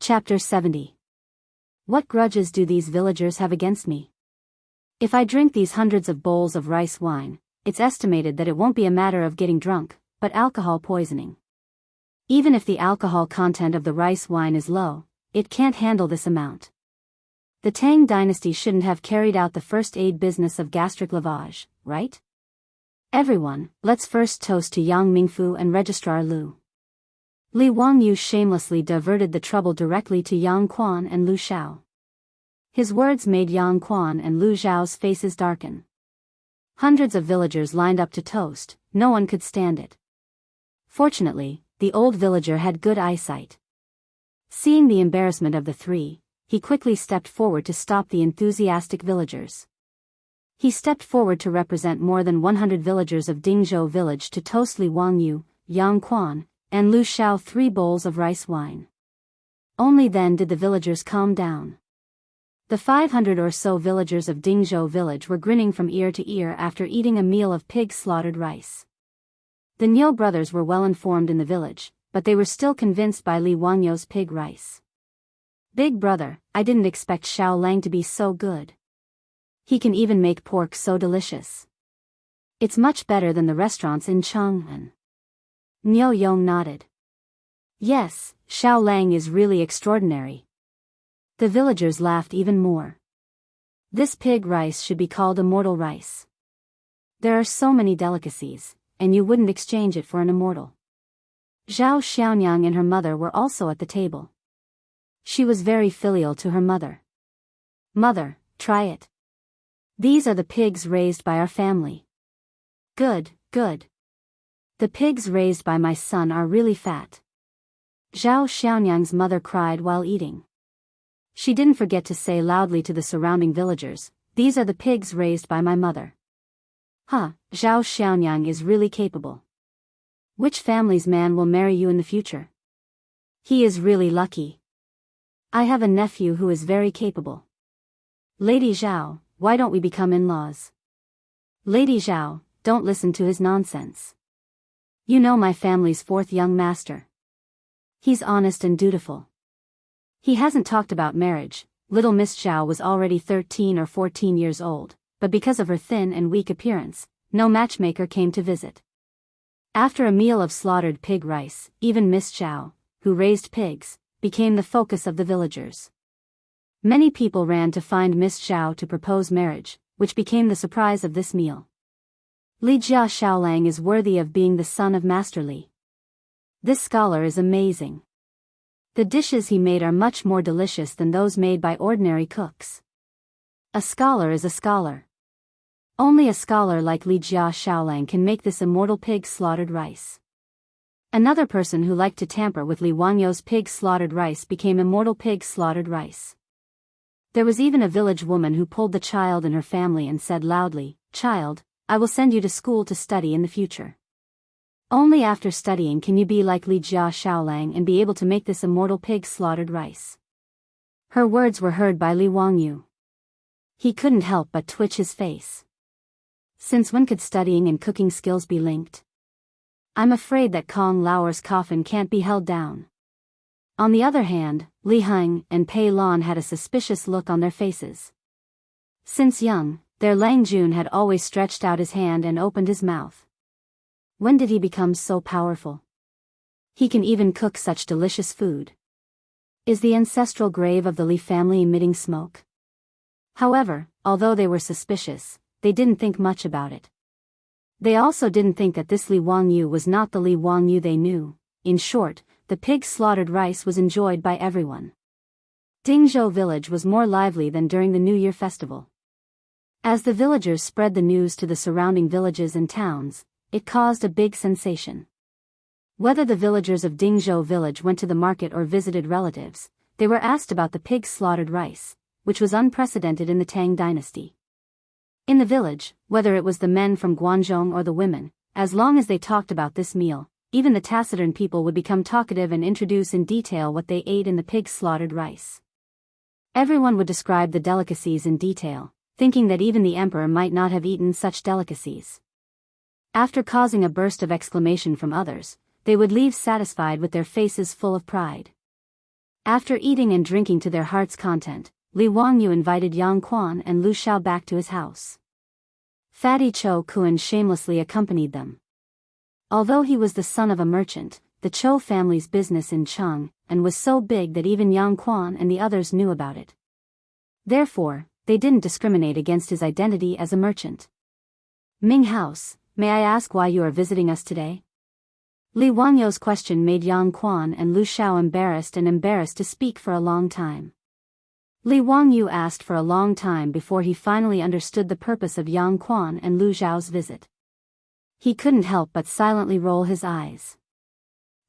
Chapter 70. What grudges do these villagers have against me? If I drink these hundreds of bowls of rice wine, it's estimated that it won't be a matter of getting drunk, but alcohol poisoning. Even if the alcohol content of the rice wine is low, it can't handle this amount. The Tang dynasty shouldn't have carried out the first aid business of gastric lavage, right? Everyone, let's first toast to Yang Mingfu and Registrar Lu. Li Wangyu shamelessly diverted the trouble directly to Yang Quan and Lu Xiao. His words made Yang Quan and Lu Xiao's faces darken. Hundreds of villagers lined up to toast, no one could stand it. Fortunately, the old villager had good eyesight. Seeing the embarrassment of the three, he quickly stepped forward to stop the enthusiastic villagers. He stepped forward to represent more than 100 villagers of Dingzhou village to toast Li Wangyu, Yang Quan, and Lu Xiao 3 bowls of rice wine. Only then did the villagers calm down. The 500 or so villagers of Dingzhou village were grinning from ear to ear after eating a meal of pig slaughtered rice. The Niu brothers were well informed in the village, but they were still convinced by Li Wangyu's pig rice. Big brother, I didn't expect Xiao Lang to be so good. He can even make pork so delicious. It's much better than the restaurants in Chang'an. Niu Yong nodded. Yes, Xiao Lang is really extraordinary. The villagers laughed even more. This pig rice should be called immortal rice. There are so many delicacies, and you wouldn't exchange it for an immortal. Zhao Xiaonyang and her mother were also at the table. She was very filial to her mother. Mother, try it. These are the pigs raised by our family. Good, good. The pigs raised by my son are really fat. Zhao Xiaonyang's mother cried while eating. She didn't forget to say loudly to the surrounding villagers, these are the pigs raised by my mother. Huh, Zhao Xiaonyang is really capable. Which family's man will marry you in the future? He is really lucky. I have a nephew who is very capable. Lady Zhao, why don't we become in-laws? Lady Zhao, don't listen to his nonsense. You know my family's 4th young master. He's honest and dutiful. He hasn't talked about marriage. Little Miss Zhao was already 13 or 14 years old, but because of her thin and weak appearance, no matchmaker came to visit. After a meal of slaughtered pig rice, even Miss Zhao, who raised pigs, became the focus of the villagers. Many people ran to find Miss Zhao to propose marriage, which became the surprise of this meal. Li Jia Xiaolang is worthy of being the son of Master Li. This scholar is amazing. The dishes he made are much more delicious than those made by ordinary cooks. A scholar is a scholar. Only a scholar like Li Jia Xiaolang can make this immortal pig slaughtered rice. Another person who liked to tamper with Li Wangyu's pig slaughtered rice became immortal pig slaughtered rice. There was even a village woman who pulled the child in her family and said loudly, "Child, I will send you to school to study in the future. Only after studying can you be like Li Jia Xiaolang and be able to make this immortal pig slaughtered rice." Her words were heard by Li Wangyu. He couldn't help but twitch his face. Since when could studying and cooking skills be linked? I'm afraid that Kong Lao's coffin can't be held down. On the other hand, Li Heng and Pei Lan had a suspicious look on their faces. Since young, their Lang Jun had always stretched out his hand and opened his mouth. When did he become so powerful? He can even cook such delicious food. Is the ancestral grave of the Li family emitting smoke? However, although they were suspicious, they didn't think much about it. They also didn't think that this Li Wangyu was not the Li Wangyu they knew. In short, the pig slaughtered rice was enjoyed by everyone. Dingzhou village was more lively than during the New Year festival. As the villagers spread the news to the surrounding villages and towns, it caused a big sensation. Whether the villagers of Dingzhou village went to the market or visited relatives, they were asked about the pig slaughtered rice, which was unprecedented in the Tang dynasty. In the village, whether it was the men from Guangzhou or the women, as long as they talked about this meal, even the taciturn people would become talkative and introduce in detail what they ate in the pig slaughtered rice. Everyone would describe the delicacies in detail, thinking that even the emperor might not have eaten such delicacies. After causing a burst of exclamation from others, they would leave satisfied with their faces full of pride. After eating and drinking to their heart's content, Li Wangyu invited Yang Quan and Lu Xiao back to his house. Fatty Cho Kuan shamelessly accompanied them. Although he was the son of a merchant, the Cho family's business in Cheng and was so big that even Yang Quan and the others knew about it. Therefore, they didn't discriminate against his identity as a merchant. Ming House, may I ask why you are visiting us today? Li Wangyu's question made Yang Quan and Lu Xiao embarrassed to speak for a long time. Li Wangyu asked for a long time before he finally understood the purpose of Yang Quan and Lu Xiao's visit. He couldn't help but silently roll his eyes.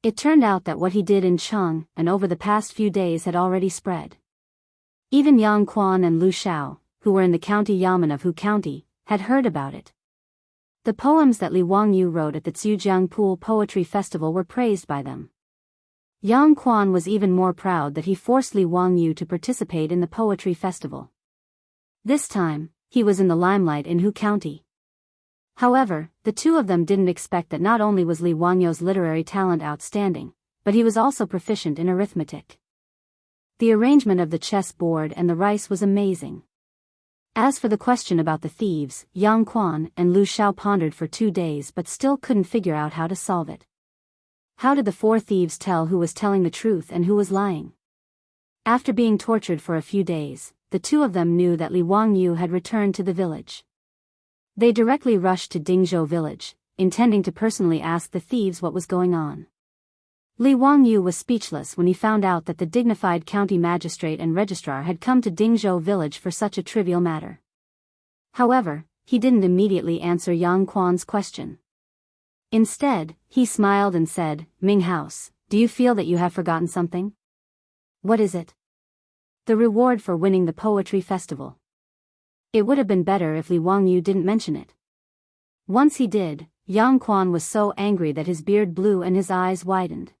It turned out that what he did in Cheng and over the past few days had already spread. Even Yang Quan and Lu Xiao, who were in the county yamen of Hu County, had heard about it. The poems that Li Wangyu wrote at the Zhujiang Pool Poetry Festival were praised by them. Yang Quan was even more proud that he forced Li Wangyu to participate in the poetry festival. This time, he was in the limelight in Hu County. However, the two of them didn't expect that not only was Li Wangyu's literary talent outstanding, but he was also proficient in arithmetic. The arrangement of the chess board and the rice was amazing. As for the question about the thieves, Yang Quan and Lu Xiao pondered for 2 days but still couldn't figure out how to solve it. How did the 4 thieves tell who was telling the truth and who was lying? After being tortured for a few days, the two of them knew that Li Wangyu had returned to the village. They directly rushed to Dingzhou village, intending to personally ask the thieves what was going on. Li Wangyu was speechless when he found out that the dignified county magistrate and registrar had come to Dingzhou village for such a trivial matter. However, he didn't immediately answer Yang Quan's question. Instead, he smiled and said, "Ming House, do you feel that you have forgotten something?" "What is it?" "The reward for winning the poetry festival." It would have been better if Li Wangyu didn't mention it. Once he did, Yang Quan was so angry that his beard blew and his eyes widened.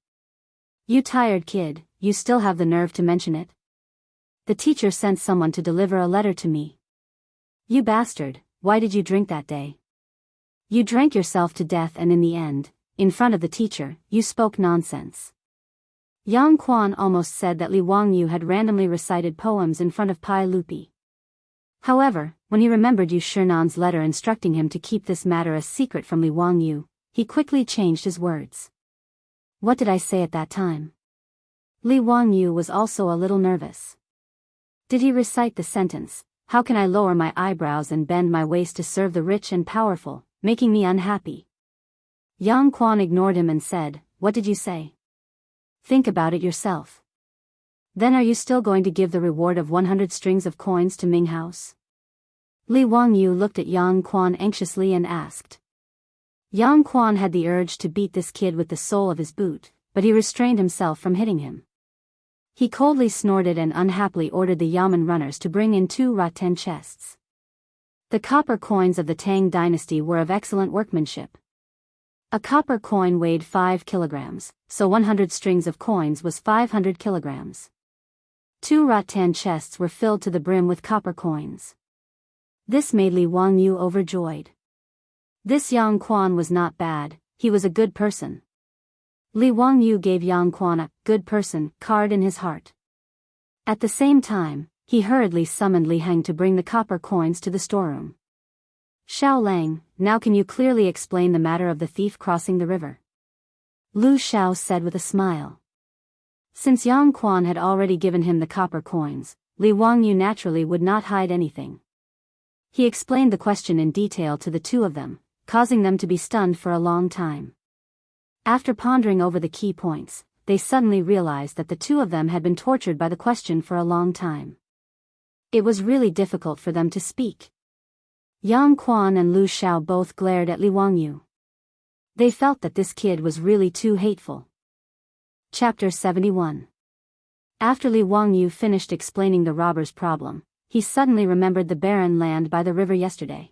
"You tired kid, you still have the nerve to mention it? The teacher sent someone to deliver a letter to me." "You bastard, why did you drink that day? You drank yourself to death and in the end, in front of the teacher, you spoke nonsense." Yang Quan almost said that Li Wangyu had randomly recited poems in front of Pai Lupi. However, when he remembered Yu Shernan's letter instructing him to keep this matter a secret from Li Wangyu, he quickly changed his words. "What did I say at that time?" Li Wangyu was also a little nervous. Did he recite the sentence, "How can I lower my eyebrows and bend my waist to serve the rich and powerful, making me unhappy?" Yang Quan ignored him and said, "What did you say? Think about it yourself. Then are you still going to give the reward of 100 strings of coins to Ming House?" Li Wangyu looked at Yang Quan anxiously and asked. Yang Quan had the urge to beat this kid with the sole of his boot, but he restrained himself from hitting him. He coldly snorted and unhappily ordered the yamen runners to bring in 2 rattan chests. The copper coins of the Tang dynasty were of excellent workmanship. A copper coin weighed 5 kilograms, so 100 strings of coins was 500 kilograms. 2 rattan chests were filled to the brim with copper coins. This made Li Wangyu overjoyed. This Yang Quan was not bad, he was a good person. Li Wangyu gave Yang Quan a "good person" card in his heart. At the same time, he hurriedly summoned Li Heng to bring the copper coins to the storeroom. "Xiao Lang, now can you clearly explain the matter of the thief crossing the river?" Lu Xiao said with a smile. Since Yang Quan had already given him the copper coins, Li Wangyu naturally would not hide anything. He explained the question in detail to the two of them, causing them to be stunned for a long time. After pondering over the key points, they suddenly realized that the two of them had been tortured by the question for a long time. It was really difficult for them to speak. Yang Quan and Lu Xiao both glared at Li Wangyu. They felt that this kid was really too hateful. Chapter 71. After Li Wangyu finished explaining the robber's problem, he suddenly remembered the barren land by the river yesterday.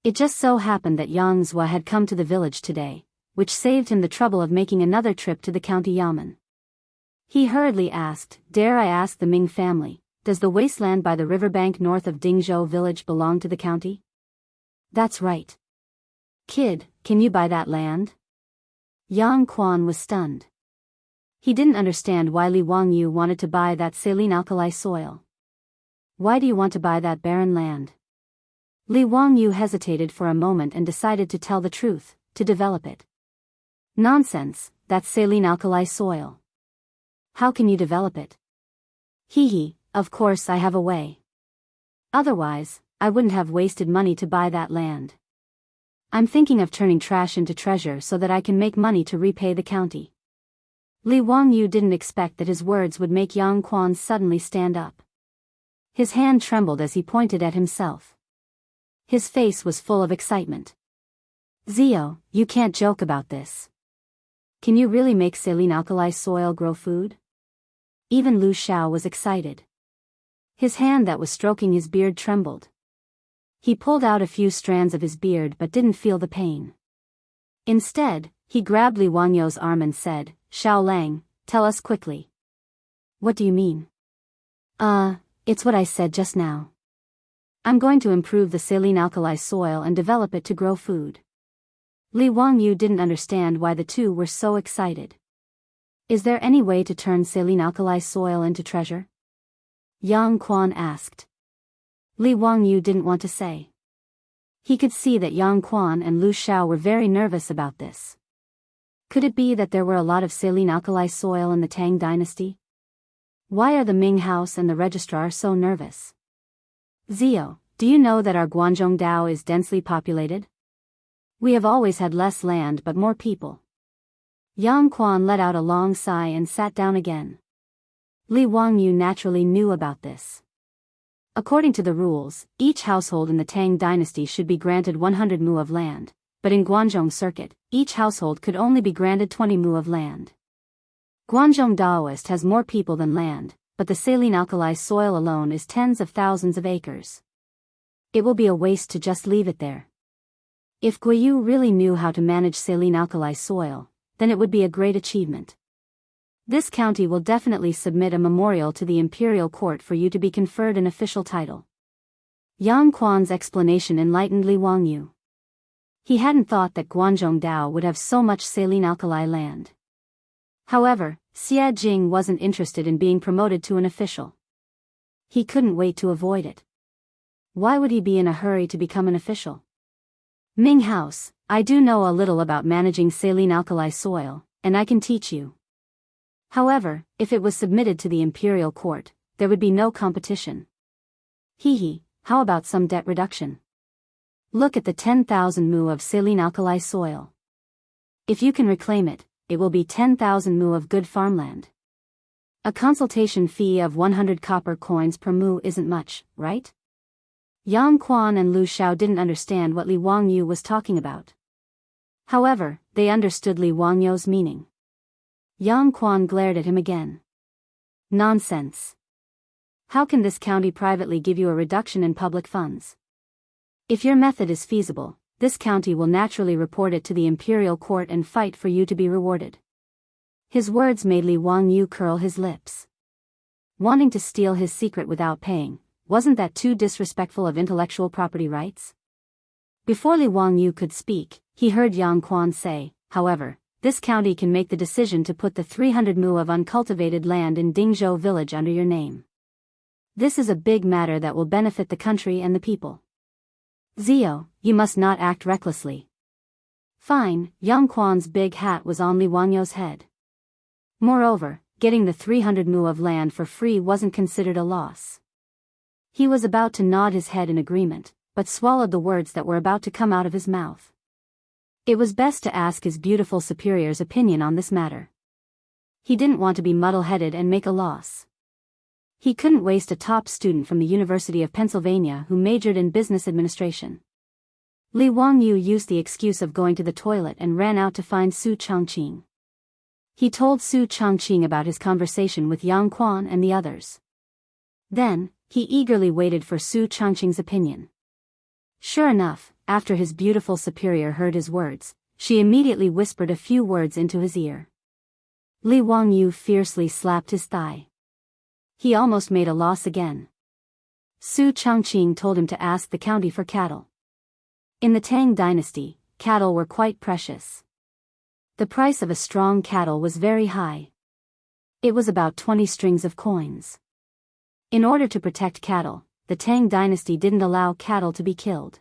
It just so happened that Yang Zhua had come to the village today, which saved him the trouble of making another trip to the county yamen. He hurriedly asked, "Dare I ask the Ming family, does the wasteland by the riverbank north of Dingzhou village belong to the county?" "That's right. Kid, can you buy that land?" Yang Quan was stunned. He didn't understand why Li Wangyu wanted to buy that saline alkali soil. Why do you want to buy that barren land? Li Wangyu hesitated for a moment and decided to tell the truth, to develop it. Nonsense, that's saline alkali soil. How can you develop it? Hee, of course I have a way. Otherwise, I wouldn't have wasted money to buy that land. I'm thinking of turning trash into treasure so that I can make money to repay the county. Li Wangyu didn't expect that his words would make Yang Quan suddenly stand up. His hand trembled as he pointed at himself. His face was full of excitement. Zio, you can't joke about this. Can you really make saline alkali soil grow food? Even Lu Xiao was excited. His hand that was stroking his beard trembled. He pulled out a few strands of his beard but didn't feel the pain. Instead, he grabbed Li Wangyu's arm and said, Xiao Lang, tell us quickly. What do you mean? It's what I said just now. I'm going to improve the saline alkali soil and develop it to grow food. Li Wangyu didn't understand why the two were so excited. Is there any way to turn saline alkali soil into treasure? Yang Quan asked. Li Wangyu didn't want to say. He could see that Yang Quan and Lu Xiao were very nervous about this. Could it be that there were a lot of saline alkali soil in the Tang dynasty? Why are the Ming house and the registrar so nervous? Zio, do you know that our Guangzhong Dao is densely populated? We have always had less land but more people. Yang Quan let out a long sigh and sat down again. Li Wangyu naturally knew about this. According to the rules, each household in the Tang dynasty should be granted 100 mu of land, but in Guangzhong circuit, each household could only be granted 20 mu of land. Guangzhong Daoist has more people than land, but the saline alkali soil alone is tens of thousands of acres. It will be a waste to just leave it there. If Guiyu really knew how to manage saline alkali soil, then it would be a great achievement. This county will definitely submit a memorial to the imperial court for you to be conferred an official title. Yang Quan's explanation enlightened Li Wangyu. He hadn't thought that Guangzhong Dao would have so much saline alkali land. However, Xie Jing wasn't interested in being promoted to an official. He couldn't wait to avoid it. Why would he be in a hurry to become an official? Ming House, I do know a little about managing saline alkali soil, and I can teach you. However, if it was submitted to the imperial court, there would be no competition. How about some debt reduction? Look at the 10,000 mu of saline alkali soil. If you can reclaim it, it will be 10,000 mu of good farmland. A consultation fee of 100 copper coins per mu isn't much, right? Yang Quan and Lu Xiao didn't understand what Li Wangyu was talking about. However, they understood Li Wangyu's meaning. Yang Quan glared at him again. Nonsense. How can this county privately give you a reduction in public funds? If your method is feasible, this county will naturally report it to the imperial court and fight for you to be rewarded. His words made Li Wangyu curl his lips. Wanting to steal his secret without paying, wasn't that too disrespectful of intellectual property rights? Before Li Wangyu could speak, he heard Yang Quan say, however, this county can make the decision to put the 300 mu of uncultivated land in Dingzhou village under your name. This is a big matter that will benefit the country and the people. Zio, you must not act recklessly. Fine, Yang Quan's big hat was on Li Wangyu's head. Moreover, getting the 300 mu of land for free wasn't considered a loss. He was about to nod his head in agreement, but swallowed the words that were about to come out of his mouth. It was best to ask his beautiful superior's opinion on this matter. He didn't want to be muddle-headed and make a loss. He couldn't waste a top student from the University of Pennsylvania who majored in business administration. Li Wangyu used the excuse of going to the toilet and ran out to find Su Chongqing. He told Su Chongqing about his conversation with Yang Quan and the others. Then, he eagerly waited for Su Chongqing's opinion. Sure enough, after his beautiful superior heard his words, she immediately whispered a few words into his ear. Li Wangyu fiercely slapped his thigh. He almost made a loss again. Su Chongqing told him to ask the county for cattle. In the Tang dynasty, cattle were quite precious. The price of a strong cattle was very high. It was about 20 strings of coins. In order to protect cattle, the Tang dynasty didn't allow cattle to be killed.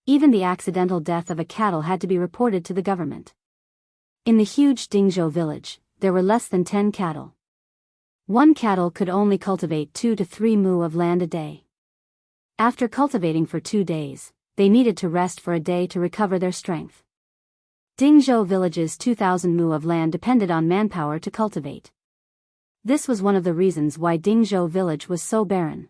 Even the accidental death of a cattle had to be reported to the government. In the huge Dingzhou village, there were less than 10 cattle. One cattle could only cultivate 2 to 3 mu of land a day. After cultivating for 2 days, they needed to rest for a day to recover their strength. Dingzhou village's 2,000 mu of land depended on manpower to cultivate. This was one of the reasons why Dingzhou village was so barren.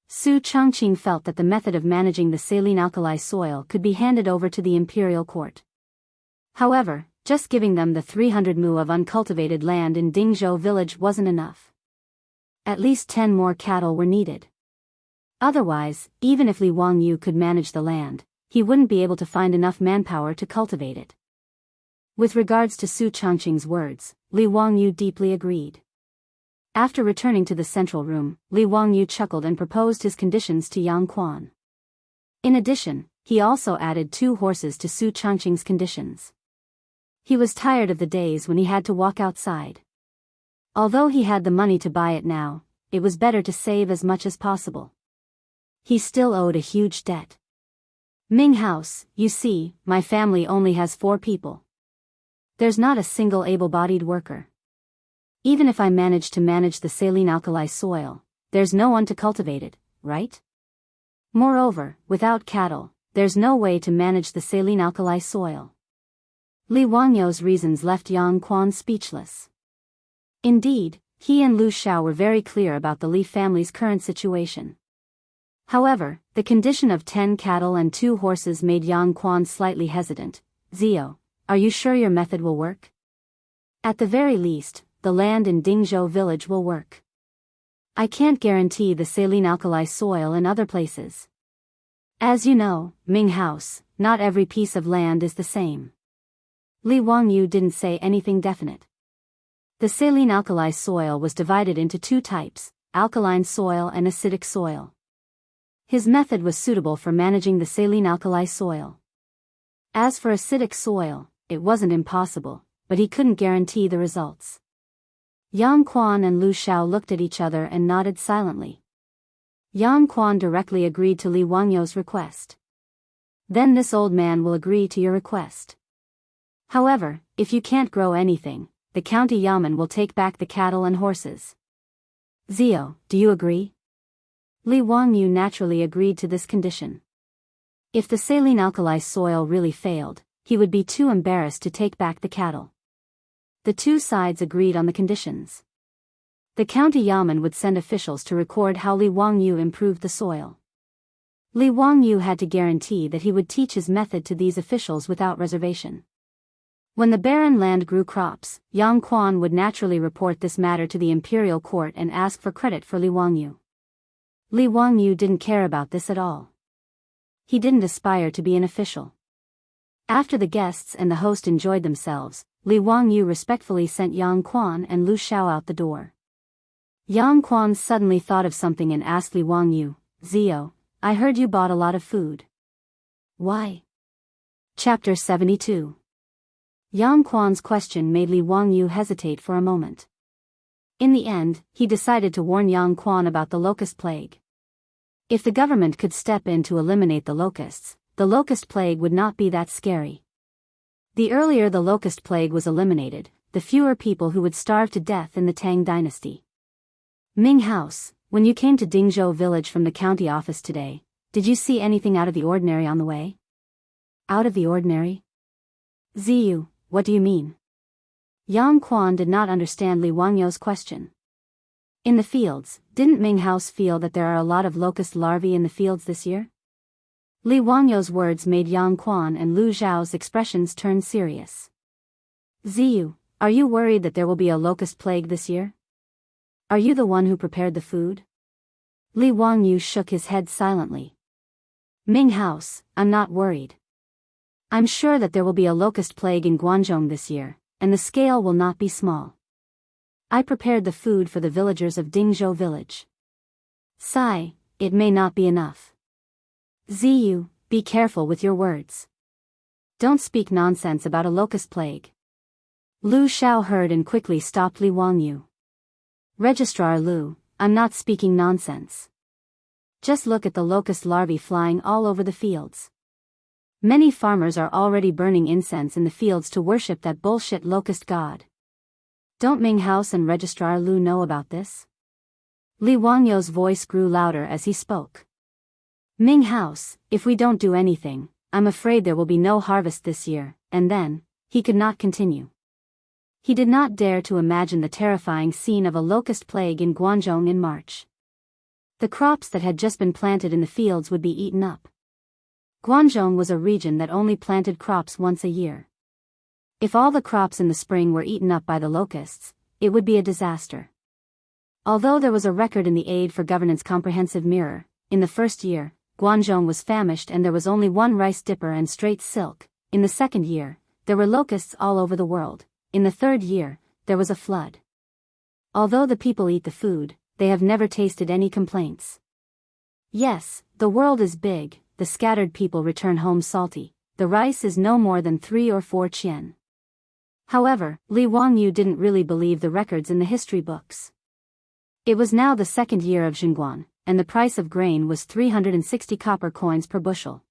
Su Changqing felt that the method of managing the saline alkali soil could be handed over to the imperial court. However, just giving them the 300 mu of uncultivated land in Dingzhou village wasn't enough. At least 10 more cattle were needed. Otherwise, even if Li Wangyu could manage the land, he wouldn't be able to find enough manpower to cultivate it. With regards to Su Changqing's words, Li Wangyu deeply agreed. After returning to the central room, Li Wangyu chuckled and proposed his conditions to Yang Quan. In addition, he also added 2 horses to Su Changqing's conditions. He was tired of the days when he had to walk outside. Although he had the money to buy it now, it was better to save as much as possible. He still owed a huge debt. Ming House, you see, my family only has 4 people. There's not a single able-bodied worker. Even if I manage to manage the saline alkali soil, there's no one to cultivate it, right? Moreover, without cattle, there's no way to manage the saline alkali soil. Li Wangyu's reasons left Yang Quan speechless. Indeed, he and Lu Xiao were very clear about the Li family's current situation. However, the condition of 10 cattle and 2 horses made Yang Quan slightly hesitant. Zio, are you sure your method will work? At the very least, the land in Dingzhou village will work. I can't guarantee the saline alkali soil in other places. As you know, Ming House, not every piece of land is the same. Li Wangyu didn't say anything definite. The saline alkali soil was divided into 2 types, alkaline soil and acidic soil. His method was suitable for managing the saline alkali soil. As for acidic soil, it wasn't impossible, but he couldn't guarantee the results. Yang Quan and Lu Xiao looked at each other and nodded silently. Yang Quan directly agreed to Li Wangyu's request. Then this old man will agree to your request. However, if you can't grow anything, the county yamen will take back the cattle and horses. Zio, do you agree? Li Wangyu naturally agreed to this condition. If the saline alkali soil really failed, he would be too embarrassed to take back the cattle. The 2 sides agreed on the conditions. The county yamen would send officials to record how Li Wangyu improved the soil. Li Wangyu had to guarantee that he would teach his method to these officials without reservation. When the barren land grew crops, Yang Quan would naturally report this matter to the imperial court and ask for credit for Li Wangyu. Li Wangyu didn't care about this at all. He didn't aspire to be an official. After the guests and the host enjoyed themselves, Li Wangyu respectfully sent Yang Quan and Lu Xiao out the door. Yang Quan suddenly thought of something and asked Li Wangyu, Zio, I heard you bought a lot of food. Why? Chapter 72. Yang Quan's question made Li Wangyu hesitate for a moment. In the end, he decided to warn Yang Quan about the locust plague. If the government could step in to eliminate the locusts, the locust plague would not be that scary. The earlier the locust plague was eliminated, the fewer people who would starve to death in the Tang dynasty. Ming House, when you came to Dingzhou village from the county office today, did you see anything out of the ordinary on the way? Out of the ordinary? Ziyu, what do you mean? Yang Quan did not understand Li Wangyu's question. In the fields, didn't Ming House feel that there are a lot of locust larvae in the fields this year? Li Wangyu's words made Yang Quan and Lu Xiao's expressions turn serious. Ziyu, are you worried that there will be a locust plague this year? Are you the one who prepared the food? Li Wangyu shook his head silently. Ming House, I'm not worried. I'm sure that there will be a locust plague in Guangzhou this year, and the scale will not be small. I prepared the food for the villagers of Dingzhou village. Sigh, it may not be enough. Ziyu, be careful with your words. Don't speak nonsense about a locust plague. Lu Xiao heard and quickly stopped Li Wangyu. Registrar Lu, I'm not speaking nonsense. Just look at the locust larvae flying all over the fields. Many farmers are already burning incense in the fields to worship that bullshit locust god. Don't Ming House and Registrar Lu know about this? Li Wangyu's voice grew louder as he spoke. Ming House, if we don't do anything, I'm afraid there will be no harvest this year, and then, he could not continue. He did not dare to imagine the terrifying scene of a locust plague in Guangzhou in March. The crops that had just been planted in the fields would be eaten up. Guangzhou was a region that only planted crops once a year. If all the crops in the spring were eaten up by the locusts, it would be a disaster. Although there was a record in the Aid for Governance Comprehensive Mirror, in the first year, Guangzhou was famished and there was only one rice dipper and straight silk. In the second year, there were locusts all over the world. In the third year, there was a flood. Although the people eat the food, they have never tasted any complaints. Yes, the world is big, the scattered people return home salty. The rice is no more than 3 or 4 qian. However, Li Wangyu didn't really believe the records in the history books. It was now the second year of Xinguan, and the price of grain was 360 copper coins per bushel.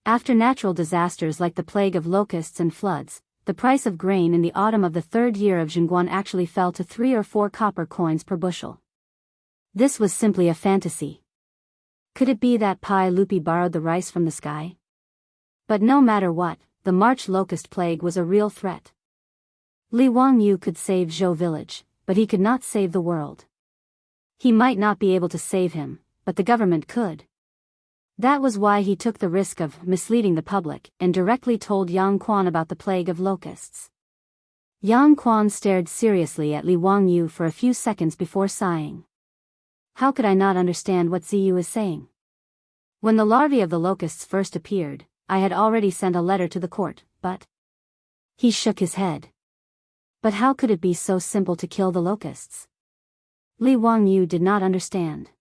After natural disasters like the plague of locusts and floods, the price of grain in the autumn of the third year of Xinguan actually fell to 3 or 4 copper coins per bushel. This was simply a fantasy. Could it be that Pai Lupi borrowed the rice from the sky? But no matter what, the March locust plague was a real threat. Li Wangyu could save Zhou village, but he could not save the world. He might not be able to save him, but the government could. That was why he took the risk of misleading the public and directly told Yang Quan about the plague of locusts. Yang Quan stared seriously at Li Wangyu for a few seconds before sighing. How could I not understand what Ziyu is saying? When the larvae of the locusts first appeared, I had already sent a letter to the court, but... He shook his head. But how could it be so simple to kill the locusts? Li Wangyu did not understand.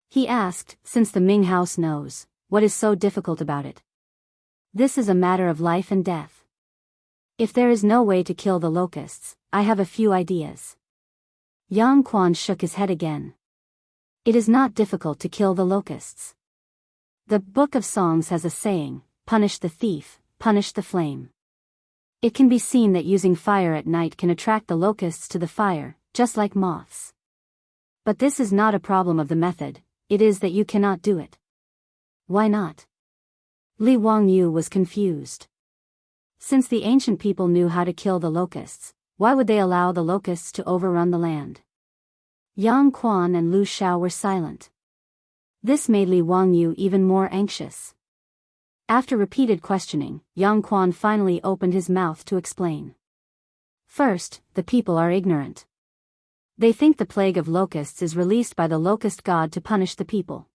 He asked, since the Ming House knows, what is so difficult about it? This is a matter of life and death. If there is no way to kill the locusts, I have a few ideas. Yang Quan shook his head again. It is not difficult to kill the locusts. The Book of Songs has a saying, punish the thief, punish the flame. It can be seen that using fire at night can attract the locusts to the fire, just like moths. But this is not a problem of the method, it is that you cannot do it. Why not? Li Wangyu was confused. Since the ancient people knew how to kill the locusts, why would they allow the locusts to overrun the land? Yang Quan and Lu Xiao were silent. This made Li Wangyu even more anxious. After repeated questioning, Yang Quan finally opened his mouth to explain. First, the people are ignorant. They think the plague of locusts is released by the locust god to punish the people.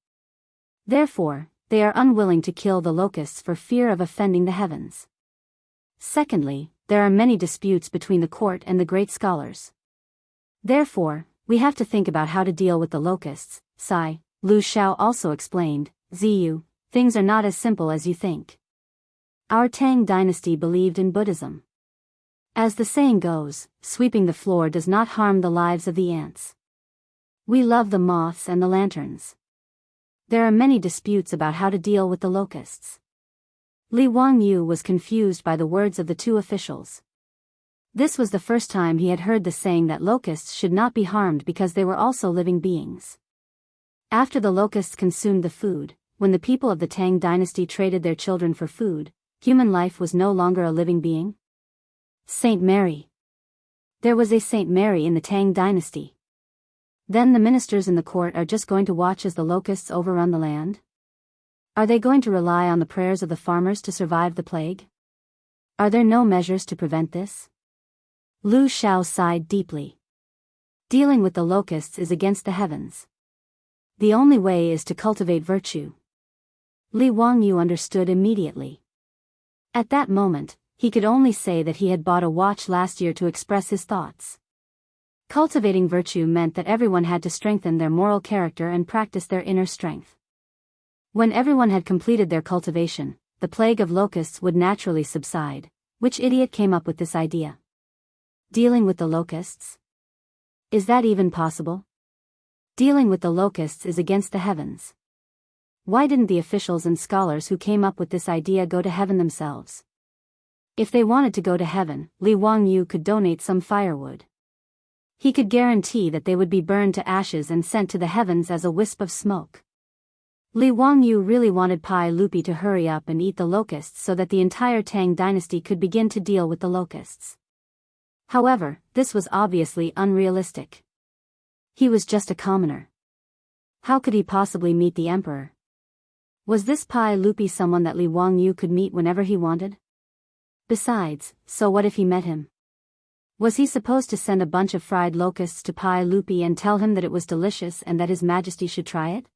Therefore, they are unwilling to kill the locusts for fear of offending the heavens. Secondly, there are many disputes between the court and the great scholars. Therefore, we have to think about how to deal with the locusts. Sai, Lu Xiao also explained, Ziyu, things are not as simple as you think. Our Tang dynasty believed in Buddhism. As the saying goes, sweeping the floor does not harm the lives of the ants. We love the moths and the lanterns. There are many disputes about how to deal with the locusts. Li Wangyu was confused by the words of the two officials. This was the first time he had heard the saying that locusts should not be harmed because they were also living beings. After the locusts consumed the food, when the people of the Tang dynasty traded their children for food, human life was no longer a living being? Saint Mary. There was a Saint Mary in the Tang dynasty. Then the ministers in the court are just going to watch as the locusts overrun the land? Are they going to rely on the prayers of the farmers to survive the plague? Are there no measures to prevent this? Lu Xiao sighed deeply. Dealing with the locusts is against the heavens. The only way is to cultivate virtue. Li Wangyu understood immediately. At that moment, he could only say that he had bought a watch last year to express his thoughts. Cultivating virtue meant that everyone had to strengthen their moral character and practice their inner strength. When everyone had completed their cultivation, the plague of locusts would naturally subside. Which idiot came up with this idea? Dealing with the locusts? Is that even possible? Dealing with the locusts is against the heavens. Why didn't the officials and scholars who came up with this idea go to heaven themselves? If they wanted to go to heaven, Li Wangyu could donate some firewood. He could guarantee that they would be burned to ashes and sent to the heavens as a wisp of smoke. Li Wangyu really wanted Pai Lupi to hurry up and eat the locusts so that the entire Tang dynasty could begin to deal with the locusts. However, this was obviously unrealistic. He was just a commoner. How could he possibly meet the emperor? Was this Pai Lupi someone that Li Wangyu could meet whenever he wanted? Besides, so what if he met him? Was he supposed to send a bunch of fried locusts to Pai Lupi and tell him that it was delicious and that His Majesty should try it?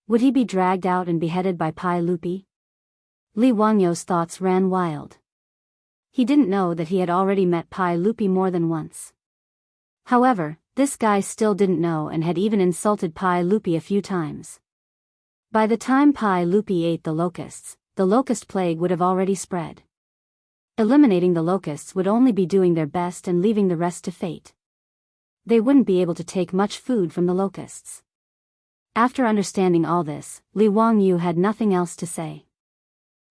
Would he be dragged out and beheaded by Pai Lupi? Li Wangyu's thoughts ran wild. He didn't know that he had already met Pai Lupi more than once. However, this guy still didn't know and had even insulted Pai Lupi a few times. By the time Pai Lupi ate the locust plague would have already spread. Eliminating the locusts would only be doing their best and leaving the rest to fate. They wouldn't be able to take much food from the locusts. After understanding all this, Li Wangyu had nothing else to say.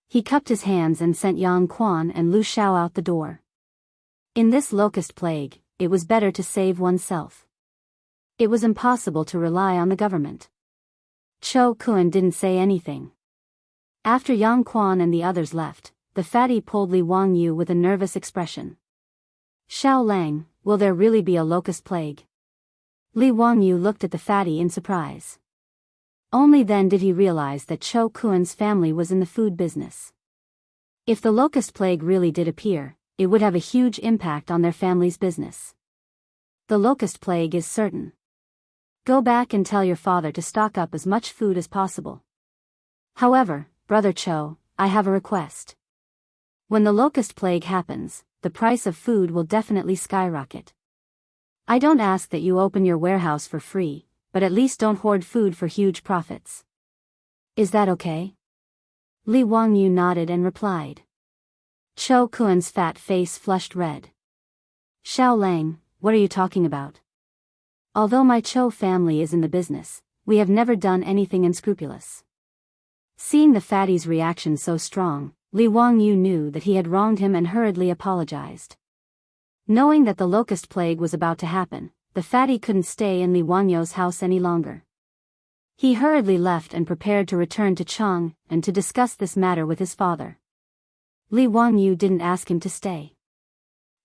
He cupped his hands and sent Yang Quan and Lu Shao out the door. In this locust plague, it was better to save oneself. It was impossible to rely on the government. Cho Kun didn't say anything. After Yang Quan and the others left, the fatty pulled Li Wangyu with a nervous expression. Xiao Lang, will there really be a locust plague? Li Wangyu looked at the fatty in surprise. Only then did he realize that Cho Kun's family was in the food business. If the locust plague really did appear, it would have a huge impact on their family's business. The locust plague is certain. Go back and tell your father to stock up as much food as possible. However, Brother Cho, I have a request. When the locust plague happens, the price of food will definitely skyrocket. I don't ask that you open your warehouse for free, but at least don't hoard food for huge profits. Is that okay? Li Wangyu nodded and replied. Cho Kun's fat face flushed red. Xiao Lang, what are you talking about? Although my Cho family is in the business, we have never done anything unscrupulous. Seeing the fatty's reaction so strong, Li Wangyu knew that he had wronged him and hurriedly apologized. Knowing that the locust plague was about to happen, the fatty couldn't stay in Li Wangyu's house any longer. He hurriedly left and prepared to return to Chang and to discuss this matter with his father. Li Wangyu didn't ask him to stay.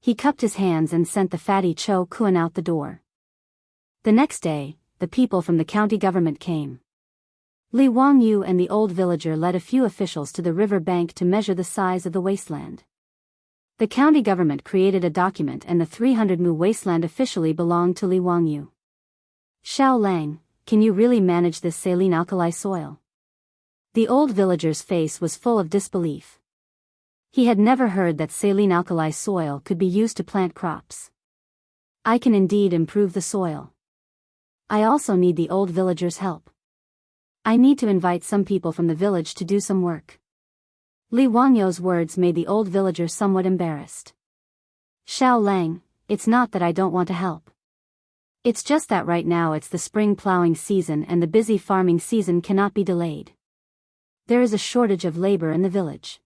He cupped his hands and sent the fatty Cho Kun out the door. The next day, the people from the county government came. Li Wangyu and the old villager led a few officials to the river bank to measure the size of the wasteland. The county government created a document and the 300 mu wasteland officially belonged to Li Wangyu. Xiao Lang, can you really manage this saline alkali soil? The old villager's face was full of disbelief. He had never heard that saline alkali soil could be used to plant crops. I can indeed improve the soil. I also need the old villager's help. I need to invite some people from the village to do some work. Li Wangyu's words made the old villager somewhat embarrassed. Xiao Lang, it's not that I don't want to help. It's just that right now it's the spring plowing season and the busy farming season cannot be delayed. There is a shortage of labor in the village.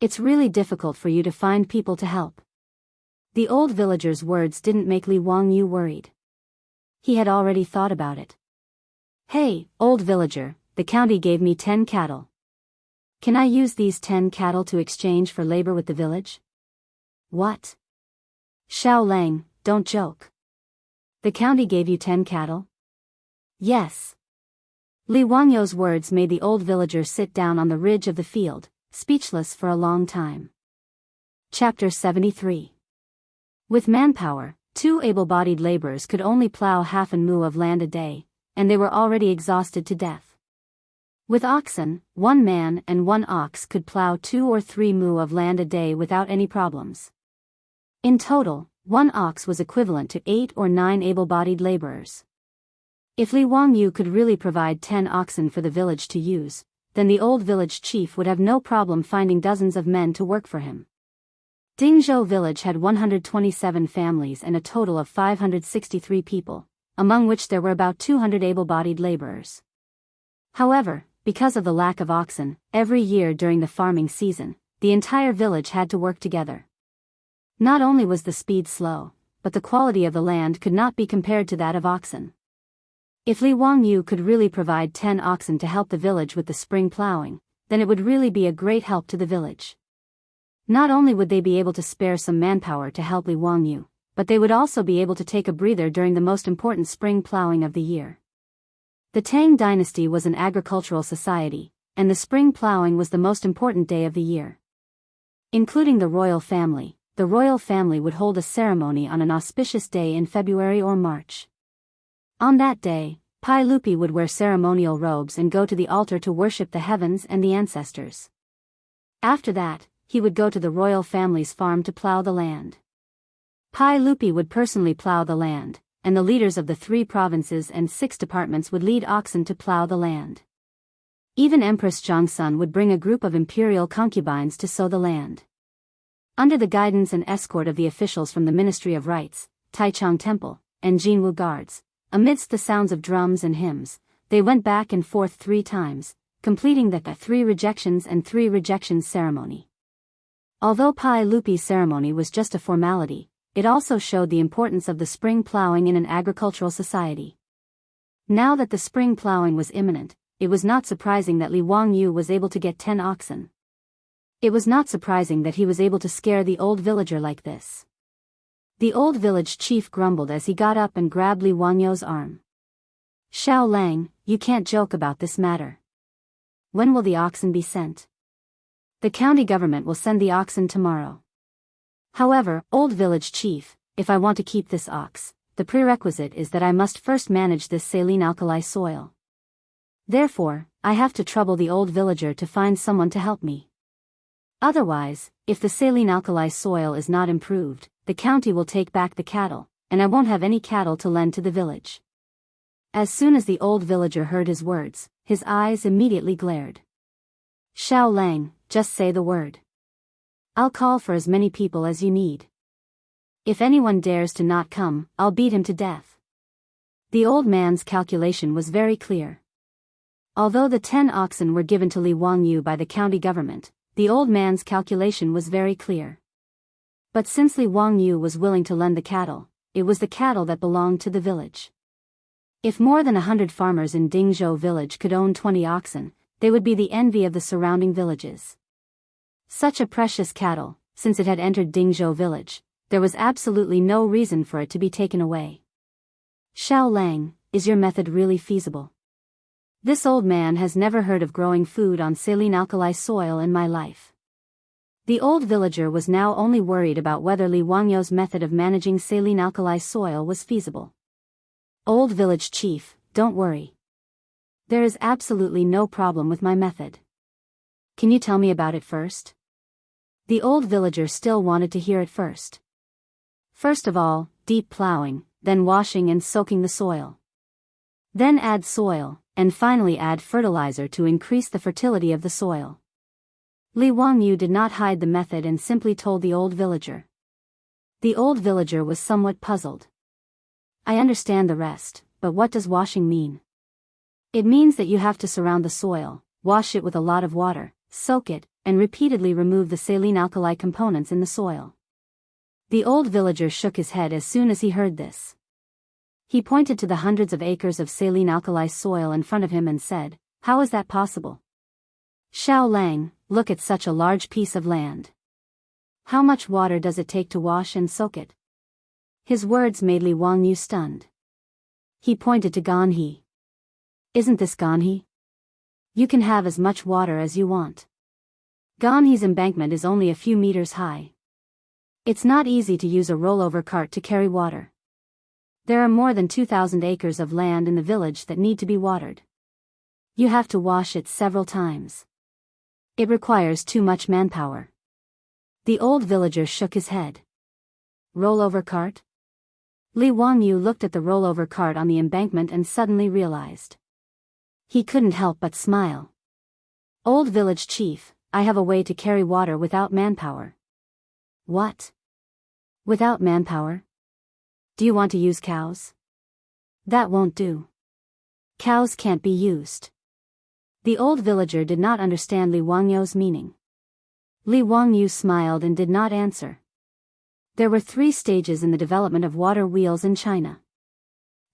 It's really difficult for you to find people to help. The old villager's words didn't make Li Wangyu worried. He had already thought about it. Hey, old villager, the county gave me 10 cattle. Can I use these 10 cattle to exchange for labor with the village? What? Xiao Lang, don't joke. The county gave you 10 cattle? Yes. Li Wangyu's words made the old villager sit down on the ridge of the field, speechless for a long time. Chapter 73. With manpower, 2 able-bodied laborers could only plow half an mu of land a day, and they were already exhausted to death. With oxen, 1 man and 1 ox could plow 2 or 3 mu of land a day without any problems. In total, 1 ox was equivalent to 8 or 9 able-bodied laborers. If Li Wangyu could really provide 10 oxen for the village to use, then the old village chief would have no problem finding dozens of men to work for him. Dingzhou village had 127 families and a total of 563 people, among which there were about 200 able-bodied laborers. However, because of the lack of oxen, every year during the farming season, the entire village had to work together. Not only was the speed slow, but the quality of the land could not be compared to that of oxen. If Li Wangyu could really provide 10 oxen to help the village with the spring plowing, then it would really be a great help to the village. Not only would they be able to spare some manpower to help Li Wangyu, but they would also be able to take a breather during the most important spring plowing of the year. The Tang dynasty was an agricultural society, and the spring plowing was the most important day of the year. Including the royal family would hold a ceremony on an auspicious day in February or March. On that day, Pai Lupi would wear ceremonial robes and go to the altar to worship the heavens and the ancestors. After that, he would go to the royal family's farm to plow the land. Pai Lupi would personally plow the land, and the leaders of the 3 provinces and 6 departments would lead oxen to plow the land. Even Empress Zhangsun would bring a group of imperial concubines to sow the land. Under the guidance and escort of the officials from the Ministry of Rites, Taichung Temple, and Jinwu Guards, amidst the sounds of drums and hymns, they went back and forth 3 times, completing the 3 rejections and 3 rejections ceremony. Although Pai Lupi's ceremony was just a formality, it also showed the importance of the spring plowing in an agricultural society. Now that the spring plowing was imminent, it was not surprising that Li Wangyu was able to get 10 oxen. It was not surprising that he was able to scare the old villager like this. The old village chief grumbled as he got up and grabbed Li Wangyu's arm. "Xiao Lang, you can't joke about this matter. When will the oxen be sent?" "The county government will send the oxen tomorrow." "However, old village chief, if I want to keep this ox, the prerequisite is that I must first manage this saline alkali soil. Therefore, I have to trouble the old villager to find someone to help me. Otherwise, if the saline alkali soil is not improved, the county will take back the cattle, and I won't have any cattle to lend to the village." As soon as the old villager heard his words, his eyes immediately glared. "Xiao Lang, just say the word. I'll call for as many people as you need. If anyone dares to not come, I'll beat him to death." The old man's calculation was very clear. Although the 10 oxen were given to Li Wangyu by the county government, the old man's calculation was very clear. But since Li Wangyu was willing to lend the cattle, it was the cattle that belonged to the village. If more than 100 farmers in Dingzhou village could own 20 oxen, they would be the envy of the surrounding villages. Such a precious cattle, since it had entered Dingzhou village, there was absolutely no reason for it to be taken away. "Xiao Lang, is your method really feasible? This old man has never heard of growing food on saline alkali soil in my life." The old villager was now only worried about whether Li Wangyu's method of managing saline alkali soil was feasible. "Old village chief, don't worry. There is absolutely no problem with my method. Can you tell me about it first?" The old villager still wanted to hear it first. "First of all, deep plowing, then washing and soaking the soil. Then add soil, and finally add fertilizer to increase the fertility of the soil." Li Wangyu did not hide the method and simply told the old villager. The old villager was somewhat puzzled. "I understand the rest, but what does washing mean?" "It means that you have to surround the soil, wash it with a lot of water, soak it, and repeatedly remove the saline alkali components in the soil." The old villager shook his head as soon as he heard this. He pointed to the hundreds of acres of saline alkali soil in front of him and said, "How is that possible? Xiao Lang, look at such a large piece of land. How much water does it take to wash and soak it?" His words made Li Wangyu stunned. He pointed to Ganhe. "Isn't this Ganhe? You can have as much water as you want. Ganhe's embankment is only a few meters high. It's not easy to use a rollover cart to carry water. There are more than 2,000 acres of land in the village that need to be watered. You have to wash it several times. It requires too much manpower." The old villager shook his head. "Rollover cart?" Li Wangyu looked at the rollover cart on the embankment and suddenly realized. He couldn't help but smile. "Old village chief, I have a way to carry water without manpower. What? Without manpower? Do you want to use cows? That won't do. Cows can't be used. The old villager did not understand Li Wangyu's meaning. Li Wangyu smiled and did not answer. There were 3 stages in the development of water wheels in China.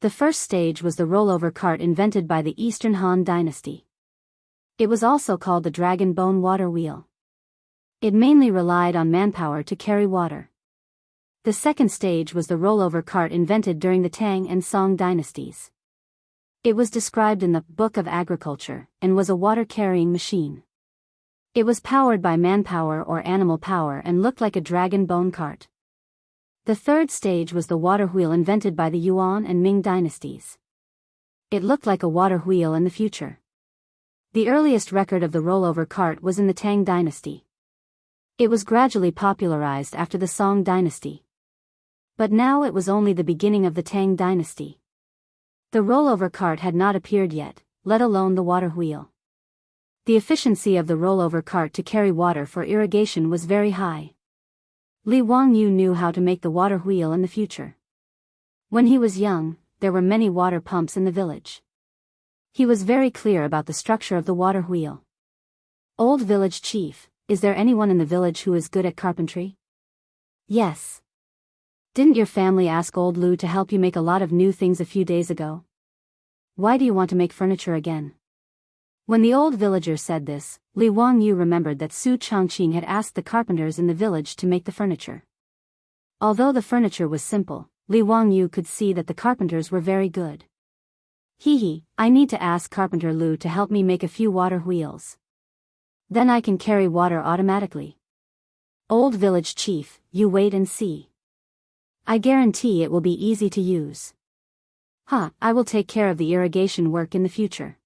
The first stage was the rollover cart invented by the Eastern Han Dynasty. It was also called the dragon bone water wheel. It mainly relied on manpower to carry water. The second stage was the rollover cart invented during the Tang and Song dynasties. It was described in the Book of Agriculture and was a water-carrying machine. It was powered by manpower or animal power and looked like a dragon bone cart. The third stage was the water wheel invented by the Yuan and Ming dynasties. It looked like a water wheel in the future. The earliest record of the rollover cart was in the Tang dynasty. It was gradually popularized after the Song dynasty. But now it was only the beginning of the Tang dynasty. The rollover cart had not appeared yet, let alone the water wheel. The efficiency of the rollover cart to carry water for irrigation was very high. Li Wangyu knew how to make the water wheel in the future. When he was young, there were many water pumps in the village. He was very clear about the structure of the water wheel. Old village chief, is there anyone in the village who is good at carpentry? Yes. Didn't your family ask old Lu to help you make a lot of new things a few days ago? Why do you want to make furniture again? When the old villager said this, Li Wangyu remembered that Su Chongqing had asked the carpenters in the village to make the furniture. Although the furniture was simple, Li Wangyu could see that the carpenters were very good. I need to ask Carpenter Lu to help me make a few water wheels. Then I can carry water automatically. Old village chief, you wait and see. I guarantee it will be easy to use. I will take care of the irrigation work in the future.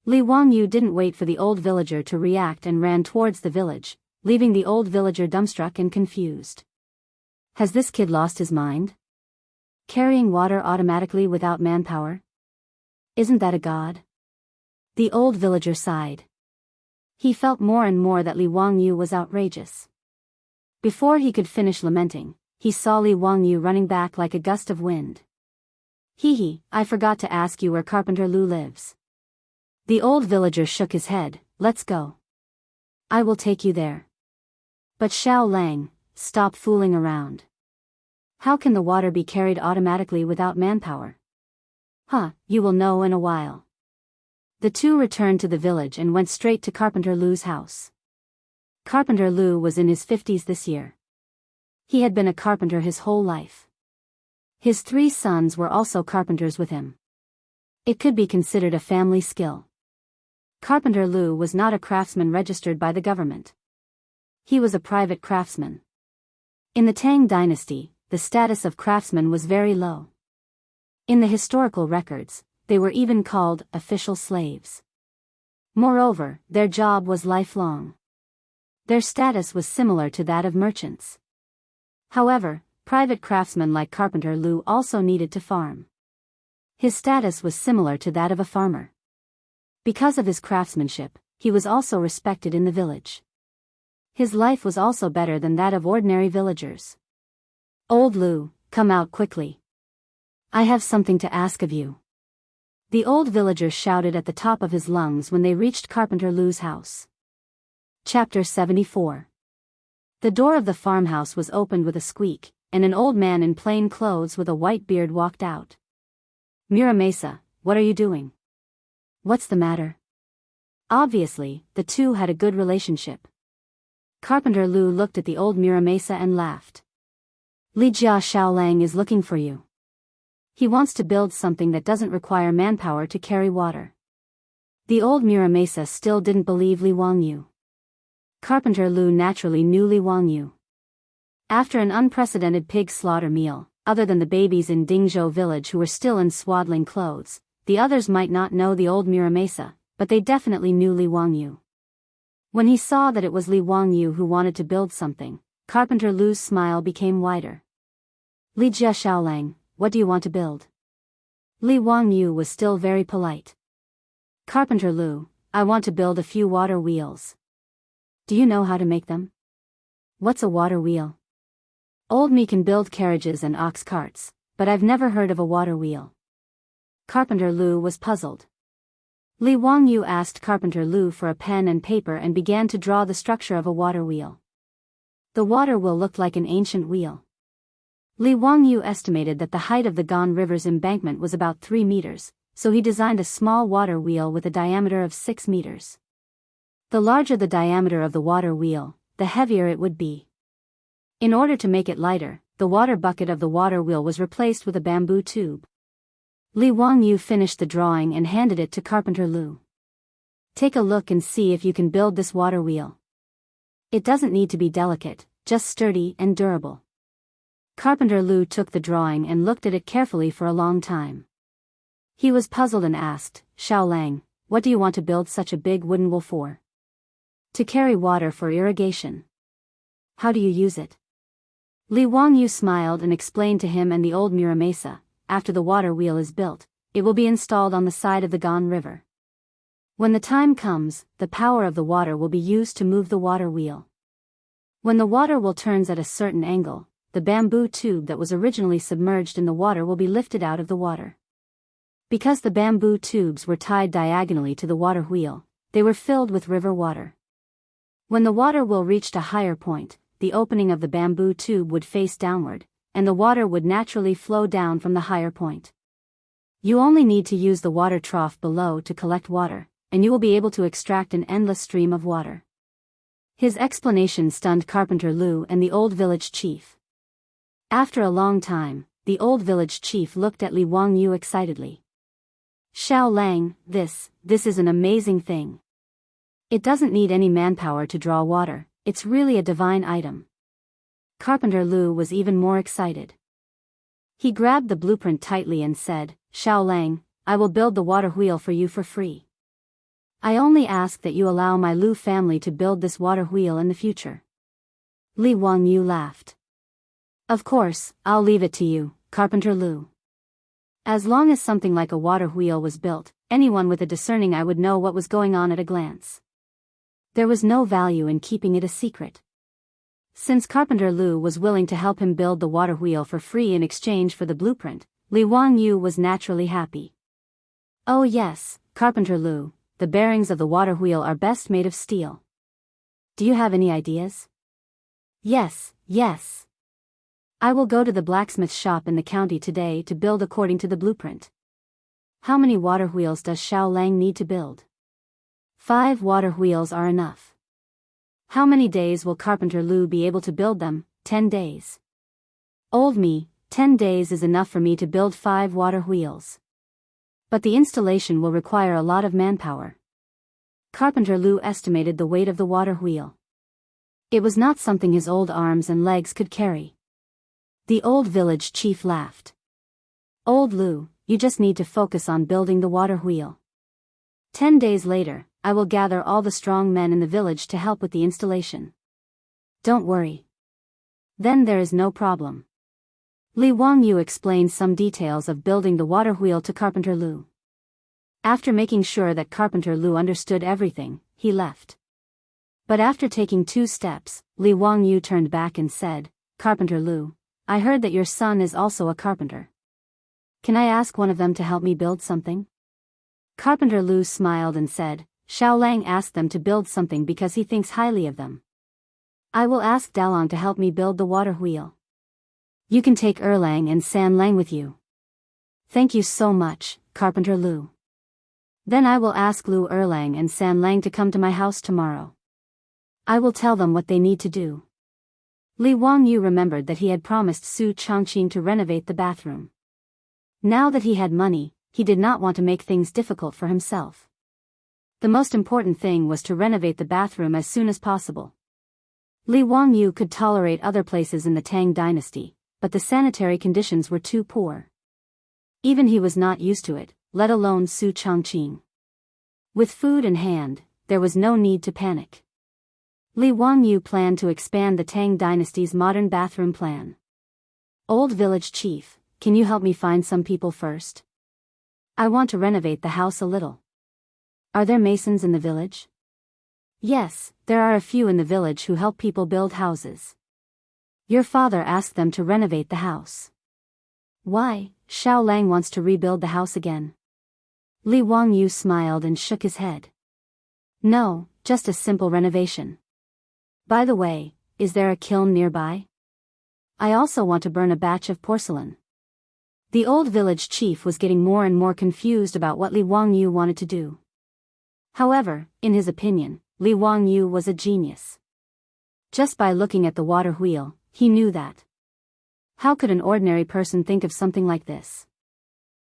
Li Wangyu didn't wait for the old villager to react and ran towards the village, leaving the old villager dumbstruck and confused. Has this kid lost his mind? Carrying water automatically without manpower? Isn't that a god? The old villager sighed. He felt more and more that Li Wangyu was outrageous. Before he could finish lamenting, he saw Li Wangyu running back like a gust of wind. I forgot to ask you where Carpenter Lu lives. The old villager shook his head. Let's go. I will take you there. But Xiao Lang, stop fooling around. How can the water be carried automatically without manpower? You will know in a while. The two returned to the village and went straight to Carpenter Lu's house. Carpenter Lu was in his 50s this year. He had been a carpenter his whole life. His 3 sons were also carpenters with him. It could be considered a family skill. Carpenter Lu was not a craftsman registered by the government. He was a private craftsman. In the Tang dynasty, the status of craftsmen was very low. In the historical records, they were even called official slaves. Moreover, their job was lifelong. Their status was similar to that of merchants. However, private craftsmen like Carpenter Lu also needed to farm. His status was similar to that of a farmer. Because of his craftsmanship, he was also respected in the village. His life was also better than that of ordinary villagers. Old Lu, come out quickly. I have something to ask of you. The old villager shouted at the top of his lungs when they reached Carpenter Lu's house. Chapter 74. The door of the farmhouse was opened with a squeak, and an old man in plain clothes with a white beard walked out. Muramesa, what are you doing? What's the matter? Obviously, the two had a good relationship. Carpenter Lu looked at the old Muramesa and laughed. Li Jia Xiaolang is looking for you. He wants to build something that doesn't require manpower to carry water. The old Muramesa still didn't believe Li Wangyu. Carpenter Lu naturally knew Li Wangyu. After an unprecedented pig slaughter meal, other than the babies in Dingzhou village who were still in swaddling clothes, the others might not know the old Muramesa, but they definitely knew Li Wangyu. When he saw that it was Li Wangyu who wanted to build something, Carpenter Lu's smile became wider. Li Jia Xiaolang, what do you want to build? Li Wangyu was still very polite. Carpenter Lu, I want to build a few water wheels. Do you know how to make them? What's a water wheel? Old me can build carriages and ox carts, but I've never heard of a water wheel. Carpenter Lu was puzzled. Li Wangyu asked Carpenter Lu for a pen and paper and began to draw the structure of a water wheel. The water wheel looked like an ancient wheel. Li Wangyu estimated that the height of the Gan River's embankment was about 3 meters, so he designed a small water wheel with a diameter of 6 meters. The larger the diameter of the water wheel, the heavier it would be. In order to make it lighter, the water bucket of the water wheel was replaced with a bamboo tube. Li Wangyu finished the drawing and handed it to Carpenter Lu. Take a look and see if you can build this water wheel. It doesn't need to be delicate, just sturdy and durable. Carpenter Lu took the drawing and looked at it carefully for a long time. He was puzzled and asked, Xiaolang, what do you want to build such a big wooden wheel for? To carry water for irrigation. How do you use it? Li Wangyu smiled and explained to him and the old Muramesa, after the water wheel is built, it will be installed on the side of the Gan River. When the time comes, the power of the water will be used to move the water wheel. When the water wheel turns at a certain angle, the bamboo tube that was originally submerged in the water will be lifted out of the water. Because the bamboo tubes were tied diagonally to the water wheel, they were filled with river water. When the water wheel reached a higher point, the opening of the bamboo tube would face downward, and the water would naturally flow down from the higher point. You only need to use the water trough below to collect water, and you will be able to extract an endless stream of water. His explanation stunned Carpenter Lu and the old village chief. After a long time, the old village chief looked at Li Wangyu excitedly. Xiaolang, this is an amazing thing. It doesn't need any manpower to draw water, it's really a divine item. Carpenter Lu was even more excited. He grabbed the blueprint tightly and said, Xiaolang, I will build the water wheel for you for free. I only ask that you allow my Lu family to build this water wheel in the future. Li Wangyu laughed. Of course, I'll leave it to you, Carpenter Lu. As long as something like a water wheel was built, anyone with a discerning eye would know what was going on at a glance. There was no value in keeping it a secret. Since Carpenter Lu was willing to help him build the water wheel for free in exchange for the blueprint, Li Wangyu was naturally happy. Oh yes, Carpenter Lu, the bearings of the water wheel are best made of steel. Do you have any ideas? Yes. I will go to the blacksmith shop in the county today to build according to the blueprint. How many water wheels does Xiaolang need to build? 5 water wheels are enough. How many days will Carpenter Lu be able to build them? 10 days. Old me, 10 days is enough for me to build 5 water wheels. But the installation will require a lot of manpower. Carpenter Lu estimated the weight of the water wheel. It was not something his old arms and legs could carry. The old village chief laughed. Old Lu, you just need to focus on building the water wheel. 10 days later, I will gather all the strong men in the village to help with the installation. Don't worry. Then there is no problem. Li Wangyu explained some details of building the water wheel to Carpenter Lu. After making sure that Carpenter Lu understood everything, he left. But after taking 2 steps, Li Wangyu turned back and said, Carpenter Lu, I heard that your son is also a carpenter. Can I ask one of them to help me build something? Carpenter Lu smiled and said, Xiaolang asked them to build something because he thinks highly of them. I will ask Dalong to help me build the water wheel. You can take Erlang and San Lang with you. Thank you so much, Carpenter Lu. Then I will ask Lu Erlang and San Lang to come to my house tomorrow. I will tell them what they need to do. Li Wangyu remembered that he had promised Su Chongqing to renovate the bathroom. Now that he had money, he did not want to make things difficult for himself. The most important thing was to renovate the bathroom as soon as possible. Li Wangyu could tolerate other places in the Tang dynasty, but the sanitary conditions were too poor. Even he was not used to it, let alone Su Chongqing. With food in hand, there was no need to panic. Li Wangyu planned to expand the Tang dynasty's modern bathroom plan. Old village chief, can you help me find some people first? I want to renovate the house a little. Are there masons in the village? Yes, there are a few in the village who help people build houses. Your father asked them to renovate the house. Why, Xiao Lang wants to rebuild the house again. Li Wangyu smiled and shook his head. No, just a simple renovation. By the way, is there a kiln nearby? I also want to burn a batch of porcelain. The old village chief was getting more and more confused about what Li Wangyu wanted to do. However, in his opinion, Li Wangyu was a genius. Just by looking at the water wheel, he knew that. How could an ordinary person think of something like this?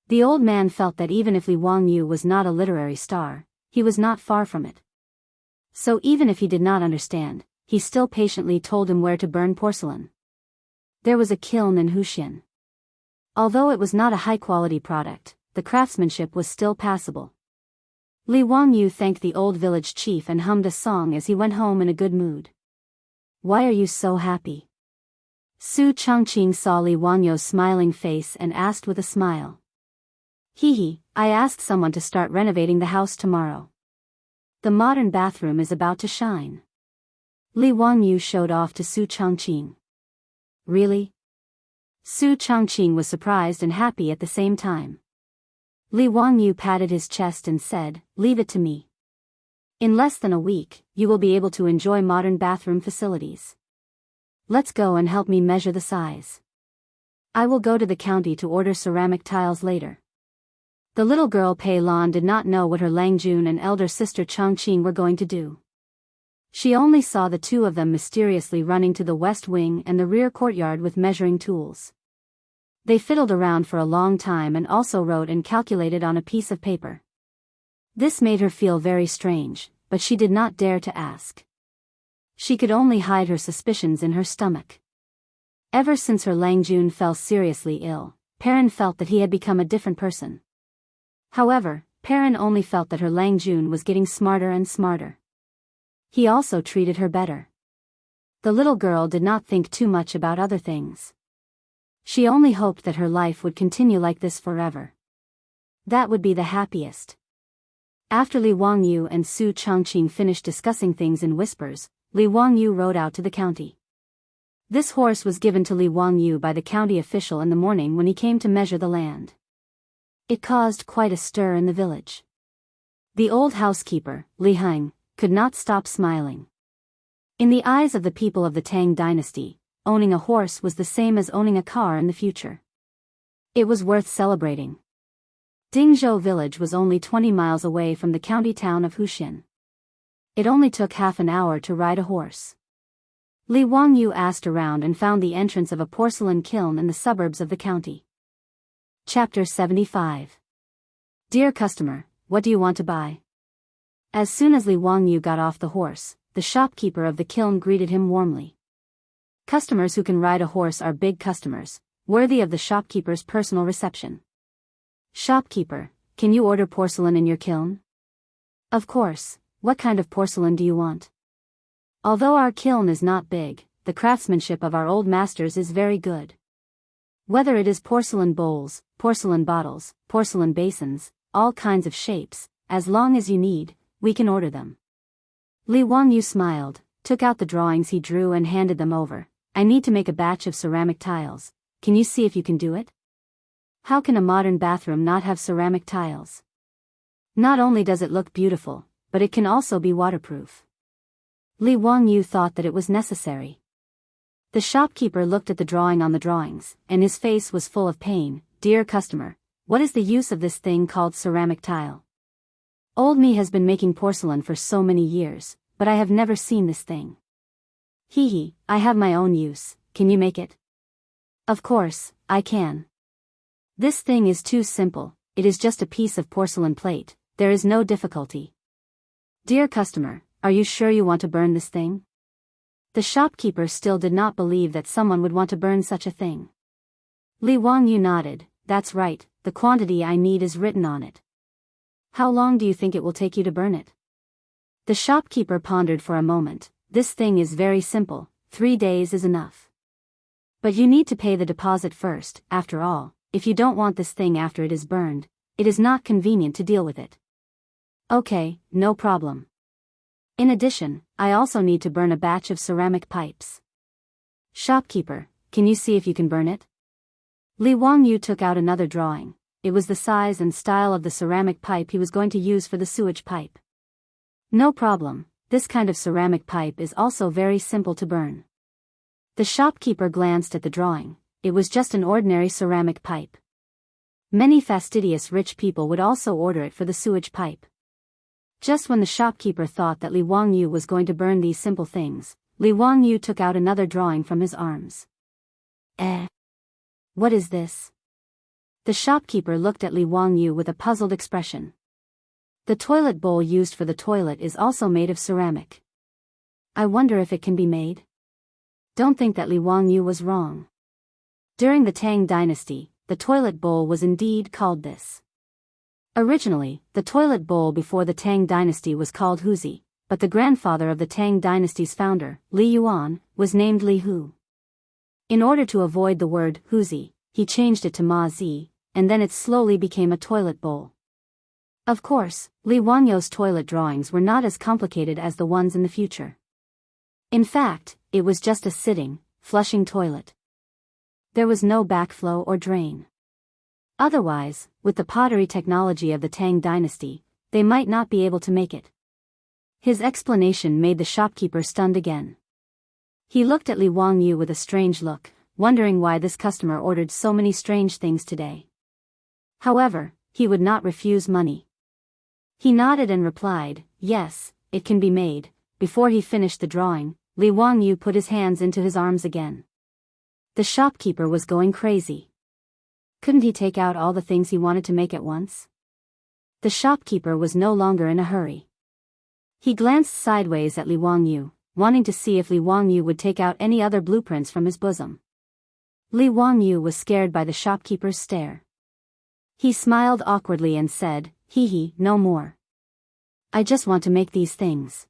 The old man felt that even if Li Wangyu was not a literary star, he was not far from it. So even if he did not understand, he still patiently told him where to burn porcelain. There was a kiln in Huxian. Although it was not a high-quality product, the craftsmanship was still passable. Li Wangyu thanked the old village chief and hummed a song as he went home in a good mood. Why are you so happy? Su Chongqing saw Li Wangyu's smiling face and asked with a smile. Hee, I asked someone to start renovating the house tomorrow. The modern bathroom is about to shine. Li Wangyu showed off to Su Chongqing. Really? Su Chongqing was surprised and happy at the same time. Li Wangyu patted his chest and said, leave it to me. In less than a week, you will be able to enjoy modern bathroom facilities. Let's go and help me measure the size. I will go to the county to order ceramic tiles later. The little girl Pei Lan did not know what her Langjun and elder sister Chongqing were going to do. She only saw the two of them mysteriously running to the west wing and the rear courtyard with measuring tools. They fiddled around for a long time and also wrote and calculated on a piece of paper. This made her feel very strange, but she did not dare to ask. She could only hide her suspicions in her stomach. Ever since her Langjun fell seriously ill, Perrin felt that he had become a different person. However, Perrin only felt that her Langjun was getting smarter and smarter. He also treated her better. The little girl did not think too much about other things. She only hoped that her life would continue like this forever. That would be the happiest. After Li Wangyu and Su Chongqing finished discussing things in whispers, Li Wangyu rode out to the county. This horse was given to Li Wangyu by the county official in the morning when he came to measure the land. It caused quite a stir in the village. The old housekeeper, Li Heng, could not stop smiling. In the eyes of the people of the Tang dynasty, owning a horse was the same as owning a car in the future. It was worth celebrating. Dingzhou village was only 20 miles away from the county town of Huxian. It only took half an hour to ride a horse. Li Wangyu asked around and found the entrance of a porcelain kiln in the suburbs of the county. Chapter 75. Dear customer, what do you want to buy? As soon as Li Wangyu got off the horse, the shopkeeper of the kiln greeted him warmly. Customers who can ride a horse are big customers, worthy of the shopkeeper's personal reception. Shopkeeper, can you order porcelain in your kiln? Of course, what kind of porcelain do you want? Although our kiln is not big, the craftsmanship of our old masters is very good. Whether it is porcelain bowls, porcelain bottles, porcelain basins, all kinds of shapes, as long as you need, we can order them. Li Wangyu smiled, took out the drawings he drew and handed them over. I need to make a batch of ceramic tiles. Can you see if you can do it? How can a modern bathroom not have ceramic tiles? Not only does it look beautiful, but it can also be waterproof. Li Wangyu thought that it was necessary. The shopkeeper looked at the drawing on the drawings, and his face was full of pain. Dear customer, what is the use of this thing called ceramic tile? Old me has been making porcelain for so many years, but I have never seen this thing. I have my own use. Can you make it? Of course, I can. This thing is too simple, it is just a piece of porcelain plate, there is no difficulty. Dear customer, are you sure you want to burn this thing? The shopkeeper still did not believe that someone would want to burn such a thing. Li Wangyu nodded, that's right, the quantity I need is written on it. How long do you think it will take you to burn it? The shopkeeper pondered for a moment. This thing is very simple, 3 days is enough. But you need to pay the deposit first, after all, if you don't want this thing after it is burned, it is not convenient to deal with it. Okay, no problem. In addition, I also need to burn a batch of ceramic pipes. Shopkeeper, can you see if you can burn it? Li Wangyu took out another drawing. It was the size and style of the ceramic pipe he was going to use for the sewage pipe. No problem, this kind of ceramic pipe is also very simple to burn. The shopkeeper glanced at the drawing. It was just an ordinary ceramic pipe. Many fastidious rich people would also order it for the sewage pipe. Just when the shopkeeper thought that Li Wangyu was going to burn these simple things, Li Wangyu took out another drawing from his arms. What is this? The shopkeeper looked at Li Wangyu with a puzzled expression. The toilet bowl used for the toilet is also made of ceramic. I wonder if it can be made? Don't think that Li Wangyu was wrong. During the Tang dynasty, the toilet bowl was indeed called this. Originally, the toilet bowl before the Tang dynasty was called Huzi, but the grandfather of the Tang dynasty's founder, Li Yuan, was named Li Hu. In order to avoid the word Huzi, he changed it to Ma Zi, and then it slowly became a toilet bowl. Of course, Li Wangyu's toilet drawings were not as complicated as the ones in the future. In fact, it was just a sitting, flushing toilet. There was no backflow or drain. Otherwise, with the pottery technology of the Tang dynasty, they might not be able to make it. His explanation made the shopkeeper stunned again. He looked at Li Wangyu with a strange look, wondering why this customer ordered so many strange things today. However, he would not refuse money. He nodded and replied, "Yes, it can be made." Before he finished the drawing, Li Wangyu put his hands into his arms again. The shopkeeper was going crazy. Couldn't he take out all the things he wanted to make at once? The shopkeeper was no longer in a hurry. He glanced sideways at Li Wangyu, wanting to see if Li Wangyu would take out any other blueprints from his bosom. Li Wangyu was scared by the shopkeeper's stare. He smiled awkwardly and said, "Hee, no more. I just want to make these things."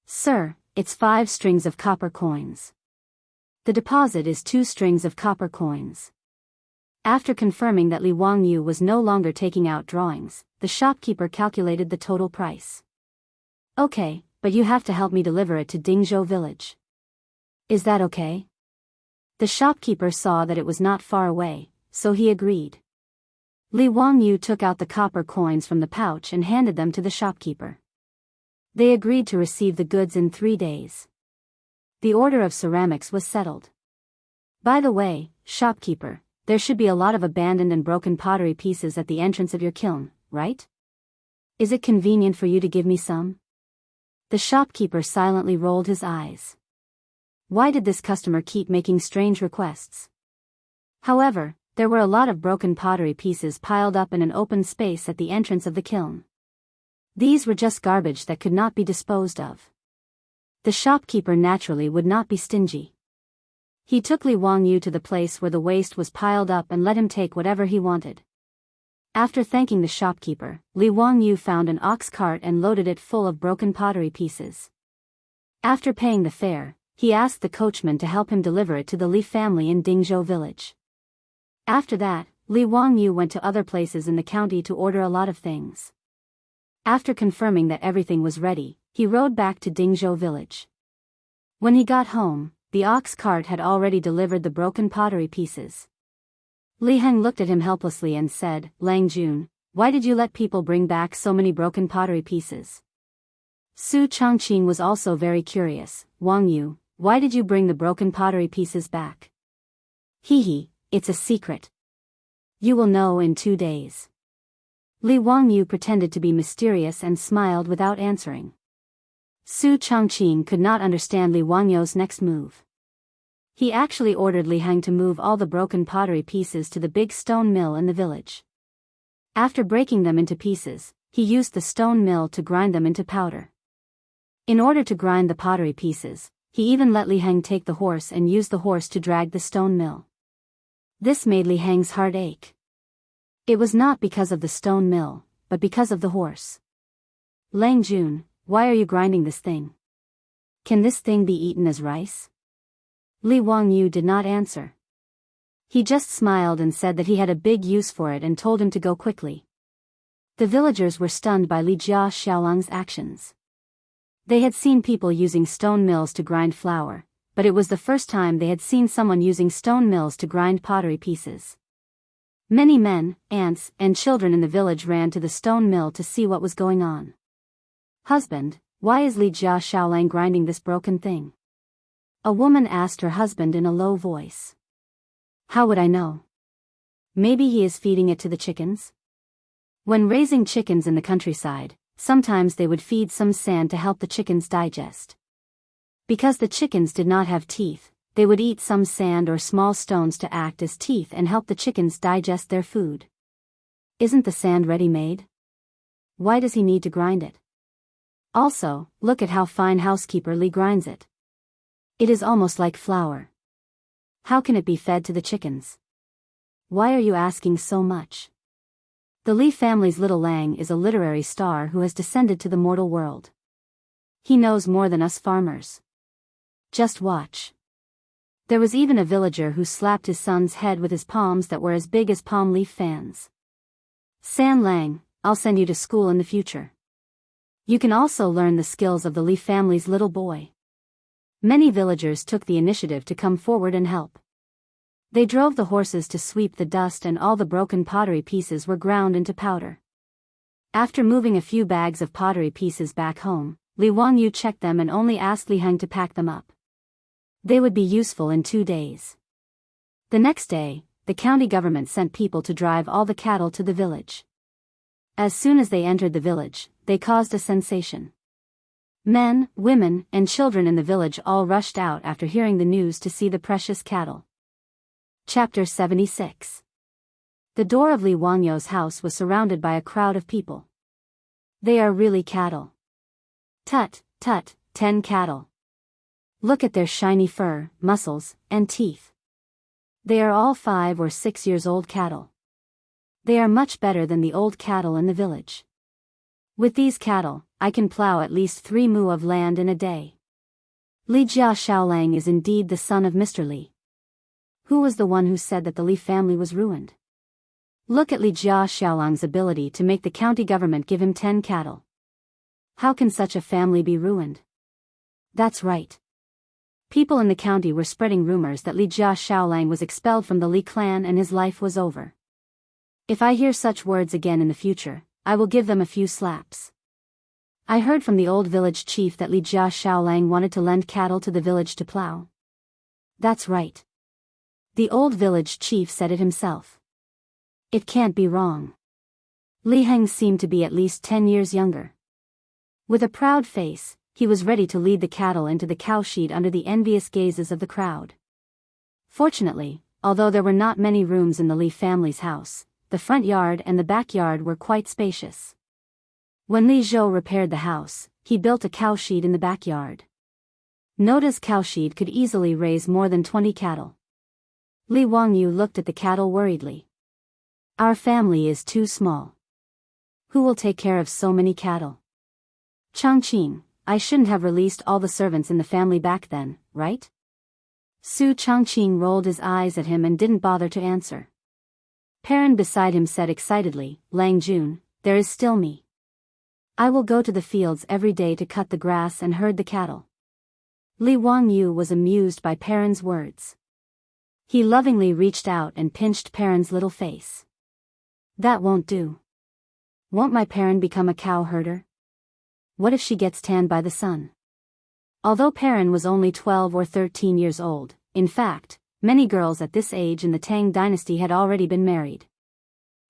"Sir, it's 5 strings of copper coins. The deposit is 2 strings of copper coins." After confirming that Li Wangyu was no longer taking out drawings, the shopkeeper calculated the total price. "Okay, but you have to help me deliver it to Dingzhou village. Is that okay?" The shopkeeper saw that it was not far away, so he agreed. Li Wangyu took out the copper coins from the pouch and handed them to the shopkeeper. They agreed to receive the goods in 3 days. The order of ceramics was settled. "By the way, shopkeeper, there should be a lot of abandoned and broken pottery pieces at the entrance of your kiln, right? Is it convenient for you to give me some?" The shopkeeper silently rolled his eyes. Why did this customer keep making strange requests? However, there were a lot of broken pottery pieces piled up in an open space at the entrance of the kiln. These were just garbage that could not be disposed of. The shopkeeper naturally would not be stingy. He took Li Wangyu to the place where the waste was piled up and let him take whatever he wanted. After thanking the shopkeeper, Li Wangyu found an ox cart and loaded it full of broken pottery pieces. After paying the fare, he asked the coachman to help him deliver it to the Li family in Dingzhou village. After that, Li Wangyu went to other places in the county to order a lot of things. After confirming that everything was ready, he rode back to Dingzhou village. When he got home, the ox cart had already delivered the broken pottery pieces. Li Heng looked at him helplessly and said, "Lang Jun, why did you let people bring back so many broken pottery pieces?" Su Chongqing was also very curious. "Wangyu, why did you bring the broken pottery pieces back?" "Hee, it's a secret. You will know in 2 days." Li Wangyu pretended to be mysterious and smiled without answering. Su Chongqing could not understand Li Wangyu's next move. He actually ordered Li Heng to move all the broken pottery pieces to the big stone mill in the village. After breaking them into pieces, he used the stone mill to grind them into powder. In order to grind the pottery pieces, he even let Li Heng take the horse and use the horse to drag the stone mill. This made Li Heng's heart ache. It was not because of the stone mill, but because of the horse. "Lang Jun, why are you grinding this thing? Can this thing be eaten as rice?" Li Wangyu did not answer. He just smiled and said that he had a big use for it and told him to go quickly. The villagers were stunned by Li Jia Xiaolang's actions. They had seen people using stone mills to grind flour, but it was the first time they had seen someone using stone mills to grind pottery pieces. Many men, aunts, and children in the village ran to the stone mill to see what was going on. "Husband, why is Li Jia Xiaolang grinding this broken thing?" a woman asked her husband in a low voice. "How would I know? Maybe he is feeding it to the chickens?" When raising chickens in the countryside, sometimes they would feed some sand to help the chickens digest. Because the chickens did not have teeth, they would eat some sand or small stones to act as teeth and help the chickens digest their food. Isn't the sand ready-made? Why does he need to grind it? Also, look at how fine housekeeper Li grinds it. It is almost like flour. How can it be fed to the chickens? Why are you asking so much? The Li family's little Lang is a literary star who has descended to the mortal world. He knows more than us farmers. Just watch. There was even a villager who slapped his son's head with his palms that were as big as palm leaf fans. "San Lang, I'll send you to school in the future. You can also learn the skills of the Li family's little boy." Many villagers took the initiative to come forward and help. They drove the horses to sweep the dust and all the broken pottery pieces were ground into powder. After moving a few bags of pottery pieces back home, Li Wangyu checked them and only asked Li Heng to pack them up. They would be useful in 2 days. The next day, the county government sent people to drive all the cattle to the village. As soon as they entered the village, they caused a sensation. Men, women, and children in the village all rushed out after hearing the news to see the precious cattle. Chapter 76. The door of Li Wangyu's house was surrounded by a crowd of people. "They are really cattle. Tut, tut, 10 cattle. Look at their shiny fur, muscles, and teeth. They are all 5 or 6 years old cattle. They are much better than the old cattle in the village. With these cattle, I can plow at least 3 mu of land in a day." Li Jia Xiaolang is indeed the son of Mr. Li. Who was the one who said that the Li family was ruined? Look at Li Jia Xiaolang's ability to make the county government give him 10 cattle. How can such a family be ruined? That's right. People in the county were spreading rumors that Li Jia Xiaolang was expelled from the Li clan and his life was over. If I hear such words again in the future, I will give them a few slaps. I heard from the old village chief that Li Jia Xiaolang wanted to lend cattle to the village to plow. That's right. The old village chief said it himself. It can't be wrong. Li Heng seemed to be at least 10 years younger. With a proud face, he was ready to lead the cattle into the cowshed under the envious gazes of the crowd. Fortunately, although there were not many rooms in the Li family's house, the front yard and the backyard were quite spacious. When Li Zhou repaired the house, he built a cowshed in the backyard. Noda's cowshed could easily raise more than 20 cattle. Li Wangyu looked at the cattle worriedly. "Our family is too small. Who will take care of so many cattle? Changqing, I shouldn't have released all the servants in the family back then, right?" Su Changqing rolled his eyes at him and didn't bother to answer. Perrin beside him said excitedly, "Lang Jun, there is still me. I will go to the fields every day to cut the grass and herd the cattle." Li Wangyu was amused by Perrin's words. He lovingly reached out and pinched Perrin's little face. "That won't do. Won't my Perrin become a cow herder? What if she gets tanned by the sun?" Although Perrin was only 12 or 13 years old, in fact, many girls at this age in the Tang dynasty had already been married.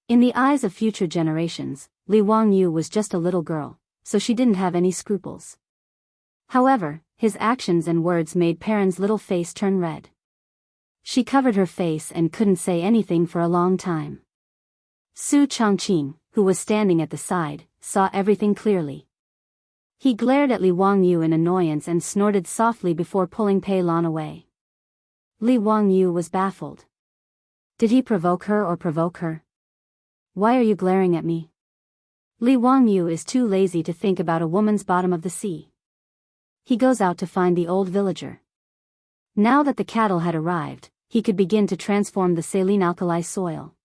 In the eyes of future generations, Li Wangyu was just a little girl, so she didn't have any scruples. However, his actions and words made Perrin's little face turn red. She covered her face and couldn't say anything for a long time. Su Changqing, who was standing at the side, saw everything clearly. He glared at Li Wangyu in annoyance and snorted softly before pulling Pei Lan away. Li Wangyu was baffled. Did he provoke her or provoke her? "Why are you glaring at me?" Li Wangyu is too lazy to think about a woman's bottom of the sea. He goes out to find the old villager. Now that the cattle had arrived, he could begin to transform the saline alkali soil.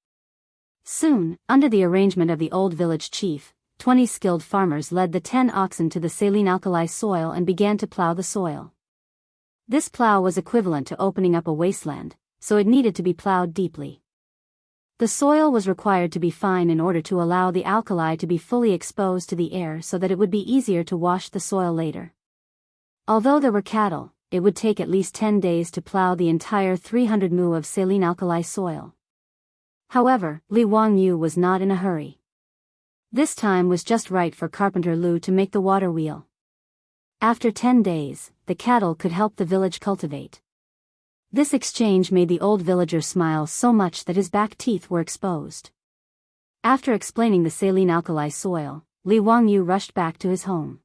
Soon, under the arrangement of the old village chief, 20 skilled farmers led the 10 oxen to the saline alkali soil and began to plow the soil. This plow was equivalent to opening up a wasteland, so it needed to be plowed deeply. The soil was required to be fine in order to allow the alkali to be fully exposed to the air so that it would be easier to wash the soil later. Although there were cattle, it would take at least 10 days to plow the entire 300 mu of saline alkali soil. However, Li Wangyu was not in a hurry. This time was just right for Carpenter Lu to make the water wheel. After 10 days, the cattle could help the village cultivate. This exchange made the old villager smile so much that his back teeth were exposed. After explaining the saline alkali soil, Li Wangyu rushed back to his home.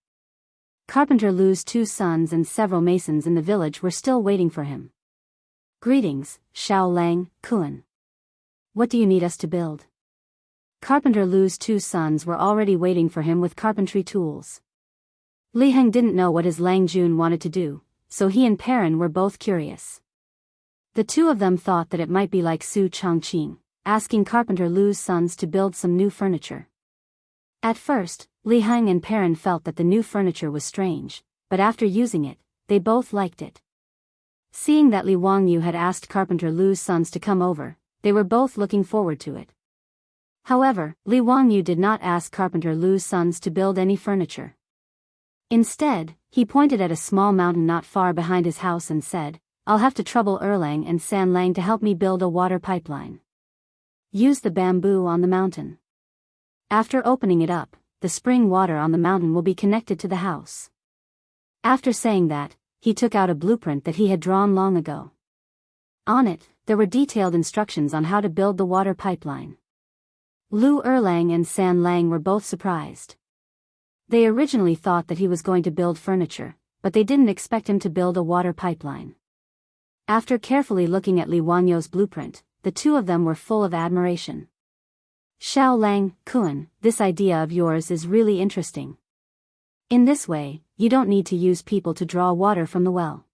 Carpenter Lu's 2 sons and several masons in the village were still waiting for him. Greetings, Xiao Lang, Kuan. What do you need us to build? Carpenter Lu's 2 sons were already waiting for him with carpentry tools. Li Heng didn't know what his Lang Jun wanted to do, so he and Perrin were both curious. The two of them thought that it might be like Su Chongqing, asking Carpenter Lu's sons to build some new furniture. At first, Li Heng and Perrin felt that the new furniture was strange, but after using it, they both liked it. Seeing that Li Wangyu had asked Carpenter Lu's sons to come over, they were both looking forward to it. However, Li Wangyu did not ask Carpenter Lu's sons to build any furniture. Instead, he pointed at a small mountain not far behind his house and said, "I'll have to trouble Erlang and San Lang to help me build a water pipeline. Use the bamboo on the mountain. After opening it up, the spring water on the mountain will be connected to the house." After saying that, he took out a blueprint that he had drawn long ago. On it, there were detailed instructions on how to build the water pipeline. Lu Erlang and San Lang were both surprised. They originally thought that he was going to build furniture, but they didn't expect him to build a water pipeline. After carefully looking at Li Wangyu's blueprint, the two of them were full of admiration. "Xiao Lang, Kuan, this idea of yours is really interesting. In this way, you don't need to use people to draw water from the well.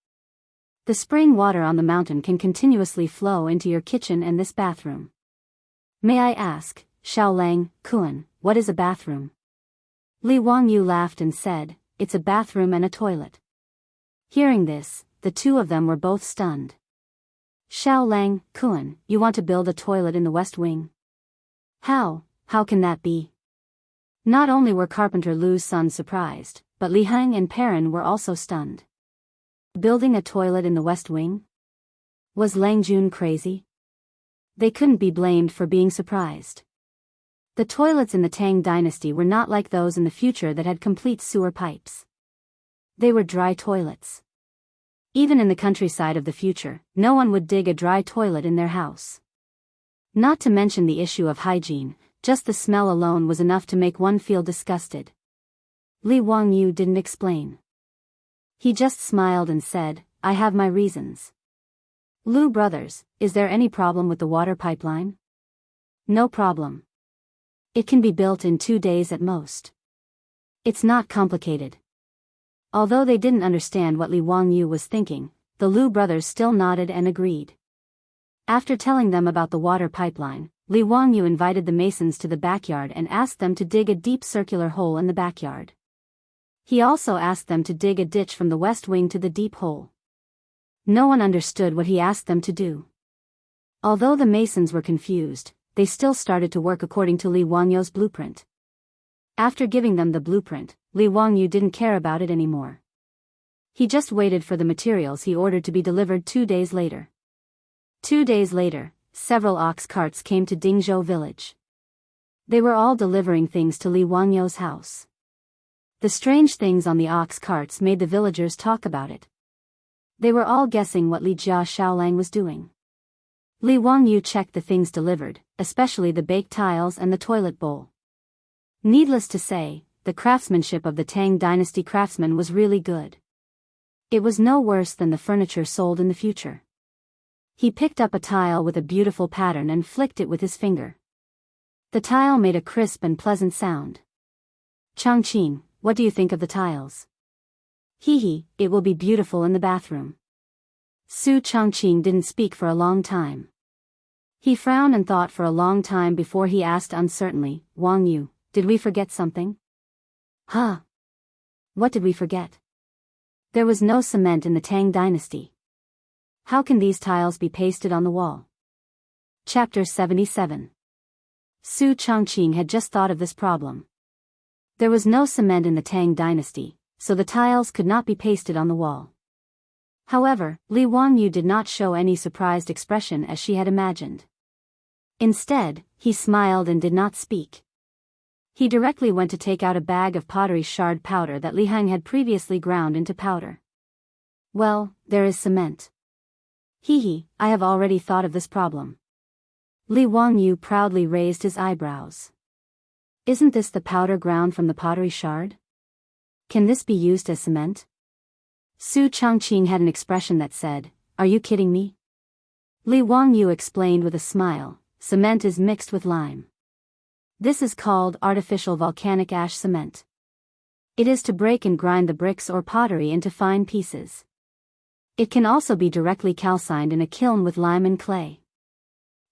The spring water on the mountain can continuously flow into your kitchen and this bathroom. May I ask, Xiao Lang, Kuan, what is a bathroom?" Li Wangyu laughed and said, "It's a bathroom and a toilet." Hearing this, the two of them were both stunned. "Xiao Lang, Kuan, you want to build a toilet in the West Wing? How can that be?" Not only were Carpenter Lu's sons surprised, but Li Heng and Perrin were also stunned. Building a toilet in the West Wing? Was Lang Jun crazy? They couldn't be blamed for being surprised. The toilets in the Tang dynasty were not like those in the future that had complete sewer pipes. They were dry toilets. Even in the countryside of the future, no one would dig a dry toilet in their house. Not to mention the issue of hygiene, just the smell alone was enough to make one feel disgusted. Li Wangyu didn't explain. He just smiled and said, "I have my reasons." "Lu brothers, is there any problem with the water pipeline?" "No problem. It can be built in 2 days at most. It's not complicated." Although they didn't understand what Li Wangyu was thinking, the Lu brothers still nodded and agreed. After telling them about the water pipeline, Li Wangyu invited the masons to the backyard and asked them to dig a deep circular hole in the backyard. He also asked them to dig a ditch from the west wing to the deep hole. No one understood what he asked them to do. Although the masons were confused, they still started to work according to Li Wangyu's blueprint. After giving them the blueprint, Li Wangyu didn't care about it anymore. He just waited for the materials he ordered to be delivered 2 days later. 2 days later, several ox carts came to Dingzhou village. They were all delivering things to Li Wangyu's house. The strange things on the ox carts made the villagers talk about it. They were all guessing what Li Jia Xiaolang was doing. Li Wangyu checked the things delivered, especially the baked tiles and the toilet bowl. Needless to say, the craftsmanship of the Tang dynasty craftsmen was really good. It was no worse than the furniture sold in the future. He picked up a tile with a beautiful pattern and flicked it with his finger. The tile made a crisp and pleasant sound. "Changqing, what do you think of the tiles?" "Hee, it will be beautiful in the bathroom." Su Changqing didn't speak for a long time. He frowned and thought for a long time before he asked uncertainly, "Wang Yu, did we forget something?" "Huh? What did we forget?" There was no cement in the Tang dynasty. How can these tiles be pasted on the wall? Chapter 77. Su Chongqing had just thought of this problem. There was no cement in the Tang dynasty, so the tiles could not be pasted on the wall. However, Li Wangyu did not show any surprised expression as she had imagined. Instead, he smiled and did not speak. He directly went to take out a bag of pottery shard powder that Li Hang had previously ground into powder. Well, there is cement. Hee, I have already thought of this problem. Li Wangyu proudly raised his eyebrows. Isn't this the powder ground from the pottery shard? Can this be used as cement? Su Chongqing had an expression that said, "Are you kidding me?" Li Wangyu explained with a smile, "Cement is mixed with lime. This is called artificial volcanic ash cement. It is to break and grind the bricks or pottery into fine pieces. It can also be directly calcined in a kiln with lime and clay.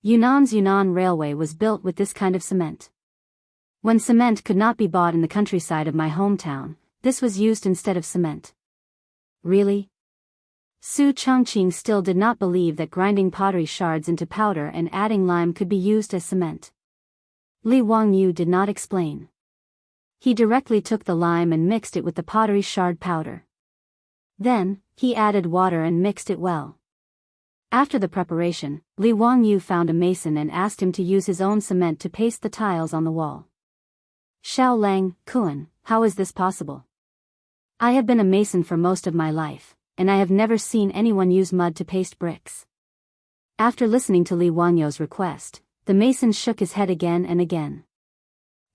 Yunnan's Yunnan Railway was built with this kind of cement. When cement could not be bought in the countryside of my hometown, this was used instead of cement." Really? Su Chongqing still did not believe that grinding pottery shards into powder and adding lime could be used as cement. Li Wangyu did not explain. He directly took the lime and mixed it with the pottery shard powder. Then, he added water and mixed it well. After the preparation, Li Wangyu found a mason and asked him to use his own cement to paste the tiles on the wall. Xiao Lang, Kuan, how is this possible? I have been a mason for most of my life, and I have never seen anyone use mud to paste bricks. After listening to Li Wangyu's request, the mason shook his head again and again.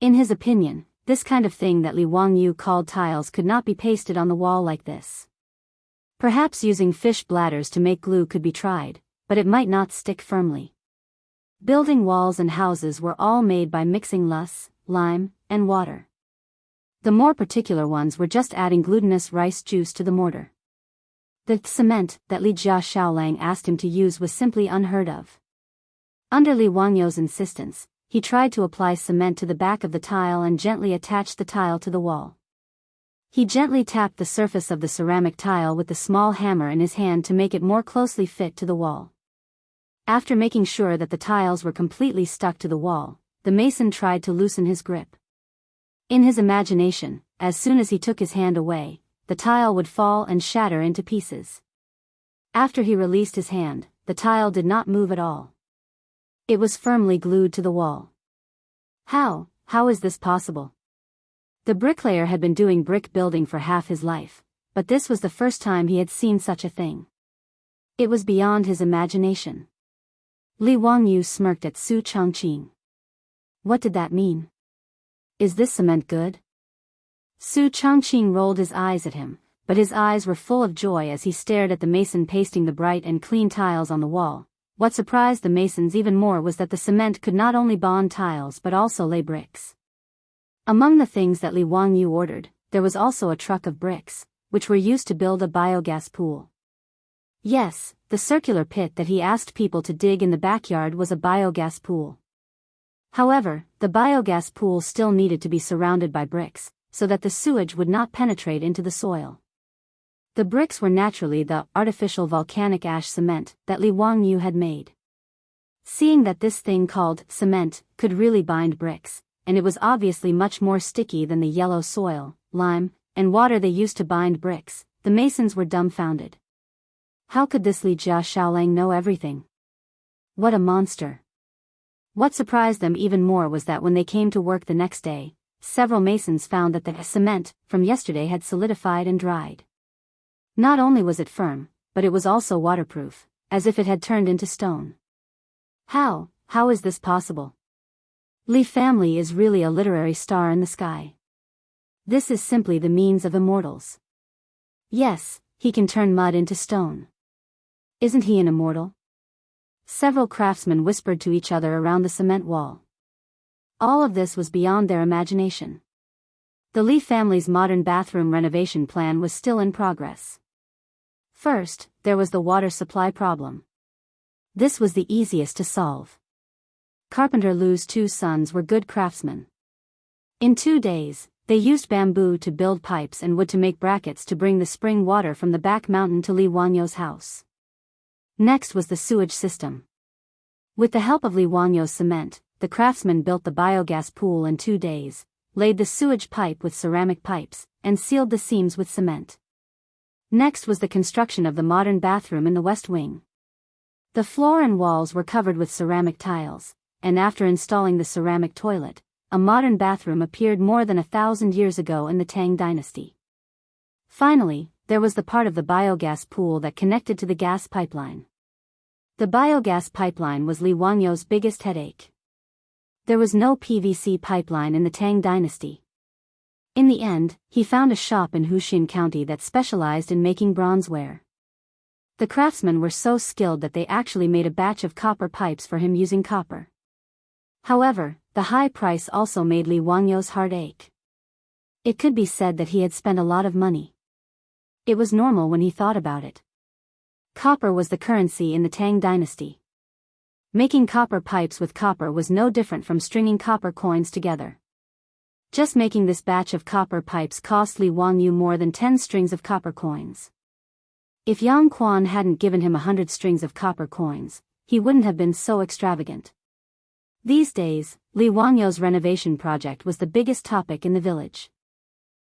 In his opinion, this kind of thing that Li Wangyu called tiles could not be pasted on the wall like this. Perhaps using fish bladders to make glue could be tried, but it might not stick firmly. Building walls and houses were all made by mixing lus, lime, and water. The more particular ones were just adding glutinous rice juice to the mortar. The cement that Li Xiaolang asked him to use was simply unheard of. Under Li Wangyu's insistence, he tried to apply cement to the back of the tile and gently attached the tile to the wall. He gently tapped the surface of the ceramic tile with the small hammer in his hand to make it more closely fit to the wall. After making sure that the tiles were completely stuck to the wall, the mason tried to loosen his grip. In his imagination, as soon as he took his hand away, the tile would fall and shatter into pieces. After he released his hand, the tile did not move at all. It was firmly glued to the wall. How is this possible? The bricklayer had been doing brick building for half his life, but this was the first time he had seen such a thing. It was beyond his imagination. Li Wangyu smirked at Su Chongqing. What did that mean? Is this cement good? Su Chongqing rolled his eyes at him, but his eyes were full of joy as he stared at the mason pasting the bright and clean tiles on the wall. What surprised the masons even more was that the cement could not only bond tiles but also lay bricks. Among the things that Li Wangyu ordered, there was also a truck of bricks, which were used to build a biogas pool. Yes, the circular pit that he asked people to dig in the backyard was a biogas pool. However, the biogas pool still needed to be surrounded by bricks, so that the sewage would not penetrate into the soil. The bricks were naturally the artificial volcanic ash cement that Li Wangyu had made. Seeing that this thing called cement could really bind bricks, and it was obviously much more sticky than the yellow soil, lime, and water they used to bind bricks, the masons were dumbfounded. How could this Li Xiaolang know everything? What a monster! What surprised them even more was that when they came to work the next day, several masons found that the cement from yesterday had solidified and dried. Not only was it firm, but it was also waterproof, as if it had turned into stone. How is this possible? Li family is really a literary star in the sky. This is simply the means of immortals. Yes, he can turn mud into stone. Isn't he an immortal? Several craftsmen whispered to each other around the cement wall. All of this was beyond their imagination. The Li family's modern bathroom renovation plan was still in progress. First, there was the water supply problem. This was the easiest to solve. Carpenter Lu's two sons were good craftsmen. In 2 days, They used bamboo to build pipes and wood to make brackets to bring the spring water from the back mountain to Li Wanyo's house. Next was the sewage system. With the help of Li Wanyo's cement, the craftsmen built the biogas pool in 2 days, laid the sewage pipe with ceramic pipes, and sealed the seams with cement. Next was the construction of the modern bathroom in the west wing. The floor and walls were covered with ceramic tiles, and after installing the ceramic toilet, a modern bathroom appeared more than 1,000 years ago in the Tang dynasty. Finally, there was the part of the biogas pool that connected to the gas pipeline. The biogas pipeline was Li Wanyo's biggest headache. There was no PVC pipeline in the Tang dynasty. In the end, he found a shop in Huxin County that specialized in making bronzeware. The craftsmen were so skilled that they actually made a batch of copper pipes for him using copper. However, the high price also made Li Wanyo's heart ache. It could be said that he had spent a lot of money. It was normal when he thought about it. Copper was the currency in the Tang dynasty. Making copper pipes with copper was no different from stringing copper coins together. Just making this batch of copper pipes cost Li Wanyo more than 10 strings of copper coins. If Yang Quan hadn't given him 100 strings of copper coins, he wouldn't have been so extravagant. These days, Li Wanyo's renovation project was the biggest topic in the village.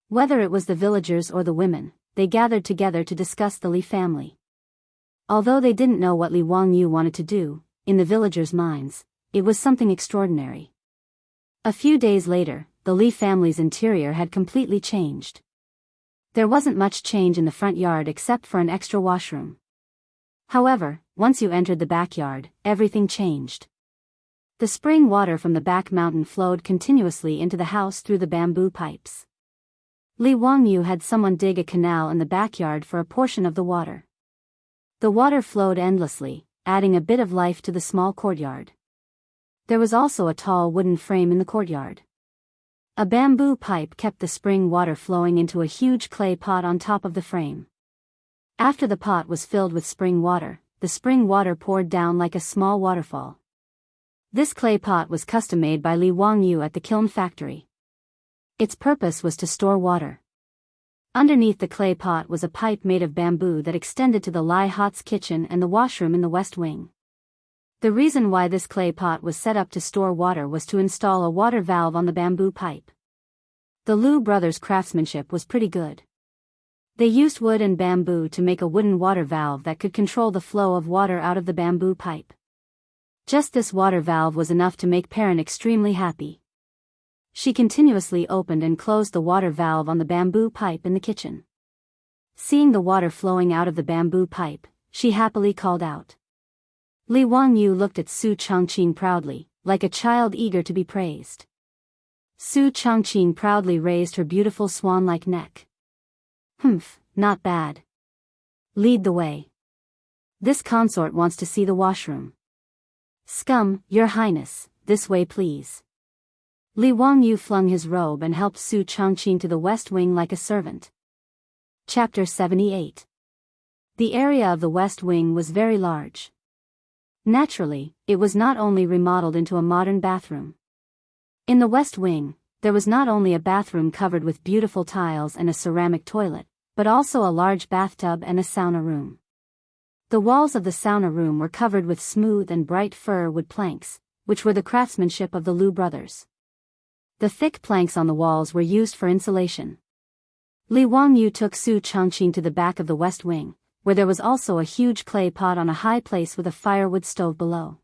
Whether it was the villagers or the women, they gathered together to discuss the Li family. Although they didn't know what Li Wanyo wanted to do, in the villagers' minds, it was something extraordinary. A few days later, the Li family's interior had completely changed. There wasn't much change in the front yard except for an extra washroom. However, once you entered the backyard, everything changed. The spring water from the back mountain flowed continuously into the house through the bamboo pipes. Li Wanyo had someone dig a canal in the backyard for a portion of the water. The water flowed endlessly, adding a bit of life to the small courtyard. There was also a tall wooden frame in the courtyard. A bamboo pipe kept the spring water flowing into a huge clay pot on top of the frame. After the pot was filled with spring water, the spring water poured down like a small waterfall. This clay pot was custom-made by Li Wanyo at the kiln factory. Its purpose was to store water. Underneath the clay pot was a pipe made of bamboo that extended to the Lai Hot's kitchen and the washroom in the west wing. The reason why this clay pot was set up to store water was to install a water valve on the bamboo pipe. The Liu brothers' craftsmanship was pretty good. They used wood and bamboo to make a wooden water valve that could control the flow of water out of the bamboo pipe. Just this water valve was enough to make Perrin extremely happy. She continuously opened and closed the water valve on the bamboo pipe in the kitchen. Seeing the water flowing out of the bamboo pipe, she happily called out. Li Wanyo looked at Su Chongqing proudly, like a child eager to be praised. Su Chongqing proudly raised her beautiful swan-like neck. Humph, not bad. Lead the way. This consort wants to see the washroom. Scum, Your Highness, this way please. Li Wanyo flung his robe and helped Su Chongqing to the west wing like a servant. Chapter 78. The area of the west wing was very large. Naturally, it was not only remodeled into a modern bathroom. In the west wing, there was not only a bathroom covered with beautiful tiles and a ceramic toilet, but also a large bathtub and a sauna room. The walls of the sauna room were covered with smooth and bright fir wood planks, which were the craftsmanship of the Liu brothers. The thick planks on the walls were used for insulation. Li Wanyo took Su Chongqing to the back of the west wing, where there was also a huge clay pot on a high place with a firewood stove below.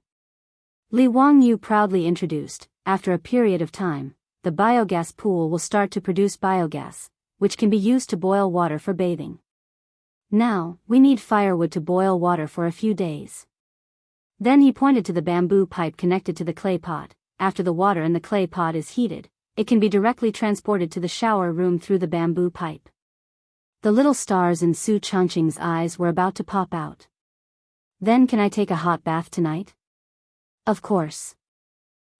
Li Wanyo proudly introduced, after a period of time, the biogas pool will start to produce biogas, which can be used to boil water for bathing. Now, we need firewood to boil water for a few days. Then he pointed to the bamboo pipe connected to the clay pot. After the water in the clay pot is heated, it can be directly transported to the shower room through the bamboo pipe. The little stars in Su Chongqing's eyes were about to pop out. Then can I take a hot bath tonight? Of course.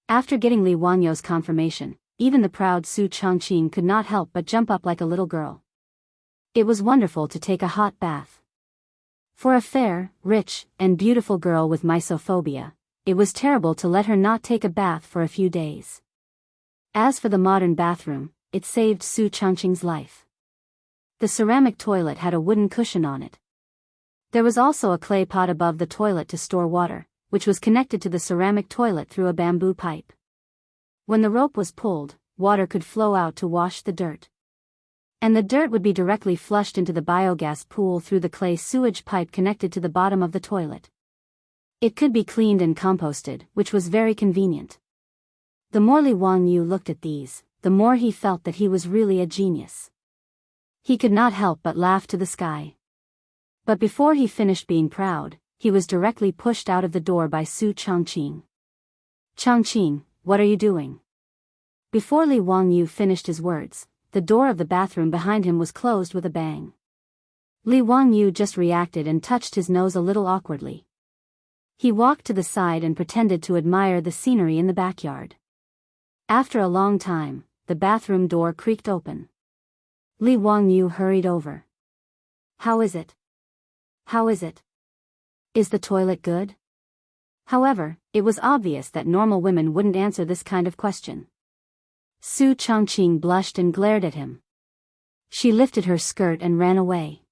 After getting Li Wanyo's confirmation, even the proud Su Chongqing could not help but jump up like a little girl. It was wonderful to take a hot bath. For a fair, rich, and beautiful girl with mysophobia, it was terrible to let her not take a bath for a few days. As for the modern bathroom, it saved Su Changqing's life. The ceramic toilet had a wooden cushion on it. There was also a clay pot above the toilet to store water, which was connected to the ceramic toilet through a bamboo pipe. When the rope was pulled, water could flow out to wash the dirt. And the dirt would be directly flushed into the biogas pool through the clay sewage pipe connected to the bottom of the toilet. It could be cleaned and composted, which was very convenient. The more Li Wangyu looked at these, the more he felt that he was really a genius. He could not help but laugh to the sky. But before he finished being proud, he was directly pushed out of the door by Su Changqing. "Changqing, what are you doing?" Before Li Wangyu finished his words, the door of the bathroom behind him was closed with a bang. Li Wangyu just reacted and touched his nose a little awkwardly. He walked to the side and pretended to admire the scenery in the backyard. After a long time, the bathroom door creaked open. Li Wangyu hurried over. "How is it? How is it? Is the toilet good?" However, it was obvious that normal women wouldn't answer this kind of question. Su Changqing blushed and glared at him. She lifted her skirt and ran away.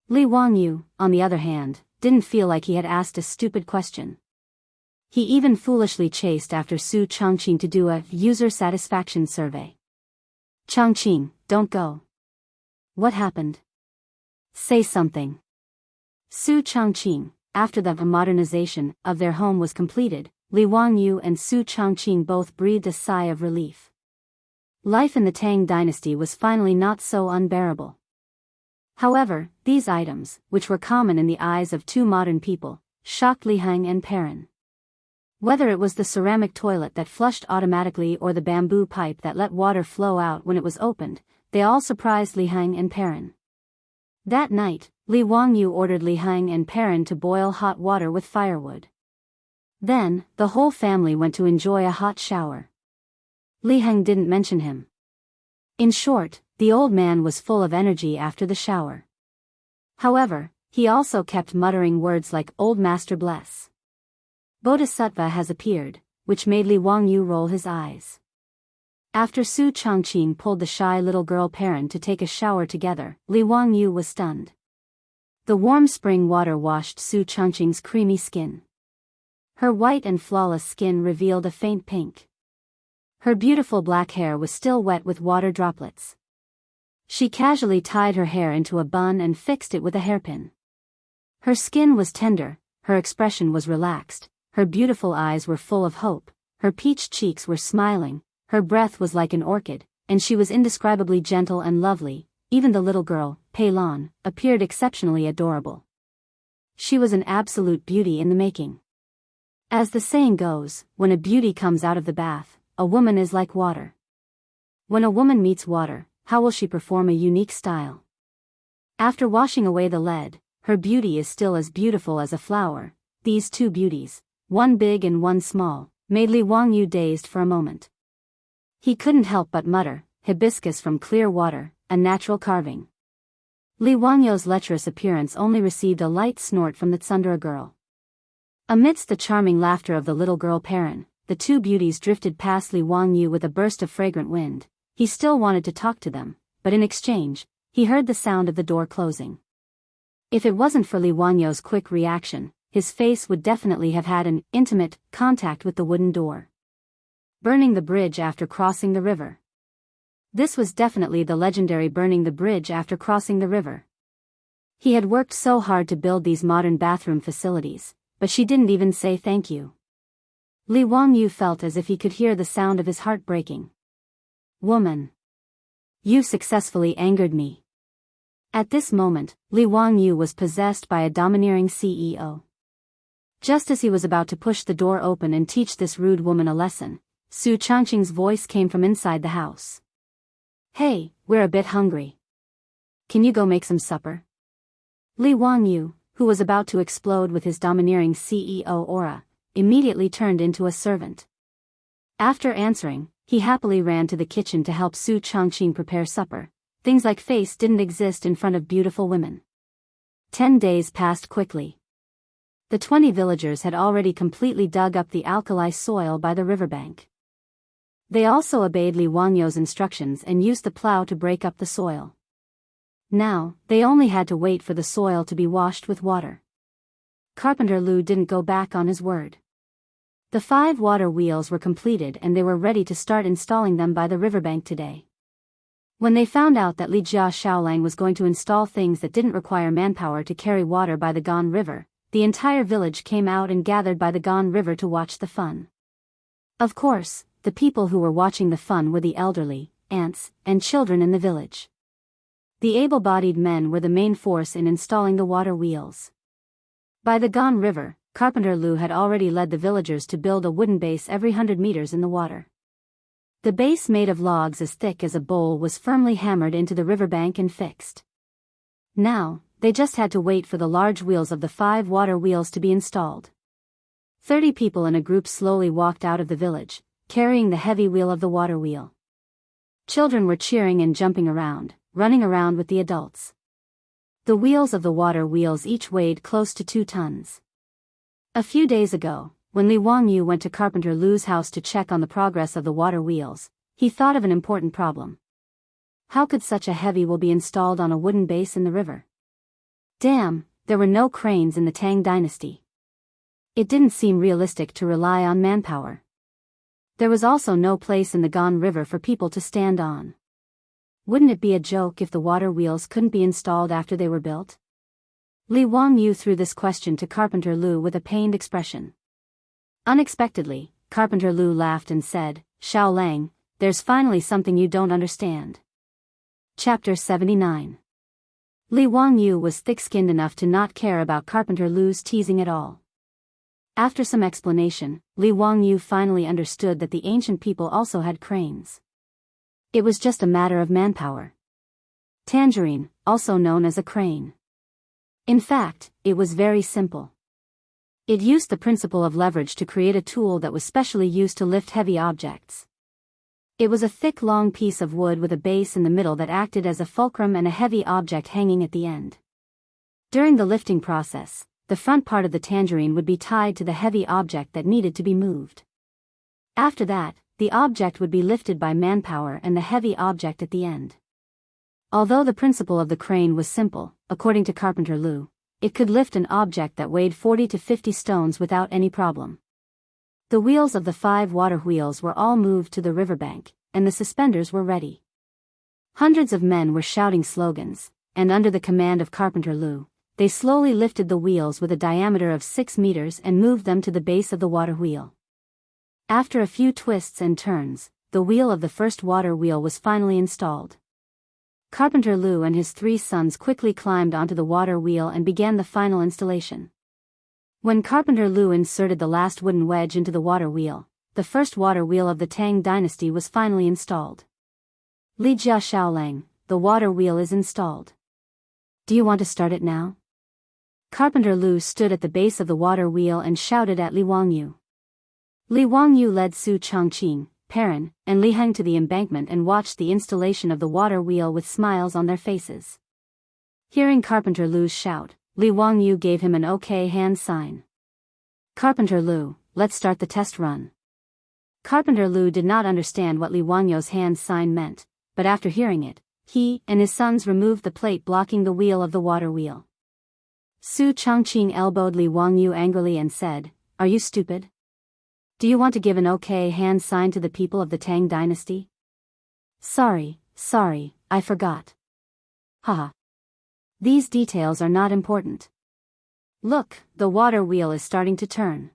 Li Wangyu, on the other hand, didn't feel like he had asked a stupid question. He even foolishly chased after Su Changqing to do a user satisfaction survey. "Changqing, don't go. What happened? Say something." Su Changqing, after the modernization of their home was completed, Li Wangyu and Su Changqing both breathed a sigh of relief. Life in the Tang dynasty was finally not so unbearable. However, these items, which were common in the eyes of two modern people, shocked Li Heng and Perrin. Whether it was the ceramic toilet that flushed automatically or the bamboo pipe that let water flow out when it was opened, they all surprised Li Heng and Perrin. That night, Li Wangyu ordered Li Heng and Perrin to boil hot water with firewood. Then, the whole family went to enjoy a hot shower. Li Heng didn't mention him. In short, the old man was full of energy after the shower. However, he also kept muttering words like "Old Master bless." Bodhisattva has appeared, which made Li Wangyu roll his eyes. After Su Changqing pulled the shy little girl Perrin to take a shower together, Li Wangyu was stunned. The warm spring water washed Su Changqing's creamy skin. Her white and flawless skin revealed a faint pink. Her beautiful black hair was still wet with water droplets. She casually tied her hair into a bun and fixed it with a hairpin. Her skin was tender, her expression was relaxed, her beautiful eyes were full of hope, her peach cheeks were smiling, her breath was like an orchid, and she was indescribably gentle and lovely. Even the little girl, Pei Lan, appeared exceptionally adorable. She was an absolute beauty in the making. As the saying goes, when a beauty comes out of the bath, a woman is like water. When a woman meets water, how will she perform a unique style? After washing away the lead, her beauty is still as beautiful as a flower. These two beauties, one big and one small, made Li Wangyu dazed for a moment. He couldn't help but mutter, "Hibiscus from clear water, a natural carving." Li Wangyu's lecherous appearance only received a light snort from the tsundere girl. Amidst the charming laughter of the little girl Perrin, the two beauties drifted past Li Wangyu with a burst of fragrant wind. He still wanted to talk to them, but in exchange, he heard the sound of the door closing. If it wasn't for Li Wangyu's quick reaction, his face would definitely have had an intimate contact with the wooden door. Burning the bridge after crossing the river. This was definitely the legendary burning the bridge after crossing the river. He had worked so hard to build these modern bathroom facilities, but she didn't even say thank you. Li Wangyu felt as if he could hear the sound of his heart breaking. "Woman! You successfully angered me." At this moment, Li Wangyu was possessed by a domineering CEO. Just as he was about to push the door open and teach this rude woman a lesson, Su Changqing's voice came from inside the house. "Hey, we're a bit hungry. Can you go make some supper?" Li Wangyu, who was about to explode with his domineering CEO aura, immediately turned into a servant. After answering, he happily ran to the kitchen to help Su Changqing prepare supper. Things like face didn't exist in front of beautiful women. 10 days passed quickly. The 20 villagers had already completely dug up the alkali soil by the riverbank. They also obeyed Li Wangyou's instructions and used the plow to break up the soil. Now, they only had to wait for the soil to be washed with water. Carpenter Lu didn't go back on his word. The 5 water wheels were completed and they were ready to start installing them by the riverbank today. When they found out that Li Jia Xiaolang was going to install things that didn't require manpower to carry water by the Gan River, the entire village came out and gathered by the Gan River to watch the fun. Of course, the people who were watching the fun were the elderly, aunts, and children in the village. The able-bodied men were the main force in installing the water wheels. By the Gan River, Carpenter Lu had already led the villagers to build a wooden base every 100 meters in the water. The base made of logs as thick as a bowl was firmly hammered into the riverbank and fixed. Now, they just had to wait for the large wheels of the 5 water wheels to be installed. 30 people in a group slowly walked out of the village, carrying the heavy wheel of the water wheel. Children were cheering and jumping around, running around with the adults. The wheels of the water wheels each weighed close to 2 tons. A few days ago, when Li Wangyou went to Carpenter Lu's house to check on the progress of the water wheels, he thought of an important problem. How could such a heavy wheel be installed on a wooden base in the river? Damn, there were no cranes in the Tang dynasty. It didn't seem realistic to rely on manpower. There was also no place in the Gan River for people to stand on. Wouldn't it be a joke if the water wheels couldn't be installed after they were built? Li Wangyou threw this question to Carpenter Lu with a pained expression. Unexpectedly, Carpenter Lu laughed and said, "Xiaolang, there's finally something you don't understand." Chapter 79. Li Wangyou was thick-skinned enough to not care about Carpenter Lu's teasing at all. After some explanation, Li Wangyou finally understood that the ancient people also had cranes. It was just a matter of manpower. Tangerine, also known as a crane. In fact, it was very simple. It used the principle of leverage to create a tool that was specially used to lift heavy objects. It was a thick long piece of wood with a base in the middle that acted as a fulcrum and a heavy object hanging at the end. During the lifting process, the front part of the tangerine would be tied to the heavy object that needed to be moved. After that, the object would be lifted by manpower and the heavy object at the end. Although the principle of the crane was simple, according to Carpenter Lu, it could lift an object that weighed 40 to 50 stones without any problem. The wheels of the 5 water wheels were all moved to the riverbank, and the suspenders were ready. Hundreds of men were shouting slogans, and under the command of Carpenter Lu, they slowly lifted the wheels with a diameter of 6 meters and moved them to the base of the water wheel. After a few twists and turns, the wheel of the first water wheel was finally installed. Carpenter Lu and his 3 sons quickly climbed onto the water wheel and began the final installation. When Carpenter Lu inserted the last wooden wedge into the water wheel, the first water wheel of the Tang dynasty was finally installed. Li Jia Xiaolang, the water wheel is installed. Do you want to start it now? Carpenter Lu stood at the base of the water wheel and shouted at Li Wangyou. Li Wangyou led Su Chongqing, Perrin, and Li Heng to the embankment and watched the installation of the water wheel with smiles on their faces. Hearing Carpenter Lu's shout, Li Wangyou gave him an OK hand sign. Carpenter Lu, let's start the test run. Carpenter Lu did not understand what Li Wangyou's hand sign meant, but after hearing it, he and his sons removed the plate blocking the wheel of the water wheel. Su Chongqing elbowed Li Wangyou angrily and said, "Are you stupid? Do you want to give an OK hand sign to the people of the Tang dynasty?" Sorry, I forgot. Haha. These details are not important. Look, the water wheel is starting to turn.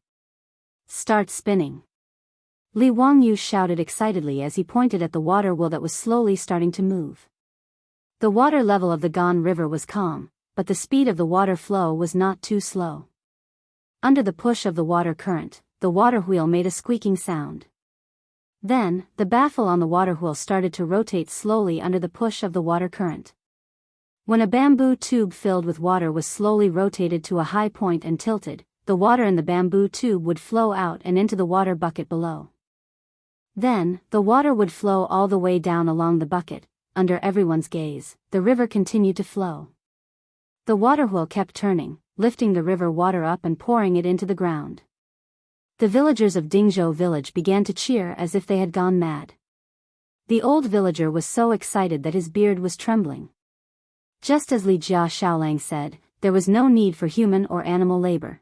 Start spinning. Li Wangyou shouted excitedly as he pointed at the water wheel that was slowly starting to move. The water level of the Gan River was calm, but the speed of the water flow was not too slow. Under the push of the water current, the water wheel made a squeaking sound. Then, the baffle on the water wheel started to rotate slowly under the push of the water current. When a bamboo tube filled with water was slowly rotated to a high point and tilted, the water in the bamboo tube would flow out and into the water bucket below. Then, the water would flow all the way down along the bucket. Under everyone's gaze, the river continued to flow. The water wheel kept turning, lifting the river water up and pouring it into the ground. The villagers of Dingzhou village began to cheer as if they had gone mad. The old villager was so excited that his beard was trembling. Just as Li Jia Xiaolang said, there was no need for human or animal labor.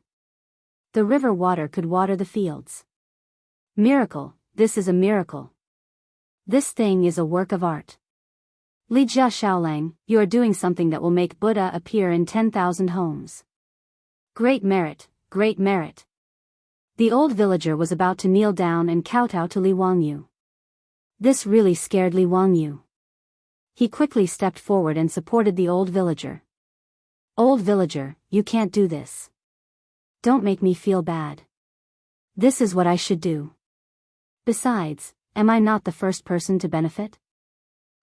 The river water could water the fields. Miracle, this is a miracle. This thing is a work of art. Li Jia Xiaolang, you are doing something that will make Buddha appear in 10,000 homes. Great merit, great merit. The old villager was about to kneel down and kowtow to Li Wangyu. This really scared Li Wangyu. He quickly stepped forward and supported the old villager. Old villager, you can't do this. Don't make me feel bad. This is what I should do. Besides, am I not the first person to benefit?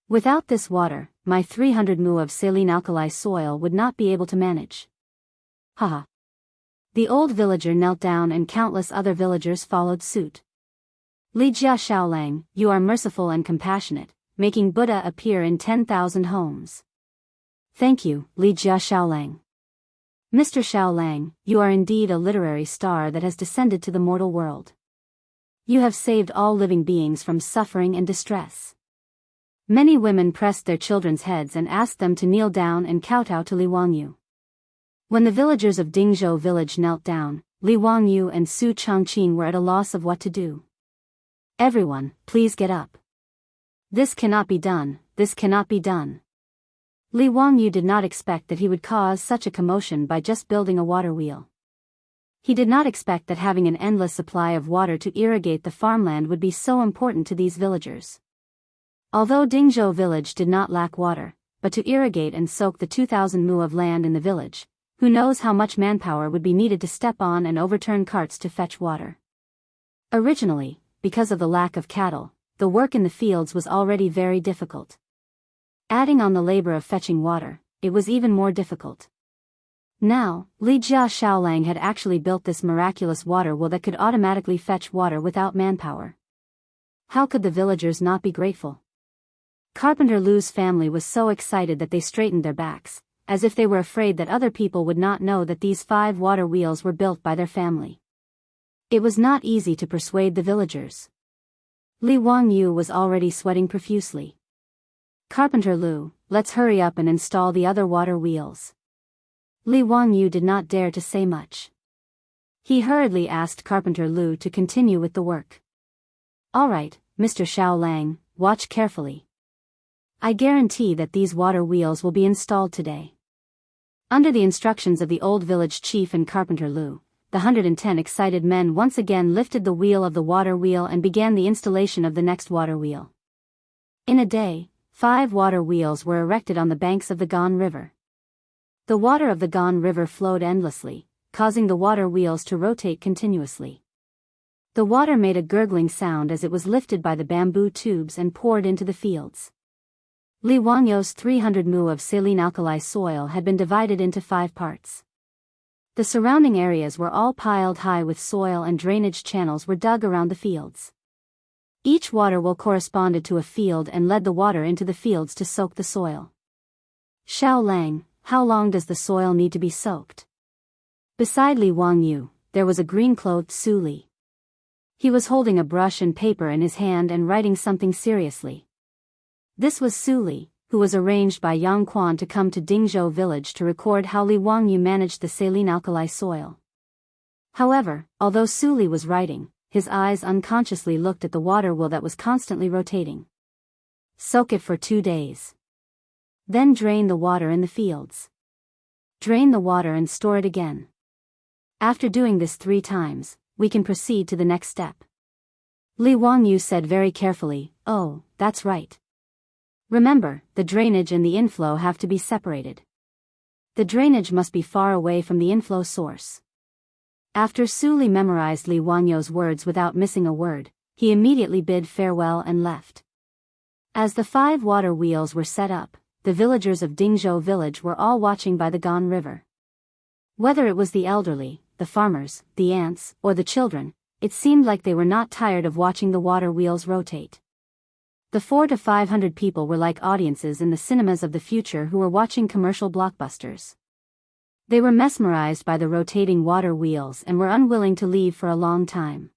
Without this water, my 300 mu of saline alkali soil would not be able to manage. Haha. The old villager knelt down and countless other villagers followed suit. Li Jia Xiaolang, you are merciful and compassionate, making Buddha appear in 10,000 homes. Thank you, Li Jia Xiaolang. Mr. Xiaolang, you are indeed a literary star that has descended to the mortal world. You have saved all living beings from suffering and distress. Many women pressed their children's heads and asked them to kneel down and kowtow to Li Wangyu. When the villagers of Dingzhou village knelt down, Li Wangyu and Su Chongqing were at a loss of what to do. Everyone, please get up. This cannot be done, this cannot be done. Li Wangyu did not expect that he would cause such a commotion by just building a water wheel. He did not expect that having an endless supply of water to irrigate the farmland would be so important to these villagers. Although Dingzhou village did not lack water, but to irrigate and soak the 2,000 mu of land in the village, who knows how much manpower would be needed to step on and overturn carts to fetch water. Originally, because of the lack of cattle, the work in the fields was already very difficult. Adding on the labor of fetching water, it was even more difficult. Now, Li Jia Xiaolang had actually built this miraculous water wheel that could automatically fetch water without manpower. How could the villagers not be grateful? Carpenter Lu's family was so excited that they straightened their backs, as if they were afraid that other people would not know that these 5 water wheels were built by their family. It was not easy to persuade the villagers. Li Wangyu was already sweating profusely. Carpenter Lu, let's hurry up and install the other water wheels. Li Wangyu did not dare to say much. He hurriedly asked Carpenter Lu to continue with the work. All right, Mr. Xiaolang, watch carefully. I guarantee that these water wheels will be installed today. Under the instructions of the old village chief and Carpenter Lu, the 110 excited men once again lifted the wheel of the water wheel and began the installation of the next water wheel. In a day, 5 water wheels were erected on the banks of the Gan River. The water of the Gan River flowed endlessly, causing the water wheels to rotate continuously. The water made a gurgling sound as it was lifted by the bamboo tubes and poured into the fields. Li Wangyu's 300 mu of saline alkali soil had been divided into 5 parts. The surrounding areas were all piled high with soil and drainage channels were dug around the fields. Each water wheel corresponded to a field and led the water into the fields to soak the soil. Xiaolang, how long does the soil need to be soaked? Beside Li Wangyu, there was a green-clothed Su Li. He was holding a brush and paper in his hand and writing something seriously. This was Su Li, who was arranged by Yang Quan to come to Dingzhou village to record how Li Wangyu managed the saline alkali soil. However, although Su Li was writing, his eyes unconsciously looked at the water wheel that was constantly rotating. Soak it for 2 days. Then drain the water in the fields. Drain the water and store it again. After doing this 3 times, we can proceed to the next step. Li Wangyu said very carefully, oh, that's right. Remember, the drainage and the inflow have to be separated. The drainage must be far away from the inflow source. After Su Li memorized Li Wangyu's words without missing a word, he immediately bid farewell and left. As the 5 water wheels were set up, the villagers of Dingzhou village were all watching by the Gan River. Whether it was the elderly, the farmers, the ants, or the children, it seemed like they were not tired of watching the water wheels rotate. The 400 to 500 people were like audiences in the cinemas of the future who were watching commercial blockbusters. They were mesmerized by the rotating water wheels and were unwilling to leave for a long time.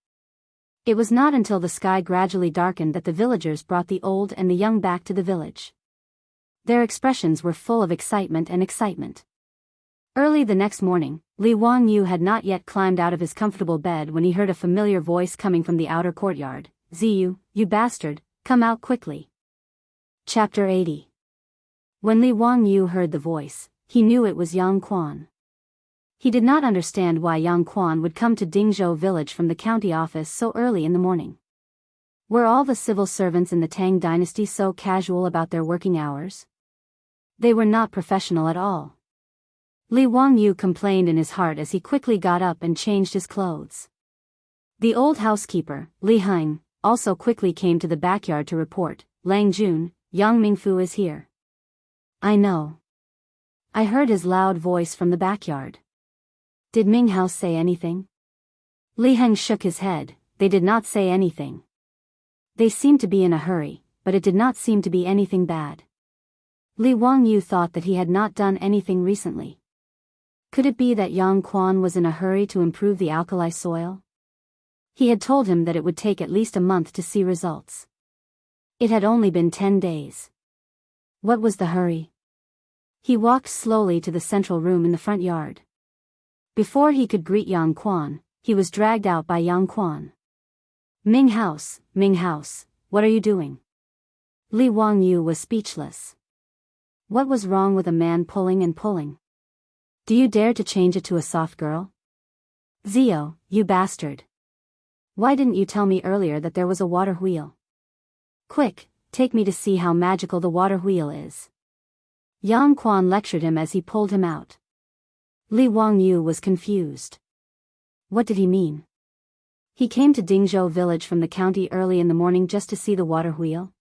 It was not until the sky gradually darkened that the villagers brought the old and the young back to the village. Their expressions were full of excitement and excitement. Early the next morning, Li Wangyu had not yet climbed out of his comfortable bed when he heard a familiar voice coming from the outer courtyard. "Ziyu, you bastard, come out quickly." Chapter 80. When Li Wangyu heard the voice, he knew it was Yang Quan. He did not understand why Yang Quan would come to Dingzhou village from the county office so early in the morning. Were all the civil servants in the Tang dynasty so casual about their working hours? They were not professional at all. Li Wangyu complained in his heart as he quickly got up and changed his clothes. The old housekeeper, Li Heng, also quickly came to the backyard to report, "Lang Jun, Yang Mingfu is here." "I know. I heard his loud voice from the backyard." "Did Ming House say anything?" Li Heng shook his head. "They did not say anything. They seemed to be in a hurry, but it did not seem to be anything bad." Li Wangyu thought that he had not done anything recently. Could it be that Yang Quan was in a hurry to improve the alkali soil? He had told him that it would take at least a month to see results. It had only been 10 days. What was the hurry? He walked slowly to the central room in the front yard. Before he could greet Yang Quan, he was dragged out by Yang Quan. Ming House, what are you doing?" Li Wangyu was speechless. What was wrong with a man pulling and pulling? "Do you dare to change it to a soft girl? Zio, you bastard. Why didn't you tell me earlier that there was a water wheel? Quick, take me to see how magical the water wheel is." Yang Quan lectured him as he pulled him out. Li Wangyu was confused. What did he mean? He came to Dingzhou village from the county early in the morning just to see the water wheel?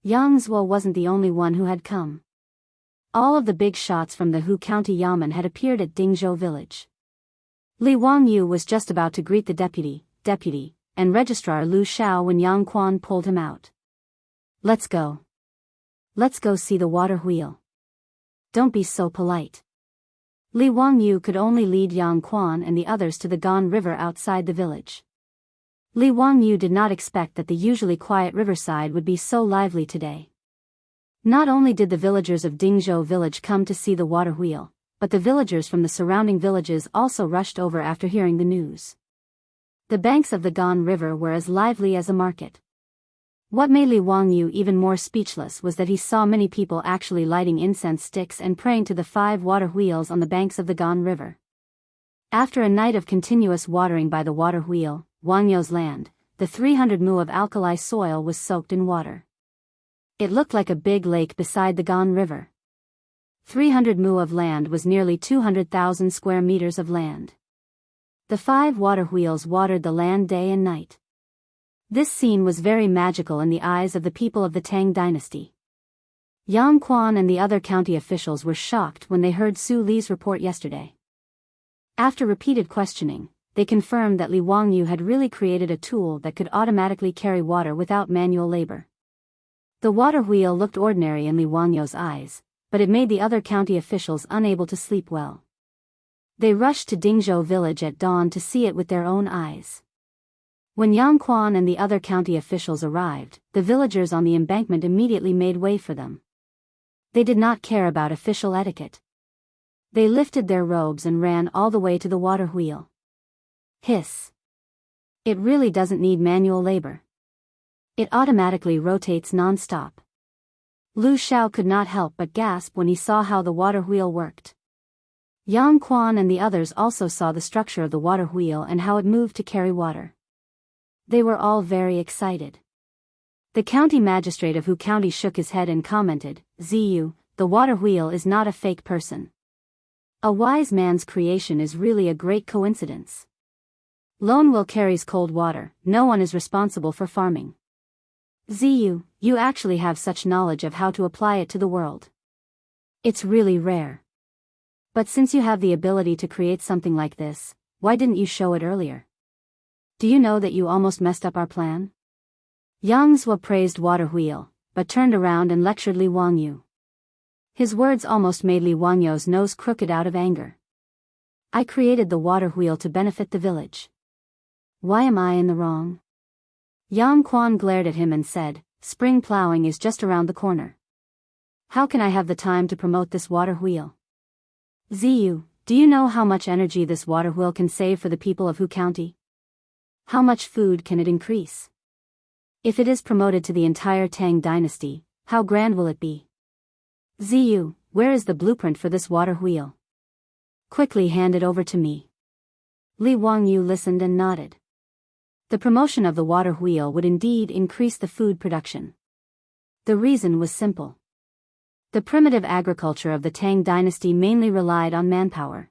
Yang Zhuo wasn't the only one who had come. All of the big shots from the Hu County Yamen had appeared at Dingzhou village. Li Wangyu was just about to greet the deputy, and Registrar Lu Xiao when Yang Quan pulled him out. Let's go. Let's go see the water wheel. Don't be so polite." Li Wangyu could only lead Yang Quan and the others to the Gan River outside the village. Li Wangyu did not expect that the usually quiet riverside would be so lively today. Not only did the villagers of Dingzhou village come to see the water wheel, but the villagers from the surrounding villages also rushed over after hearing the news. The banks of the Gan River were as lively as a market. What made Li Wangyu even more speechless was that he saw many people actually lighting incense sticks and praying to the 5 water wheels on the banks of the Gan River. After a night of continuous watering by the water wheel, Wangyou's land, the 300 mu of alkali soil was soaked in water. It looked like a big lake beside the Gan River. 300 mu of land was nearly 200,000 square meters of land. The 5 water wheels watered the land day and night. This scene was very magical in the eyes of the people of the Tang dynasty. Yang Quan and the other county officials were shocked when they heard Su Li's report yesterday. After repeated questioning, they confirmed that Li Wangyu had really created a tool that could automatically carry water without manual labor. The water wheel looked ordinary in Li Wangyu's eyes, but it made the other county officials unable to sleep well. They rushed to Dingzhou village at dawn to see it with their own eyes. When Yang Quan and the other county officials arrived, the villagers on the embankment immediately made way for them. They did not care about official etiquette. They lifted their robes and ran all the way to the water wheel. Hiss. It really doesn't need manual labor. It automatically rotates non-stop. Lu Xiao could not help but gasp when he saw how the water wheel worked. Yang Quan and the others also saw the structure of the water wheel and how it moved to carry water. They were all very excited. The county magistrate of Hu County shook his head and commented, "Ziyu, the water wheel is not a fake person. A wise man's creation is really a great coincidence. Lone Will carries cold water, no one is responsible for farming. Ziyu, you actually have such knowledge of how to apply it to the world. It's really rare. But since you have the ability to create something like this, why didn't you show it earlier? Do you know that you almost messed up our plan?" Yang Zhuo praised Water Wheel, but turned around and lectured Li Wangyu. His words almost made Li Wangyu's nose crooked out of anger. I created the water wheel to benefit the village. Why am I in the wrong? Yang Quan glared at him and said, spring plowing is just around the corner. How can I have the time to promote this water wheel? Ziyu, do you know how much energy this water wheel can save for the people of Hu County? How much food can it increase? If it is promoted to the entire Tang dynasty, how grand will it be? Ziyu, where is the blueprint for this water wheel? Quickly hand it over to me. Li Wangyu listened and nodded. The promotion of the water wheel would indeed increase the food production. The reason was simple. The primitive agriculture of the Tang dynasty mainly relied on manpower.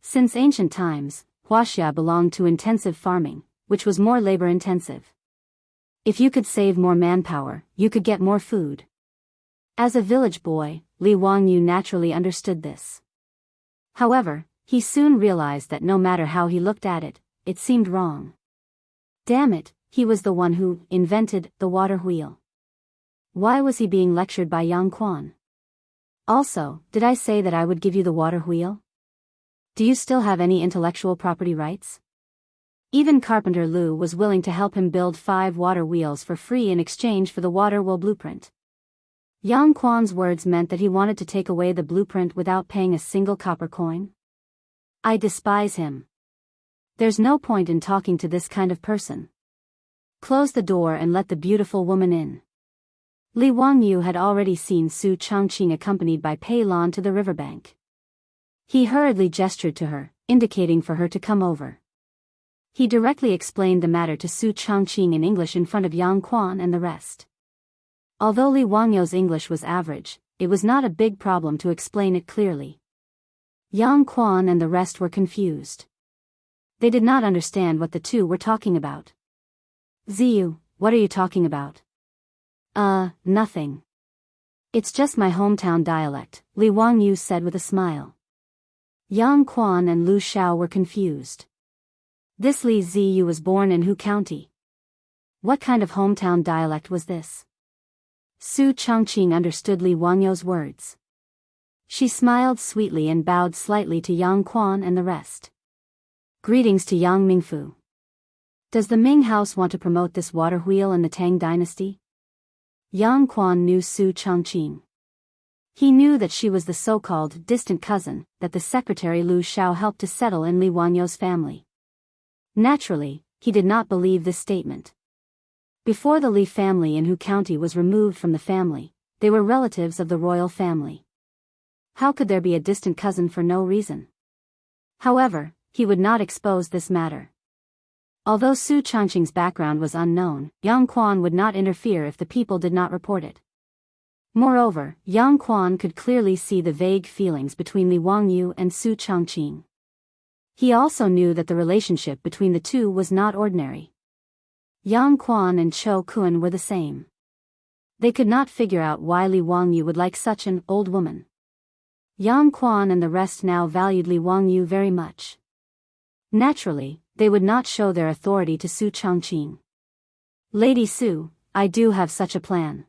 Since ancient times, Huaxia belonged to intensive farming, which was more labor-intensive. If you could save more manpower, you could get more food. As a village boy, Li Wangyu naturally understood this. However, he soon realized that no matter how he looked at it, it seemed wrong. Damn it, he was the one who invented the water wheel. Why was he being lectured by Yang Quan? Also, did I say that I would give you the water wheel? Do you still have any intellectual property rights? Even Carpenter Lu was willing to help him build 5 water wheels for free in exchange for the water wheel blueprint. Yang Quan's words meant that he wanted to take away the blueprint without paying a single copper coin. I despise him. There's no point in talking to this kind of person. Close the door and let the beautiful woman in. Li Wangyu had already seen Su Changqing accompanied by Pei Lan to the riverbank. He hurriedly gestured to her, indicating for her to come over. He directly explained the matter to Su Changqing in English in front of Yang Quan and the rest. Although Li Wangyu's English was average, it was not a big problem to explain it clearly. Yang Quan and the rest were confused. They did not understand what the two were talking about. Ziyu, what are you talking about? Nothing. It's just my hometown dialect, Li Wangyu said with a smile. Yang Quan and Lu Xiao were confused. This Li Ziyu was born in Hu County. What kind of hometown dialect was this? Su Changqing understood Li Wangyu's words. She smiled sweetly and bowed slightly to Yang Quan and the rest. Greetings to Yang Mingfu. Does the Ming house want to promote this water wheel in the Tang dynasty? Yang Quan knew Su Changqing. He knew that she was the so-called distant cousin that the secretary Lu Xiao helped to settle in Li Wangyu's family. Naturally, he did not believe this statement. Before the Li family in Hu County was removed from the family, they were relatives of the royal family. How could there be a distant cousin for no reason? However, he would not expose this matter. Although Su Changqing's background was unknown, Yang Quan would not interfere if the people did not report it. Moreover, Yang Quan could clearly see the vague feelings between Li Wangyu and Su Changqing. He also knew that the relationship between the two was not ordinary. Yang Quan and Cho Kun were the same. They could not figure out why Li Wangyu would like such an old woman. Yang Quan and the rest now valued Li Wangyu very much. Naturally, they would not show their authority to Su Changqing. Lady Su, I do have such a plan.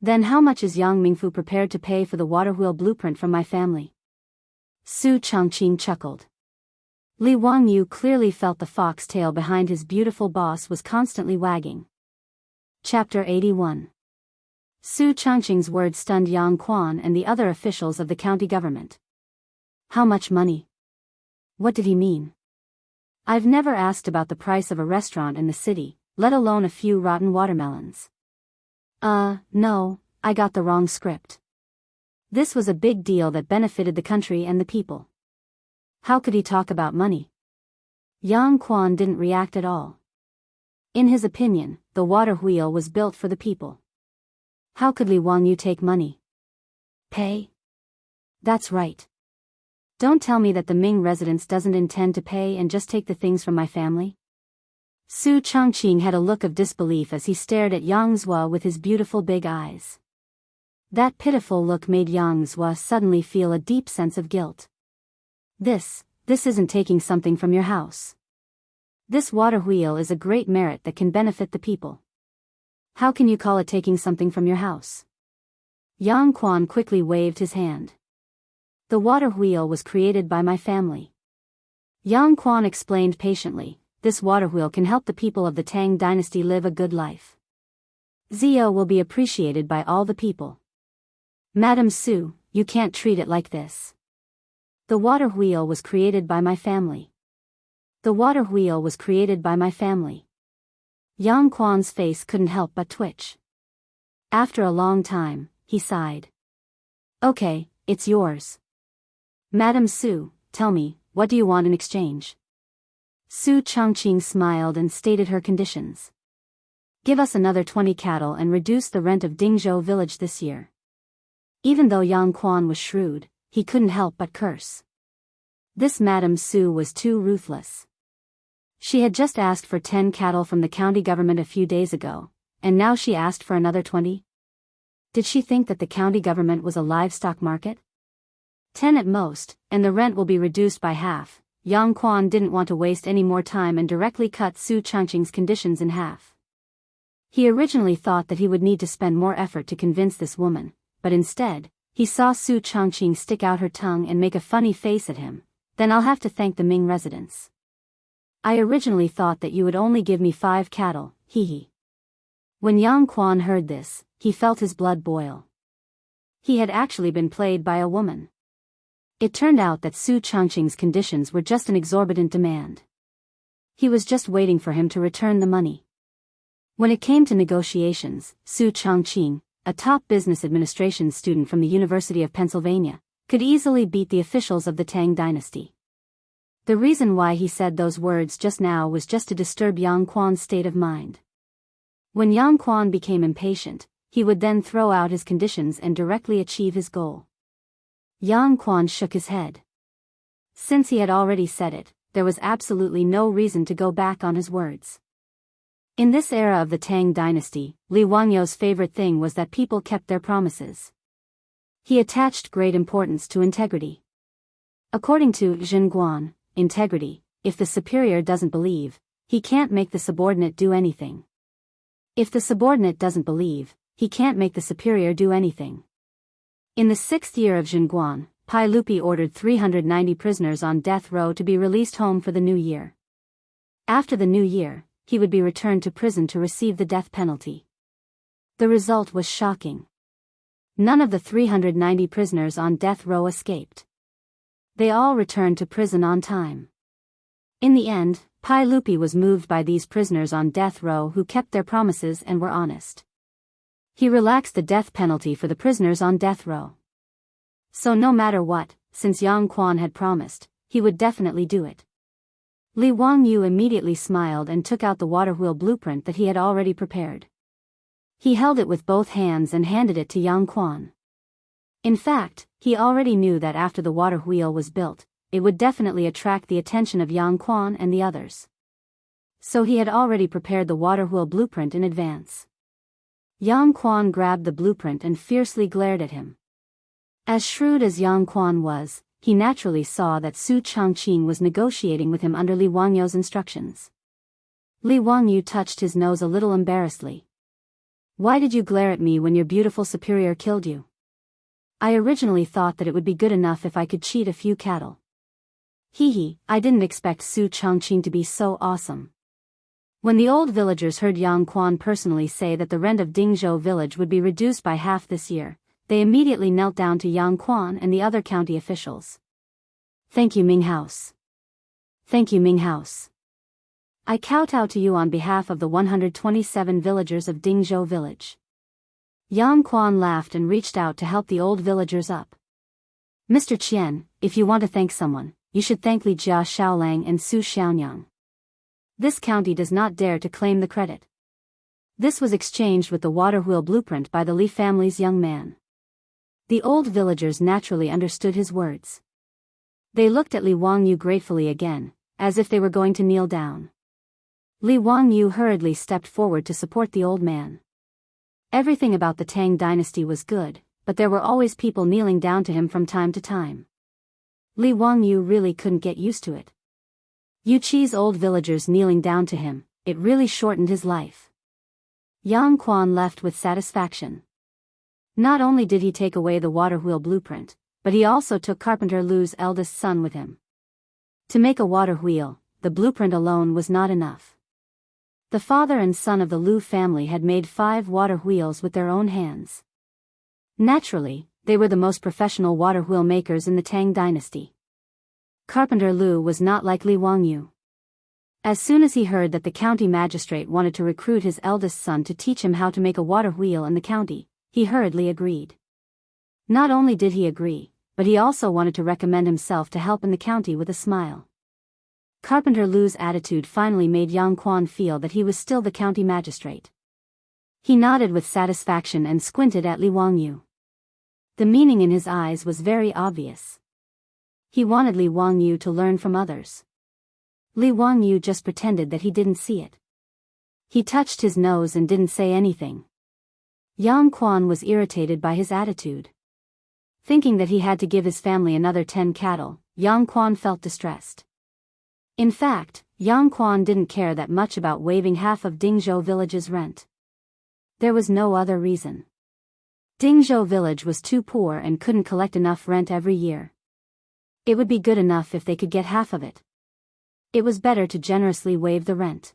Then how much is Yang Mingfu prepared to pay for the water wheel blueprint from my family? Su Changqing chuckled. Li Wangyu clearly felt the fox tail behind his beautiful boss was constantly wagging. Chapter 81. Su Changqing's words stunned Yang Quan and the other officials of the county government. How much money? What did he mean? I've never asked about the price of a restaurant in the city, let alone a few rotten watermelons. No, I got the wrong script. This was a big deal that benefited the country and the people. How could he talk about money? Yang Quan didn't react at all. In his opinion, the water wheel was built for the people. How could Li Wangyu take money? Pay? That's right. Don't tell me that the Ming residence doesn't intend to pay and just take the things from my family. Su Changqing had a look of disbelief as he stared at Yang Zhua with his beautiful big eyes. That pitiful look made Yang Zhua suddenly feel a deep sense of guilt. This isn't taking something from your house. This water wheel is a great merit that can benefit the people. How can you call it taking something from your house? Yang Quan quickly waved his hand. The water wheel was created by my family. Yang Quan explained patiently, this water wheel can help the people of the Tang dynasty live a good life. Zio will be appreciated by all the people. Madam Su, you can't treat it like this. The water wheel was created by my family. The water wheel was created by my family. Yang Quan's face couldn't help but twitch. After a long time, he sighed. Okay, it's yours. Madam Su, tell me, what do you want in exchange? Su Chongqing smiled and stated her conditions. Give us another 20 cattle and reduce the rent of Dingzhou village this year. Even though Yang Quan was shrewd, he couldn't help but curse. This Madam Su was too ruthless. She had just asked for 10 cattle from the county government a few days ago, and now she asked for another 20? Did she think that the county government was a livestock market? 10 at most, and the rent will be reduced by half. Yang Quan didn't want to waste any more time and directly cut Su Chongqing's conditions in half. He originally thought that he would need to spend more effort to convince this woman, but instead, he saw Su Chongqing stick out her tongue and make a funny face at him. Then I'll have to thank the Ming residents. I originally thought that you would only give me 5 cattle, hee. When Yang Quan heard this, he felt his blood boil. He had actually been played by a woman. It turned out that Su Chongqing's conditions were just an exorbitant demand. He was just waiting for him to return the money. When it came to negotiations, Su Chongqing, a top business administration student from the University of Pennsylvania, could easily beat the officials of the Tang dynasty. The reason why he said those words just now was just to disturb Yang Quan's state of mind. When Yang Quan became impatient, he would then throw out his conditions and directly achieve his goal. Yang Quan shook his head. Since he had already said it, there was absolutely no reason to go back on his words. In this era of the Tang dynasty, Li Wangyou's favorite thing was that people kept their promises. He attached great importance to integrity. According to Zhenguan, integrity, if the superior doesn't believe, he can't make the subordinate do anything. If the subordinate doesn't believe, he can't make the superior do anything. In the 6th year of Zhenguan, Pai Lupi ordered 390 prisoners on death row to be released home for the new year. After the new year, he would be returned to prison to receive the death penalty. The result was shocking. None of the 390 prisoners on death row escaped. They all returned to prison on time. In the end, Pai Lupi was moved by these prisoners on death row who kept their promises and were honest. He relaxed the death penalty for the prisoners on death row. So no matter what, since Yang Quan had promised, he would definitely do it. Li Wangyu immediately smiled and took out the water wheel blueprint that he had already prepared. He held it with both hands and handed it to Yang Quan. In fact, he already knew that after the water wheel was built, it would definitely attract the attention of Yang Quan and the others. So he had already prepared the water wheel blueprint in advance. Yang Quan grabbed the blueprint and fiercely glared at him. As shrewd as Yang Quan was, he naturally saw that Su Chongqing was negotiating with him under Li Wangyou's instructions. Li Wangyu touched his nose a little embarrassedly. Why did you glare at me when your beautiful superior killed you? I originally thought that it would be good enough if I could cheat a few cattle. I didn't expect Su Chongqing to be so awesome. When the old villagers heard Yang Quan personally say that the rent of Dingzhou village would be reduced by half this year, they immediately knelt down to Yang Quan and the other county officials. Thank you, Ming House. Thank you, Ming House. I kowtow to you on behalf of the 127 villagers of Dingzhou village. Yang Quan laughed and reached out to help the old villagers up. Mr. Qian, if you want to thank someone, you should thank Li Jia Xiaolang and Su Xiaonyang. This county does not dare to claim the credit. This was exchanged with the water wheel blueprint by the Li family's young man. The old villagers naturally understood his words. They looked at Li Wangyu gratefully again, as if they were going to kneel down. Li Wangyu hurriedly stepped forward to support the old man. Everything about the Tang dynasty was good, but there were always people kneeling down to him from time to time. Li Wangyu really couldn't get used to it. Yuqi's old villagers kneeling down to him, it really shortened his life. Yang Quan left with satisfaction. Not only did he take away the water wheel blueprint, but he also took Carpenter Lu's eldest son with him. To make a water wheel, the blueprint alone was not enough. The father and son of the Lu family had made 5 water wheels with their own hands. Naturally, they were the most professional water wheel makers in the Tang dynasty. Carpenter Lu was not like Li Wangyu. As soon as he heard that the county magistrate wanted to recruit his eldest son to teach him how to make a water wheel in the county, he hurriedly agreed. Not only did he agree, but he also wanted to recommend himself to help in the county with a smile. Carpenter Lu's attitude finally made Yang Quan feel that he was still the county magistrate. He nodded with satisfaction and squinted at Li Wangyu. The meaning in his eyes was very obvious. He wanted Li Wangyu to learn from others. Li Wangyu just pretended that he didn't see it. He touched his nose and didn't say anything. Yang Quan was irritated by his attitude. Thinking that he had to give his family another 10 cattle, Yang Quan felt distressed. In fact, Yang Quan didn't care that much about waiving half of Dingzhou village's rent. There was no other reason. Dingzhou village was too poor and couldn't collect enough rent every year. It would be good enough if they could get half of it. It was better to generously waive the rent.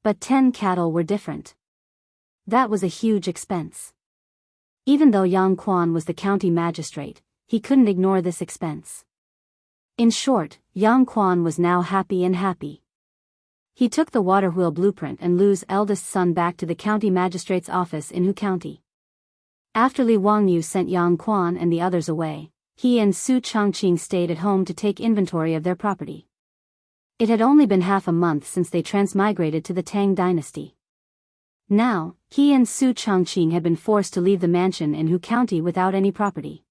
But 10 cattle were different. That was a huge expense. Even though Yang Quan was the county magistrate, he couldn't ignore this expense. In short, Yang Quan was now happy. He took the water wheel blueprint and Lu's eldest son back to the county magistrate's office in Hu County. After Li Wangyu sent Yang Quan and the others away, he and Su Chongqing stayed at home to take inventory of their property. It had only been half a month since they transmigrated to the Tang dynasty. Now, he and Su Chongqing had been forced to leave the mansion in Hu County without any property.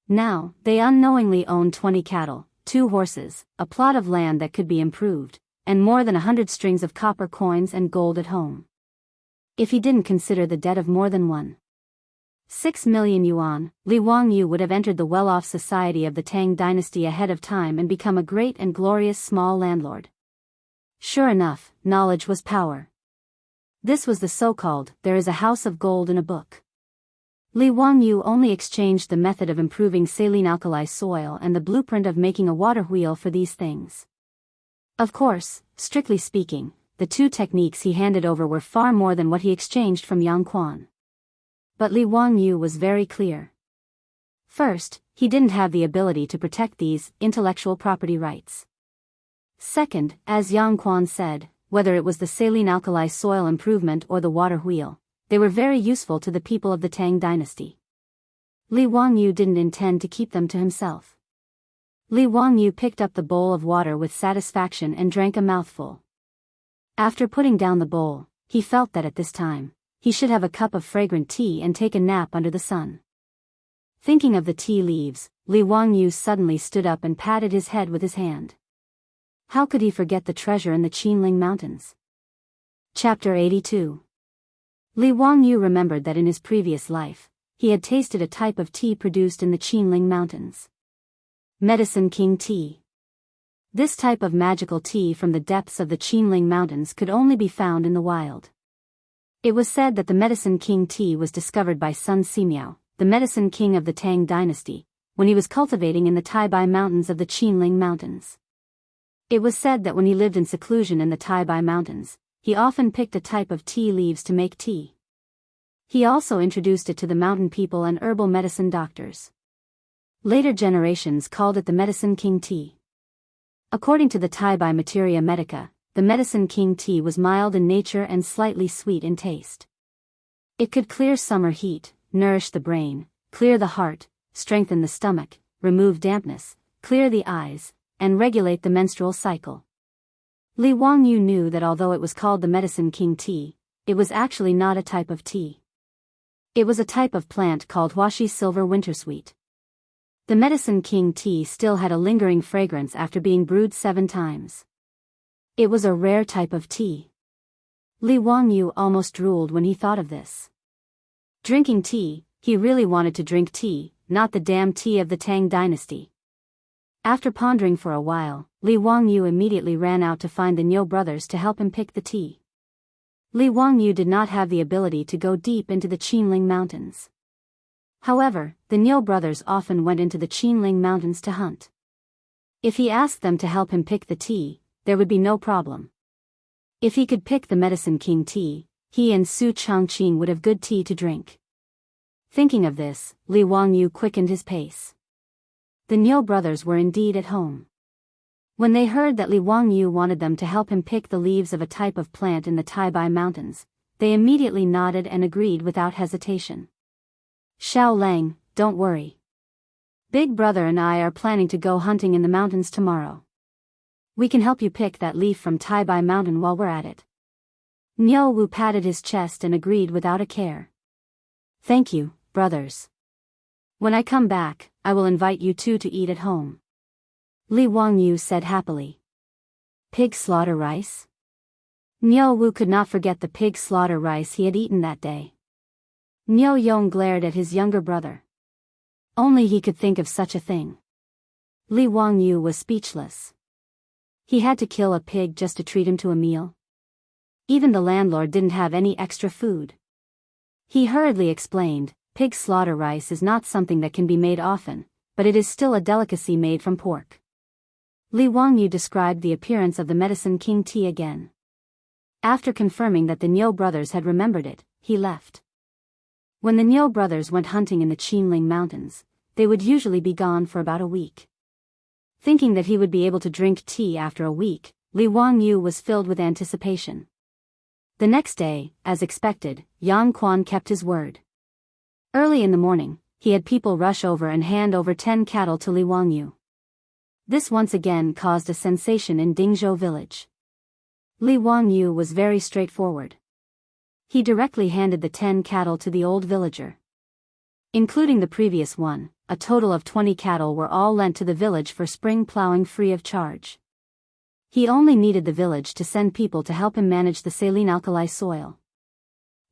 Now, they unknowingly owned 20 cattle, 2 horses, a plot of land that could be improved, and more than 100 strings of copper coins and gold at home. If he didn't consider the debt of more than 1.6 million yuan, Li Wangyu would have entered the well-off society of the Tang dynasty ahead of time and become a great and glorious small landlord. Sure enough, knowledge was power. This was the so-called, there is a house of gold in a book. Li Wangyu only exchanged the method of improving saline alkali soil and the blueprint of making a water wheel for these things. Of course, strictly speaking, the 2 techniques he handed over were far more than what he exchanged from Yang Quan. But Li Wangyu was very clear. First, he didn't have the ability to protect these intellectual property rights. Second, as Yang Quan said, whether it was the saline alkali soil improvement or the water wheel, they were very useful to the people of the Tang dynasty. Li Wangyu didn't intend to keep them to himself. Li Wangyu picked up the bowl of water with satisfaction and drank a mouthful. After putting down the bowl, he felt that at this time, he should have a cup of fragrant tea and take a nap under the sun. Thinking of the tea leaves, Li Wangyu suddenly stood up and patted his head with his hand. How could he forget the treasure in the Qinling Mountains? Chapter 82. Li Wangyu remembered that in his previous life, he had tasted a type of tea produced in the Qinling Mountains. Medicine King Tea. This type of magical tea from the depths of the Qinling Mountains could only be found in the wild. It was said that the Medicine King tea was discovered by Sun Simiao, the Medicine King of the Tang dynasty, when he was cultivating in the Taibai Mountains of the Qinling Mountains. It was said that when he lived in seclusion in the Taibai Mountains, he often picked a type of tea leaves to make tea. He also introduced it to the mountain people and herbal medicine doctors. Later generations called it the Medicine King tea. According to the Taibai Materia Medica, the Medicine King tea was mild in nature and slightly sweet in taste. It could clear summer heat, nourish the brain, clear the heart, strengthen the stomach, remove dampness, clear the eyes, and regulate the menstrual cycle. Li Wangyu knew that although it was called the Medicine King tea, it was actually not a type of tea. It was a type of plant called Huashi Silver Wintersweet. The Medicine King tea still had a lingering fragrance after being brewed 7 times. It was a rare type of tea. Li Wangyu almost drooled when he thought of this. Drinking tea, he really wanted to drink tea, not the damn tea of the Tang dynasty. After pondering for a while, Li Wangyu immediately ran out to find the Niu brothers to help him pick the tea. Li Wangyu did not have the ability to go deep into the Qinling Mountains. However, the Niu brothers often went into the Qinling Mountains to hunt. If he asked them to help him pick the tea, there would be no problem. If he could pick the Medicine King tea, he and Su Changqing would have good tea to drink. Thinking of this, Li Wangyu quickened his pace. The Niu brothers were indeed at home. When they heard that Li Wangyu wanted them to help him pick the leaves of a type of plant in the Taibai Mountains, they immediately nodded and agreed without hesitation. Xiao Lang, don't worry. Big brother and I are planning to go hunting in the mountains tomorrow. We can help you pick that leaf from Taibai Mountain while we're at it. Niu Wu patted his chest and agreed without a care. Thank you, brothers. When I come back, I will invite you two to eat at home. Li Wangyu said happily. Pig slaughter rice? Niu Wu could not forget the pig slaughter rice he had eaten that day. Niu Yong glared at his younger brother. Only he could think of such a thing. Li Wangyu was speechless. He had to kill a pig just to treat him to a meal. Even the landlord didn't have any extra food. He hurriedly explained, pig slaughter rice is not something that can be made often, but it is still a delicacy made from pork. Li Wangyu described the appearance of the Medicine King tea again. After confirming that the Niu brothers had remembered it, he left. When the Niu brothers went hunting in the Qinling Mountains, they would usually be gone for about a week. Thinking that he would be able to drink tea after a week, Li Wangyu was filled with anticipation. The next day, as expected, Yang Quan kept his word. Early in the morning, he had people rush over and hand over 10 cattle to Li Wangyu. This once again caused a sensation in Dingzhou village. Li Wangyu was very straightforward. He directly handed the 10 cattle to the old villager. Including the previous one, a total of 20 cattle were all lent to the village for spring plowing free of charge. He only needed the village to send people to help him manage the saline alkali soil.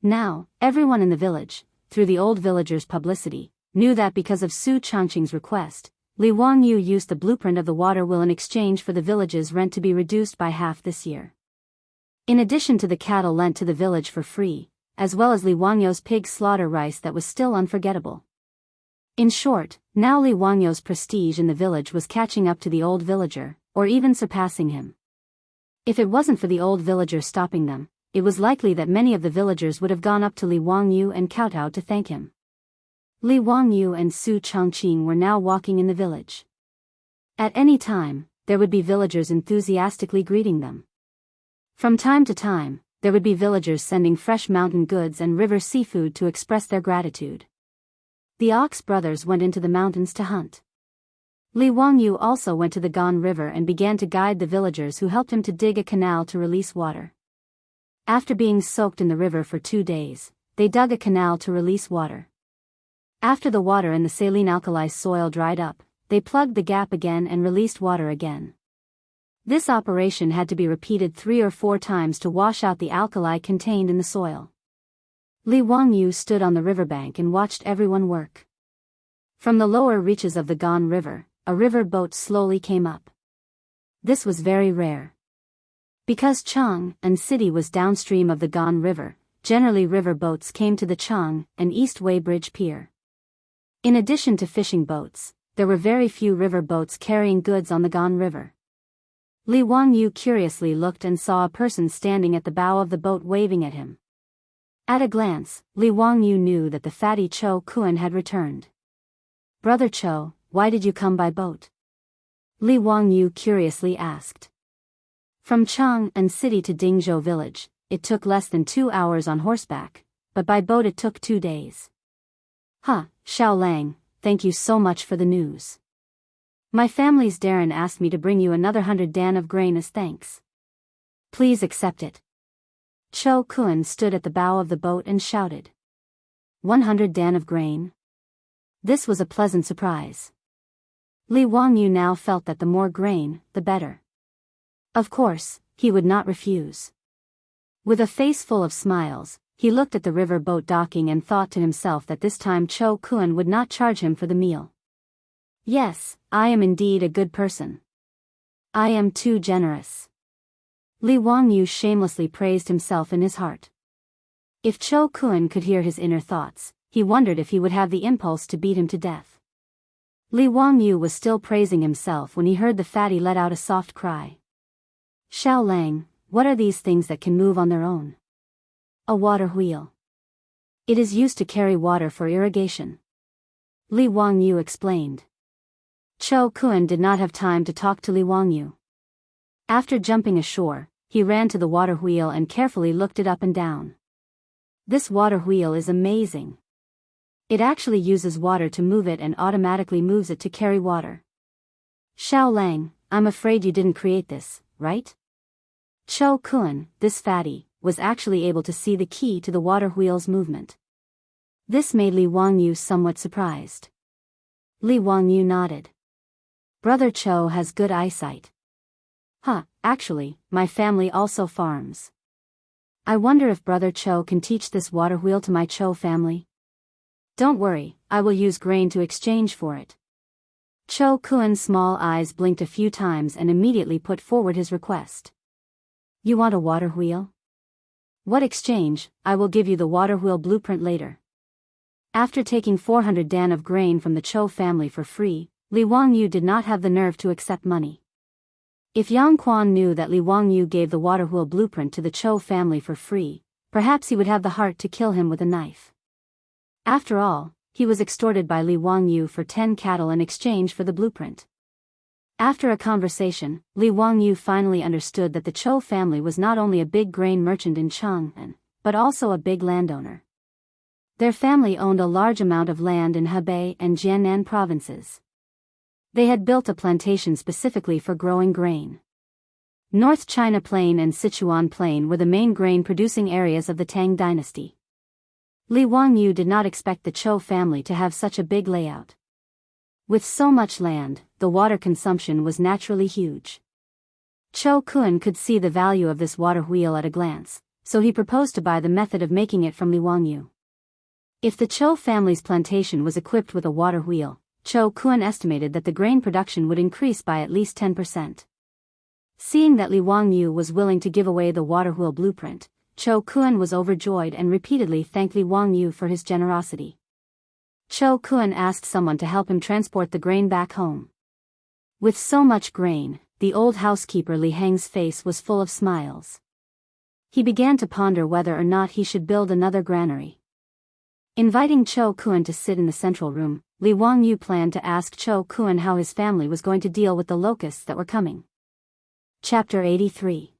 Now, everyone in the village, through the old villager's publicity, knew that because of Su Changqing's request, Li Wangyu used the blueprint of the water wheel in exchange for the village's rent to be reduced by half this year. In addition to the cattle lent to the village for free, as well as Li Wangyu's pig slaughter rice that was still unforgettable. In short, now Li Wangyu's prestige in the village was catching up to the old villager, or even surpassing him. If it wasn't for the old villager stopping them, it was likely that many of the villagers would have gone up to Li Wangyu and kowtowed to thank him. Li Wangyu and Su Changqing were now walking in the village. At any time, there would be villagers enthusiastically greeting them. From time to time, there would be villagers sending fresh mountain goods and river seafood to express their gratitude. The Ox brothers went into the mountains to hunt. Li Wangyu also went to the Gan River and began to guide the villagers who helped him to dig a canal to release water. After being soaked in the river for 2 days, they dug a canal to release water. After the water in the saline alkali soil dried up, they plugged the gap again and released water again. This operation had to be repeated 3 or 4 times to wash out the alkali contained in the soil. Li Wangyu stood on the riverbank and watched everyone work. From the lower reaches of the Gan River, a river boat slowly came up. This was very rare. Because Chang and City was downstream of the Gan River, generally river boats came to the Chang and East Weibridge Pier. In addition to fishing boats, there were very few river boats carrying goods on the Gan River. Li Wangyu curiously looked and saw a person standing at the bow of the boat waving at him. At a glance, Li Wangyu knew that the fatty Cho Kuan had returned. Brother Cho, why did you come by boat? Li Wangyu curiously asked. From Chang and City to Dingzhou village, it took less than 2 hours on horseback, but by boat it took 2 days. Xiao Lang, thank you so much for the news. My family's Darren asked me to bring you another 100 dan of grain as thanks. Please accept it. Cho Kuan stood at the bow of the boat and shouted. 100 dan of grain? This was a pleasant surprise. Li Wangyu now felt that the more grain, the better. Of course, he would not refuse. With a face full of smiles, he looked at the river boat docking and thought to himself that this time Cho Kuan would not charge him for the meal. Yes, I am indeed a good person. I am too generous. Li Wangyu shamelessly praised himself in his heart. If Cho Kuan could hear his inner thoughts, he wondered if he would have the impulse to beat him to death. Li Wangyu was still praising himself when he heard the fatty let out a soft cry. Xiao Lang, what are these things that can move on their own? A water wheel. It is used to carry water for irrigation. Li Wangyu explained. Cho Kun did not have time to talk to Li Wangyu. After jumping ashore, he ran to the water wheel and carefully looked it up and down. This water wheel is amazing. It actually uses water to move it and automatically moves it to carry water. Xiao Lang, I'm afraid you didn't create this, right? Cho Kun, this fatty, was actually able to see the key to the water wheel's movement. This made Li Wangyu somewhat surprised. Li Wangyu nodded. Brother Cho has good eyesight. Actually, my family also farms. I wonder if Brother Cho can teach this water wheel to my Cho family. Don't worry, I will use grain to exchange for it. Cho Kun's small eyes blinked a few times and immediately put forward his request. You want a water wheel? What exchange? I will give you the water wheel blueprint later. After taking 400 dan of grain from the Cho family for free, Li Wangyu did not have the nerve to accept money. If Yang Quan knew that Li Wangyu gave the water wheel blueprint to the Cho family for free, perhaps he would have the heart to kill him with a knife. After all, he was extorted by Li Wangyu for 10 cattle in exchange for the blueprint. After a conversation, Li Wangyu finally understood that the Cho family was not only a big grain merchant in Chang'an, but also a big landowner. Their family owned a large amount of land in Hebei and Jiannan provinces. They had built a plantation specifically for growing grain. North China Plain and Sichuan Plain were the main grain-producing areas of the Tang dynasty. Li Wangyu did not expect the Cho family to have such a big layout. With so much land, the water consumption was naturally huge. Cho Kun could see the value of this water wheel at a glance, so he proposed to buy the method of making it from Li Wangyu. If the Cho family's plantation was equipped with a water wheel, Cho Kun estimated that the grain production would increase by at least 10%. Seeing that Li Wangyu was willing to give away the water wheel blueprint, Cho Kun was overjoyed and repeatedly thanked Li Wangyu for his generosity. Cho Kun asked someone to help him transport the grain back home. With so much grain, the old housekeeper Li Heng's face was full of smiles. He began to ponder whether or not he should build another granary. Inviting Cho Kun to sit in the central room, Li Wangyu planned to ask Cho Kun how his family was going to deal with the locusts that were coming. Chapter 83.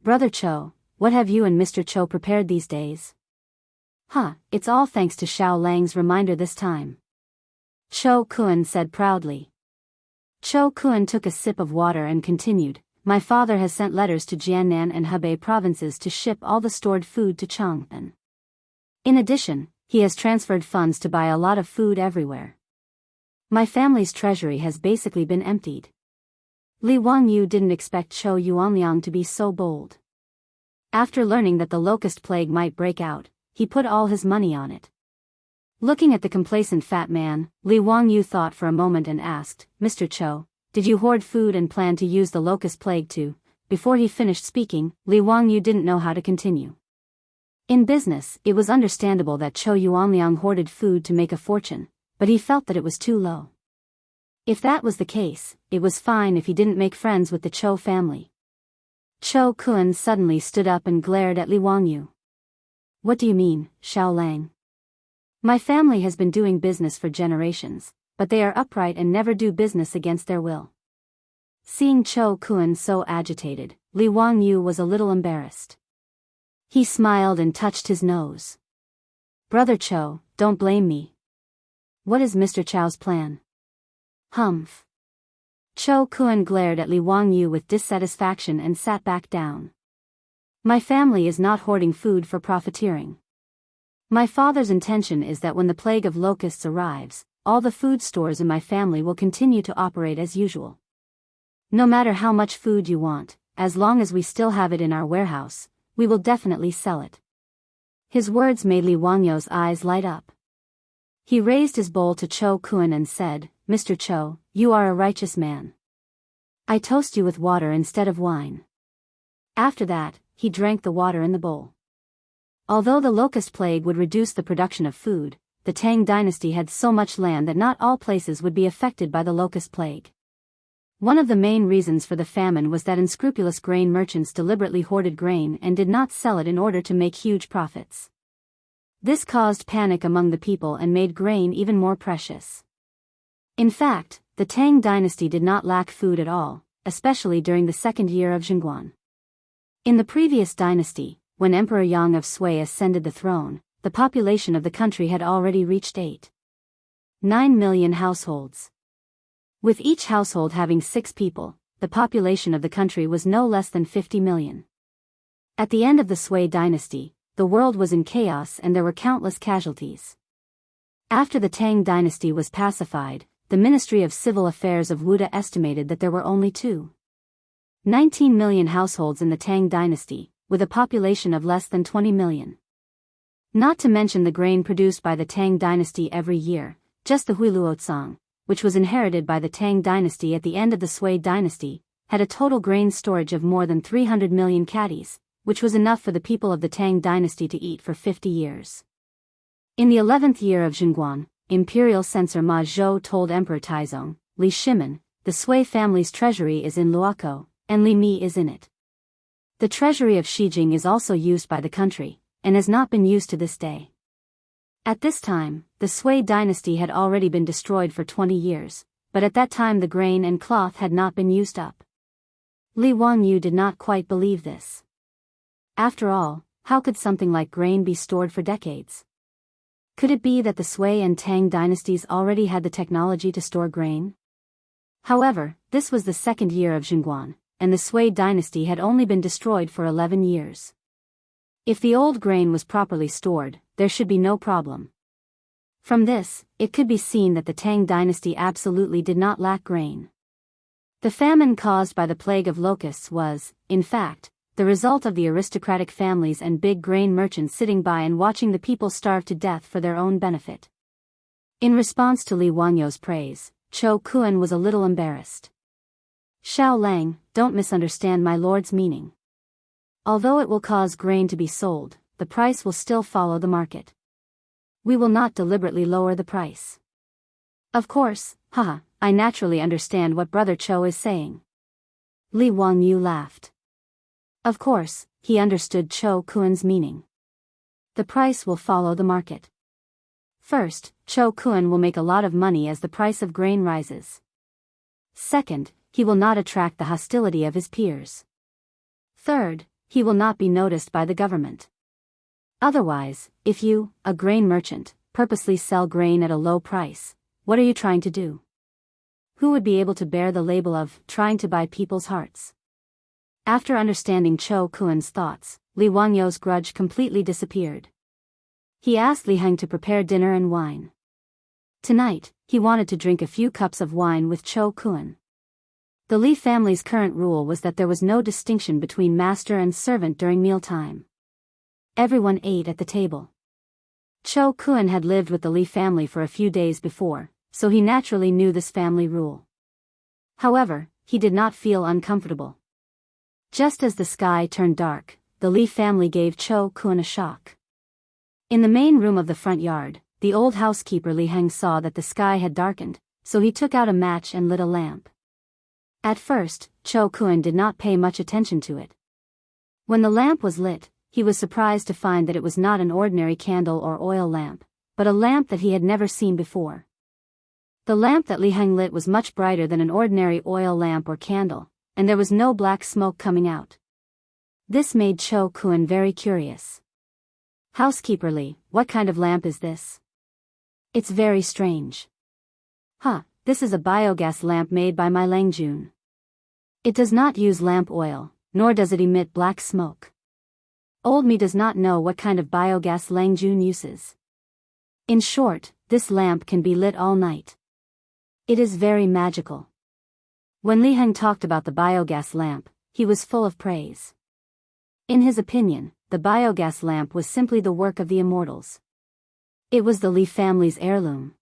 Brother Cho, what have you and Mr. Cho prepared these days? It's all thanks to Xiao Lang's reminder this time. Cho Kun said proudly. Cho Kun took a sip of water and continued, my father has sent letters to Jiannan and Hebei provinces to ship all the stored food to Chang'an. In addition, he has transferred funds to buy a lot of food everywhere. My family's treasury has basically been emptied. Li Wangyu didn't expect Cho Yuanliang to be so bold. After learning that the locust plague might break out, he put all his money on it. Looking at the complacent fat man, Li Wangyu thought for a moment and asked, Mr. Cho, did you hoard food and plan to use the locust plague too? Before he finished speaking, Li Wangyu didn't know how to continue. In business, it was understandable that Cho Yuanliang hoarded food to make a fortune, but he felt that it was too low. If that was the case, it was fine if he didn't make friends with the Cho family. Cho Kun suddenly stood up and glared at Li Wangyu. What do you mean, Xiao Lang? My family has been doing business for generations, but they are upright and never do business against their will. Seeing Cho Kun so agitated, Li Wangyu was a little embarrassed. He smiled and touched his nose. Brother Cho, don't blame me. What is Mr. Cho's plan? Humph. Cho Kun glared at Li Wangyu with dissatisfaction and sat back down. My family is not hoarding food for profiteering. My father's intention is that when the plague of locusts arrives, all the food stores in my family will continue to operate as usual. No matter how much food you want, as long as we still have it in our warehouse, we will definitely sell it. His words made Li Wangyu's eyes light up. He raised his bowl to Cho Kun and said, Mr. Cho, you are a righteous man. I toast you with water instead of wine. After that, he drank the water in the bowl. Although the locust plague would reduce the production of food, the Tang dynasty had so much land that not all places would be affected by the locust plague. One of the main reasons for the famine was that unscrupulous grain merchants deliberately hoarded grain and did not sell it in order to make huge profits. This caused panic among the people and made grain even more precious. In fact, the Tang dynasty did not lack food at all, especially during the second year of Zhengguan. In the previous dynasty, when Emperor Yang of Sui ascended the throne, the population of the country had already reached 8.9 million households. With each household having 6 people, the population of the country was no less than 50 million. At the end of the Sui dynasty, the world was in chaos and there were countless casualties. After the Tang dynasty was pacified, the Ministry of Civil Affairs of Wuda estimated that there were only 2.19 million households in the Tang dynasty, with a population of less than 20 million. Not to mention the grain produced by the Tang dynasty every year, just the huiluotsang, which was inherited by the Tang dynasty at the end of the Sui dynasty, had a total grain storage of more than 300 million catties, which was enough for the people of the Tang dynasty to eat for 50 years. In the 11th year of Zhengguan, Imperial Censor Ma Zhou told Emperor Taizong, Li Shimen, the Sui family's treasury is in Luokou, and Li Mi is in it. The treasury of Xijing is also used by the country, and has not been used to this day. At this time, the Sui dynasty had already been destroyed for 20 years, but at that time the grain and cloth had not been used up. Li Wangyu did not quite believe this. After all, how could something like grain be stored for decades? Could it be that the Sui and Tang dynasties already had the technology to store grain? However, this was the second year of Zhengguan, and the Sui dynasty had only been destroyed for 11 years. If the old grain was properly stored, there should be no problem. From this, it could be seen that the Tang dynasty absolutely did not lack grain. The famine caused by the plague of locusts was, in fact, the result of the aristocratic families and big grain merchants sitting by and watching the people starve to death for their own benefit. In response to Li Wangyou's praise, Chou Kuan was a little embarrassed. Xiao Lang, don't misunderstand my lord's meaning. Although it will cause grain to be sold, the price will still follow the market. We will not deliberately lower the price. Of course, haha, I naturally understand what Brother Chou is saying. Li Wangyu laughed. Of course, he understood Chou Kuan's meaning. The price will follow the market. First, Chou Kuan will make a lot of money as the price of grain rises. Second, he will not attract the hostility of his peers. Third, he will not be noticed by the government. Otherwise, if you, a grain merchant, purposely sell grain at a low price, what are you trying to do? Who would be able to bear the label of trying to buy people's hearts? After understanding Chou Kuan's thoughts, Li Wangyou's grudge completely disappeared. He asked Li Heng to prepare dinner and wine. Tonight, he wanted to drink a few cups of wine with Chou Kuan. The Li family's current rule was that there was no distinction between master and servant during mealtime. Everyone ate at the table. Chou Kuan had lived with the Li family for a few days before, so he naturally knew this family rule. However, he did not feel uncomfortable. Just as the sky turned dark, the Li family gave Chou Kuan a shock. In the main room of the front yard, the old housekeeper Li Heng saw that the sky had darkened, so he took out a match and lit a lamp. At first, Chou Kuan did not pay much attention to it. When the lamp was lit, he was surprised to find that it was not an ordinary candle or oil lamp, but a lamp that he had never seen before. The lamp that Li Heng lit was much brighter than an ordinary oil lamp or candle, and there was no black smoke coming out. This made Chou Kuan very curious. Housekeeper Li, what kind of lamp is this? It's very strange. This is a biogas lamp made by my Langjun. It does not use lamp oil, nor does it emit black smoke. Old me does not know what kind of biogas Langjun uses. In short, this lamp can be lit all night. It is very magical. When Li Heng talked about the biogas lamp, he was full of praise. In his opinion, the biogas lamp was simply the work of the immortals. It was the Li family's heirloom.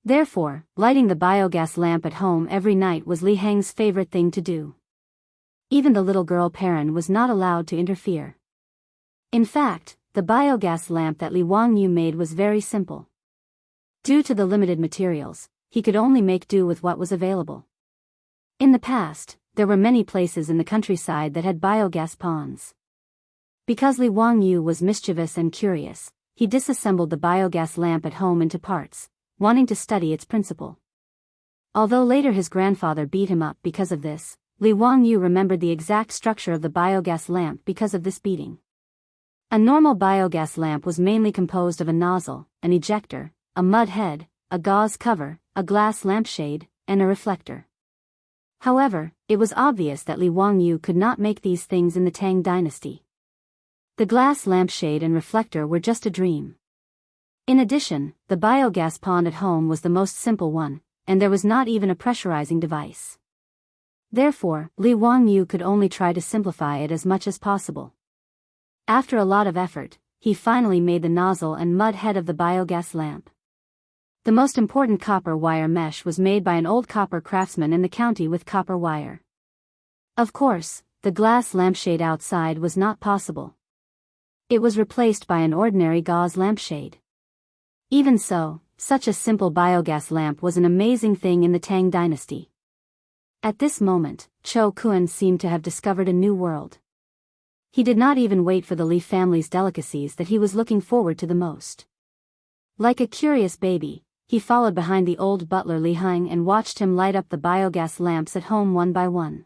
Therefore, lighting the biogas lamp at home every night was Li Heng's favorite thing to do. Even the little girl Perrin was not allowed to interfere. In fact, the biogas lamp that Li Wangyu made was very simple. Due to the limited materials, he could only make do with what was available. In the past, there were many places in the countryside that had biogas ponds. Because Li Wangyu was mischievous and curious, he disassembled the biogas lamp at home into parts, wanting to study its principle. Although later his grandfather beat him up because of this, Li Wangyu remembered the exact structure of the biogas lamp because of this beating. A normal biogas lamp was mainly composed of a nozzle, an ejector, a mud head, a gauze cover, a glass lampshade, and a reflector. However, it was obvious that Li Wangyu could not make these things in the Tang dynasty. The glass lampshade and reflector were just a dream. In addition, the biogas pond at home was the most simple one, and there was not even a pressurizing device. Therefore, Li Wangyu could only try to simplify it as much as possible. After a lot of effort, he finally made the nozzle and mud head of the biogas lamp. The most important copper wire mesh was made by an old copper craftsman in the county with copper wire. Of course, the glass lampshade outside was not possible. It was replaced by an ordinary gauze lampshade. Even so, such a simple biogas lamp was an amazing thing in the Tang dynasty. At this moment, Cho Kun seemed to have discovered a new world. He did not even wait for the Li family's delicacies that he was looking forward to the most. Like a curious baby, he followed behind the old butler Li Heng and watched him light up the biogas lamps at home one by one.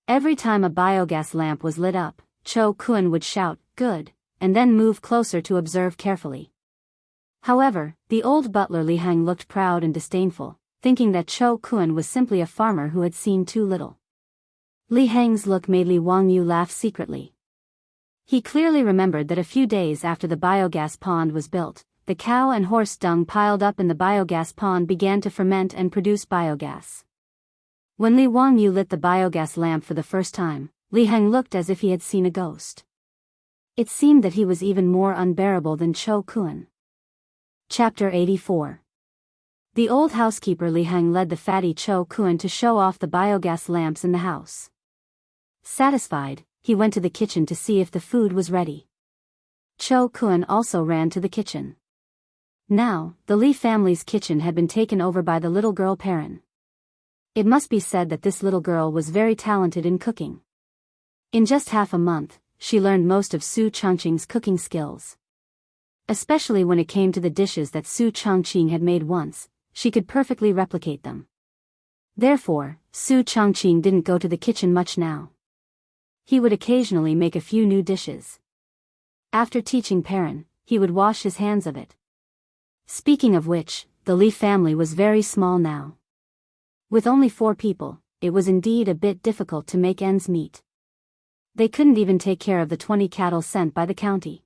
Every time a biogas lamp was lit up, Cho Kun would shout, "Good," and then move closer to observe carefully. However, the old butler Li Heng looked proud and disdainful, thinking that Cho Kun was simply a farmer who had seen too little. Li Heng's look made Li Wangyu laugh secretly. He clearly remembered that a few days after the biogas pond was built, the cow and horse dung piled up in the biogas pond began to ferment and produce biogas. When Li Wangyu lit the biogas lamp for the first time, Li Heng looked as if he had seen a ghost. It seemed that he was even more unbearable than Cho Kun. Chapter 84. The old housekeeper Li Heng led the fatty Cho Kun to show off the biogas lamps in the house. Satisfied, he went to the kitchen to see if the food was ready. Cho Kun also ran to the kitchen. Now, the Li family's kitchen had been taken over by the little girl Perrin. It must be said that this little girl was very talented in cooking. In just half a month, she learned most of Su Chongqing's cooking skills. Especially when it came to the dishes that Su Chongqing had made once, she could perfectly replicate them. Therefore, Su Chongqing didn't go to the kitchen much now. He would occasionally make a few new dishes. After teaching Perrin, he would wash his hands of it. Speaking of which, the Li family was very small now. With only 4 people, it was indeed a bit difficult to make ends meet. They couldn't even take care of the 20 cattle sent by the county.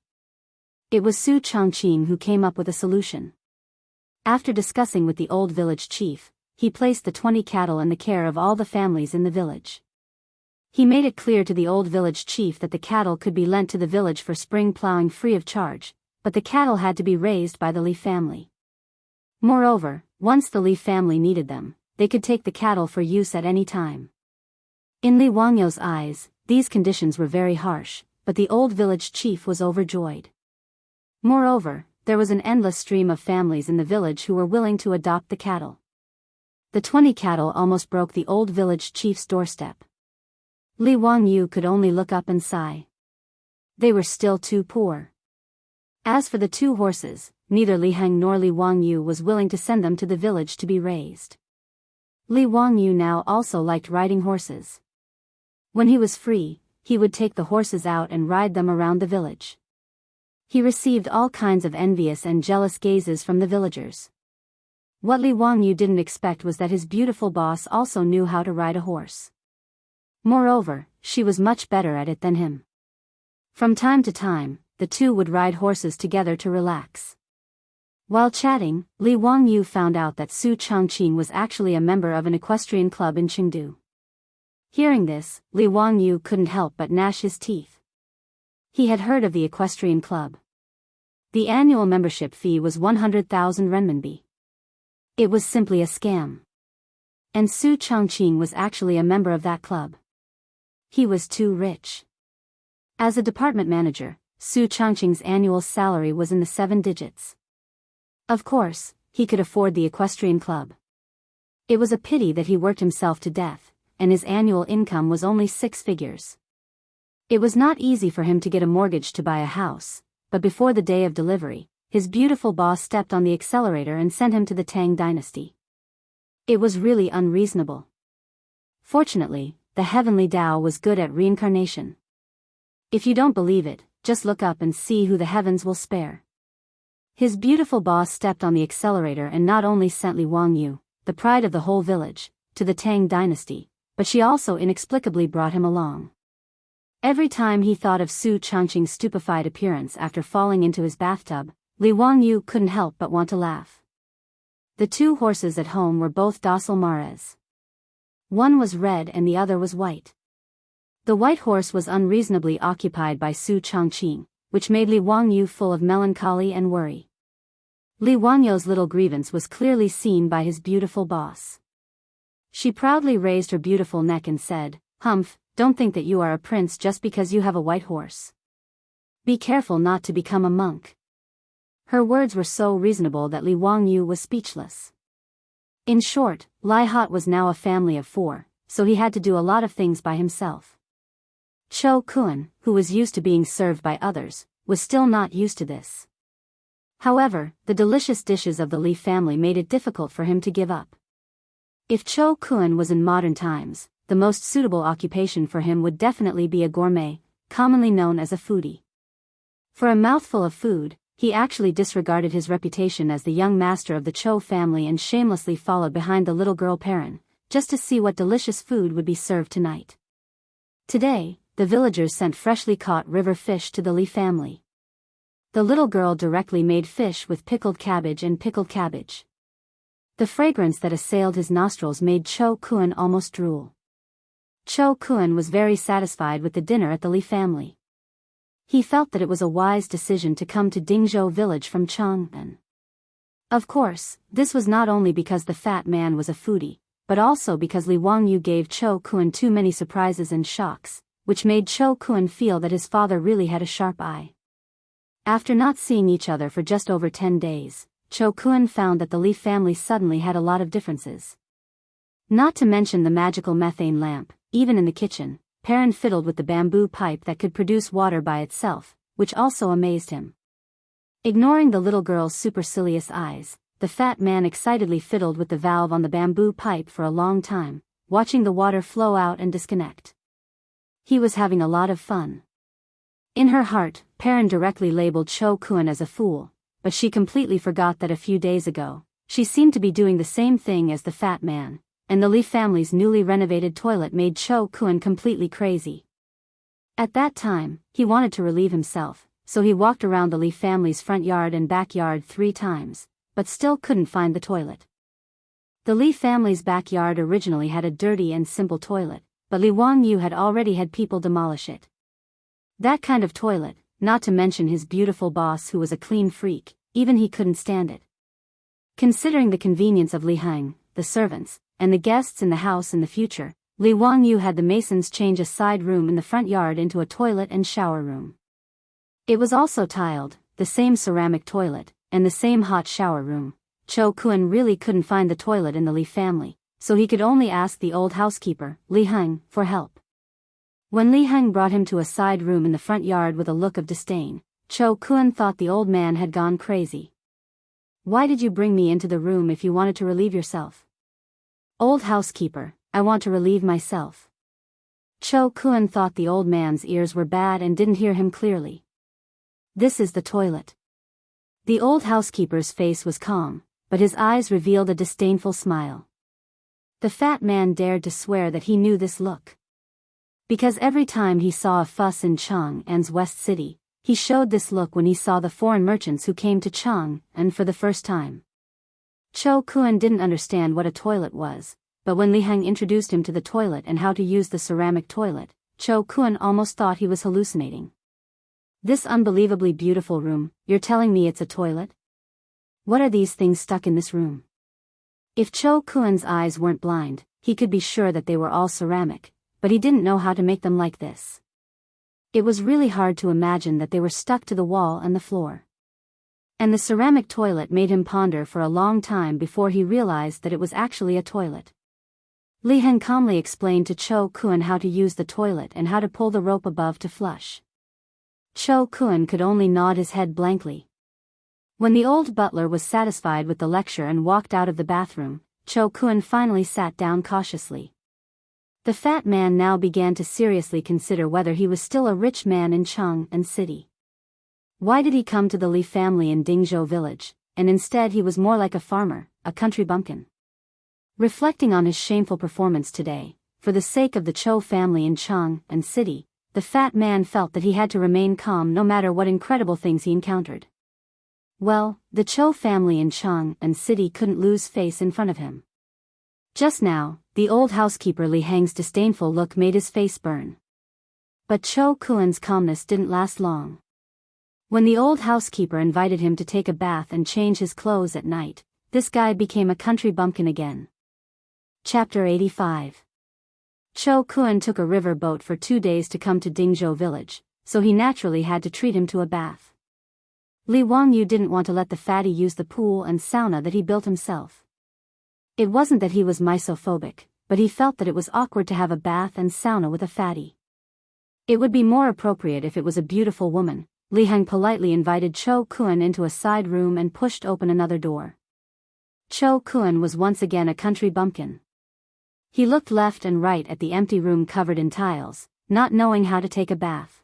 It was Su Chongqing who came up with a solution. After discussing with the old village chief, he placed the 20 cattle in the care of all the families in the village. He made it clear to the old village chief that the cattle could be lent to the village for spring plowing free of charge, but the cattle had to be raised by the Li family. Moreover, once the Li family needed them, they could take the cattle for use at any time. In Li Wangyu's eyes, these conditions were very harsh, but the old village chief was overjoyed. Moreover, there was an endless stream of families in the village who were willing to adopt the cattle. The 20 cattle almost broke the old village chief's doorstep. Li Wangyu could only look up and sigh. They were still too poor. As for the 2 horses, neither Li Heng nor Li Wangyu was willing to send them to the village to be raised. Li Wangyu now also liked riding horses. When he was free, he would take the horses out and ride them around the village. He received all kinds of envious and jealous gazes from the villagers. What Li Wangyu didn't expect was that his beautiful boss also knew how to ride a horse. Moreover, she was much better at it than him. From time to time, the 2 would ride horses together to relax. While chatting, Li Wangyu found out that Su Chongqing was actually a member of an equestrian club in Chengdu. Hearing this, Li Wangyu couldn't help but gnash his teeth. He had heard of the equestrian club. The annual membership fee was 100,000 renminbi. It was simply a scam. And Su Chongqing was actually a member of that club. He was too rich. As a department manager, Su Changqing's annual salary was in the 7 digits. Of course, he could afford the equestrian club. It was a pity that he worked himself to death, and his annual income was only 6 figures. It was not easy for him to get a mortgage to buy a house, but before the day of delivery, his beautiful boss stepped on the accelerator and sent him to the Tang dynasty. It was really unreasonable. Fortunately, the heavenly Tao was good at reincarnation. If you don't believe it, just look up and see who the heavens will spare. His beautiful boss stepped on the accelerator and not only sent Li Wangyu, the pride of the whole village, to the Tang dynasty, but she also inexplicably brought him along. Every time he thought of Su Changqing's stupefied appearance after falling into his bathtub, Li Wangyu couldn't help but want to laugh. The 2 horses at home were both docile mares. One was red and the other was white. The white horse was unreasonably occupied by Su Changqing, which made Li Wangyu full of melancholy and worry. Li Wangyu's little grievance was clearly seen by his beautiful boss. She proudly raised her beautiful neck and said, "Humph, don't think that you are a prince just because you have a white horse. Be careful not to become a monk." Her words were so reasonable that Li Wangyu was speechless. In short, Lai Hot was now a family of 4, so he had to do a lot of things by himself. Cho Kun, who was used to being served by others, was still not used to this. However, the delicious dishes of the Li family made it difficult for him to give up. If Cho Kun was in modern times, the most suitable occupation for him would definitely be a gourmet, commonly known as a foodie. For a mouthful of food, he actually disregarded his reputation as the young master of the Cho family and shamelessly followed behind the little girl Perrin, just to see what delicious food would be served tonight. Today, the villagers sent freshly caught river fish to the Li family. The little girl directly made fish with pickled cabbage and pickled cabbage. The fragrance that assailed his nostrils made Cho Kun almost drool. Cho Kun was very satisfied with the dinner at the Li family. He felt that it was a wise decision to come to Dingzhou village from Chang'an. Of course, this was not only because the fat man was a foodie, but also because Li Wangyu gave Cho Kun too many surprises and shocks, which made Cho Kun feel that his father really had a sharp eye. After not seeing each other for just over 10 days, Cho Kun found that the Li family suddenly had a lot of differences. Not to mention the magical methane lamp, even in the kitchen, Perrin fiddled with the bamboo pipe that could produce water by itself, which also amazed him. Ignoring the little girl's supercilious eyes, the fat man excitedly fiddled with the valve on the bamboo pipe for a long time, watching the water flow out and disconnect. He was having a lot of fun. In her heart, Perrin directly labeled Cho Kun as a fool, but she completely forgot that a few days ago, she seemed to be doing the same thing as the fat man, and the Li family's newly renovated toilet made Cho Kun completely crazy. At that time, he wanted to relieve himself, so he walked around the Li family's front yard and backyard 3 times, but still couldn't find the toilet. The Li family's backyard originally had a dirty and simple toilet, but Li Wangyu had already had people demolish it. That kind of toilet, not to mention his beautiful boss who was a clean freak, even he couldn't stand it. Considering the convenience of Li Heng, the servants, and the guests in the house in the future, Li Wangyu had the masons change a side room in the front yard into a toilet and shower room. It was also tiled, the same ceramic toilet, and the same hot shower room. Cho Kun really couldn't find the toilet in the Li family, so he could only ask the old housekeeper, Li Heng, for help. When Li Heng brought him to a side room in the front yard with a look of disdain, Cho Kun thought the old man had gone crazy. "Why did you bring me into the room if you wanted to relieve yourself?" "Old housekeeper, I want to relieve myself." Cho Kun thought the old man's ears were bad and didn't hear him clearly. "This is the toilet." The old housekeeper's face was calm, but his eyes revealed a disdainful smile. The fat man dared to swear that he knew this look. Because every time he saw a fuss in Chang'an's West City, he showed this look when he saw the foreign merchants who came to Chang'an for the first time. Cho Kun didn't understand what a toilet was, but when Li Heng introduced him to the toilet and how to use the ceramic toilet, Cho Kun almost thought he was hallucinating. "This unbelievably beautiful room, you're telling me it's a toilet? What are these things stuck in this room?" If Cho Kun's eyes weren't blind, he could be sure that they were all ceramic, but he didn't know how to make them like this. It was really hard to imagine that they were stuck to the wall and the floor. And the ceramic toilet made him ponder for a long time before he realized that it was actually a toilet. Li Heng calmly explained to Cho Kun how to use the toilet and how to pull the rope above to flush. Cho Kun could only nod his head blankly. When the old butler was satisfied with the lecture and walked out of the bathroom, Cho Kun finally sat down cautiously. The fat man now began to seriously consider whether he was still a rich man in Chang'an City. Why did he come to the Li family in Dingzhou village, and instead he was more like a farmer, a country bumpkin? Reflecting on his shameful performance today, for the sake of the Cho family in Chang'an City, the fat man felt that he had to remain calm no matter what incredible things he encountered. Well, the Cho family in Chang'an City couldn't lose face in front of him. Just now, the old housekeeper Li Heng's disdainful look made his face burn. But Cho Kun's calmness didn't last long. When the old housekeeper invited him to take a bath and change his clothes at night, this guy became a country bumpkin again. Chapter 85. Cho Kun took a river boat for 2 days to come to Dingzhou village, so he naturally had to treat him to a bath. Li Wangyu didn't want to let the fatty use the pool and sauna that he built himself. It wasn't that he was misophobic, but he felt that it was awkward to have a bath and sauna with a fatty. It would be more appropriate if it was a beautiful woman. Li Heng politely invited Cho Kun into a side room and pushed open another door. Cho Kun was once again a country bumpkin. He looked left and right at the empty room covered in tiles, not knowing how to take a bath.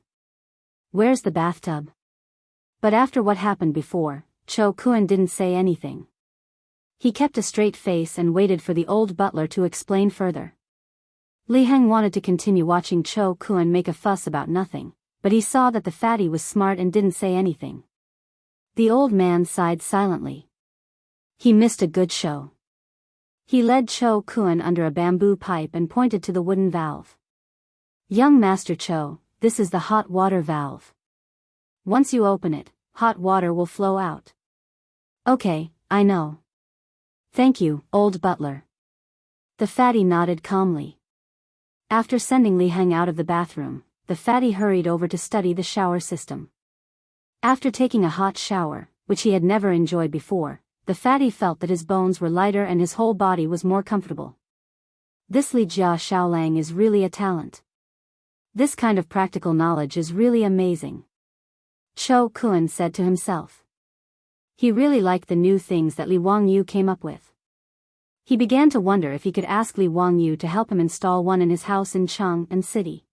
Where's the bathtub? But after what happened before, Cho Kun didn't say anything. He kept a straight face and waited for the old butler to explain further. Li Heng wanted to continue watching Cho Kun make a fuss about nothing, but he saw that the fatty was smart and didn't say anything. The old man sighed silently. He missed a good show. He led Cho Kun under a bamboo pipe and pointed to the wooden valve. Young Master Cho, this is the hot water valve. Once you open it, hot water will flow out. Okay, I know. Thank you, old butler. The fatty nodded calmly. After sending Li Heng out of the bathroom, the fatty hurried over to study the shower system. After taking a hot shower, which he had never enjoyed before, the fatty felt that his bones were lighter and his whole body was more comfortable. This Li Jia Xiaolang is really a talent. This kind of practical knowledge is really amazing. Cho Kun said to himself. He really liked the new things that Li Wangyu came up with. He began to wonder if he could ask Li Wangyu to help him install one in his house in Chang'an City.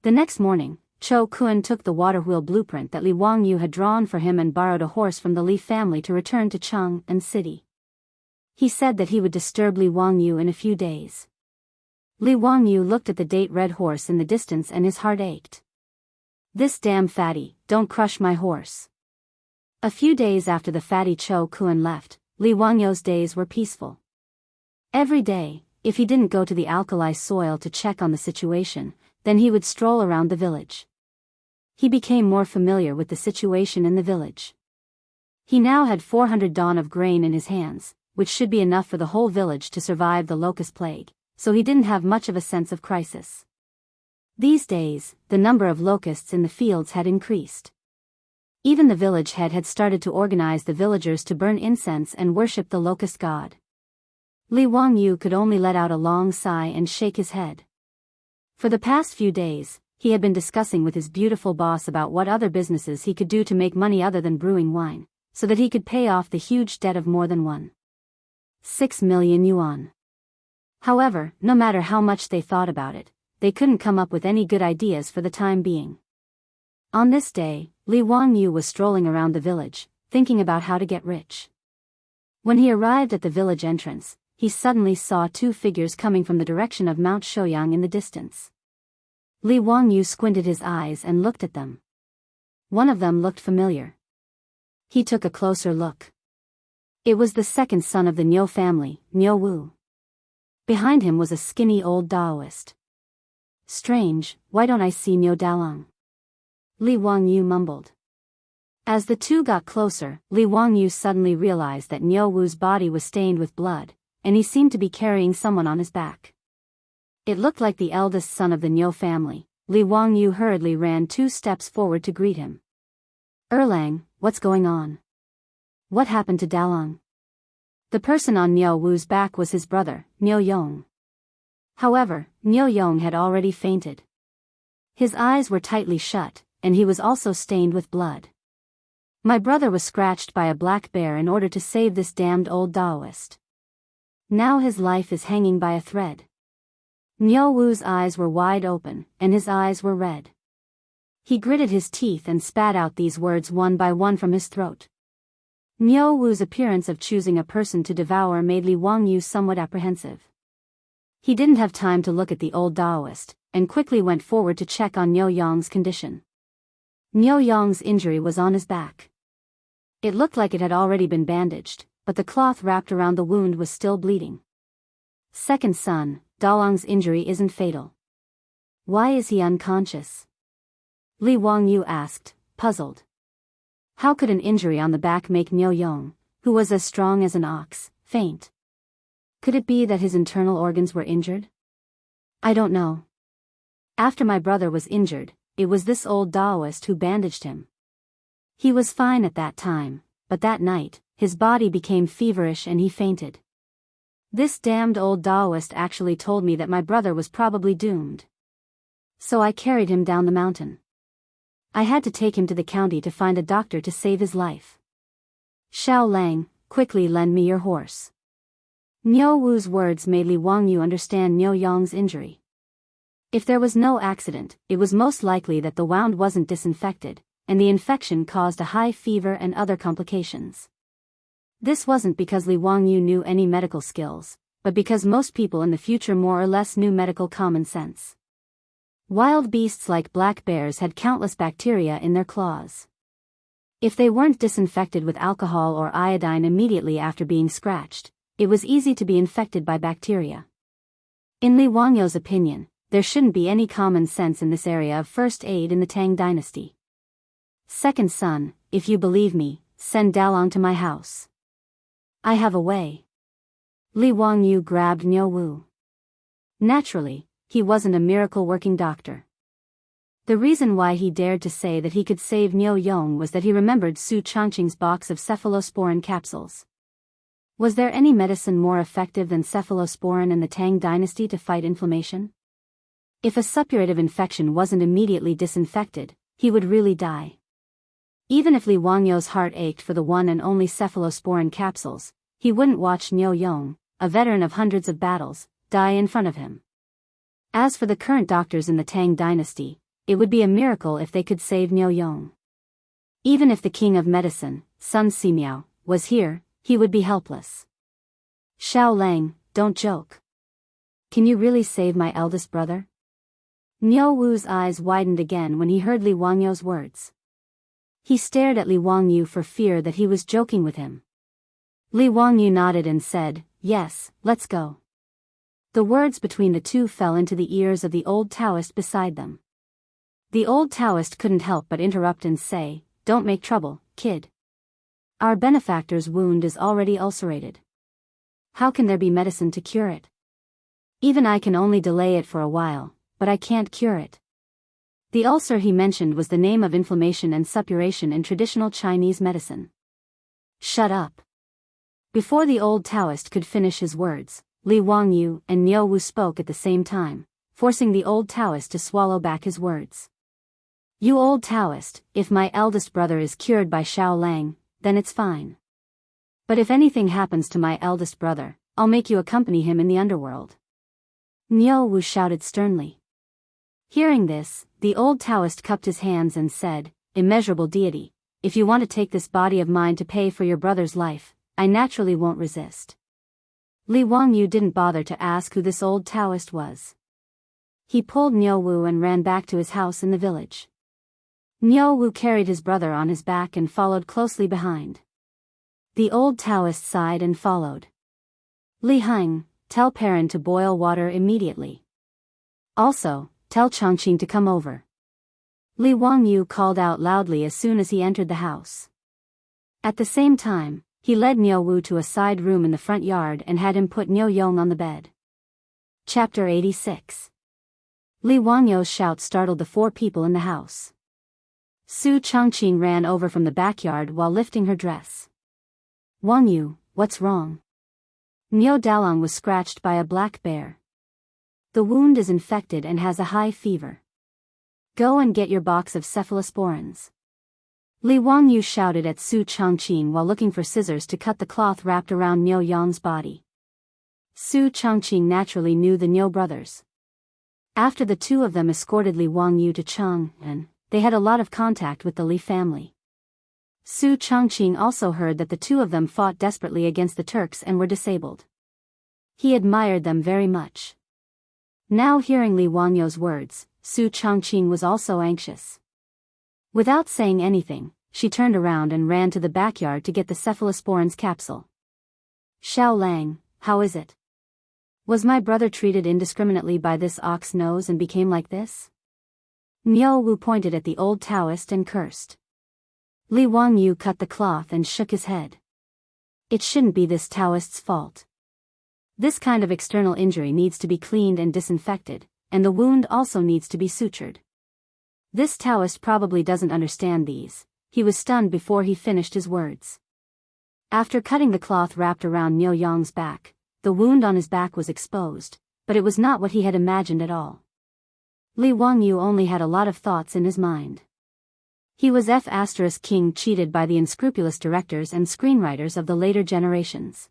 The next morning, Cho Kun took the water wheel blueprint that Li Wangyu had drawn for him and borrowed a horse from the Li family to return to Chang'an City. He said that he would disturb Li Wangyu in a few days. Li Wangyu looked at the date red horse in the distance and his heart ached. This damn fatty, don't crush my horse. A few days after the fatty Cho Kun left, Li Wangyu's days were peaceful. Every day, if he didn't go to the alkali soil to check on the situation, then he would stroll around the village. He became more familiar with the situation in the village. He now had 400 dawn of grain in his hands, which should be enough for the whole village to survive the locust plague, so he didn't have much of a sense of crisis. These days, the number of locusts in the fields had increased. Even the village head had started to organize the villagers to burn incense and worship the locust god. Li Wangyu could only let out a long sigh and shake his head. For the past few days, he had been discussing with his beautiful boss about what other businesses he could do to make money other than brewing wine, so that he could pay off the huge debt of more than 1.6 million yuan. However, no matter how much they thought about it, they couldn't come up with any good ideas for the time being. On this day, Li Wangyu was strolling around the village, thinking about how to get rich. When he arrived at the village entrance, he suddenly saw 2 figures coming from the direction of Mount Shouyang in the distance. Li Wangyu squinted his eyes and looked at them. One of them looked familiar. He took a closer look. It was the second son of the Niu family, Niu Wu. Behind him was a skinny old Daoist. Strange, why don't I see Niu Dalang? Li Wangyu mumbled. As the two got closer, Li Wangyu suddenly realized that Niu Wu's body was stained with blood, and he seemed to be carrying someone on his back. It looked like the eldest son of the Niu family, Li Wangyu hurriedly ran 2 steps forward to greet him. Erlang, what's going on? What happened to Dalong? The person on Niu Wu's back was his brother, Niu Yong. However, Niu Yong had already fainted. His eyes were tightly shut, and he was also stained with blood. My brother was scratched by a black bear in order to save this damned old Taoist. Now his life is hanging by a thread. Niu Wu's eyes were wide open, and his eyes were red. He gritted his teeth and spat out these words one by one from his throat. Niu Wu's appearance of choosing a person to devour made Li Wangyu somewhat apprehensive. He didn't have time to look at the old Taoist, and quickly went forward to check on Niu Yong's condition. Niu Yong's injury was on his back. It looked like it had already been bandaged, but the cloth wrapped around the wound was still bleeding. Second son, Dalong's injury isn't fatal. Why is he unconscious? Li Wangyu asked, puzzled. How could an injury on the back make Niu Yong, who was as strong as an ox, faint? Could it be that his internal organs were injured? I don't know. After my brother was injured, it was this old Taoist who bandaged him. He was fine at that time, but that night, his body became feverish and he fainted. This damned old Taoist actually told me that my brother was probably doomed. So I carried him down the mountain. I had to take him to the county to find a doctor to save his life. Xiao Lang, quickly lend me your horse. Niu Wu's words made Li Wangyu understand Niu Yong's injury. If there was no accident, it was most likely that the wound wasn't disinfected, and the infection caused a high fever and other complications. This wasn't because Li Wangyu knew any medical skills, but because most people in the future more or less knew medical common sense. Wild beasts like black bears had countless bacteria in their claws. If they weren't disinfected with alcohol or iodine immediately after being scratched, it was easy to be infected by bacteria. In Li Wangyu's opinion, there shouldn't be any common sense in this area of first aid in the Tang dynasty. Second son, if you believe me, send Dalong to my house. I have a way. Li Wangyu grabbed Niu Wu. Naturally, he wasn't a miracle-working doctor. The reason why he dared to say that he could save Niu Yong was that he remembered Su Changqing's box of cephalosporin capsules. Was there any medicine more effective than cephalosporin in the Tang dynasty to fight inflammation? If a suppurative infection wasn't immediately disinfected, he would really die. Even if Li Wangyu's heart ached for the one and only cephalosporin capsules, he wouldn't watch Niu Yong, a veteran of hundreds of battles, die in front of him. As for the current doctors in the Tang dynasty, it would be a miracle if they could save Niu Yong. Even if the king of medicine, Sun Simiao, was here, he would be helpless. Xiao Lang, don't joke. Can you really save my eldest brother? Niu Wu's eyes widened again when he heard Li Wangyu's words. He stared at Li Wangyu for fear that he was joking with him. Li Wangyu nodded and said, yes, let's go. The words between the two fell into the ears of the old Taoist beside them. The old Taoist couldn't help but interrupt and say, don't make trouble, kid. Our benefactor's wound is already ulcerated. How can there be medicine to cure it? Even I can only delay it for a while, but I can't cure it. The ulcer he mentioned was the name of inflammation and suppuration in traditional Chinese medicine. Shut up. Before the old Taoist could finish his words, Li Wangyu and Niu Wu spoke at the same time, forcing the old Taoist to swallow back his words. You old Taoist, if my eldest brother is cured by Xiao Lang, then it's fine. But if anything happens to my eldest brother, I'll make you accompany him in the underworld. Niu Wu shouted sternly. Hearing this, the old Taoist cupped his hands and said, immeasurable deity, if you want to take this body of mine to pay for your brother's life, I naturally won't resist. Li Wangyu didn't bother to ask who this old Taoist was. He pulled Niu Wu and ran back to his house in the village. Niu Wu carried his brother on his back and followed closely behind. The old Taoist sighed and followed. Li Heng, tell Perrin to boil water immediately. Also, tell Changqing to come over. Li Wangyu called out loudly as soon as he entered the house. At the same time, he led Niu Wu to a side room in the front yard and had him put Niu Yong on the bed. Chapter 86. Li Wanyo's shout startled the 4 people in the house. Su Changqing ran over from the backyard while lifting her dress. Wang Yu, what's wrong? Niu Dalong was scratched by a black bear. The wound is infected and has a high fever. Go and get your box of cephalosporins. Li Wangyu shouted at Su Changqing while looking for scissors to cut the cloth wrapped around Niu Yang's body. Su Changqing naturally knew the Niu brothers. After the 2 of them escorted Li Wangyu to Chang'an, they had a lot of contact with the Li family. Su Changqing also heard that the 2 of them fought desperately against the Turks and were disabled. He admired them very much. Now hearing Li Wanyo's words, Su Changqing was also anxious. Without saying anything, she turned around and ran to the backyard to get the cephalosporins capsule. Xiao Lang, how is it? Was my brother treated indiscriminately by this ox nose and became like this? Niu Wu pointed at the old Taoist and cursed. Li Wangyu cut the cloth and shook his head. It shouldn't be this Taoist's fault. This kind of external injury needs to be cleaned and disinfected, and the wound also needs to be sutured. This Taoist probably doesn't understand these. He was stunned before he finished his words. After cutting the cloth wrapped around Niu Yang's back, the wound on his back was exposed, but it was not what he had imagined at all. Li Wangyu only had a lot of thoughts in his mind. He was King cheated by the unscrupulous directors and screenwriters of the later generations.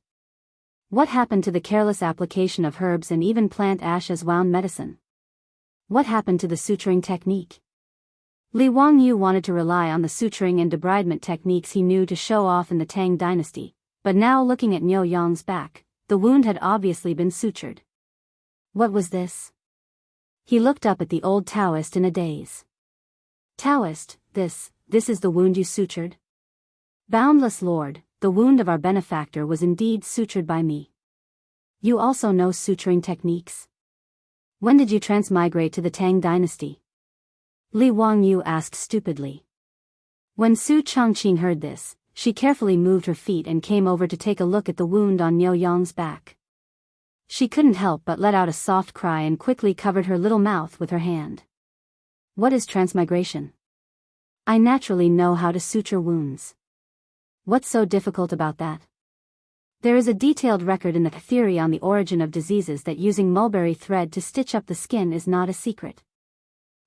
What happened to the careless application of herbs and even plant ash as wound medicine? What happened to the suturing technique? Li Wangyu wanted to rely on the suturing and debridement techniques he knew to show off in the Tang dynasty, but now looking at Niu Yang's back, the wound had obviously been sutured. What was this? He looked up at the old Taoist in a daze. Taoist, this is the wound you sutured? Boundless Lord, the wound of our benefactor was indeed sutured by me. You also know suturing techniques? When did you transmigrate to the Tang dynasty? Li Wangyu asked stupidly. When Su Changqing heard this, she carefully moved her feet and came over to take a look at the wound on Niu Yang's back. She couldn't help but let out a soft cry and quickly covered her little mouth with her hand. What is transmigration? I naturally know how to suture wounds. What's so difficult about that? There is a detailed record in the theory on the origin of diseases that using mulberry thread to stitch up the skin is not a secret.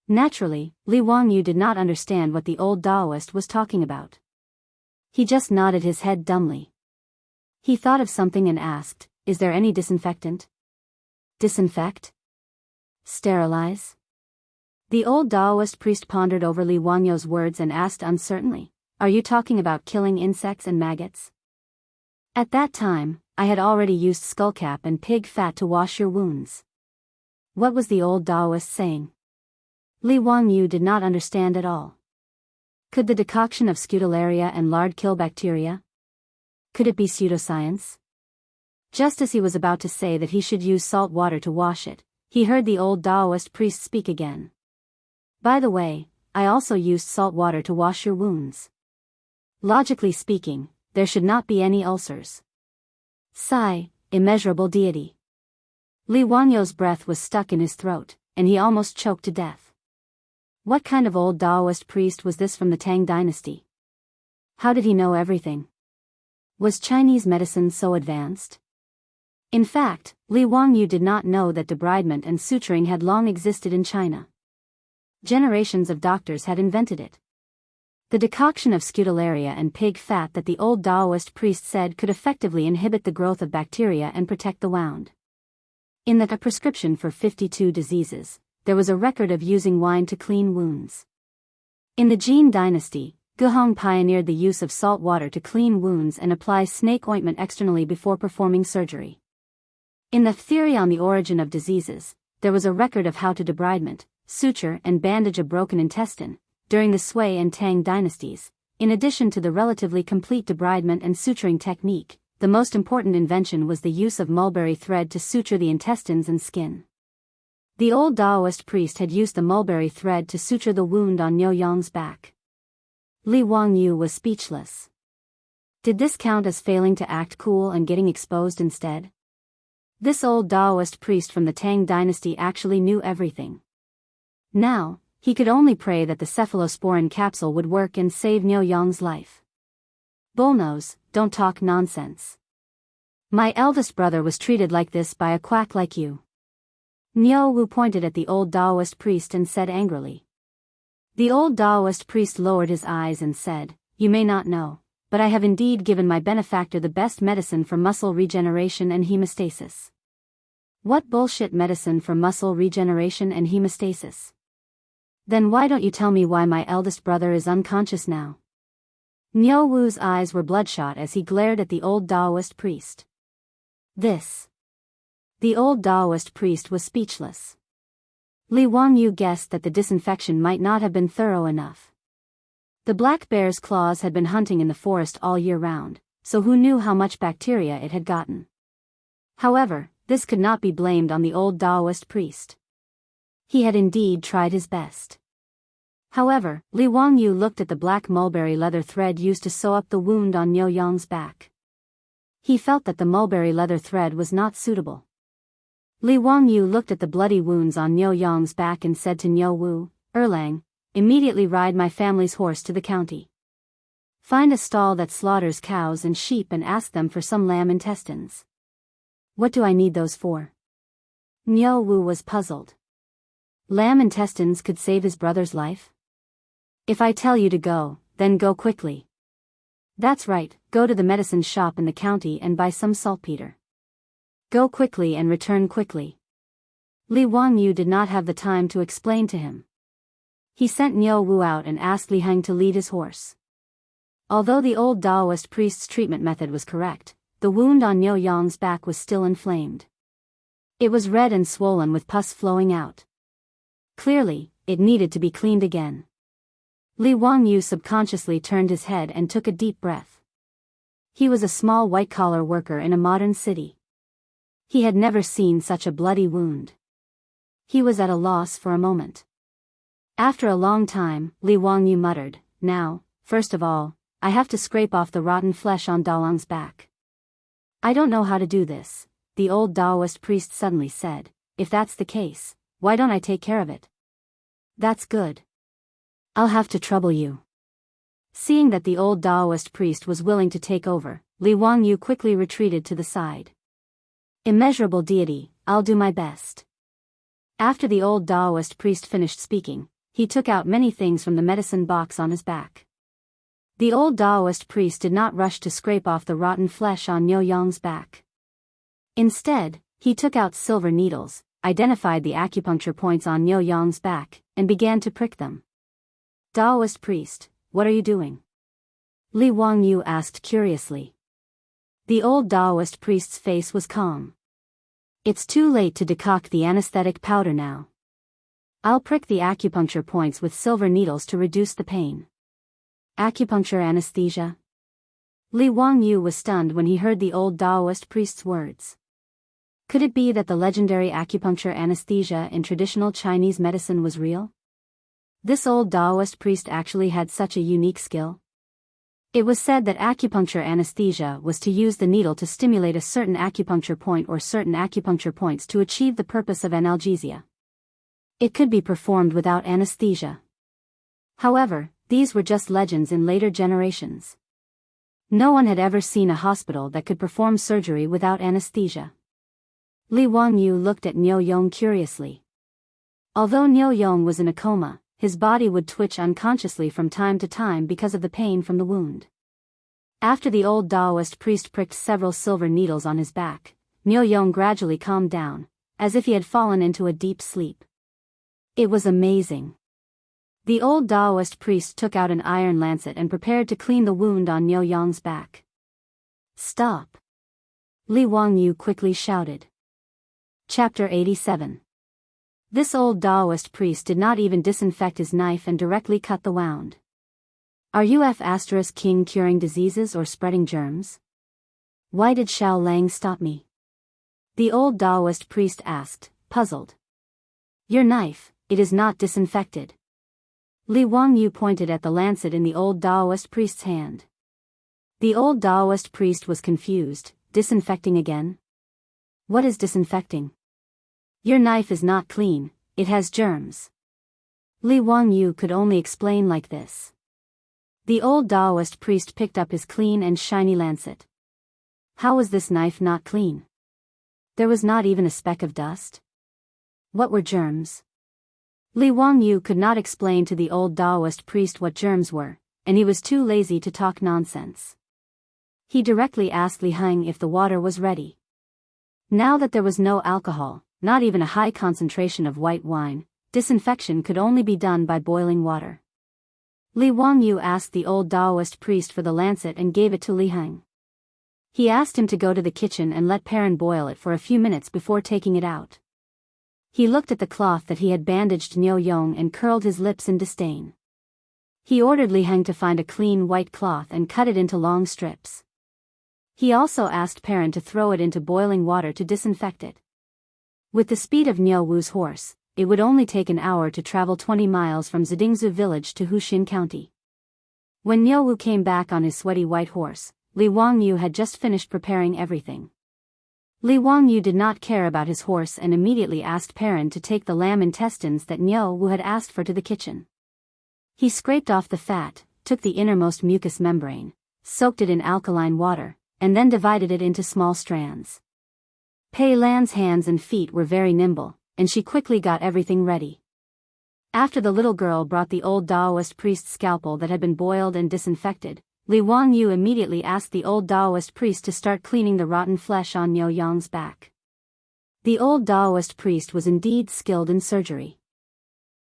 Naturally, Li Wangyu did not understand what the old Taoist was talking about. He just nodded his head dumbly. He thought of something and asked, is there any disinfectant? Disinfect? Sterilize? The old Taoist priest pondered over Li Wanyo's words and asked uncertainly, are you talking about killing insects and maggots? At that time, I had already used skullcap and pig fat to wash your wounds. What was the old Taoist saying? Li Wangyu did not understand at all. Could the decoction of Scutellaria and lard kill bacteria? Could it be pseudoscience? Just as he was about to say that he should use salt water to wash it, he heard the old Taoist priest speak again. By the way, I also used salt water to wash your wounds. Logically speaking, there should not be any ulcers. Sigh, immeasurable deity. Li Wangyo's breath was stuck in his throat, and he almost choked to death. What kind of old Taoist priest was this from the Tang dynasty? How did he know everything? Was Chinese medicine so advanced? In fact, Li Wangyu did not know that debridement and suturing had long existed in China. Generations of doctors had invented it. The decoction of Scutellaria and pig fat that the old Taoist priest said could effectively inhibit the growth of bacteria and protect the wound. In the prescription for 52 diseases, there was a record of using wine to clean wounds. In the Jin dynasty, Guhong pioneered the use of salt water to clean wounds and apply snake ointment externally before performing surgery. In the theory on the origin of diseases, there was a record of how to debridement, suture and bandage a broken intestine, during the Sui and Tang dynasties. In addition to the relatively complete debridement and suturing technique, the most important invention was the use of mulberry thread to suture the intestines and skin. The old Taoist priest had used the mulberry thread to suture the wound on Niu Yang's back. Li Wangyu was speechless. Did this count as failing to act cool and getting exposed instead? This old Taoist priest from the Tang dynasty actually knew everything. Now, he could only pray that the cephalosporin capsule would work and save Niu Yong's life. Bullnose, don't talk nonsense. My eldest brother was treated like this by a quack like you. Niu Wu pointed at the old Taoist priest and said angrily. The old Taoist priest lowered his eyes and said, "You may not know, but I have indeed given my benefactor the best medicine for muscle regeneration and hemostasis." What bullshit medicine for muscle regeneration and hemostasis? Then why don't you tell me why my eldest brother is unconscious now? Niu Wu's eyes were bloodshot as he glared at the old Taoist priest. The old Taoist priest was speechless. Li Wangyu guessed that the disinfection might not have been thorough enough. The black bear's claws had been hunting in the forest all year round, so who knew how much bacteria it had gotten? However, this could not be blamed on the old Taoist priest. He had indeed tried his best. However, Li Wangyu looked at the black mulberry leather thread used to sew up the wound on Niu Yong's back. He felt that the mulberry leather thread was not suitable. Li Wangyu looked at the bloody wounds on Niu Yong's back and said to Niu Wu, "Erlang, immediately ride my family's horse to the county. Find a stall that slaughters cows and sheep and ask them for some lamb intestines." "What do I need those for?" Niu Wu was puzzled. Lamb intestines could save his brother's life? "If I tell you to go, then go quickly." "That's right, go to the medicine shop in the county and buy some saltpeter. Go quickly and return quickly." Li Wangyu did not have the time to explain to him. He sent Niu Wu out and asked Li Heng to lead his horse. Although the old Taoist priest's treatment method was correct, the wound on Niu Yong's back was still inflamed. It was red and swollen with pus flowing out. Clearly, it needed to be cleaned again. Li Wangyu subconsciously turned his head and took a deep breath. He was a small white-collar worker in a modern city. He had never seen such a bloody wound. He was at a loss for a moment. After a long time, Li Wangyu muttered, "Now, first of all, I have to scrape off the rotten flesh on Dalong's back." "I don't know how to do this," the old Taoist priest suddenly said. "If that's the case, why don't I take care of it?" "That's good. I'll have to trouble you." Seeing that the old Taoist priest was willing to take over, Li Wangyu quickly retreated to the side. "Immeasurable deity, I'll do my best." After the old Taoist priest finished speaking, he took out many things from the medicine box on his back. The old Taoist priest did not rush to scrape off the rotten flesh on Niu Yong's back. Instead, he took out silver needles, identified the acupuncture points on Niu Yong's back, and began to prick them. "Taoist priest, what are you doing?" Li Wangyu asked curiously. The old Taoist priest's face was calm. "It's too late to decoct the anesthetic powder now. I'll prick the acupuncture points with silver needles to reduce the pain." "Acupuncture anesthesia?" Li Wangyu was stunned when he heard the old Taoist priest's words. Could it be that the legendary acupuncture anesthesia in traditional Chinese medicine was real? This old Taoist priest actually had such a unique skill. It was said that acupuncture anesthesia was to use the needle to stimulate a certain acupuncture point or certain acupuncture points to achieve the purpose of analgesia. It could be performed without anesthesia. However, these were just legends in later generations. No one had ever seen a hospital that could perform surgery without anesthesia. Li Wangyu looked at Niu Yong curiously. Although Niu Yong was in a coma, his body would twitch unconsciously from time to time because of the pain from the wound. After the old Taoist priest pricked several silver needles on his back, Niu Yong gradually calmed down, as if he had fallen into a deep sleep. It was amazing. The old Taoist priest took out an iron lancet and prepared to clean the wound on Niu Yong's back. "Stop!" Li Wangyu quickly shouted. Chapter 87. This old Taoist priest did not even disinfect his knife and directly cut the wound. "Are you King curing diseases or spreading germs? Why did Xiao Lang stop me?" The old Taoist priest asked, puzzled. "Your knife, it is not disinfected." Li Wangyu pointed at the lancet in the old Taoist priest's hand. The old Taoist priest was confused. "Disinfecting again? What is disinfecting?" "Your knife is not clean, it has germs." Li Wangyu could only explain like this. The old Taoist priest picked up his clean and shiny lancet. How was this knife not clean? There was not even a speck of dust. What were germs? Li Wangyu could not explain to the old Taoist priest what germs were, and he was too lazy to talk nonsense. He directly asked Li Heng if the water was ready. Now that there was no alcohol, not even a high concentration of white wine, disinfection could only be done by boiling water. Li Wangyu asked the old Taoist priest for the lancet and gave it to Li Heng. He asked him to go to the kitchen and let Perrin boil it for a few minutes before taking it out. He looked at the cloth that he had bandaged Niu Yong and curled his lips in disdain. He ordered Li Heng to find a clean white cloth and cut it into long strips. He also asked Perrin to throw it into boiling water to disinfect it. With the speed of Niu Wu's horse, it would only take an hour to travel 20 miles from Zidingzu village to Huxin County. When Niu Wu came back on his sweaty white horse, Li Wangyu had just finished preparing everything. Li Wangyu did not care about his horse and immediately asked Perrin to take the lamb intestines that Niu Wu had asked for to the kitchen. He scraped off the fat, took the innermost mucous membrane, soaked it in alkaline water, and then divided it into small strands. Pei Lan's hands and feet were very nimble, and she quickly got everything ready. After the little girl brought the old Taoist priest's scalpel that had been boiled and disinfected, Li Wangyu immediately asked the old Taoist priest to start cleaning the rotten flesh on Niu Yong's back. The old Taoist priest was indeed skilled in surgery.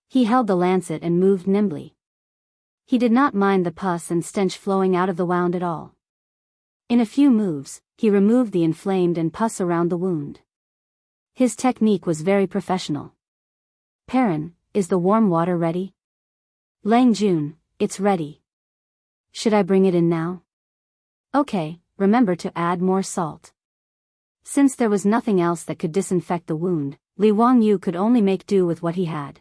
He held the lancet and moved nimbly. He did not mind the pus and stench flowing out of the wound at all. In a few moves, he removed the inflamed and pus around the wound. His technique was very professional. Perrin, is the warm water ready? Lang Jun, it's ready. Should I bring it in now? Okay, remember to add more salt. Since there was nothing else that could disinfect the wound, Li Wangyu could only make do with what he had.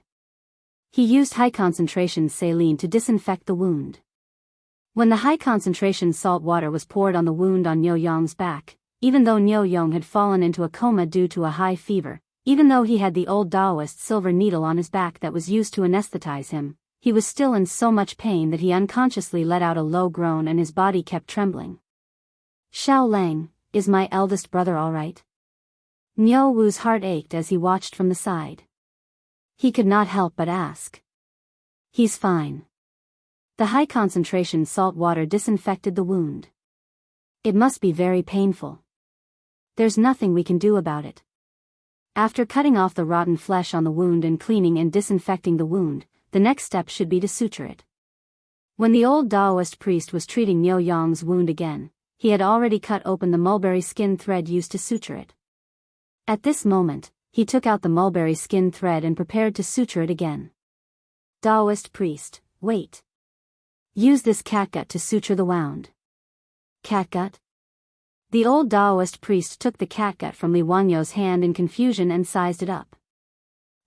He used high-concentration saline to disinfect the wound. When the high-concentration salt water was poured on the wound on Niu Yong's back, even though Niu Yong had fallen into a coma due to a high fever, even though he had the old Taoist silver needle on his back that was used to anesthetize him, he was still in so much pain that he unconsciously let out a low groan and his body kept trembling. Xiao Lang, is my eldest brother all right? Niu Wu's heart ached as he watched from the side. He could not help but ask. He's fine. The high-concentration salt water disinfected the wound. It must be very painful. There's nothing we can do about it. After cutting off the rotten flesh on the wound and cleaning and disinfecting the wound, the next step should be to suture it. When the old Taoist priest was treating Niu Yong's wound again, he had already cut open the mulberry skin thread used to suture it. At this moment, he took out the mulberry skin thread and prepared to suture it again. Taoist priest, wait. Use this catgut to suture the wound. Catgut? The old Taoist priest took the catgut from Li Wangyu's hand in confusion and sized it up.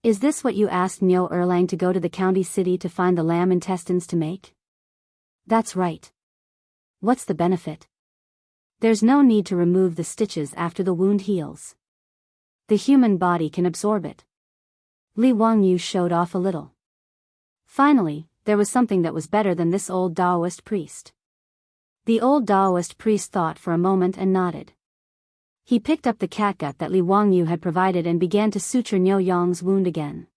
Is this what you asked Niu Erlang to go to the county city to find the lamb intestines to make? That's right. What's the benefit? There's no need to remove the stitches after the wound heals. The human body can absorb it. Li Wangyu showed off a little. Finally, there was something that was better than this old Taoist priest. The old Taoist priest thought for a moment and nodded. He picked up the catgut that Li Wangyu had provided and began to suture Niu Yong's wound again.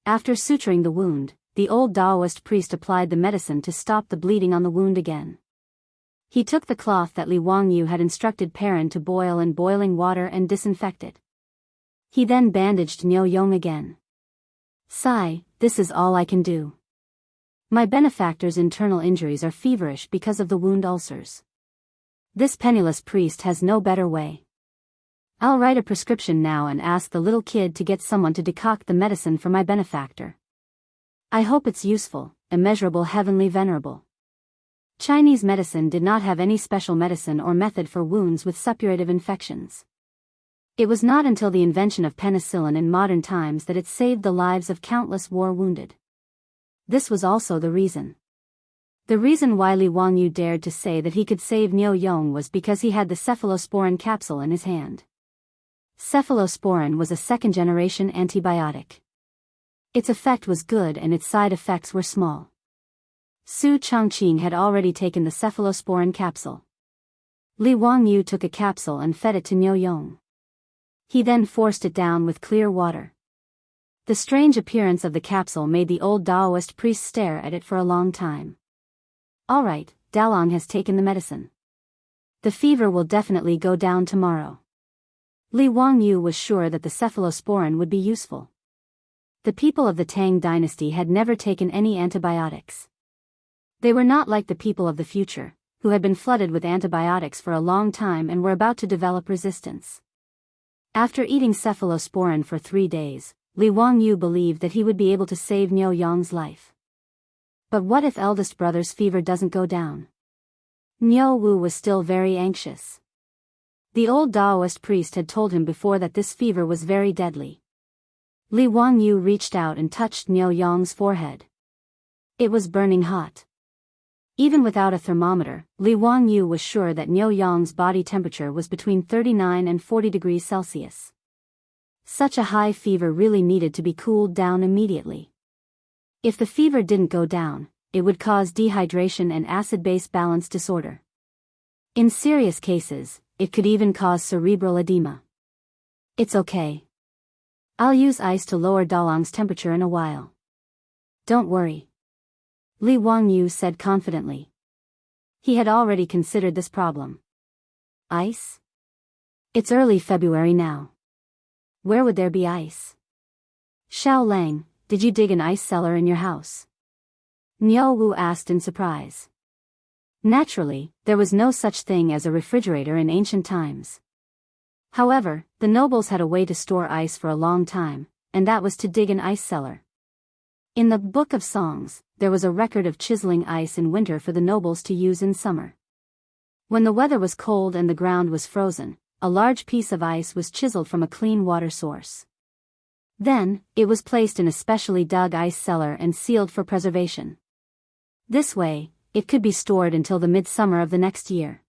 After suturing the wound, the old Taoist priest applied the medicine to stop the bleeding on the wound again. He took the cloth that Li Wangyu had instructed Perrin to boil in boiling water and disinfect it. He then bandaged Niu Yong again. Sigh, this is all I can do. My benefactor's internal injuries are feverish because of the wound ulcers. This penniless priest has no better way. I'll write a prescription now and ask the little kid to get someone to decoct the medicine for my benefactor. I hope it's useful, immeasurable heavenly venerable. Chinese medicine did not have any special medicine or method for wounds with suppurative infections. It was not until the invention of penicillin in modern times that it saved the lives of countless war wounded. This was also the reason. The reason why Li Wangyu dared to say that he could save Niu Yong was because he had the cephalosporin capsule in his hand. Cephalosporin was a second-generation antibiotic. Its effect was good and its side effects were small. Su Changqing had already taken the cephalosporin capsule. Li Wangyu took a capsule and fed it to Niu Yong. He then forced it down with clear water. The strange appearance of the capsule made the old Taoist priest stare at it for a long time. All right, Dalong has taken the medicine. The fever will definitely go down tomorrow. Li Wangyu was sure that the cephalosporin would be useful. The people of the Tang dynasty had never taken any antibiotics. They were not like the people of the future, who had been flooded with antibiotics for a long time and were about to develop resistance. After eating cephalosporin for 3 days, Li Wangyu believed that he would be able to save Niu Yong's life. But what if eldest brother's fever doesn't go down? Niu Wu was still very anxious. The old Taoist priest had told him before that this fever was very deadly. Li Wangyu reached out and touched Niu Yong's forehead. It was burning hot. Even without a thermometer, Li Wangyu was sure that Niu Yong's body temperature was between 39 and 40 degrees Celsius. Such a high fever really needed to be cooled down immediately. If the fever didn't go down, it would cause dehydration and acid-base balance disorder. In serious cases, it could even cause cerebral edema. It's okay. I'll use ice to lower Dalong's temperature in a while. Don't worry. Li Wangyu said confidently. He had already considered this problem. Ice? It's early February now. Where would there be ice? Xiao Lang, did you dig an ice cellar in your house? Niu Wu asked in surprise. Naturally, there was no such thing as a refrigerator in ancient times. However, the nobles had a way to store ice for a long time, and that was to dig an ice cellar. In the Book of Songs, there was a record of chiseling ice in winter for the nobles to use in summer. When the weather was cold and the ground was frozen, a large piece of ice was chiseled from a clean water source. Then, it was placed in a specially dug ice cellar and sealed for preservation. This way, it could be stored until the midsummer of the next year.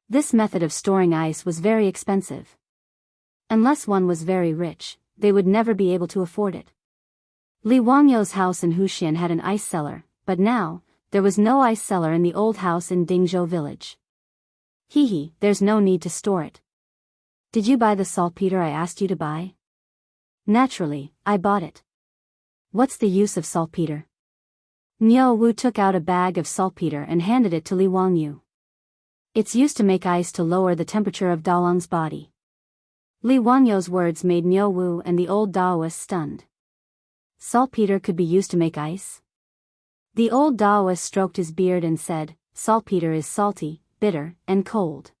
This method of storing ice was very expensive. Unless one was very rich, they would never be able to afford it. Li Wangyu's house in Huxian had an ice cellar, but now, there was no ice cellar in the old house in Dingzhou village. There's no need to store it. Did you buy the saltpeter I asked you to buy? Naturally, I bought it. What's the use of saltpeter? Niu Wu took out a bag of saltpeter and handed it to Li Wangyu. It's used to make ice to lower the temperature of Dalong's body. Li Wangyu's words made Niu Wu and the old Taoist stunned. Saltpeter could be used to make ice? The old Taoist stroked his beard and said, saltpeter is salty, bitter, and cold.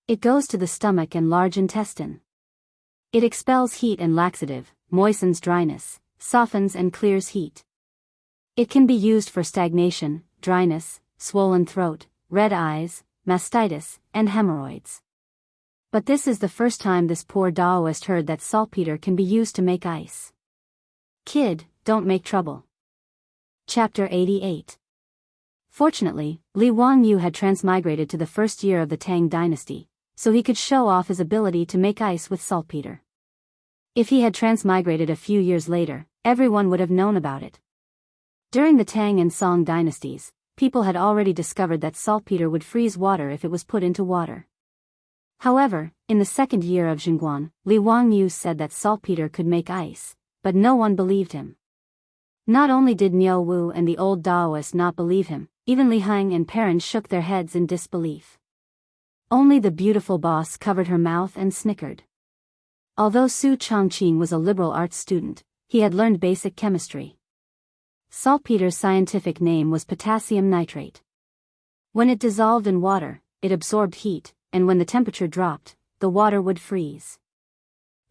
It goes to the stomach and large intestine. It expels heat and laxative, moistens dryness, softens and clears heat. It can be used for stagnation, dryness, swollen throat, red eyes, mastitis, and hemorrhoids. But this is the first time this poor Taoist heard that saltpeter can be used to make ice. Kid, don't make trouble. Chapter 88. Fortunately, Li Wangyu had transmigrated to the first year of the Tang dynasty, so he could show off his ability to make ice with saltpeter. If he had transmigrated a few years later, everyone would have known about it. During the Tang and Song dynasties, people had already discovered that saltpeter would freeze water if it was put into water. However, in the second year of Xinguan, Li Wangyu said that saltpeter could make ice, but no one believed him. Not only did Niu Wu and the old Taoist not believe him, even Li Hang and Perrin shook their heads in disbelief. Only the beautiful boss covered her mouth and snickered. Although Su Changqing was a liberal arts student, he had learned basic chemistry. Saltpeter's scientific name was potassium nitrate. When it dissolved in water, it absorbed heat, and when the temperature dropped, the water would freeze.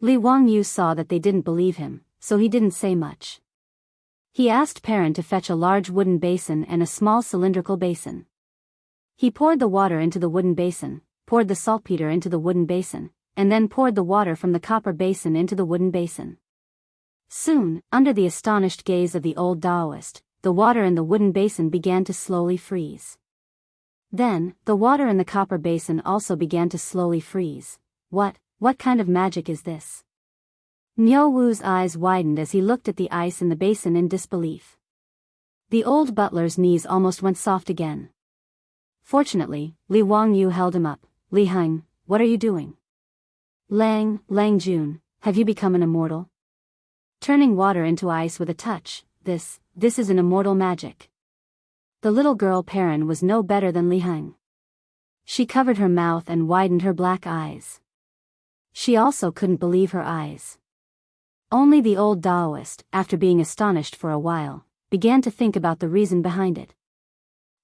Li Wangyu saw that they didn't believe him, so he didn't say much. He asked Perrin to fetch a large wooden basin and a small cylindrical basin. He poured the water into the wooden basin, poured the saltpeter into the wooden basin, and then poured the water from the copper basin into the wooden basin. Soon, under the astonished gaze of the old Taoist, the water in the wooden basin began to slowly freeze. Then, the water in the copper basin also began to slowly freeze. What kind of magic is this? Niu Wu's eyes widened as he looked at the ice in the basin in disbelief. The old butler's knees almost went soft again. Fortunately, Li Wangyu held him up. Li Heng, what are you doing? Lang Jun, have you become an immortal? Turning water into ice with a touch, this is an immortal magic. The little girl Perrin was no better than Li Heng. She covered her mouth and widened her black eyes. She also couldn't believe her eyes. Only the old Taoist, after being astonished for a while, began to think about the reason behind it.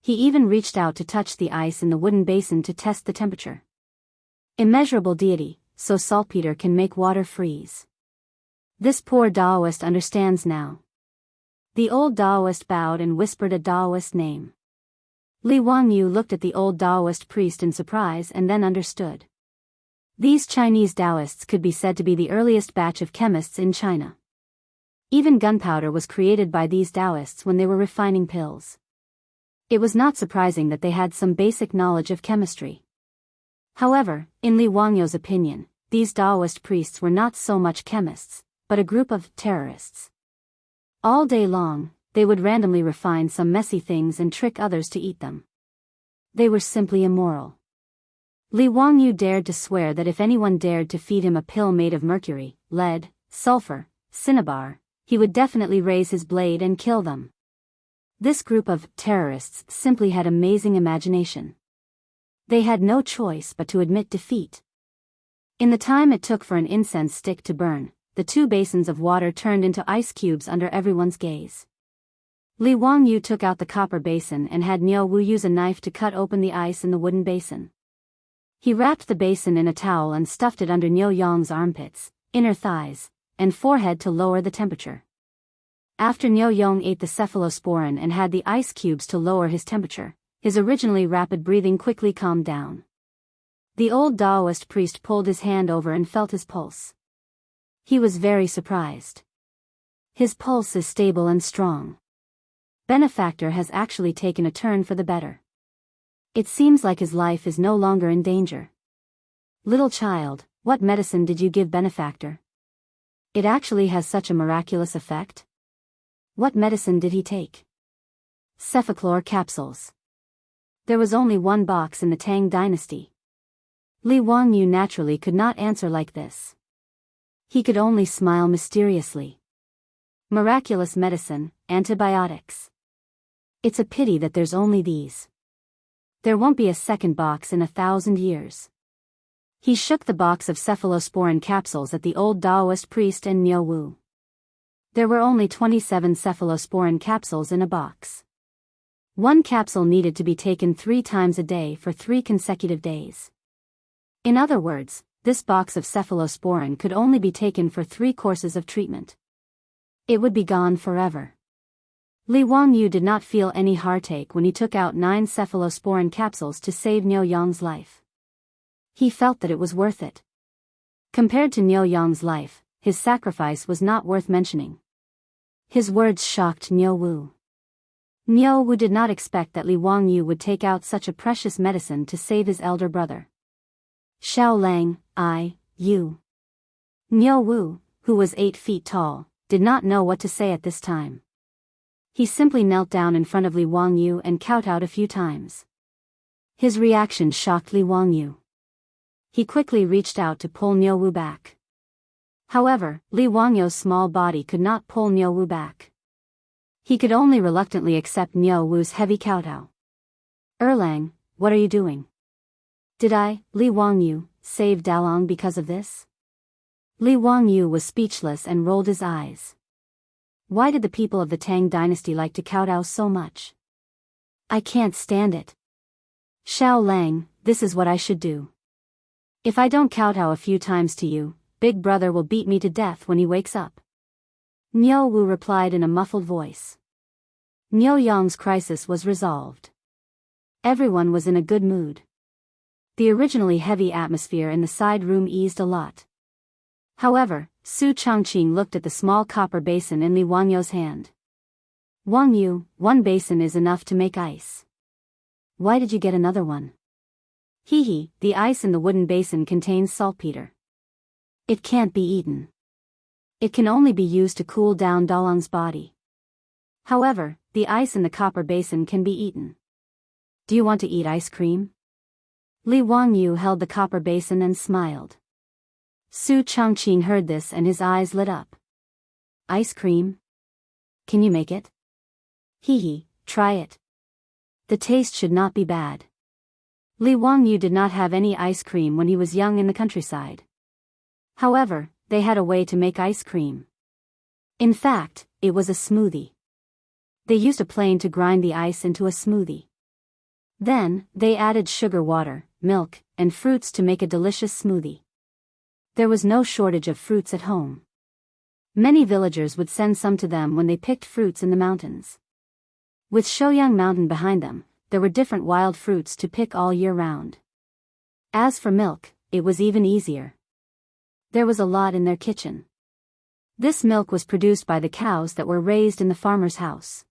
He even reached out to touch the ice in the wooden basin to test the temperature. Immeasurable deity, so saltpeter can make water freeze. This poor Taoist understands now. The old Taoist bowed and whispered a Taoist name. Li Wangyu looked at the old Taoist priest in surprise and then understood. These Chinese Taoists could be said to be the earliest batch of chemists in China. Even gunpowder was created by these Taoists when they were refining pills. It was not surprising that they had some basic knowledge of chemistry. However, in Li Wangyu's opinion, these Taoist priests were not so much chemists, but a group of terrorists. All day long, they would randomly refine some messy things and trick others to eat them. They were simply immoral. Li Wangyu dared to swear that if anyone dared to feed him a pill made of mercury, lead, sulfur, cinnabar, he would definitely raise his blade and kill them. This group of terrorists simply had amazing imagination. They had no choice but to admit defeat. In the time it took for an incense stick to burn, the two basins of water turned into ice cubes under everyone's gaze. Li Wangyu took out the copper basin and had Niu Wu use a knife to cut open the ice in the wooden basin. He wrapped the basin in a towel and stuffed it under Niu Yang's armpits, inner thighs, and forehead to lower the temperature. After Niu Yang ate the cephalosporin and had the ice cubes to lower his temperature, his originally rapid breathing quickly calmed down. The old Taoist priest pulled his hand over and felt his pulse. He was very surprised. His pulse is stable and strong. Benefactor has actually taken a turn for the better. It seems like his life is no longer in danger. Little child, what medicine did you give Benefactor? It actually has such a miraculous effect? What medicine did he take? Cephachlor capsules. There was only one box in the Tang dynasty. Li Wangyu naturally could not answer like this. He could only smile mysteriously. Miraculous medicine, antibiotics. It's a pity that there's only these. There won't be a second box in 1,000 years. He shook the box of cephalosporin capsules at the old Taoist priest and Niu Wu. There were only 27 cephalosporin capsules in a box. One capsule needed to be taken 3 times a day for 3 consecutive days. In other words, this box of cephalosporin could only be taken for 3 courses of treatment. It would be gone forever. Li Wangyu did not feel any heartache when he took out 9 cephalosporin capsules to save Niu Yang's life. He felt that it was worth it. Compared to Niu Yang's life, his sacrifice was not worth mentioning. His words shocked Niu Wu. Niu Wu did not expect that Li Wangyu would take out such a precious medicine to save his elder brother. Xiao Lang, you. Niu Wu, who was 8 feet tall, did not know what to say at this time. He simply knelt down in front of Li Wangyu and kowtowed a few times. His reaction shocked Li Wangyu. He quickly reached out to pull Niu Wu back. However, Li Wangyu's small body could not pull Niu Wu back. He could only reluctantly accept Niu Wu's heavy kowtow. Erlang, what are you doing? Did I, Li Wangyu, save Dalong because of this? Li Wangyu was speechless and rolled his eyes. Why did the people of the Tang dynasty like to kowtow so much? I can't stand it. Xiao Lang, this is what I should do. If I don't kowtow a few times to you, Big Brother will beat me to death when he wakes up. Niu Wu replied in a muffled voice. Niu Yang's crisis was resolved. Everyone was in a good mood. The originally heavy atmosphere in the side room eased a lot. However, Su Chongqing looked at the small copper basin in Li Wangyu's hand. Wangyu, 1 basin is enough to make ice. Why did you get another one? The ice in the wooden basin contains saltpeter. It can't be eaten. It can only be used to cool down Dalong's body. However, the ice in the copper basin can be eaten. Do you want to eat ice cream? Li Wangyu held the copper basin and smiled. Su Chongqing heard this and his eyes lit up. Ice cream? Can you make it? Hee, try it. The taste should not be bad. Li Wangyu did not have any ice cream when he was young in the countryside. However, they had a way to make ice cream. In fact, it was a smoothie. They used a plane to grind the ice into a smoothie. Then, they added sugar water, milk, and fruits to make a delicious smoothie. There was no shortage of fruits at home. Many villagers would send some to them when they picked fruits in the mountains. With Shouyang Mountain behind them, there were different wild fruits to pick all year round. As for milk, it was even easier. There was a lot in their kitchen. This milk was produced by the cows that were raised in the farmer's house.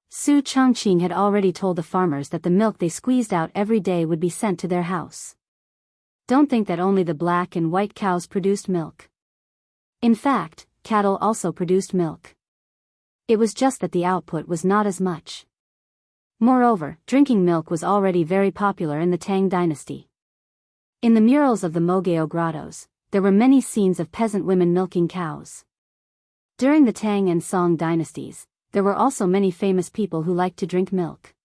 Su Chongqing had already told the farmers that the milk they squeezed out every day would be sent to their house. Don't think that only the black and white cows produced milk. In fact, cattle also produced milk. It was just that the output was not as much. Moreover, drinking milk was already very popular in the Tang dynasty. In the murals of the Mogao grottos, there were many scenes of peasant women milking cows. During the Tang and Song dynasties, there were also many famous people who liked to drink milk.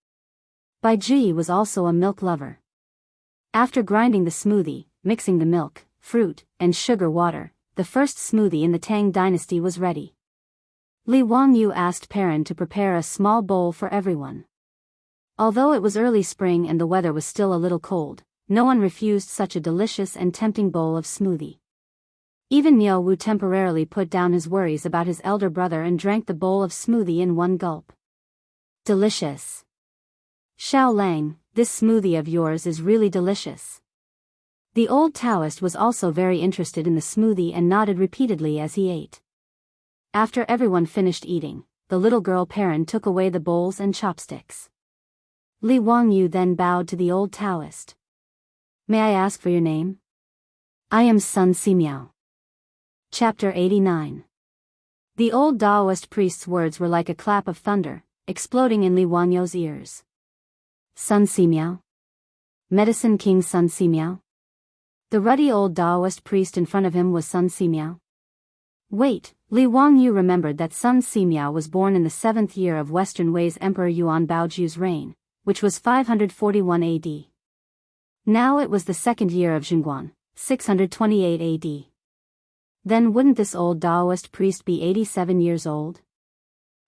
Bai Ji was also a milk lover. After grinding the smoothie, mixing the milk, fruit, and sugar water, the first smoothie in the Tang dynasty was ready. Li Wangyu asked Perrin to prepare a small bowl for everyone. Although it was early spring and the weather was still a little cold, no one refused such a delicious and tempting bowl of smoothie. Even Niu Wu temporarily put down his worries about his elder brother and drank the bowl of smoothie in one gulp. Delicious. Xiao Lang, this smoothie of yours is really delicious. The old Taoist was also very interested in the smoothie and nodded repeatedly as he ate. After everyone finished eating, the little girl Perrin took away the bowls and chopsticks. Li Wangyu then bowed to the old Taoist. May I ask for your name? I am Sun Simiao. Chapter 89. The old Taoist priest's words were like a clap of thunder, exploding in Li Wangyu's ears. Sun Simiao? Medicine King Sun Simiao? The ruddy old Taoist priest in front of him was Sun Simiao. Wait, Li Wangyu remembered that Sun Simiao was born in the 7th year of Western Wei's Emperor Yuan Baoju's reign, which was 541 AD. Now it was the 2nd year of Xinguan, 628 AD. Then wouldn't this old Taoist priest be 87 years old?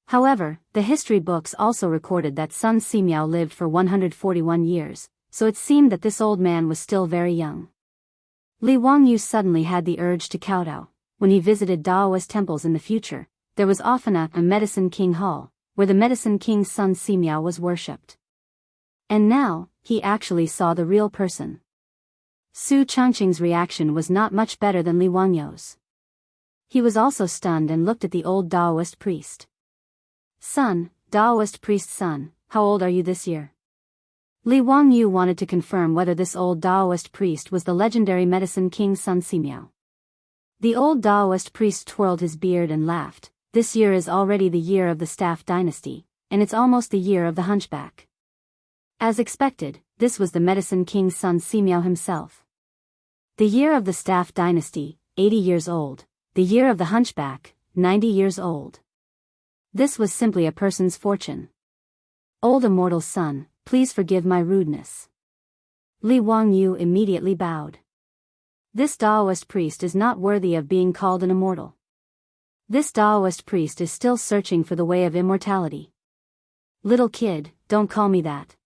However, the history books also recorded that Sun Simiao lived for 141 years, so it seemed that this old man was still very young. Li Wangyu suddenly had the urge to kowtow. When he visited Taoist temples in the future, there was often a Medicine King Hall, where the Medicine King Sun Simiao was worshipped. And now, he actually saw the real person. Su Chongqing's reaction was not much better than Li Wangyu's. He was also stunned and looked at the old Taoist priest. Son, Taoist priest's son, how old are you this year? Li Wangyu wanted to confirm whether this old Taoist priest was the legendary Medicine King Sun Simiao. The old Taoist priest twirled his beard and laughed. This year is already the year of the Staff dynasty, and it's almost the year of the Hunchback. As expected, this was the Medicine King Sun Simiao himself. The year of the Staff dynasty, 80 years old. The year of the Hunchback, 90 years old. This was simply a person's fortune. Old immortal son, please forgive my rudeness. Li Wangyu immediately bowed. This Taoist priest is not worthy of being called an immortal. This Taoist priest is still searching for the way of immortality. Little kid, don't call me that.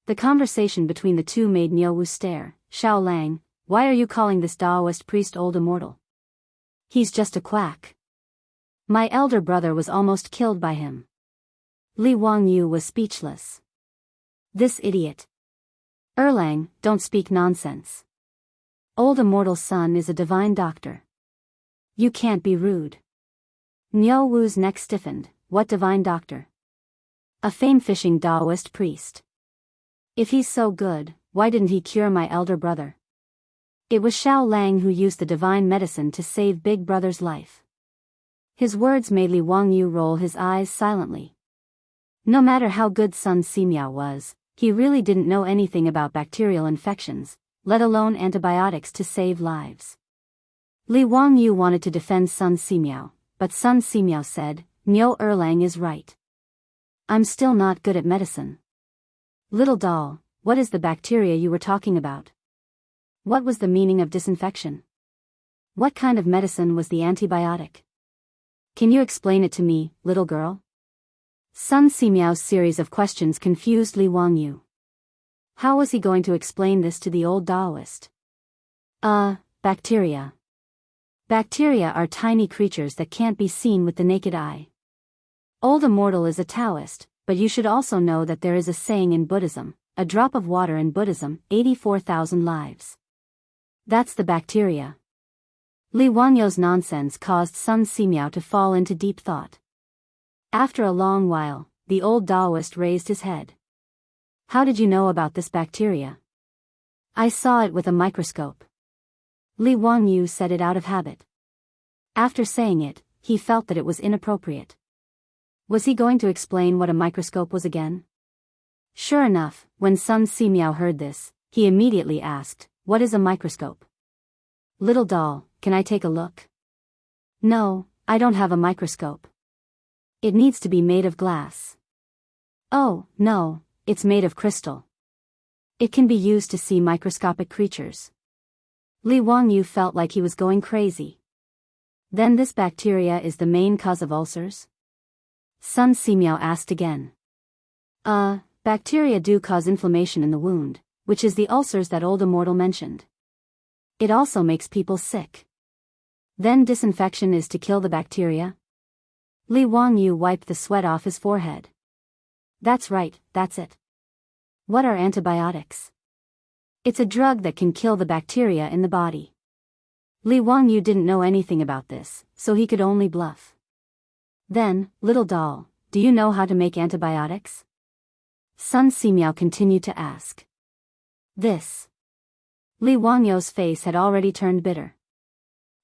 The conversation between the two made Niu Wu stare. Xiao Lang, why are you calling this Taoist priest old immortal? He's just a quack. My elder brother was almost killed by him. Li Wangyu was speechless. This idiot. Erlang, don't speak nonsense. Old immortal son is a divine doctor. You can't be rude. Niu Wu's neck stiffened. What divine doctor? A fame-fishing Taoist priest. If he's so good, why didn't he cure my elder brother? It was Xiao Lang who used the divine medicine to save Big Brother's life. His words made Li Wangyu roll his eyes silently. No matter how good Sun Simiao was, he really didn't know anything about bacterial infections, let alone antibiotics to save lives. Li Wangyu wanted to defend Sun Simiao, but Sun Simiao said, Niu Erlang is right. I'm still not good at medicine. Little doll, what is the bacteria you were talking about? What was the meaning of disinfection? What kind of medicine was the antibiotic? Can you explain it to me, little girl? Sun Simiao's series of questions confused Li Wangyu. How was he going to explain this to the old Taoist? Bacteria. Bacteria are tiny creatures that can't be seen with the naked eye. Old Immortal is a Taoist, but you should also know that there is a saying in Buddhism, a drop of water in Buddhism, 84,000 lives. That's the bacteria. Li Wangyu's nonsense caused Sun Simiao to fall into deep thought. After a long while, the old Taoist raised his head. How did you know about this bacteria? I saw it with a microscope. Li Wangyu said it out of habit. After saying it, he felt that it was inappropriate. Was he going to explain what a microscope was again? Sure enough, when Sun Simiao heard this, he immediately asked, What is a microscope? Little doll, can I take a look? No, I don't have a microscope. It needs to be made of glass. Oh, no, it's made of crystal. It can be used to see microscopic creatures. Li Wangyu felt like he was going crazy. Then this bacteria is the main cause of ulcers? Sun Simiao asked again. Bacteria do cause inflammation in the wound, which is the ulcers that old Immortal mentioned. It also makes people sick. Then disinfection is to kill the bacteria? Li Wangyu wiped the sweat off his forehead. That's right, that's it. What are antibiotics? It's a drug that can kill the bacteria in the body. Li Wangyu didn't know anything about this, so he could only bluff. Then, little doll, do you know how to make antibiotics? Sun Simiao continued to ask. This. Li Wangyu's face had already turned bitter.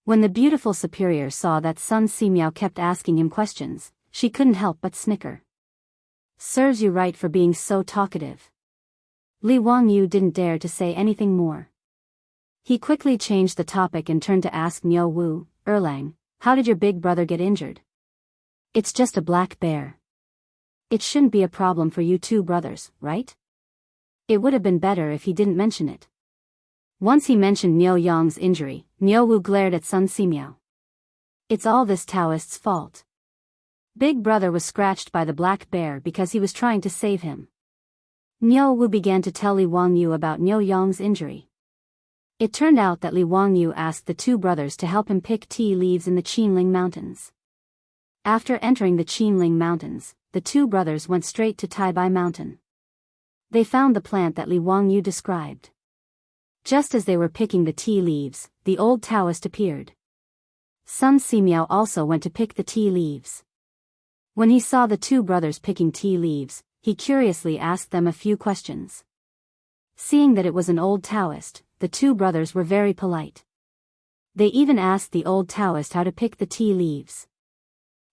When the beautiful superior saw that Sun Simiao kept asking him questions, she couldn't help but snicker. Serves you right for being so talkative. Li Wangyu didn't dare to say anything more. He quickly changed the topic and turned to ask Niu Wu, Erlang, how did your big brother get injured? It's just a black bear. It shouldn't be a problem for you two brothers, right? It would have been better if he didn't mention it. Once he mentioned Niu Yang's injury, Niu Wu glared at Sun Simiao. It's all this Taoist's fault. Big brother was scratched by the black bear because he was trying to save him. Niu Wu began to tell Li Wangyu about Niu Yang's injury. It turned out that Li Wangyu asked the two brothers to help him pick tea leaves in the Qinling Mountains. After entering the Qinling Mountains, the two brothers went straight to Taibai Mountain. They found the plant that Li Wangyu described. Just as they were picking the tea leaves, the old Taoist appeared. Sun Simiao also went to pick the tea leaves. When he saw the two brothers picking tea leaves, he curiously asked them a few questions. Seeing that it was an old Taoist, the two brothers were very polite. They even asked the old Taoist how to pick the tea leaves.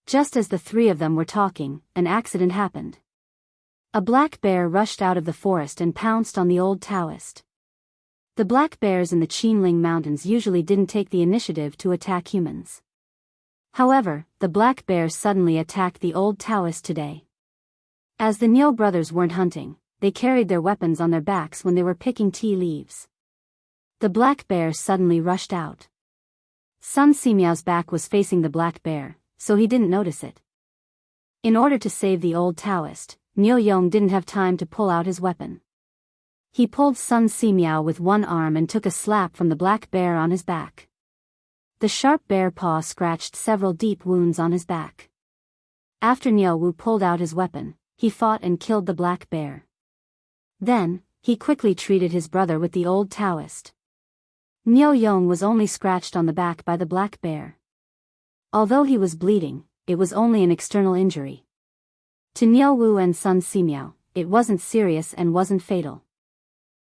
Just as the three of them were talking, an accident happened. A black bear rushed out of the forest and pounced on the old Taoist. The black bears in the Qinling Mountains usually didn't take the initiative to attack humans. However, the black bear suddenly attacked the old Taoist today. As the Niu brothers weren't hunting, they carried their weapons on their backs when they were picking tea leaves. The black bear suddenly rushed out. Sun Simiao's back was facing the black bear, so he didn't notice it. In order to save the old Taoist, Niu Yong didn't have time to pull out his weapon. He pulled Sun Simiao with one arm and took a slap from the black bear on his back. The sharp bear paw scratched several deep wounds on his back. After Niu Wu pulled out his weapon, he fought and killed the black bear. Then, he quickly treated his brother with the old Taoist. Niu Yong was only scratched on the back by the black bear. Although he was bleeding, it was only an external injury. To Niu Wu and Sun Simiao, it wasn't serious and wasn't fatal.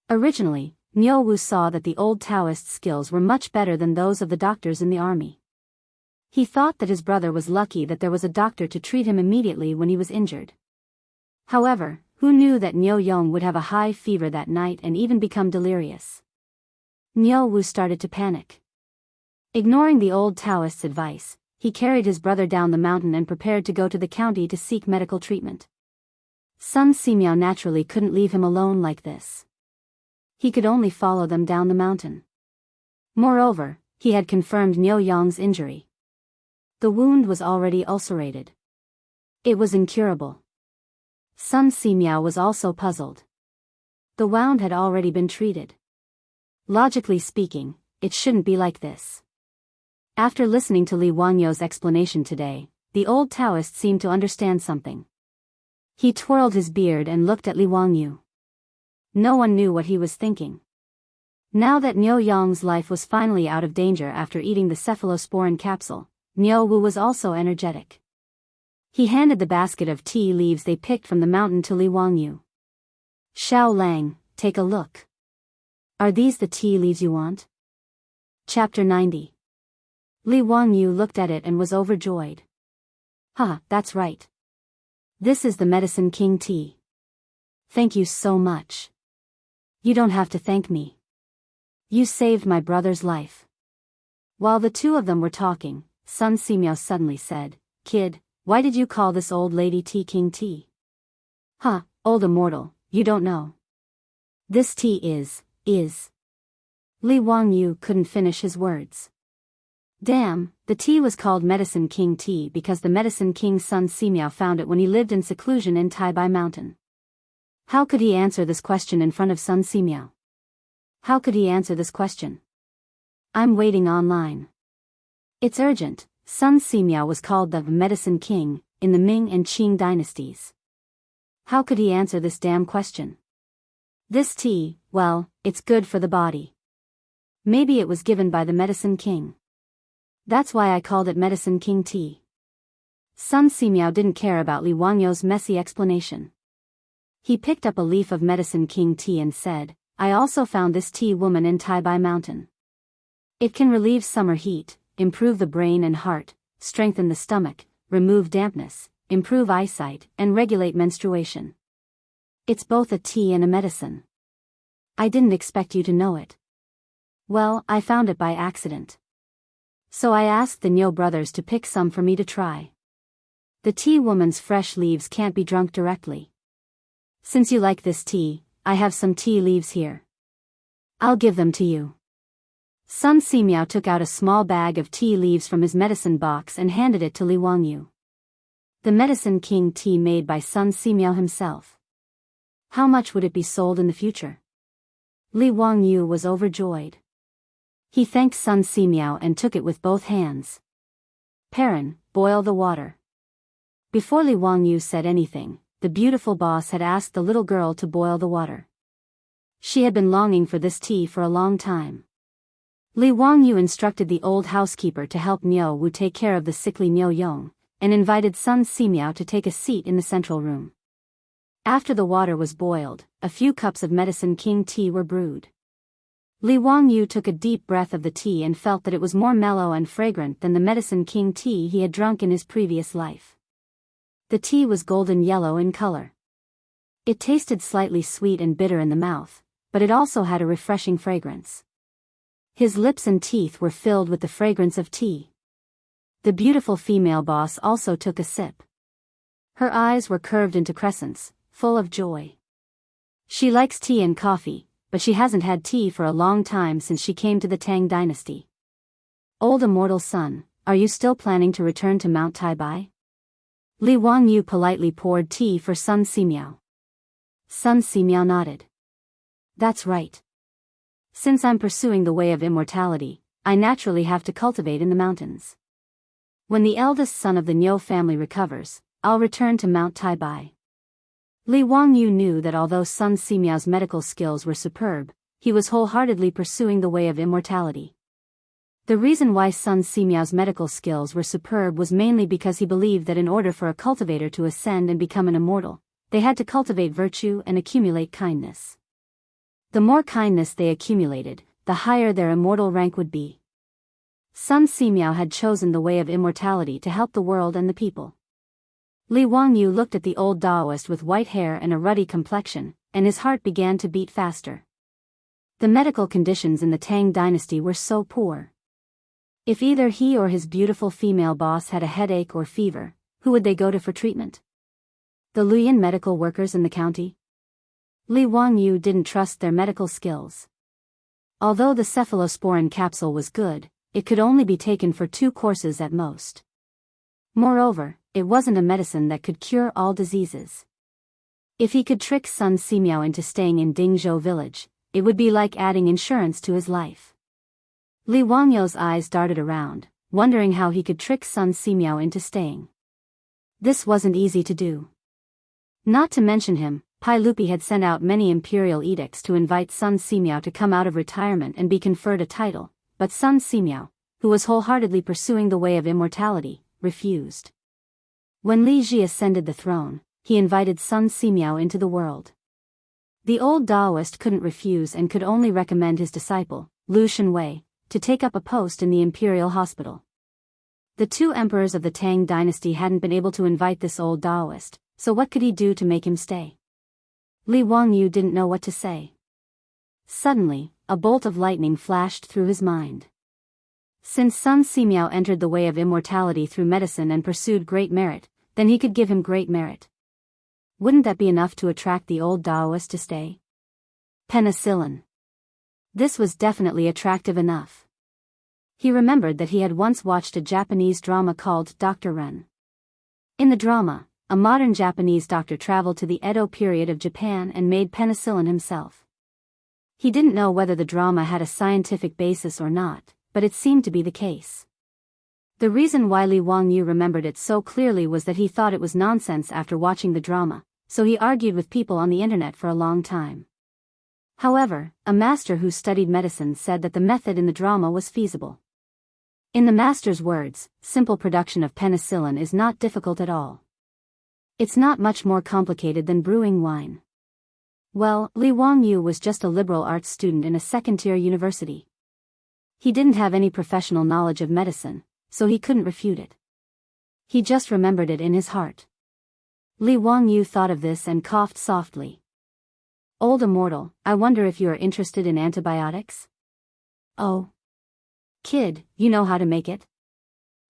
Originally, Niu Wu saw that the old Taoist skills were much better than those of the doctors in the army. He thought that his brother was lucky that there was a doctor to treat him immediately when he was injured. However, who knew that Niu Yong would have a high fever that night and even become delirious? Niu Wu started to panic. Ignoring the old Taoist's advice, he carried his brother down the mountain and prepared to go to the county to seek medical treatment. Sun Simiao naturally couldn't leave him alone like this. He could only follow them down the mountain. Moreover, he had confirmed Niu Yong's injury. The wound was already ulcerated. It was incurable. Sun Simiao was also puzzled. The wound had already been treated. Logically speaking, it shouldn't be like this. After listening to Li Wangyou's explanation today, the old Taoist seemed to understand something. He twirled his beard and looked at Li Wangyou. No one knew what he was thinking. Now that Niu Yong's life was finally out of danger after eating the cephalosporin capsule, Niu Wu was also energetic. He handed the basket of tea leaves they picked from the mountain to Li Wangyou. Xiao Lang, take a look. Are these the tea leaves you want? Chapter 90. Li Wangyou looked at it and was overjoyed. That's right. This is the Medicine King tea. Thank you so much. You don't have to thank me. You saved my brother's life. While the two of them were talking, Sun Simiao suddenly said, Kid, why did you call this old lady Tea King tea? Old immortal, you don't know. This tea is. Li Wangyou couldn't finish his words. Damn, the tea was called Medicine King tea because the Medicine King Sun Simiao found it when he lived in seclusion in Taibai Mountain. How could he answer this question in front of Sun Simiao? How could he answer this question? I'm waiting online. It's urgent. Sun Simiao was called the Medicine King in the Ming and Qing dynasties. How could he answer this damn question? This tea, well, it's good for the body. Maybe it was given by the Medicine King. That's why I called it Medicine King tea. Sun Simiao didn't care about Li Wangyou's messy explanation. He picked up a leaf of Medicine King tea and said, I also found this tea woman in Taibai Mountain. It can relieve summer heat, improve the brain and heart, strengthen the stomach, remove dampness, improve eyesight, and regulate menstruation. It's both a tea and a medicine. I didn't expect you to know it. Well, I found it by accident. So I asked the Niu brothers to pick some for me to try. The tea woman's fresh leaves can't be drunk directly. Since you like this tea, I have some tea leaves here. I'll give them to you. Sun Simiao took out a small bag of tea leaves from his medicine box and handed it to Li Wangyou. The Medicine King tea made by Sun Simiao himself. How much would it be sold in the future? Li Wangyou was overjoyed. He thanked Sun Simiao and took it with both hands. Perrin, boil the water. Before Li Wangyou said anything, the beautiful boss had asked the little girl to boil the water. She had been longing for this tea for a long time. Li Wangyou instructed the old housekeeper to help Niu Wu take care of the sickly Niu Yong, and invited Sun Simiao to take a seat in the central room. After the water was boiled, a few cups of Medicine King tea were brewed. Li Wangyou took a deep breath of the tea and felt that it was more mellow and fragrant than the Medicine King tea he had drunk in his previous life. The tea was golden yellow in color. It tasted slightly sweet and bitter in the mouth, but it also had a refreshing fragrance. His lips and teeth were filled with the fragrance of tea. The beautiful female boss also took a sip. Her eyes were curved into crescents, full of joy. She likes tea and coffee, but she hasn't had tea for a long time since she came to the Tang dynasty. Old immortal son, are you still planning to return to Mount Taibai? Li Wangyou politely poured tea for Sun Simiao. Sun Simiao nodded. That's right. Since I'm pursuing the way of immortality, I naturally have to cultivate in the mountains. When the eldest son of the Niu family recovers, I'll return to Mount Taibai. Li Wangyou knew that although Sun Simiao's medical skills were superb, he was wholeheartedly pursuing the way of immortality. The reason why Sun Simiao's medical skills were superb was mainly because he believed that in order for a cultivator to ascend and become an immortal, they had to cultivate virtue and accumulate kindness. The more kindness they accumulated, the higher their immortal rank would be. Sun Simiao had chosen the way of immortality to help the world and the people. Li Wangyu looked at the old Taoist with white hair and a ruddy complexion, and his heart began to beat faster. The medical conditions in the Tang dynasty were so poor. If either he or his beautiful female boss had a headache or fever, who would they go to for treatment? The Luoyuan medical workers in the county? Li Wangyu didn't trust their medical skills. Although the cephalosporin capsule was good, it could only be taken for 2 courses at most. Moreover, it wasn't a medicine that could cure all diseases. If he could trick Sun Simiao into staying in Dingzhou village, it would be like adding insurance to his life. Li Wangyu's eyes darted around, wondering how he could trick Sun Simiao into staying. This wasn't easy to do. Not to mention him, Pai Lupi had sent out many imperial edicts to invite Sun Simiao to come out of retirement and be conferred a title, but Sun Simiao, who was wholeheartedly pursuing the way of immortality, refused. When Li Ji ascended the throne, he invited Sun Simiao into the world. The old Taoist couldn't refuse and could only recommend his disciple, Lu Shenwei, to take up a post in the imperial hospital. The 2 emperors of the Tang dynasty hadn't been able to invite this old Taoist, so what could he do to make him stay? Li Wangyu didn't know what to say. Suddenly, a bolt of lightning flashed through his mind. Since Sun Simiao entered the way of immortality through medicine and pursued great merit, then he could give him great merit. Wouldn't that be enough to attract the old Taoist to stay? Penicillin. This was definitely attractive enough. He remembered that he had once watched a Japanese drama called Dr. Ren. In the drama, a modern Japanese doctor traveled to the Edo period of Japan and made penicillin himself. He didn't know whether the drama had a scientific basis or not, but it seemed to be the case. The reason why Li Wangyu remembered it so clearly was that he thought it was nonsense after watching the drama, so he argued with people on the internet for a long time. However, a master who studied medicine said that the method in the drama was feasible. In the master's words, simple production of penicillin is not difficult at all. It's not much more complicated than brewing wine. Well, Li Wangyu was just a liberal arts student in a second-tier university. He didn't have any professional knowledge of medicine, so he couldn't refute it. He just remembered it in his heart. Li Wangyu thought of this and coughed softly. Old immortal, I wonder if you are interested in antibiotics? Oh. Kid, you know how to make it?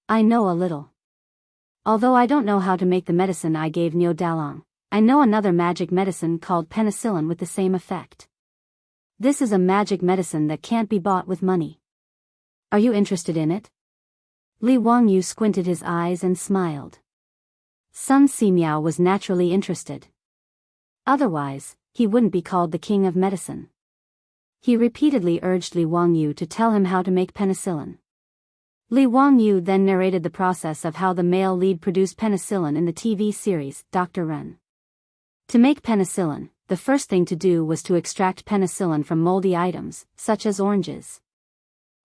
I know a little. Although I don't know how to make the medicine I gave Niu Dalong, I know another magic medicine called penicillin with the same effect. This is a magic medicine that can't be bought with money. Are you interested in it? Li Wangyu squinted his eyes and smiled. Sun Simiao was naturally interested. Otherwise, he wouldn't be called the king of medicine. He repeatedly urged Li Wangyu to tell him how to make penicillin. Li Wangyu then narrated the process of how the male lead produced penicillin in the TV series, Dr. Ren. To make penicillin, the first thing to do was to extract penicillin from moldy items, such as oranges.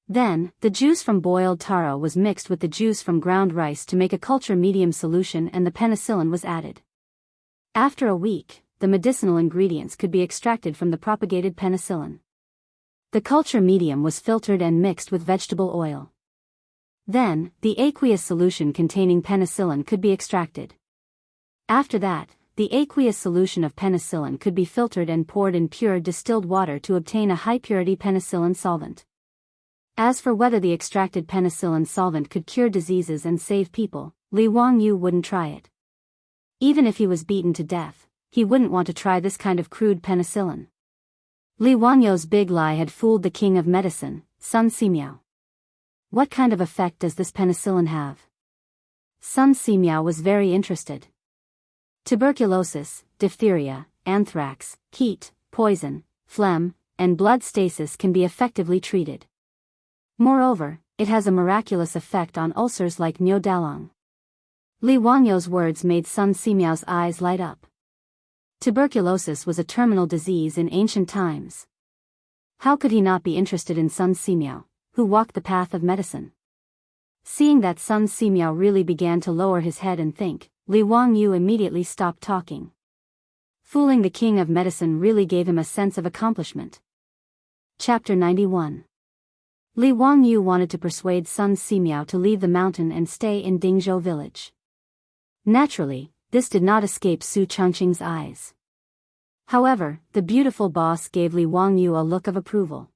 Then, the juice from boiled taro was mixed with the juice from ground rice to make a culture medium solution and the penicillin was added. After a week, the medicinal ingredients could be extracted from the propagated penicillin. The culture medium was filtered and mixed with vegetable oil. Then, the aqueous solution containing penicillin could be extracted. After that, the aqueous solution of penicillin could be filtered and poured in pure distilled water to obtain a high-purity penicillin solvent. As for whether the extracted penicillin solvent could cure diseases and save people, Li Wangyu wouldn't try it. Even if he was beaten to death, he wouldn't want to try this kind of crude penicillin. Li Wangyu's big lie had fooled the king of medicine, Sun Simiao. What kind of effect does this penicillin have? Sun Simiao was very interested. Tuberculosis, diphtheria, anthrax, heat, poison, phlegm, and blood stasis can be effectively treated. Moreover, it has a miraculous effect on ulcers like Niu Dalong. Li Wangyu's words made Sun Simiao's eyes light up. Tuberculosis was a terminal disease in ancient times. How could he not be interested in Sun Simiao, who walked the path of medicine? Seeing that Sun Simiao really began to lower his head and think, Li Wangyu immediately stopped talking. Fooling the king of medicine really gave him a sense of accomplishment. Chapter 91. Li Wangyu wanted to persuade Sun Simiao to leave the mountain and stay in Dingzhou village. Naturally, this did not escape Su Changqing's eyes. However, the beautiful boss gave Li Wangyu a look of approval.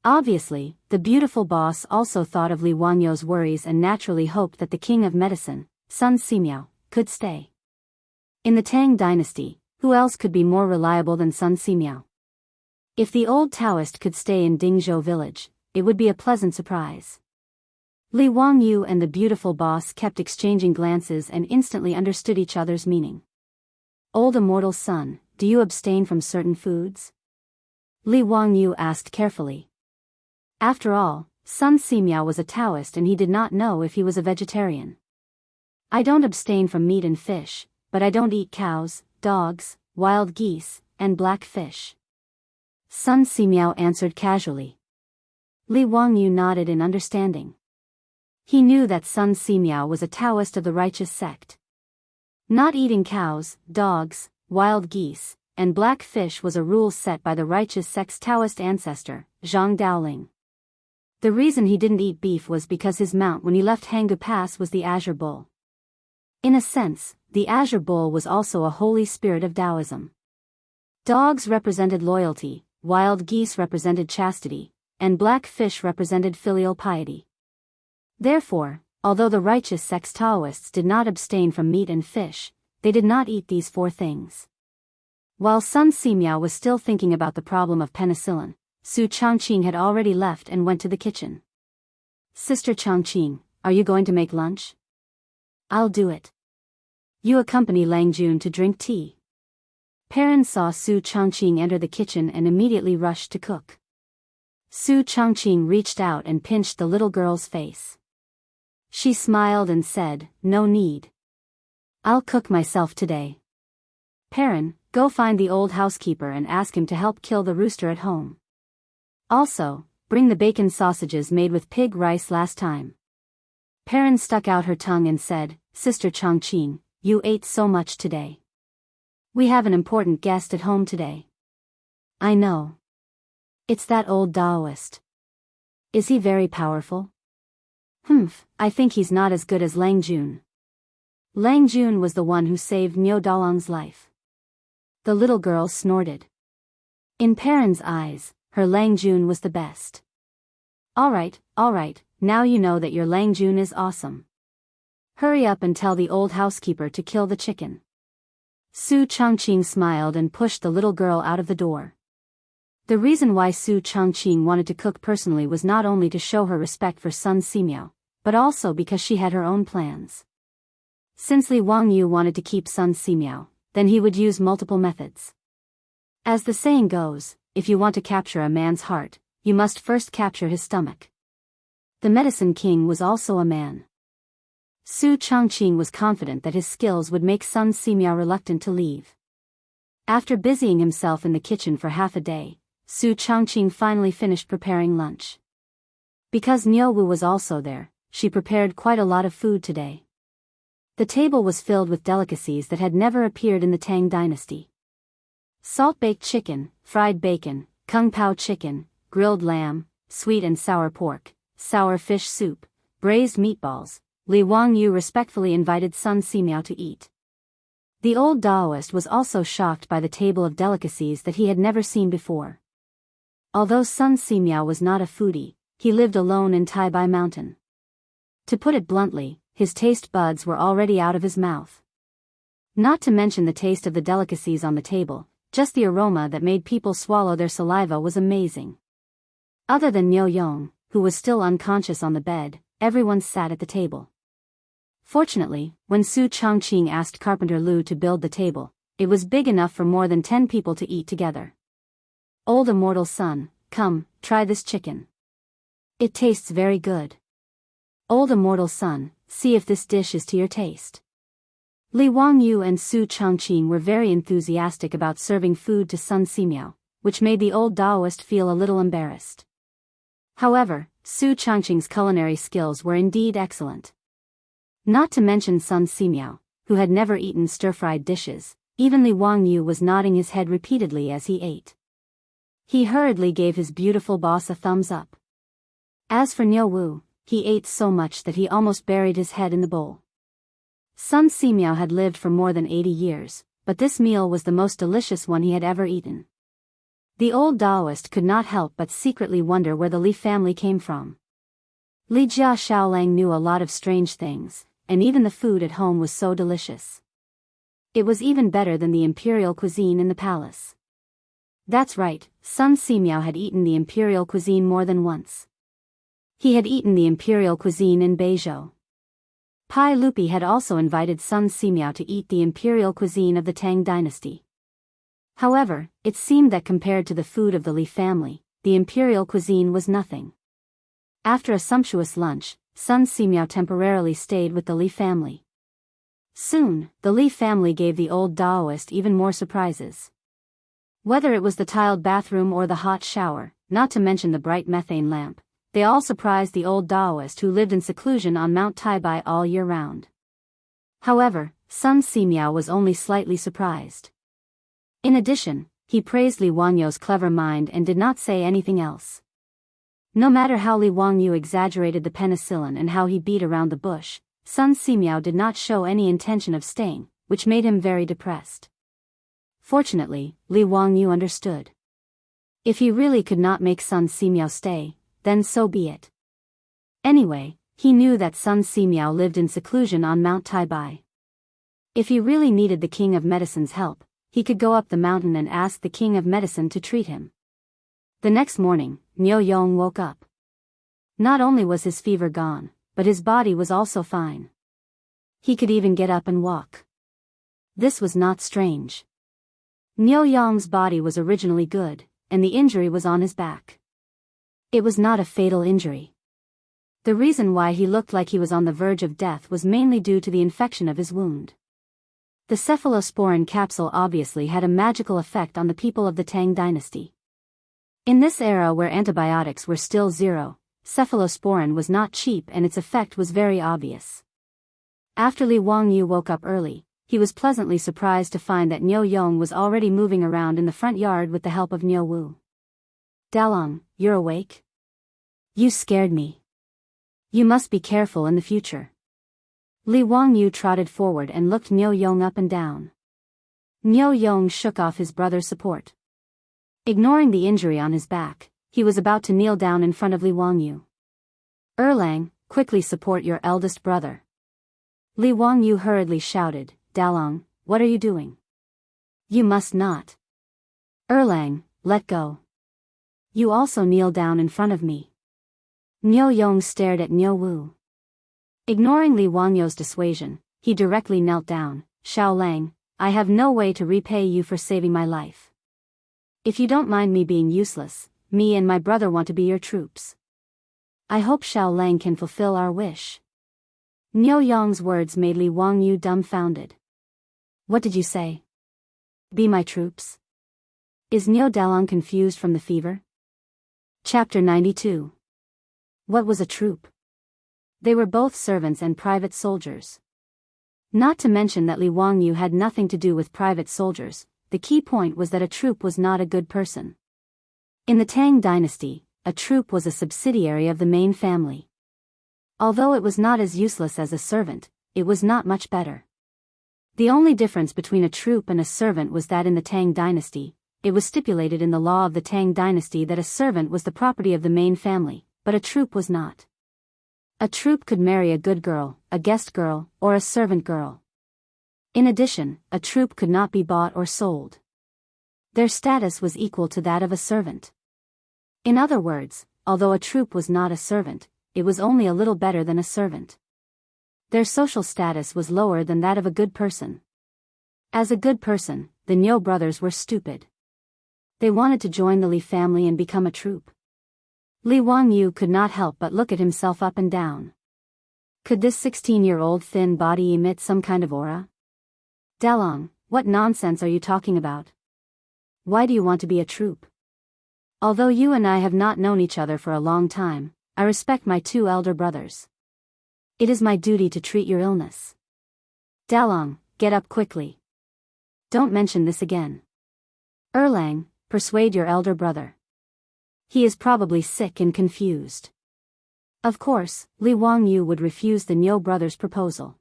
Obviously, the beautiful boss also thought of Li Wangyu's worries and naturally hoped that the king of medicine, Sun Simiao, could stay. In the Tang dynasty, who else could be more reliable than Sun Simiao? If the old Taoist could stay in Dingzhou village, it would be a pleasant surprise. Li Wangyu and the beautiful boss kept exchanging glances and instantly understood each other's meaning. Old immortal son, do you abstain from certain foods? Li Wangyu asked carefully. After all, Sun Simiao was a Taoist and he did not know if he was a vegetarian. I don't abstain from meat and fish, but I don't eat cows, dogs, wild geese, and black fish. Sun Simiao answered casually. Li Wangyu nodded in understanding. He knew that Sun Simiao was a Taoist of the righteous sect. Not eating cows, dogs, wild geese, and black fish was a rule set by the righteous sect's Taoist ancestor, Zhang Daoling. The reason he didn't eat beef was because his mount when he left Hanggu Pass was the Azure Bull. In a sense, the Azure Bull was also a holy spirit of Taoism. Dogs represented loyalty, wild geese represented chastity, and black fish represented filial piety. Therefore, although the righteous sect's Taoists did not abstain from meat and fish, they did not eat these four things. While Sun Simiao was still thinking about the problem of penicillin, Su Changqing had already left and went to the kitchen. Sister Changqing, are you going to make lunch? I'll do it. You accompany Lang Jun to drink tea. Perrin saw Su Changqing enter the kitchen and immediately rushed to cook. Su Changqing reached out and pinched the little girl's face. She smiled and said, "No need. I'll cook myself today." Perrin, go find the old housekeeper and ask him to help kill the rooster at home. Also, bring the bacon sausages made with pig rice last time. Perrin stuck out her tongue and said, Sister Changqing, you ate so much today. We have an important guest at home today. I know. It's that old Taoist. Is he very powerful? I think he's not as good as Lang Jun. Lang Jun was the one who saved Niu Dalong's life. The little girl snorted. In Perrin's eyes, her Lang Jun was the best. All right, now you know that your Lang Jun is awesome. Hurry up and tell the old housekeeper to kill the chicken. Su Changqing smiled and pushed the little girl out of the door. The reason why Su Changqing wanted to cook personally was not only to show her respect for Sun Simiao, but also because she had her own plans. Since Li Wangyu wanted to keep Sun Simiao, then he would use multiple methods. As the saying goes, if you want to capture a man's heart, you must first capture his stomach. The Medicine King was also a man. Su Changqing was confident that his skills would make Sun Simiao reluctant to leave. After busying himself in the kitchen for half a day, Su Changqing finally finished preparing lunch. Because Niu Wu was also there, she prepared quite a lot of food today. The table was filled with delicacies that had never appeared in the Tang dynasty. Salt-baked chicken, fried bacon, kung pao chicken, grilled lamb, sweet and sour pork, sour fish soup, braised meatballs. Li Wangyu respectfully invited Sun Simiao to eat. The old Taoist was also shocked by the table of delicacies that he had never seen before. Although Sun Simiao was not a foodie, he lived alone in Taibai Mountain. To put it bluntly, his taste buds were already out of his mouth. Not to mention the taste of the delicacies on the table, just the aroma that made people swallow their saliva was amazing. Other than Niu Yong, who was still unconscious on the bed, everyone sat at the table. Fortunately, when Su Changqing asked Carpenter Lu to build the table, it was big enough for more than 10 people to eat together. Old immortal son, come, try this chicken. It tastes very good. Old immortal son, see if this dish is to your taste. Li Wangyu and Su Changqing were very enthusiastic about serving food to Sun Simiao, which made the old Taoist feel a little embarrassed. However, Su Changqing's culinary skills were indeed excellent. Not to mention Sun Simiao, who had never eaten stir-fried dishes, even Li Wangyu was nodding his head repeatedly as he ate. He hurriedly gave his beautiful boss a thumbs up. As for Niu Wu, he ate so much that he almost buried his head in the bowl. Sun Simiao had lived for more than 80 years, but this meal was the most delicious one he had ever eaten. The old Taoist could not help but secretly wonder where the Li family came from. Li Jia Xiaolang knew a lot of strange things, and even the food at home was so delicious. It was even better than the imperial cuisine in the palace. That's right, Sun Simiao had eaten the imperial cuisine more than once. He had eaten the imperial cuisine in Beizhou. Pai Lupi had also invited Sun Simiao to eat the imperial cuisine of the Tang dynasty. However, it seemed that compared to the food of the Li family, the imperial cuisine was nothing. After a sumptuous lunch, Sun Simiao temporarily stayed with the Li family. Soon, the Li family gave the old Taoist even more surprises. Whether it was the tiled bathroom or the hot shower, not to mention the bright methane lamp, they all surprised the old Taoist who lived in seclusion on Mount Taibai all year round. However, Sun Simiao was only slightly surprised. In addition, he praised Li Wangyu's clever mind and did not say anything else. No matter how Li Wangyu exaggerated the penicillin and how he beat around the bush, Sun Simiao did not show any intention of staying, which made him very depressed. Fortunately, Li Wangyu understood. If he really could not make Sun Simiao stay, then so be it. Anyway, he knew that Sun Simiao lived in seclusion on Mount Taibai. If he really needed the King of Medicine's help, he could go up the mountain and ask the King of Medicine to treat him. The next morning, Niu Yong woke up. Not only was his fever gone, but his body was also fine. He could even get up and walk. This was not strange. Niu Yong's body was originally good, and the injury was on his back. It was not a fatal injury. The reason why he looked like he was on the verge of death was mainly due to the infection of his wound. The cephalosporin capsule obviously had a magical effect on the people of the Tang dynasty. In this era where antibiotics were still zero, cephalosporin was not cheap and its effect was very obvious. After Li Wangyu woke up early, he was pleasantly surprised to find that Niu Yong was already moving around in the front yard with the help of Niu Wu. "Dalong, you're awake? You scared me. You must be careful in the future." Li Wangyu trotted forward and looked Niu Yong up and down. Niu Yong shook off his brother's support. Ignoring the injury on his back, he was about to kneel down in front of Li Wangyu. "Erlang, quickly support your eldest brother." Li Wangyu hurriedly shouted, "Dalong, what are you doing? You must not. Erlang, let go. You also kneel down in front of me." Niu Yong stared at Niu Wu. Ignoring Li Wangyu's dissuasion, he directly knelt down. "Xiaolang, I have no way to repay you for saving my life. If you don't mind me being useless, me and my brother want to be your troops. I hope Xiaolang can fulfill our wish." Niu Yong's words made Li Wangyu dumbfounded. "What did you say? Be my troops?" Is Niu Dalong confused from the fever? Chapter 92. What was a troop? They were both servants and private soldiers. Not to mention that Li Wangyu had nothing to do with private soldiers, the key point was that a troop was not a good person. In the Tang dynasty, a troop was a subsidiary of the main family. Although it was not as useless as a servant, it was not much better. The only difference between a troop and a servant was that in the Tang dynasty, it was stipulated in the law of the Tang dynasty that a servant was the property of the main family, but a troop was not. A troop could marry a good girl, a guest girl, or a servant girl. In addition, a troop could not be bought or sold. Their status was equal to that of a servant. In other words, although a troop was not a servant, it was only a little better than a servant. Their social status was lower than that of a good person. As a good person, the Niu brothers were stupid. They wanted to join the Li family and become a troop. Li Wangyu could not help but look at himself up and down. Could this 16-year-old thin body emit some kind of aura? Dalong, what nonsense are you talking about? Why do you want to be a troop? Although you and I have not known each other for a long time, I respect my two elder brothers. It is my duty to treat your illness. Dalong, get up quickly. Don't mention this again. Erlang, persuade your elder brother. He is probably sick and confused. Of course, Li Wangyu would refuse the Niu brothers' proposal.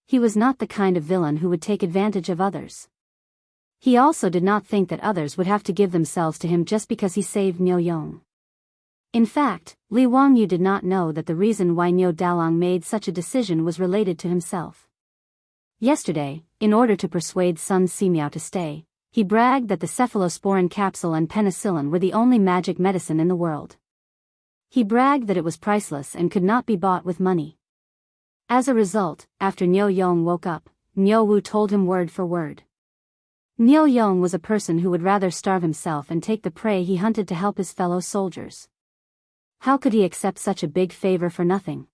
He was not the kind of villain who would take advantage of others. He also did not think that others would have to give themselves to him just because he saved Niu Yong. In fact, Li Wangyu did not know that the reason why Niu Dalong made such a decision was related to himself. Yesterday, in order to persuade Sun Simiao to stay, he bragged that the cephalosporin capsule and penicillin were the only magic medicine in the world. He bragged that it was priceless and could not be bought with money. As a result, after Niu Yong woke up, Niu Wu told him word for word. Niu Yong was a person who would rather starve himself and take the prey he hunted to help his fellow soldiers. How could he accept such a big favor for nothing?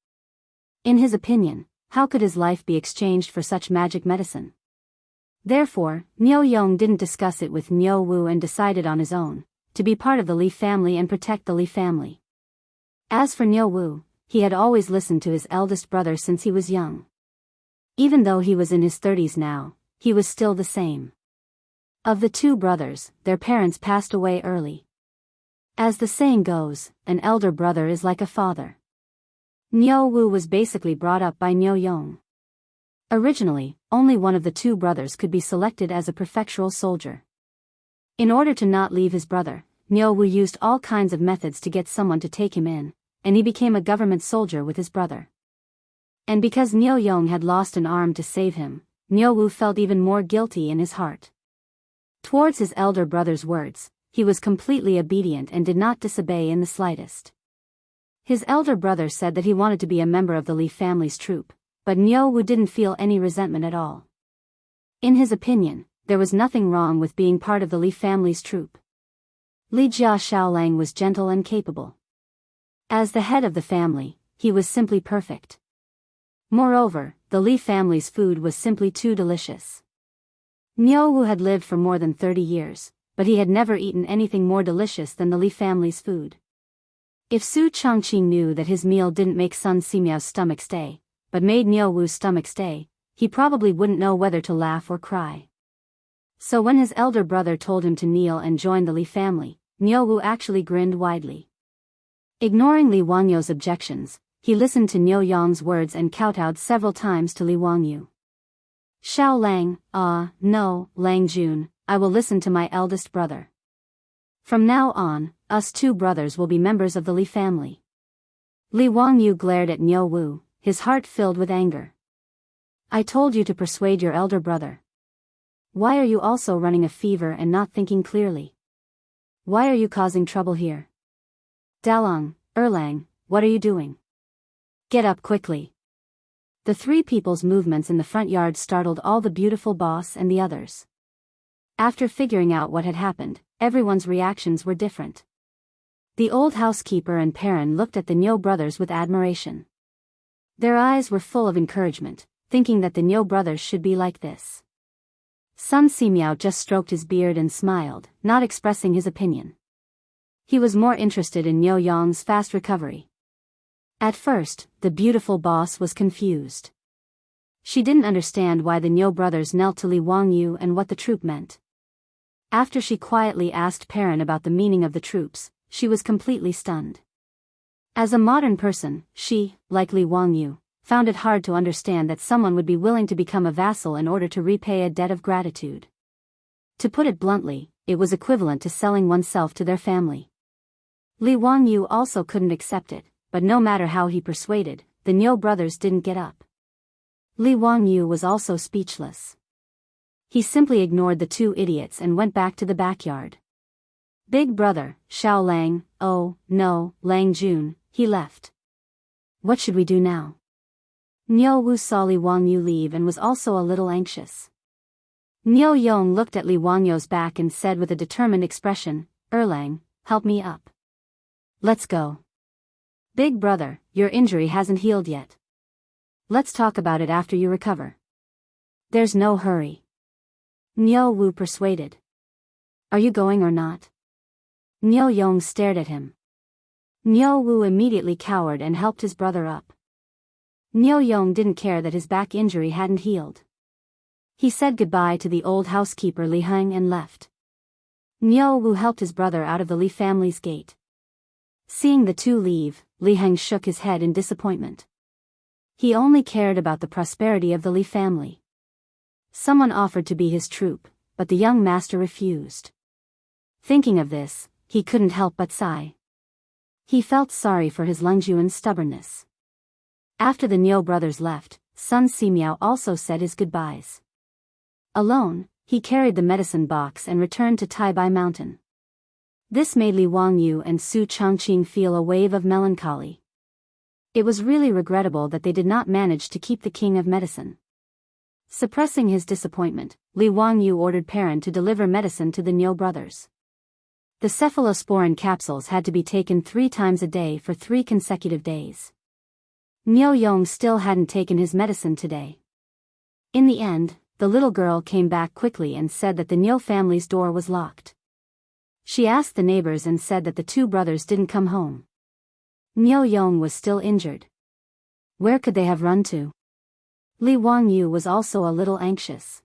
In his opinion, how could his life be exchanged for such magic medicine? Therefore, Niu Yong didn't discuss it with Niu Wu and decided on his own, to be part of the Li family and protect the Li family. As for Niu Wu, he had always listened to his eldest brother since he was young. Even though he was in his 30s now, he was still the same. Of the two brothers, their parents passed away early. As the saying goes, an elder brother is like a father. Niu Wu was basically brought up by Niu Yong. Originally, only one of the two brothers could be selected as a prefectural soldier. In order to not leave his brother, Niu Wu used all kinds of methods to get someone to take him in, and he became a government soldier with his brother. And because Niu Yong had lost an arm to save him, Niu Wu felt even more guilty in his heart. Towards his elder brother's words, he was completely obedient and did not disobey in the slightest. His elder brother said that he wanted to be a member of the Li family's troop, but Niu Wu didn't feel any resentment at all. In his opinion, there was nothing wrong with being part of the Li family's troop. Li Jia Xiaolang was gentle and capable. As the head of the family, he was simply perfect. Moreover, the Li family's food was simply too delicious. Niu Wu had lived for more than 30 years, but he had never eaten anything more delicious than the Li family's food. If Su Chongqing knew that his meal didn't make Sun Simiao's stomach stay, but made Niu Wu's stomach stay, he probably wouldn't know whether to laugh or cry. So when his elder brother told him to kneel and join the Li family, Niu Wu actually grinned widely. Ignoring Li Wangyu's objections, he listened to Niu Yong's words and kowtowed several times to Li Wangyu. Xiao Lang, no, Lang Jun, I will listen to my eldest brother. From now on, us two brothers will be members of the Li family. Li Wangyu glared at Niu Wu, his heart filled with anger. I told you to persuade your elder brother. Why are you also running a fever and not thinking clearly? Why are you causing trouble here? Dalong, Erlang, what are you doing? Get up quickly. The three people's movements in the front yard startled all the beautiful boss and the others. After figuring out what had happened, everyone's reactions were different. The old housekeeper and Perrin looked at the Niu brothers with admiration. Their eyes were full of encouragement, thinking that the Niu brothers should be like this. Sun Simiao just stroked his beard and smiled, not expressing his opinion. He was more interested in Niu Yong's fast recovery. At first, the beautiful boss was confused. She didn't understand why the Niu brothers knelt to Li Wangyu and what the troop meant. After she quietly asked Perrin about the meaning of the troops, she was completely stunned. As a modern person, she, like Li Wangyu, found it hard to understand that someone would be willing to become a vassal in order to repay a debt of gratitude. To put it bluntly, it was equivalent to selling oneself to their family. Li Wangyu also couldn't accept it, but no matter how he persuaded, the Niu brothers didn't get up. Li Wangyu was also speechless. He simply ignored the two idiots and went back to the backyard. Big brother, Xiao Lang, oh, no, Lang Jun, he left. What should we do now? Niu Wu saw Li Wangyu leave and was also a little anxious. Niu Yong looked at Li Wangyu's back and said with a determined expression, Erlang, help me up. Let's go. Big brother, your injury hasn't healed yet. Let's talk about it after you recover. There's no hurry. Niu Wu persuaded. Are you going or not? Niu Yong stared at him. Niu Wu immediately cowered and helped his brother up. Niu Yong didn't care that his back injury hadn't healed. He said goodbye to the old housekeeper Li Heng and left. Niu Wu helped his brother out of the Li family's gate. Seeing the two leave, Li Heng shook his head in disappointment. He only cared about the prosperity of the Li family. Someone offered to be his troupe, but the young master refused. Thinking of this, he couldn't help but sigh. He felt sorry for his Lengjuan's stubbornness. After the Niu brothers left, Sun Simiao also said his goodbyes. Alone, he carried the medicine box and returned to Taibai Mountain. This made Li Wangyu and Su Chongqing feel a wave of melancholy. It was really regrettable that they did not manage to keep the king of medicine. Suppressing his disappointment, Li Wangyu ordered Perrin to deliver medicine to the Niu brothers. The cephalosporin capsules had to be taken 3 times a day for 3 consecutive days. Niu Yong still hadn't taken his medicine today. In the end, the little girl came back quickly and said that the Niu family's door was locked. She asked the neighbors and said that the 2 brothers didn't come home. Niu Yong was still injured. Where could they have run to? Li Wangyu was also a little anxious.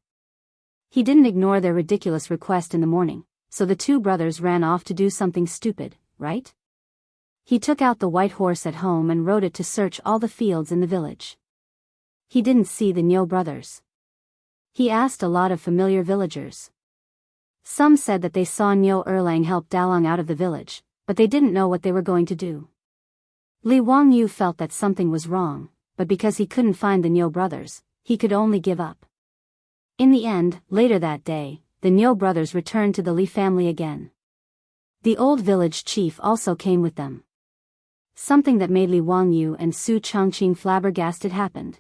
He didn't ignore their ridiculous request in the morning, so the 2 brothers ran off to do something stupid, right? He took out the white horse at home and rode it to search all the fields in the village. He didn't see the Niu brothers. He asked a lot of familiar villagers. Some said that they saw Niu Erlang help Dalong out of the village, but they didn't know what they were going to do. Li Wangyu felt that something was wrong, but because he couldn't find the Niu brothers, he could only give up. In the end, later that day, the Niu brothers returned to the Li family again. The old village chief also came with them. Something that made Li Wangyu and Su Chongqing flabbergasted happened.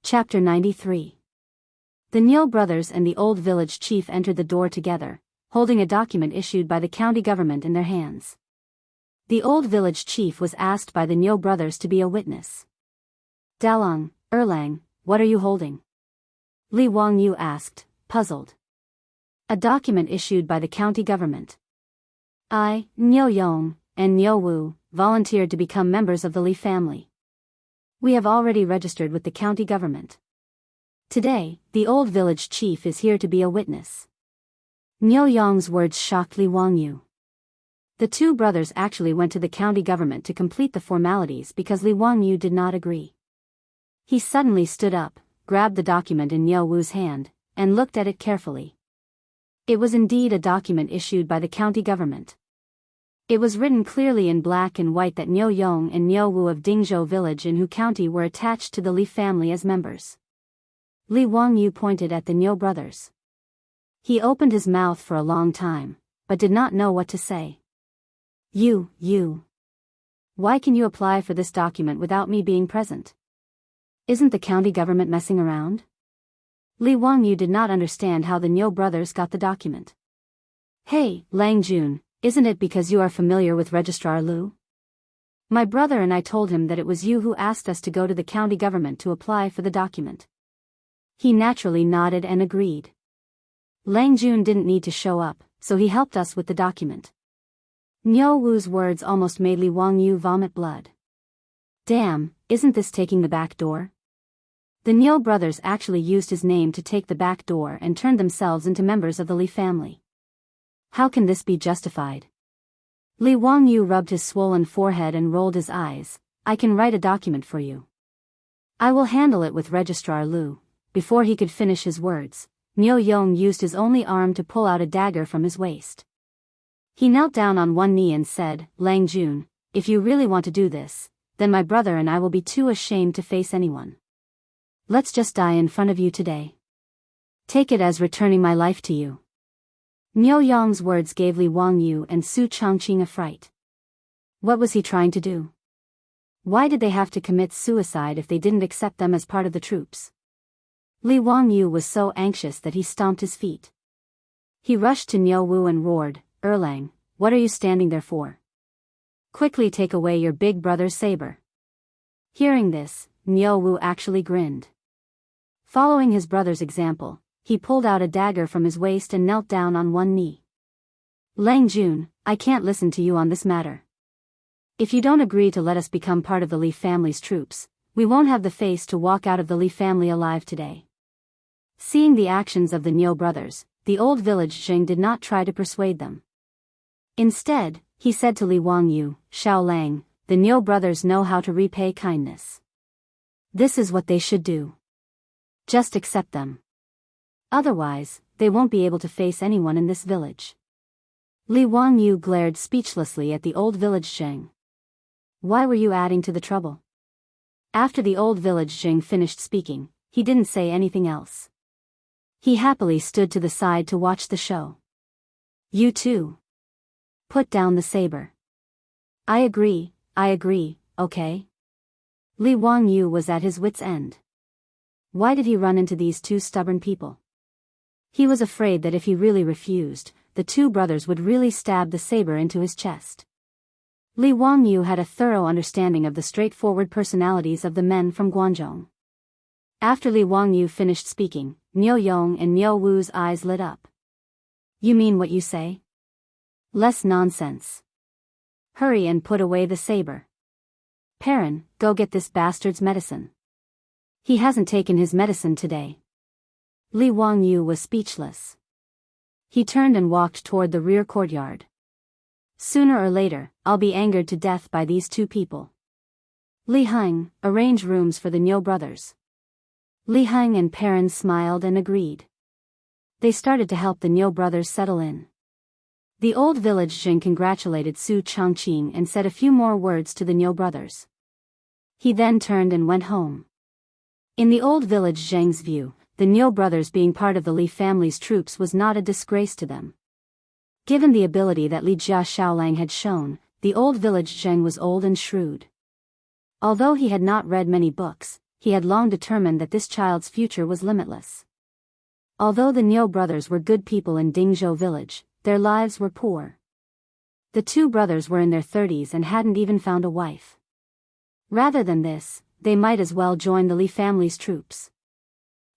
Chapter 93. The Niu brothers and the old village chief entered the door together, holding a document issued by the county government in their hands. The old village chief was asked by the Niu brothers to be a witness. Dalong, Erlang, what are you holding? Li Wangyu asked, puzzled. A document issued by the county government. I, Niu Yong, and Niu Wu, volunteered to become members of the Li family. We have already registered with the county government. Today, the old village chief is here to be a witness. Niu Yong's words shocked Li Wangyu. The 2 brothers actually went to the county government to complete the formalities because Li Wangyu did not agree. He suddenly stood up, grabbed the document in Niu Wu's hand, and looked at it carefully. It was indeed a document issued by the county government. It was written clearly in black and white that Niu Yong and Niu Wu of Dingzhou village in Hu County were attached to the Li family as members. Li Wangyu pointed at the Niu brothers. He opened his mouth for a long time, but did not know what to say. You. Why can you apply for this document without me being present? Isn't the county government messing around? Li Wangyu did not understand how the Niu brothers got the document. Hey, Lang Jun, isn't it because you are familiar with Registrar Liu? My brother and I told him that it was you who asked us to go to the county government to apply for the document. He naturally nodded and agreed. Lang Jun didn't need to show up, so he helped us with the document. Niu Wu's words almost made Li Wangyu vomit blood. Damn, isn't this taking the back door? The Niu brothers actually used his name to take the back door and turned themselves into members of the Li family. How can this be justified? Li Wangyu rubbed his swollen forehead and rolled his eyes. I can write a document for you. I will handle it with Registrar Liu. Before he could finish his words, Niu Yong used his only arm to pull out a dagger from his waist. He knelt down on one knee and said, Lang Jun, if you really want to do this, then my brother and I will be too ashamed to face anyone. Let's just die in front of you today. Take it as returning my life to you. Niu Yong's words gave Li Wangyu and Su Chongqing a fright. What was he trying to do? Why did they have to commit suicide if they didn't accept them as part of the troops? Li Wangyu was so anxious that he stomped his feet. He rushed to Niu Wu and roared, Erlang, what are you standing there for? Quickly take away your big brother's saber. Hearing this, Niu Wu actually grinned. Following his brother's example, he pulled out a dagger from his waist and knelt down on one knee. Lang Jun, I can't listen to you on this matter. If you don't agree to let us become part of the Li family's troops, we won't have the face to walk out of the Li family alive today. Seeing the actions of the Niu brothers, the old village Zheng did not try to persuade them. Instead, He said to Li Wangyu, "Xiao Lang, the Niu brothers know how to repay kindness. This is what they should do. Just accept them. Otherwise, they won't be able to face anyone in this village." Li Wangyu glared speechlessly at the old village Zheng. "Why were you adding to the trouble?" After the old village Zheng finished speaking, he didn't say anything else. He happily stood to the side to watch the show. "You too. Put down the saber." I agree, okay?" Li Wangyu was at his wit's end. Why did he run into these two stubborn people? He was afraid that if he really refused, the two brothers would really stab the saber into his chest. Li Wangyu had a thorough understanding of the straightforward personalities of the men from Guangzhong. After Li Wangyu finished speaking, Niu Yong and Niu Wu's eyes lit up. "You mean what you say? Less nonsense. Hurry and put away the saber. Perrin, go get this bastard's medicine. He hasn't taken his medicine today." Li Wangyu was speechless. He turned and walked toward the rear courtyard. "Sooner or later, I'll be angered to death by these two people. Li Heng, arrange rooms for the Niu brothers." Li Heng and Perrin smiled and agreed. They started to help the Niu brothers settle in. The old village Jing congratulated Su Changqing and said a few more words to the Niu brothers. He then turned and went home. In the old village Zheng's view, the Niu brothers being part of the Li family's troops was not a disgrace to them. Given the ability that Li Jia Xiaolang had shown, the old village Zheng was old and shrewd. Although he had not read many books, he had long determined that this child's future was limitless. Although the Niu brothers were good people in Dingzhou village, their lives were poor. The two brothers were in their 30s and hadn't even found a wife. Rather than this, they might as well join the Li family's troops.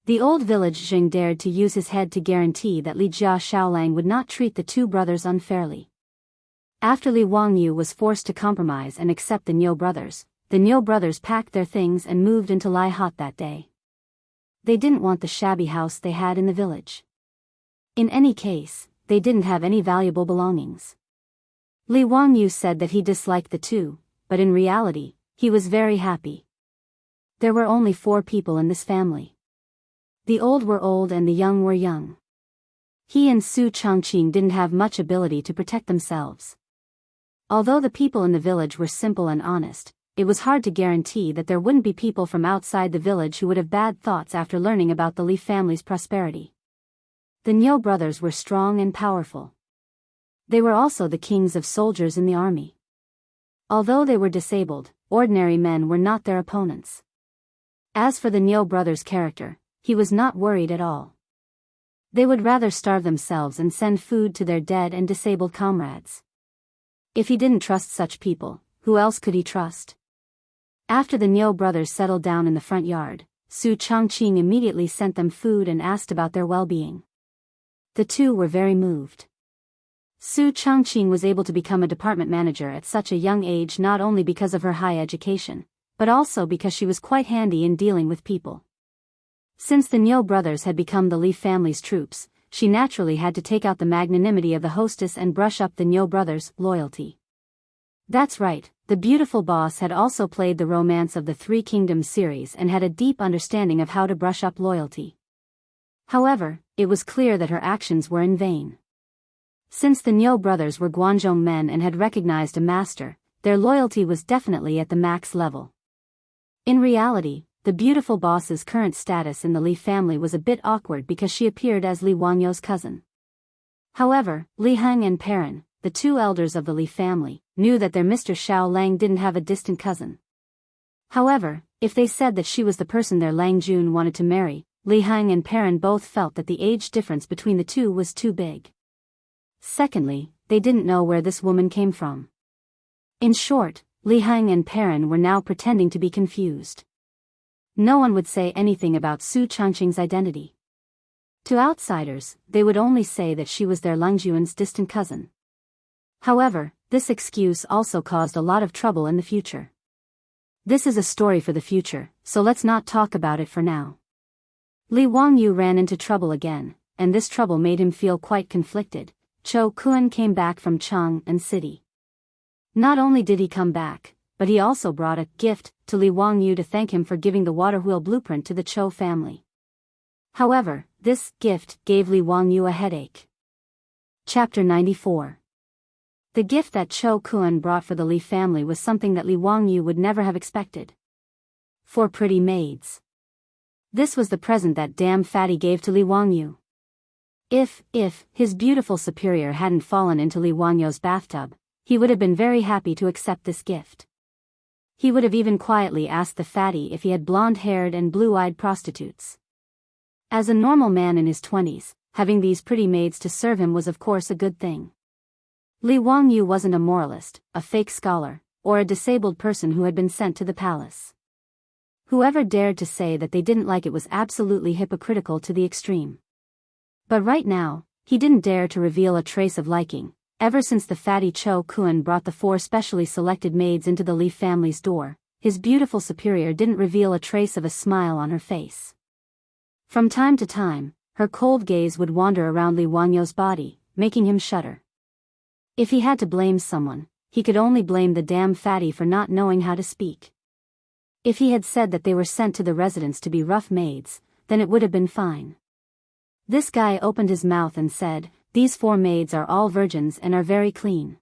The old village Jing dared to use his head to guarantee that Li Jia Xiaolang would not treat the two brothers unfairly. After Li Wangyu was forced to compromise and accept the Niu brothers packed their things and moved into Lai Hot that day. They didn't want the shabby house they had in the village. In any case, they didn't have any valuable belongings. Li Wangyu said that he disliked the two, but in reality, he was very happy. There were only 4 people in this family. The old were old and the young were young. He and Su Changqing didn't have much ability to protect themselves. Although the people in the village were simple and honest, it was hard to guarantee that there wouldn't be people from outside the village who would have bad thoughts after learning about the Li family's prosperity. The Niu brothers were strong and powerful. They were also the kings of soldiers in the army. Although they were disabled, ordinary men were not their opponents. As for the Niu brothers' character, he was not worried at all. They would rather starve themselves and send food to their dead and disabled comrades. If he didn't trust such people, who else could he trust? After the Niu brothers settled down in the front yard, Su Changqing immediately sent them food and asked about their well-being. The two were very moved. Su Changqing was able to become a department manager at such a young age not only because of her high education, but also because she was quite handy in dealing with people. Since the Niu brothers had become the Li family's troops, she naturally had to take out the magnanimity of the hostess and brush up the Niu brothers' loyalty. That's right, the beautiful boss had also played the Romance of the Three Kingdoms series and had a deep understanding of how to brush up loyalty. However, it was clear that her actions were in vain. Since the Niu brothers were Guangzhong men and had recognized a master, their loyalty was definitely at the max level. In reality, the beautiful boss's current status in the Li family was a bit awkward because she appeared as Li Wangyu's cousin. However, Li Heng and Perrin, the two elders of the Li family, knew that their Mr. Xiao Lang didn't have a distant cousin. However, if they said that she was the person their Lang Jun wanted to marry, Li Heng and Perrin both felt that the age difference between the two was too big. Secondly, they didn't know where this woman came from. In short, Li Heng and Perrin were now pretending to be confused. No one would say anything about Su Changqing's identity. To outsiders, they would only say that she was their Langjuan's distant cousin. However, this excuse also caused a lot of trouble in the future. This is a story for the future, so let's not talk about it for now. Li Wangyu ran into trouble again, and this trouble made him feel quite conflicted. Cho Kun came back from Chang'an City. Not only did he come back, but he also brought a gift to Li Wangyu to thank him for giving the water wheel blueprint to the Cho family. However, this gift gave Li Wangyu a headache. Chapter 94. The gift that Cho Kun brought for the Li family was something that Li Wangyu would never have expected. 4 pretty maids. This was the present that damn fatty gave to Li Wangyu. If his beautiful superior hadn't fallen into Li Wangyu's bathtub, he would have been very happy to accept this gift. He would have even quietly asked the fatty if he had blonde-haired and blue-eyed prostitutes. As a normal man in his 20s, having these pretty maids to serve him was of course a good thing. Li Wangyu wasn't a moralist, a fake scholar, or a disabled person who had been sent to the palace. Whoever dared to say that they didn't like it was absolutely hypocritical to the extreme. But right now, he didn't dare to reveal a trace of liking. Ever since the fatty Cho Kun brought the 4 specially selected maids into the Li family's door, his beautiful superior didn't reveal a trace of a smile on her face. From time to time, her cold gaze would wander around Li Wangyu's body, making him shudder. If he had to blame someone, he could only blame the damn fatty for not knowing how to speak. If he had said that they were sent to the residence to be rough maids, then it would have been fine. This guy opened his mouth and said, "These 4 maids are all virgins and are very clean.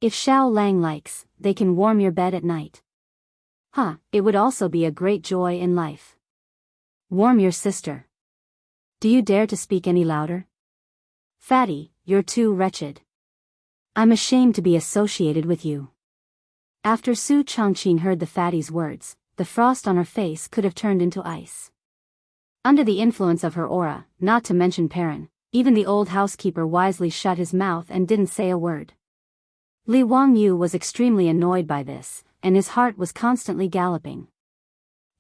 If Xiao Lang likes, they can warm your bed at night." It would also be a great joy in life. Warm your sister. Do you dare to speak any louder? Fatty, you're too wretched. I'm ashamed to be associated with you. After Su Chongqing heard the fatty's words, the frost on her face could have turned into ice. Under the influence of her aura, not to mention Perrin, even the old housekeeper wisely shut his mouth and didn't say a word. Li Wangyu was extremely annoyed by this, and his heart was constantly galloping.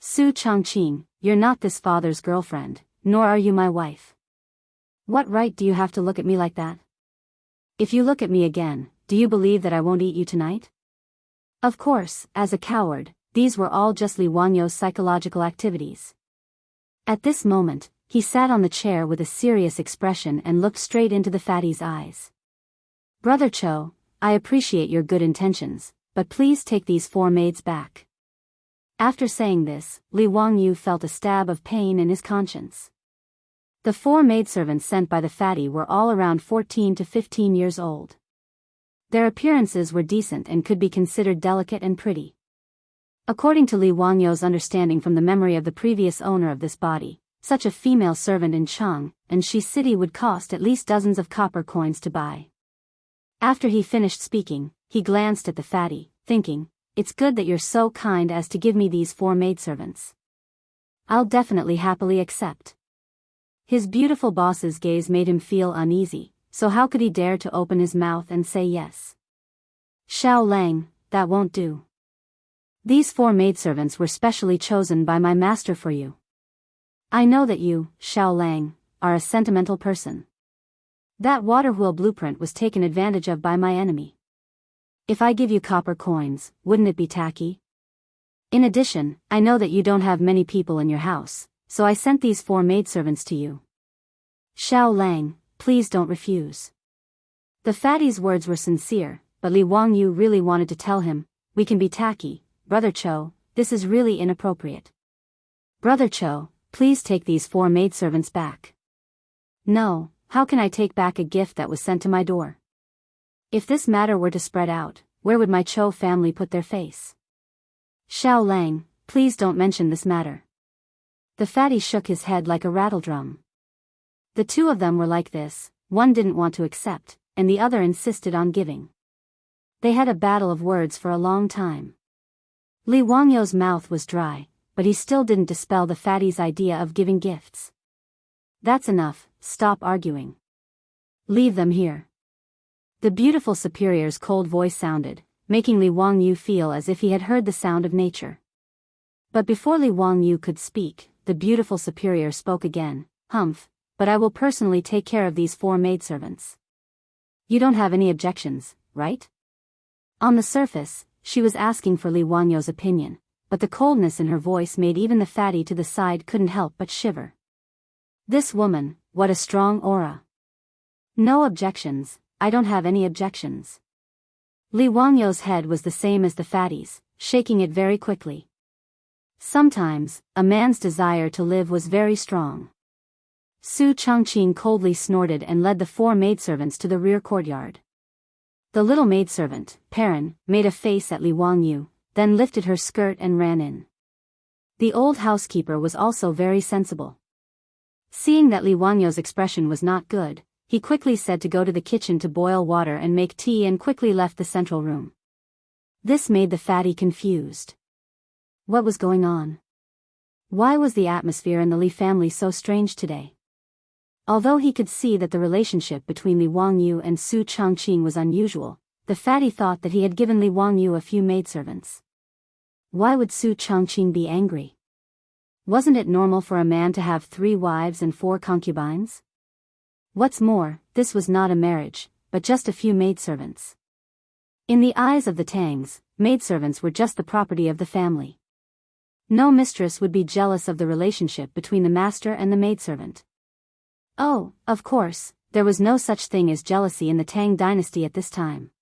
Su Chongqing, you're not this father's girlfriend, nor are you my wife. What right do you have to look at me like that? If you look at me again, do you believe that I won't eat you tonight? Of course, as a coward, these were all just Li Wangyu's psychological activities. At this moment, he sat on the chair with a serious expression and looked straight into the fatty's eyes. Brother Cho, I appreciate your good intentions, but please take these 4 maids back. After saying this, Li Wangyu felt a stab of pain in his conscience. The 4 maidservants sent by the fatty were all around 14 to 15 years old. Their appearances were decent and could be considered delicate and pretty. According to Li Wangyu's understanding from the memory of the previous owner of this body, such a female servant in Chang'an City would cost at least dozens of copper coins to buy. After he finished speaking, he glanced at the fatty, thinking, "It's good that you're so kind as to give me these 4 maidservants. I'll definitely happily accept." His beautiful boss's gaze made him feel uneasy, so how could he dare to open his mouth and say yes? Xiao Lang, that won't do. These 4 maidservants were specially chosen by my master for you. I know that you, Xiao Lang, are a sentimental person. That water wheel blueprint was taken advantage of by my enemy. If I give you copper coins, wouldn't it be tacky? In addition, I know that you don't have many people in your house, so I sent these 4 maidservants to you. Xiao Lang, please don't refuse. The fatty's words were sincere, but Li Wangyu really wanted to tell him, "We can be tacky, Brother Cho, this is really inappropriate. Brother Cho, please take these 4 maidservants back." No, how can I take back a gift that was sent to my door? If this matter were to spread out, where would my Cho family put their face? Xiao Lang, please don't mention this matter. The fatty shook his head like a rattledrum. The 2 of them were like this, one didn't want to accept, and the other insisted on giving. They had a battle of words for a long time. Li Wangyu's mouth was dry, but he still didn't dispel the fatty's idea of giving gifts. That's enough, stop arguing. Leave them here. The beautiful superior's cold voice sounded, making Li Wangyu feel as if he had heard the sound of nature. But before Li Wangyu could speak, the beautiful superior spoke again, "Humph, but I will personally take care of these 4 maidservants. You don't have any objections, right?" On the surface, she was asking for Li Wangyu's opinion, but the coldness in her voice made even the fatty to the side couldn't help but shiver. This woman, what a strong aura. No objections, I don't have any objections. Li Wangyu's head was the same as the fatty's, shaking it very quickly. Sometimes, a man's desire to live was very strong. Su Chongqing coldly snorted and led the 4 maidservants to the rear courtyard. The little maidservant, Perrin, made a face at Li Wangyu, then lifted her skirt and ran in. The old housekeeper was also very sensible. Seeing that Li Wangyu's expression was not good, he quickly said to go to the kitchen to boil water and make tea and quickly left the central room. This made the fatty confused. What was going on? Why was the atmosphere in the Li family so strange today? Although he could see that the relationship between Li Wangyu and Su Chongqing was unusual, the fatty thought that he had given Li Wangyu a few maidservants. Why would Su Chongqing be angry? Wasn't it normal for a man to have 3 wives and 4 concubines? What's more, this was not a marriage, but just a few maidservants. In the eyes of the Tangs, maidservants were just the property of the family. No mistress would be jealous of the relationship between the master and the maidservant. Oh, of course, there was no such thing as jealousy in the Tang dynasty at this time.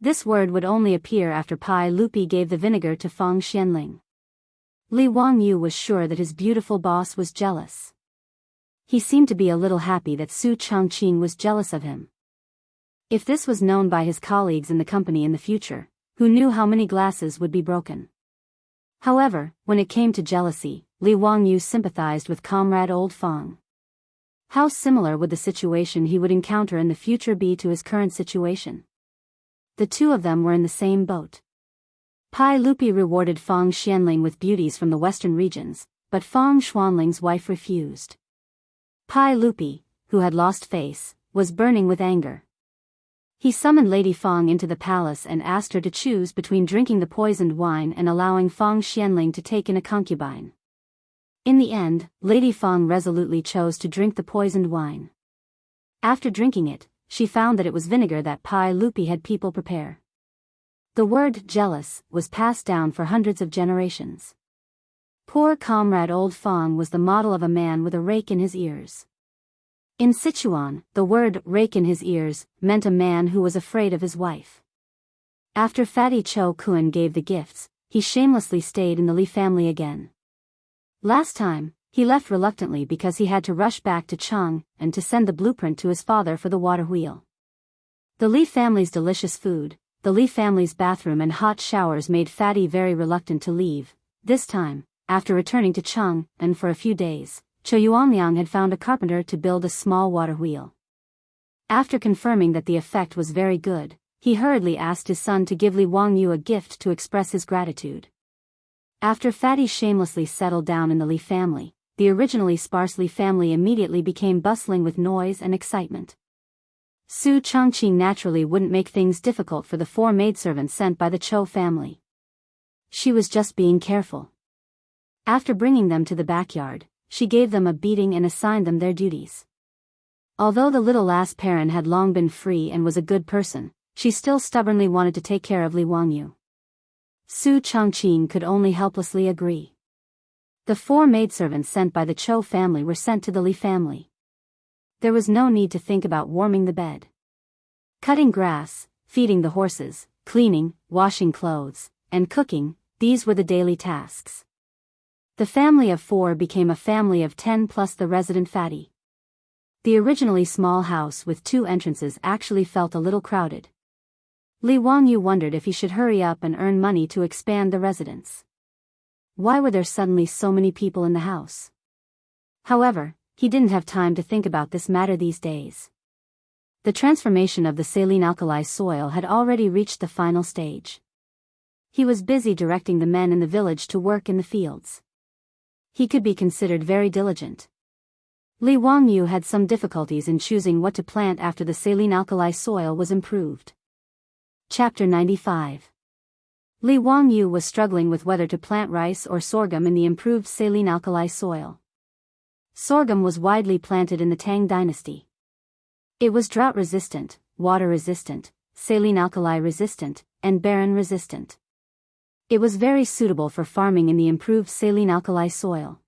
This word would only appear after Pai Lupi gave the vinegar to Feng Xianling. Li Wangyu was sure that his beautiful boss was jealous. He seemed to be a little happy that Su Chongqing was jealous of him. If this was known by his colleagues in the company in the future, who knew how many glasses would be broken? However, when it came to jealousy, Li Wangyu sympathized with comrade old Feng. How similar would the situation he would encounter in the future be to his current situation? The two of them were in the same boat. Pai Lupi rewarded Feng Xianling with beauties from the western regions, but Feng Xuanling's wife refused. Pai Lupi, who had lost face, was burning with anger. He summoned Lady Feng into the palace and asked her to choose between drinking the poisoned wine and allowing Feng Xianling to take in a concubine. In the end, Lady Feng resolutely chose to drink the poisoned wine. After drinking it, she found that it was vinegar that Pai Lupi had people prepare. The word jealous was passed down for hundreds of generations. Poor comrade old Feng was the model of a man with a rake in his ears. In Sichuan, the word rake in his ears meant a man who was afraid of his wife. After Fatty Cho Kun gave the gifts, he shamelessly stayed in the Li family again. Last time, he left reluctantly because he had to rush back to Cheng and to send the blueprint to his father for the water wheel. The Li family's delicious food, the Li family's bathroom and hot showers made Fatty very reluctant to leave. This time, after returning to Cheng, and for a few days, Cho Yuanliang had found a carpenter to build a small water wheel. After confirming that the effect was very good, he hurriedly asked his son to give Li Wangyu a gift to express his gratitude. After Fatty shamelessly settled down in the Li family, the originally sparse Li family immediately became bustling with noise and excitement. Su Chongqing naturally wouldn't make things difficult for the 4 maidservants sent by the Cho family. She was just being careful. After bringing them to the backyard, she gave them a beating and assigned them their duties. Although the little lass Perrin had long been free and was a good person, she still stubbornly wanted to take care of Li Wangyu. Su Chongqing could only helplessly agree. The 4 maidservants sent by the Cho family were sent to the Li family. There was no need to think about warming the bed. Cutting grass, feeding the horses, cleaning, washing clothes, and cooking, these were the daily tasks. The family of 4 became a family of 10 plus the resident Fatty. The originally small house with 2 entrances actually felt a little crowded. Li Wangyu wondered if he should hurry up and earn money to expand the residence. Why were there suddenly so many people in the house? However, he didn't have time to think about this matter these days. The transformation of the saline alkali soil had already reached the final stage. He was busy directing the men in the village to work in the fields. He could be considered very diligent. Li Wangyu had some difficulties in choosing what to plant after the saline alkali soil was improved. Chapter 95. Li Wangyu was struggling with whether to plant rice or sorghum in the improved saline alkali soil. Sorghum was widely planted in the Tang dynasty. It was drought-resistant, water-resistant, saline alkali resistant, and barren-resistant. It was very suitable for farming in the improved saline alkali soil.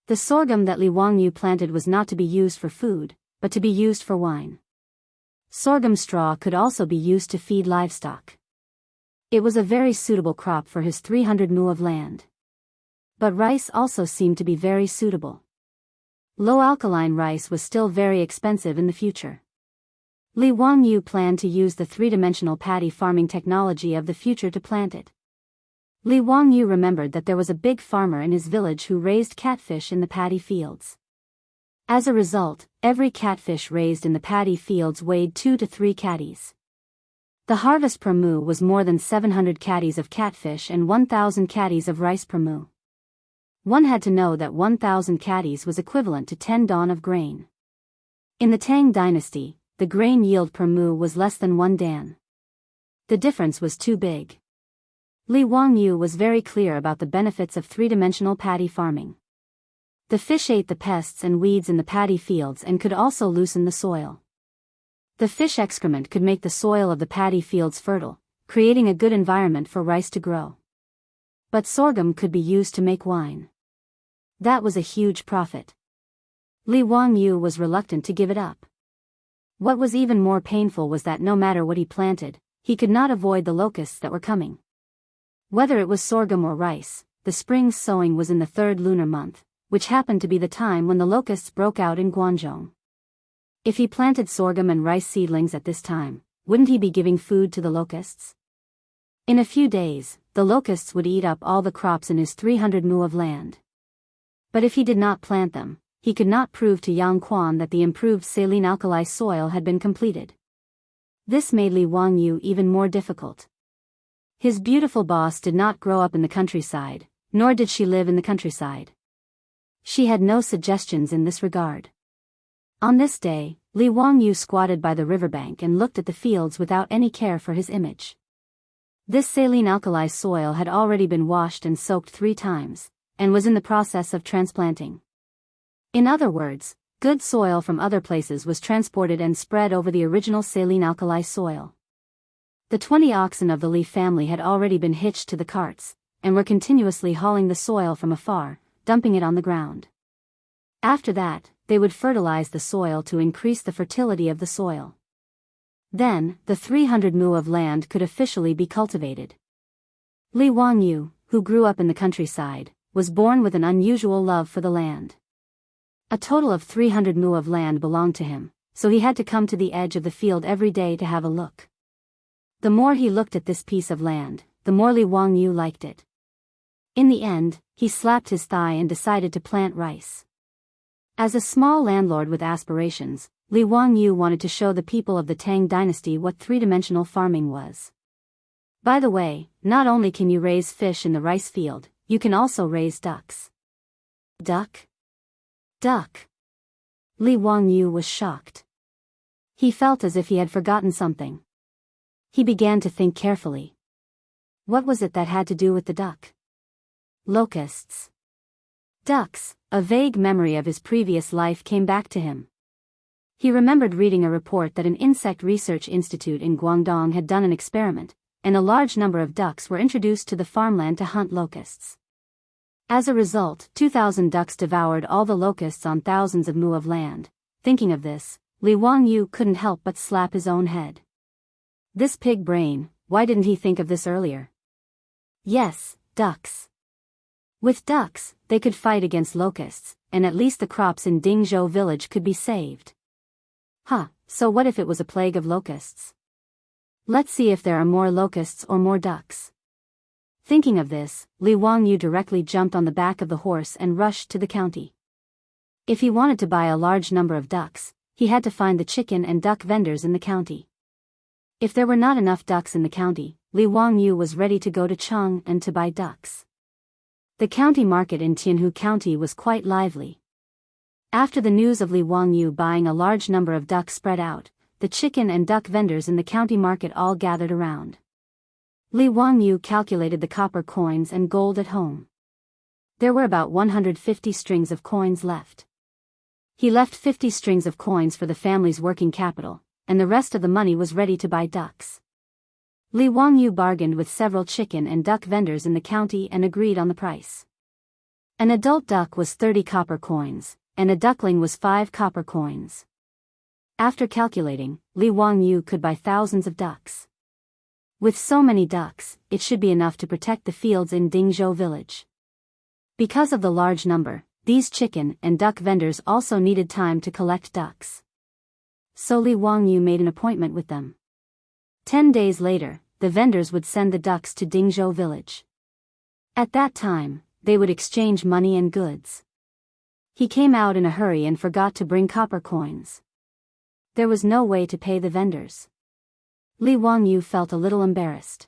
The sorghum that Li Wangyu planted was not to be used for food, but to be used for wine. Sorghum straw could also be used to feed livestock. It was a very suitable crop for his 300 mu of land. But rice also seemed to be very suitable. Low-alkaline rice was still very expensive in the future. Li Wangyu planned to use the three-dimensional paddy farming technology of the future to plant it. Li Wangyu remembered that there was a big farmer in his village who raised catfish in the paddy fields. As a result, every catfish raised in the paddy fields weighed 2 to 3 catties. The harvest per mu was more than 700 catties of catfish and 1,000 catties of rice per mu. One had to know that 1,000 catties was equivalent to 10 dawn of grain. In the Tang dynasty, the grain yield per mu was less than 1 dan. The difference was too big. Li Wangyu was very clear about the benefits of three-dimensional paddy farming. The fish ate the pests and weeds in the paddy fields and could also loosen the soil. The fish excrement could make the soil of the paddy fields fertile, creating a good environment for rice to grow. But sorghum could be used to make wine. That was a huge profit. Li Wangyu was reluctant to give it up. What was even more painful was that no matter what he planted, he could not avoid the locusts that were coming. Whether it was sorghum or rice, the spring sowing was in the 3rd lunar month, which happened to be the time when the locusts broke out in Guangzhou. If he planted sorghum and rice seedlings at this time, wouldn't he be giving food to the locusts? In a few days, the locusts would eat up all the crops in his 300 mu of land. But if he did not plant them, he could not prove to Yang Quan that the improved saline alkali soil had been completed. This made Li Wangyu even more difficult. His beautiful boss did not grow up in the countryside, nor did she live in the countryside. She had no suggestions in this regard. On this day, Li Wangyu squatted by the riverbank and looked at the fields without any care for his image. This saline alkali soil had already been washed and soaked 3 times, and was in the process of transplanting. In other words, good soil from other places was transported and spread over the original saline alkali soil. The 20 oxen of the Li family had already been hitched to the carts, and were continuously hauling the soil from afar, dumping it on the ground. After that, they would fertilize the soil to increase the fertility of the soil. Then, the 300 mu of land could officially be cultivated. Li Wangyu, who grew up in the countryside, was born with an unusual love for the land. A total of 300 mu of land belonged to him, so he had to come to the edge of the field every day to have a look. The more he looked at this piece of land, the more Li Wangyu liked it. In the end, he slapped his thigh and decided to plant rice. As a small landlord with aspirations, Li Wangyu wanted to show the people of the Tang dynasty what three-dimensional farming was. By the way, not only can you raise fish in the rice field, you can also raise ducks. Duck? Duck. Li Wangyu was shocked. He felt as if he had forgotten something. He began to think carefully. What was it that had to do with the duck? Locusts. Ducks. A vague memory of his previous life came back to him. He remembered reading a report that an insect research institute in Guangdong had done an experiment, and a large number of ducks were introduced to the farmland to hunt locusts. As a result, 2,000 ducks devoured all the locusts on thousands of mu of land. Thinking of this, Li Wangyu couldn't help but slap his own head. This pig brain, why didn't he think of this earlier? Yes, ducks. With ducks, they could fight against locusts, and at least the crops in Dingzhou village could be saved. So what if it was a plague of locusts? Let's see if there are more locusts or more ducks. Thinking of this, Li Wangyu directly jumped on the back of the horse and rushed to the county. If he wanted to buy a large number of ducks, he had to find the chicken and duck vendors in the county. If there were not enough ducks in the county, Li Wangyu was ready to go to Chang'an to buy ducks. The county market in Tianhu County was quite lively. After the news of Li Wangyu buying a large number of ducks spread out, the chicken and duck vendors in the county market all gathered around. Li Wangyu calculated the copper coins and gold at home. There were about 150 strings of coins left. He left 50 strings of coins for the family's working capital, and the rest of the money was ready to buy ducks. Li Wangyu bargained with several chicken and duck vendors in the county and agreed on the price. An adult duck was 30 copper coins, and a duckling was 5 copper coins. After calculating, Li Wangyu could buy thousands of ducks. With so many ducks, it should be enough to protect the fields in Dingzhou village. Because of the large number, these chicken and duck vendors also needed time to collect ducks. So Li Wangyu made an appointment with them. 10 days later, the vendors would send the ducks to Dingzhou village. At that time, they would exchange money and goods. He came out in a hurry and forgot to bring copper coins. There was no way to pay the vendors. Li Wangyu felt a little embarrassed.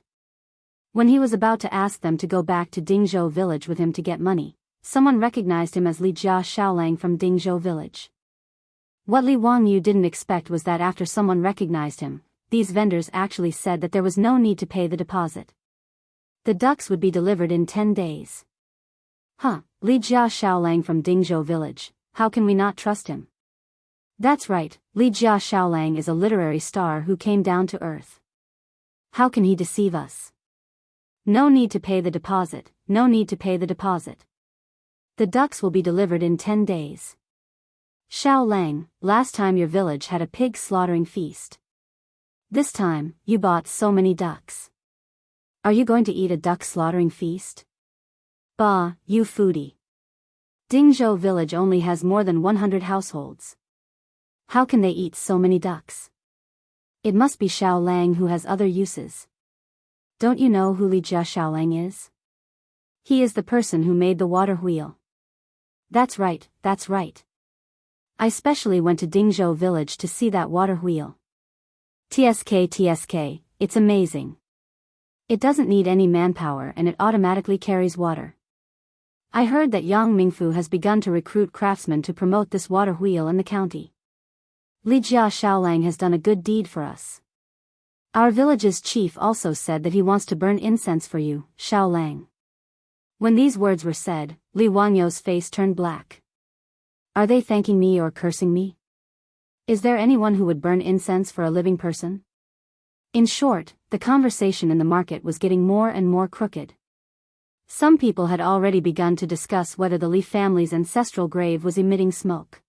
When he was about to ask them to go back to Dingzhou village with him to get money, someone recognized him as Li Jia Xiaolang from Dingzhou village. What Li Wangyu didn't expect was that after someone recognized him, these vendors actually said that there was no need to pay the deposit. The ducks would be delivered in 10 days. Li Jia Xiaolang from Dingzhou village, how can we not trust him? That's right, Li Jia Xiaolang is a literary star who came down to earth. How can he deceive us? No need to pay the deposit, no need to pay the deposit. The ducks will be delivered in 10 days. Xiaolang, last time your village had a pig slaughtering feast. This time, you bought so many ducks. Are you going to eat a duck slaughtering feast? Bah, you foodie. Dingzhou village only has more than 100 households. How can they eat so many ducks? It must be Xiaolang who has other uses. Don't you know who Li Jia Xiaolang is? He is the person who made the water wheel. That's right, that's right. I specially went to Dingzhou village to see that water wheel. TSK, it's amazing. It doesn't need any manpower and it automatically carries water. I heard that Yang Mingfu has begun to recruit craftsmen to promote this water wheel in the county. Li Jia Xiaolang has done a good deed for us. Our village's chief also said that he wants to burn incense for you, Xiaolang. When these words were said, Li Wangyu's face turned black. Are they thanking me or cursing me? Is there anyone who would burn incense for a living person? In short, the conversation in the market was getting more and more crooked. Some people had already begun to discuss whether the Li family's ancestral grave was emitting smoke.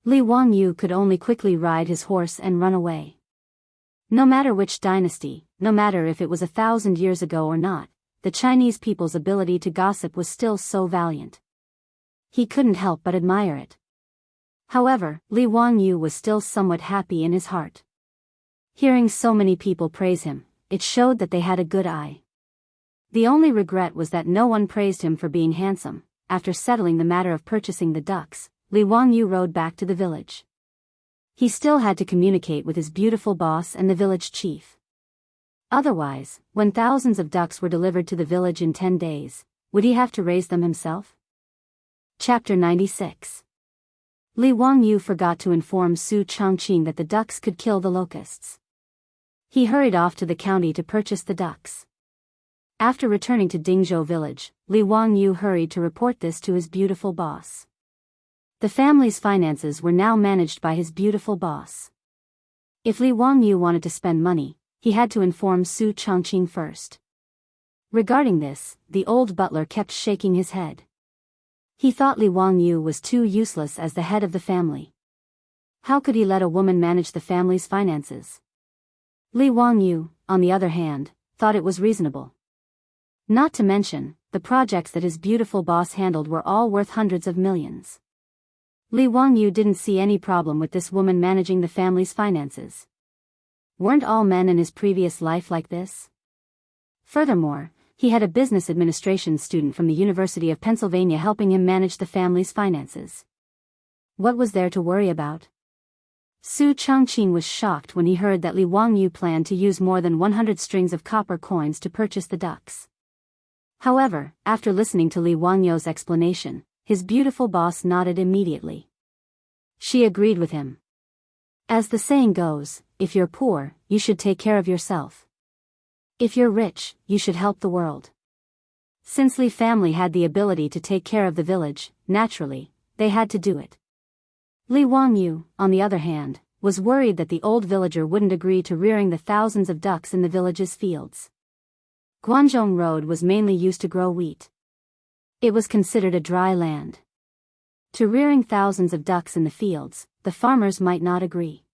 Li Wangyu could only quickly ride his horse and run away. No matter which dynasty, no matter if it was 1,000 years ago or not, the Chinese people's ability to gossip was still so valiant. He couldn't help but admire it. However, Li Wangyu was still somewhat happy in his heart. Hearing so many people praise him, it showed that they had a good eye. The only regret was that no one praised him for being handsome. After settling the matter of purchasing the ducks, Li Wangyu rode back to the village. He still had to communicate with his beautiful boss and the village chief. Otherwise, when thousands of ducks were delivered to the village in 10 days, would he have to raise them himself? Chapter 96. Li Wangyu forgot to inform Su Chongqing that the ducks could kill the locusts. He hurried off to the county to purchase the ducks. After returning to Dingzhou village, Li Wangyu hurried to report this to his beautiful boss. The family's finances were now managed by his beautiful boss. If Li Wangyu wanted to spend money, he had to inform Su Chongqing first. Regarding this, the old butler kept shaking his head. He thought Li Wangyu was too useless as the head of the family. How could he let a woman manage the family's finances? Li Wangyu, on the other hand, thought it was reasonable. Not to mention, the projects that his beautiful boss handled were all worth hundreds of millions. Li Wangyu didn't see any problem with this woman managing the family's finances. Weren't all men in his previous life like this? Furthermore, he had a business administration student from the University of Pennsylvania helping him manage the family's finances. What was there to worry about? Su Chongqing was shocked when he heard that Li Wangyu planned to use more than 100 strings of copper coins to purchase the ducks. However, after listening to Li Wangyu's explanation, his beautiful boss nodded immediately. She agreed with him. As the saying goes, if you're poor, you should take care of yourself. If you're rich, you should help the world. Since Li family had the ability to take care of the village, naturally, they had to do it. Li Wangyu, on the other hand, was worried that the old villager wouldn't agree to rearing the thousands of ducks in the village's fields. Guanzhong Road was mainly used to grow wheat. It was considered a dry land. To rearing thousands of ducks in the fields, the farmers might not agree.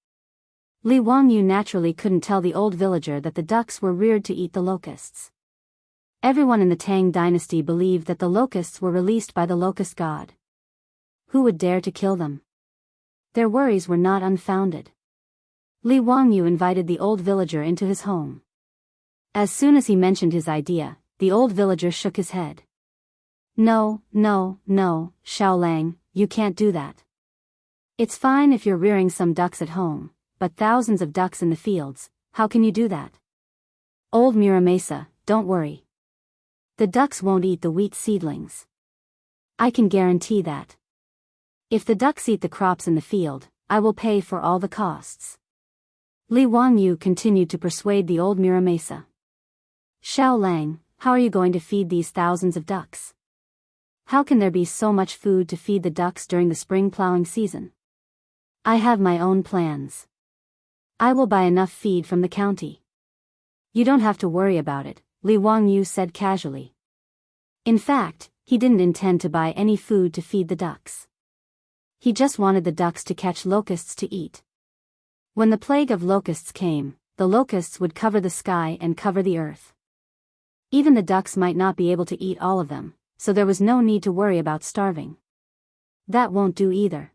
Li Wangyu naturally couldn't tell the old villager that the ducks were reared to eat the locusts. Everyone in the Tang dynasty believed that the locusts were released by the locust god. Who would dare to kill them? Their worries were not unfounded. Li Wangyu invited the old villager into his home. As soon as he mentioned his idea, the old villager shook his head. No, Xiaolang, you can't do that. It's fine if you're rearing some ducks at home, but thousands of ducks in the fields, how can you do that? Old Muramasa, don't worry. The ducks won't eat the wheat seedlings. I can guarantee that. If the ducks eat the crops in the field, I will pay for all the costs. Li Wangyu continued to persuade the old Muramasa. Xiaolang, how are you going to feed these thousands of ducks? How can there be so much food to feed the ducks during the spring plowing season? I have my own plans. I will buy enough feed from the county. You don't have to worry about it, Li Wangyu said casually. In fact, he didn't intend to buy any food to feed the ducks. He just wanted the ducks to catch locusts to eat. When the plague of locusts came, the locusts would cover the sky and cover the earth. Even the ducks might not be able to eat all of them, so there was no need to worry about starving. That won't do either.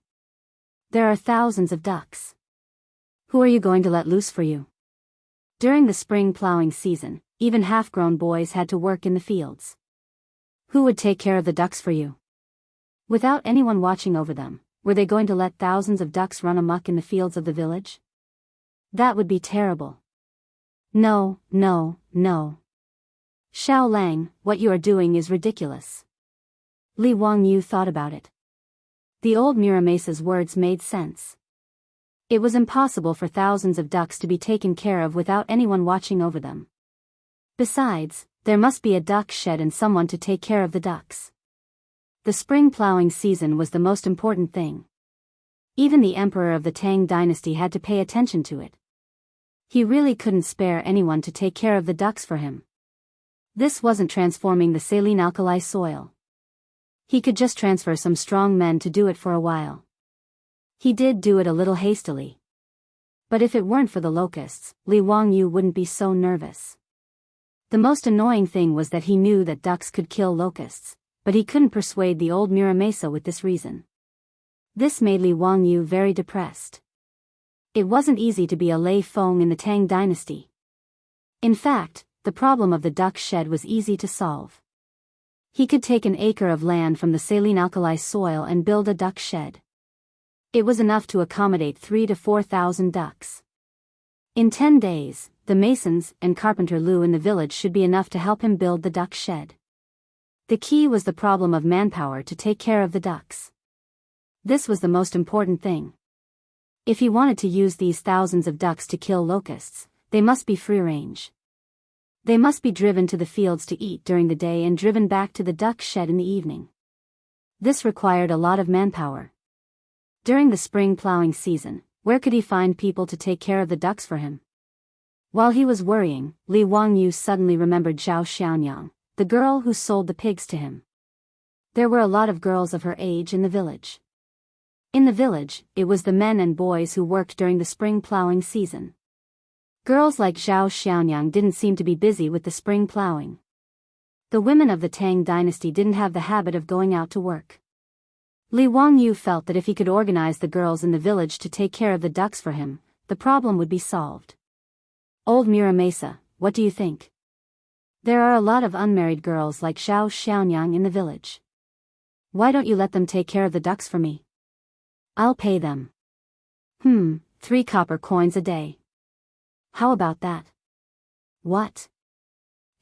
There are thousands of ducks. Who are you going to let loose for you? During the spring plowing season, even half-grown boys had to work in the fields. Who would take care of the ducks for you? Without anyone watching over them, were they going to let thousands of ducks run amok in the fields of the village? That would be terrible. No. Xiaolang, what you are doing is ridiculous. Li Wangyu thought about it. The old Muramasa's words made sense. It was impossible for thousands of ducks to be taken care of without anyone watching over them. Besides, there must be a duck shed and someone to take care of the ducks. The spring plowing season was the most important thing. Even the emperor of the Tang dynasty had to pay attention to it. He really couldn't spare anyone to take care of the ducks for him. This wasn't transforming the saline alkali soil. He could just transfer some strong men to do it for a while. He did do it a little hastily. But if it weren't for the locusts, Li Wangyu wouldn't be so nervous. The most annoying thing was that he knew that ducks could kill locusts, but he couldn't persuade the old Muramasa with this reason. This made Li Wangyu very depressed. It wasn't easy to be a Lei Feng in the Tang dynasty. In fact, the problem of the duck shed was easy to solve. He could take an acre of land from the saline alkali soil and build a duck shed. It was enough to accommodate 3,000 to 4,000 ducks. In 10 days, the masons and carpenter Lu in the village should be enough to help him build the duck shed. The key was the problem of manpower to take care of the ducks. This was the most important thing. If he wanted to use these thousands of ducks to kill locusts, they must be free-range. They must be driven to the fields to eat during the day and driven back to the duck shed in the evening. This required a lot of manpower. During the spring plowing season, where could he find people to take care of the ducks for him? While he was worrying, Li Wangyu suddenly remembered Zhao Xiaonyang, the girl who sold the pigs to him. There were a lot of girls of her age in the village. In the village, it was the men and boys who worked during the spring plowing season. Girls like Zhao Xiaonyang didn't seem to be busy with the spring plowing. The women of the Tang dynasty didn't have the habit of going out to work. Li Wangyu felt that if he could organize the girls in the village to take care of the ducks for him, the problem would be solved. Old Muramasa, what do you think? There are a lot of unmarried girls like Zhao Xiaonyang in the village. Why don't you let them take care of the ducks for me? I'll pay them. 3 copper coins a day. How about that? What?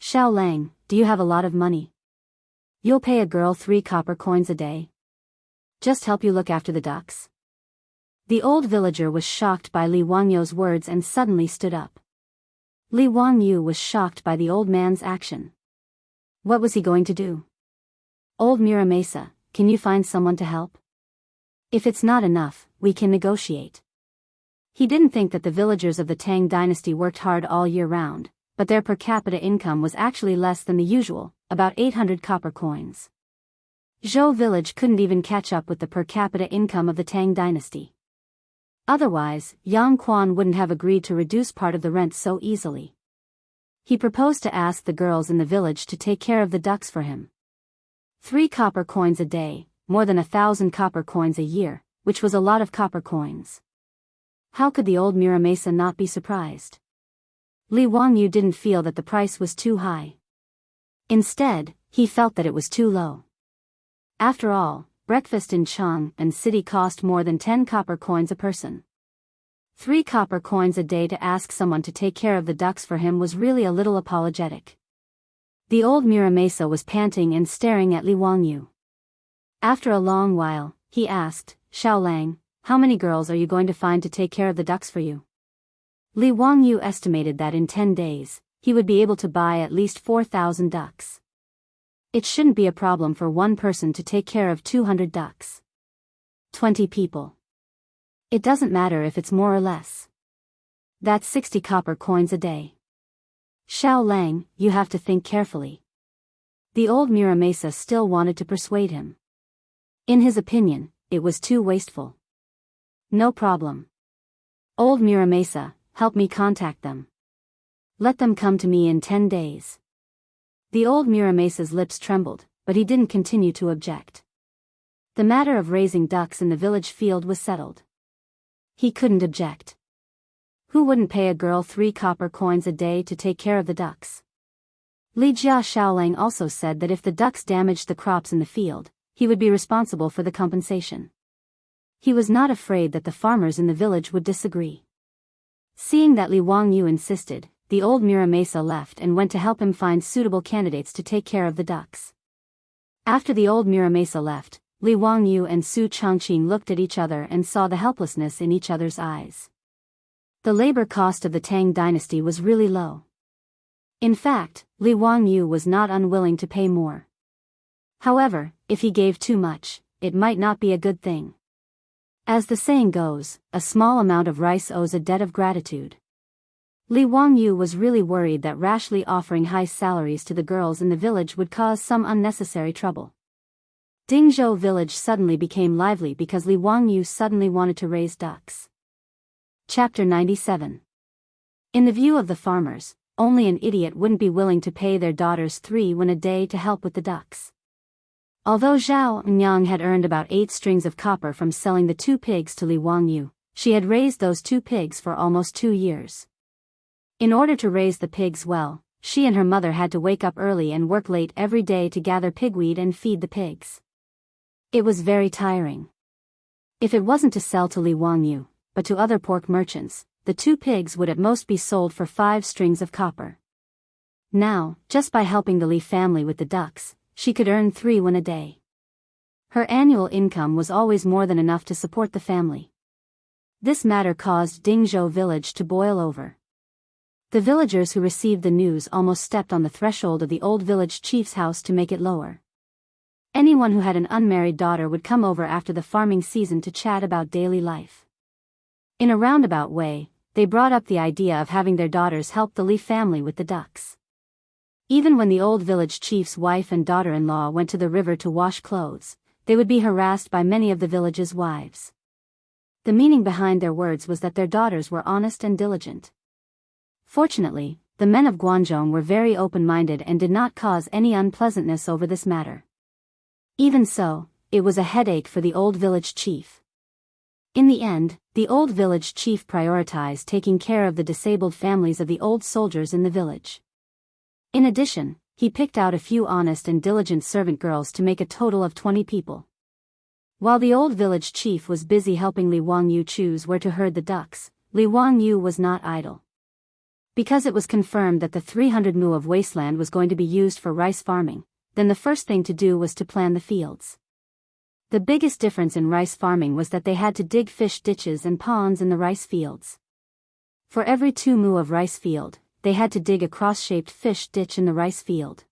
Xiaolang, do you have a lot of money? You'll pay a girl 3 copper coins a day? Just help you look after the ducks? The old villager was shocked by Li Wangyu's words and suddenly stood up. Li Wangyu was shocked by the old man's action. What was he going to do? Old Muramasa, can you find someone to help? If it's not enough, we can negotiate. He didn't think that the villagers of the Tang dynasty worked hard all year round, but their per capita income was actually less than the usual, about 800 copper coins. Zhou village couldn't even catch up with the per capita income of the Tang dynasty. Otherwise, Yang Quan wouldn't have agreed to reduce part of the rent so easily. He proposed to ask the girls in the village to take care of the ducks for him. 3 copper coins a day, more than 1,000 copper coins a year, which was a lot of copper coins. How could the old Muramasa not be surprised? Li Wangyu didn't feel that the price was too high. Instead, he felt that it was too low. After all, breakfast in Chang and city cost more than 10 copper coins a person. 3 copper coins a day to ask someone to take care of the ducks for him was really a little apologetic. The old Muramasa was panting and staring at Li Wangyu. After a long while, he asked, Xiaolang, how many girls are you going to find to take care of the ducks for you? Li Wangyu estimated that in 10 days, he would be able to buy at least 4,000 ducks. It shouldn't be a problem for one person to take care of 200 ducks. 20 people. It doesn't matter if it's more or less. That's 60 copper coins a day. Xiaolang, you have to think carefully. The old Muramasa still wanted to persuade him. In his opinion, it was too wasteful. No problem. Old Muramasa, help me contact them. Let them come to me in 10 days. The old Muramasa's lips trembled, but he didn't continue to object. The matter of raising ducks in the village field was settled. He couldn't object. Who wouldn't pay a girl 3 copper coins a day to take care of the ducks? Li Jia Xiaolang also said that if the ducks damaged the crops in the field, he would be responsible for the compensation. He was not afraid that the farmers in the village would disagree. Seeing that Li Wangyu insisted, the old Muramasa left and went to help him find suitable candidates to take care of the ducks. After the old Muramasa left, Li Wangyu and Su Changqing looked at each other and saw the helplessness in each other's eyes. The labor cost of the Tang dynasty was really low. In fact, Li Wangyu was not unwilling to pay more. However, if he gave too much, it might not be a good thing. As the saying goes, a small amount of rice owes a debt of gratitude. Li Wangyu was really worried that rashly offering high salaries to the girls in the village would cause some unnecessary trouble. Dingzhou village suddenly became lively because Li Wangyu suddenly wanted to raise ducks. Chapter 97. In the view of the farmers, only an idiot wouldn't be willing to pay their daughters 3 won a day to help with the ducks. Although Zhao Nyang had earned about 8 strings of copper from selling the 2 pigs to Li Wangyu, she had raised those 2 pigs for almost 2 years. In order to raise the pigs well, she and her mother had to wake up early and work late every day to gather pigweed and feed the pigs. It was very tiring. If it wasn't to sell to Li Wangyu, but to other pork merchants, the 2 pigs would at most be sold for 5 strings of copper. Now, just by helping the Li family with the ducks, she could earn 3 won a day. Her annual income was always more than enough to support the family. This matter caused Dingzhou village to boil over. The villagers who received the news almost stepped on the threshold of the old village chief's house to make it lower. Anyone who had an unmarried daughter would come over after the farming season to chat about daily life. In a roundabout way, they brought up the idea of having their daughters help the Li family with the ducks. Even when the old village chief's wife and daughter-in-law went to the river to wash clothes, they would be harassed by many of the village's wives. The meaning behind their words was that their daughters were honest and diligent. Fortunately, the men of Guangzhou were very open-minded and did not cause any unpleasantness over this matter. Even so, it was a headache for the old village chief. In the end, the old village chief prioritized taking care of the disabled families of the old soldiers in the village. In addition, he picked out a few honest and diligent servant girls to make a total of 20 people. While the old village chief was busy helping Li Wangyu choose where to herd the ducks, Li Wangyu was not idle. Because it was confirmed that the 300 mu of wasteland was going to be used for rice farming, then the first thing to do was to plan the fields. The biggest difference in rice farming was that they had to dig fish ditches and ponds in the rice fields. For every 2 mu of rice field, they had to dig a cross-shaped fish ditch in the rice field.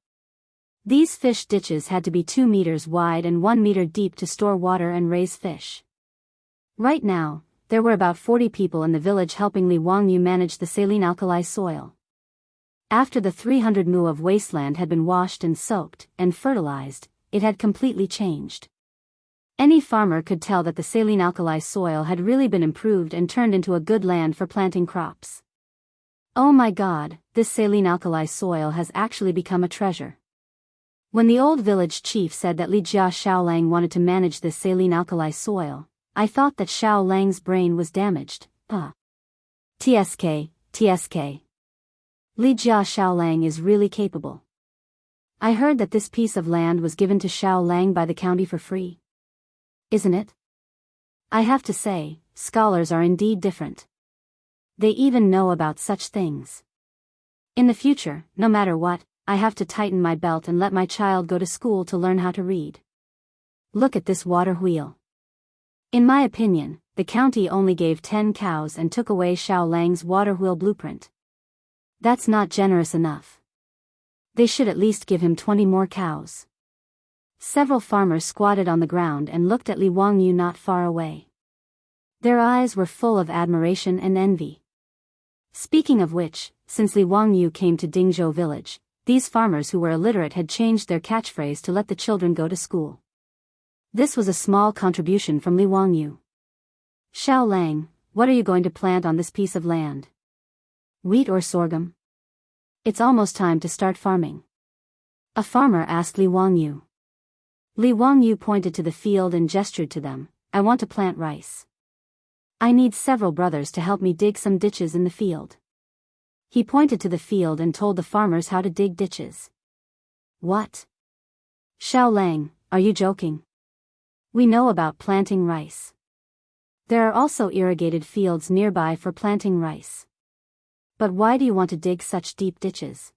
These fish ditches had to be 2 meters wide and 1 meter deep to store water and raise fish. Right now, there were about 40 people in the village helping Li Wangyu manage the saline alkali soil. After the 300 mu of wasteland had been washed and soaked and fertilized, it had completely changed. Any farmer could tell that the saline alkali soil had really been improved and turned into a good land for planting crops. Oh my God, this saline alkali soil has actually become a treasure. When the old village chief said that Li Jia Xiaolang wanted to manage this saline alkali soil, I thought that Xiaolang's brain was damaged. TSK. Li Jia Xiaolang is really capable. I heard that this piece of land was given to Xiaolang by the county for free. Isn't it? I have to say, scholars are indeed different. They even know about such things. In the future, no matter what, I have to tighten my belt and let my child go to school to learn how to read. Look at this water wheel. In my opinion, the county only gave 10 cows and took away Xiaolang's water wheel blueprint. That's not generous enough. They should at least give him 20 more cows. Several farmers squatted on the ground and looked at Li Wangyu not far away. Their eyes were full of admiration and envy. Speaking of which, since Li Wangyu came to Dingzhou village, these farmers who were illiterate had changed their catchphrase to let the children go to school. This was a small contribution from Li Wangyu. Xiaolang, what are you going to plant on this piece of land? Wheat or sorghum? It's almost time to start farming. A farmer asked Li Wangyu. Li Wangyu pointed to the field and gestured to them. I want to plant rice. I need several brothers to help me dig some ditches in the field. He pointed to the field and told the farmers how to dig ditches. What? Xiaolang, are you joking? We know about planting rice. There are also irrigated fields nearby for planting rice. But why do you want to dig such deep ditches?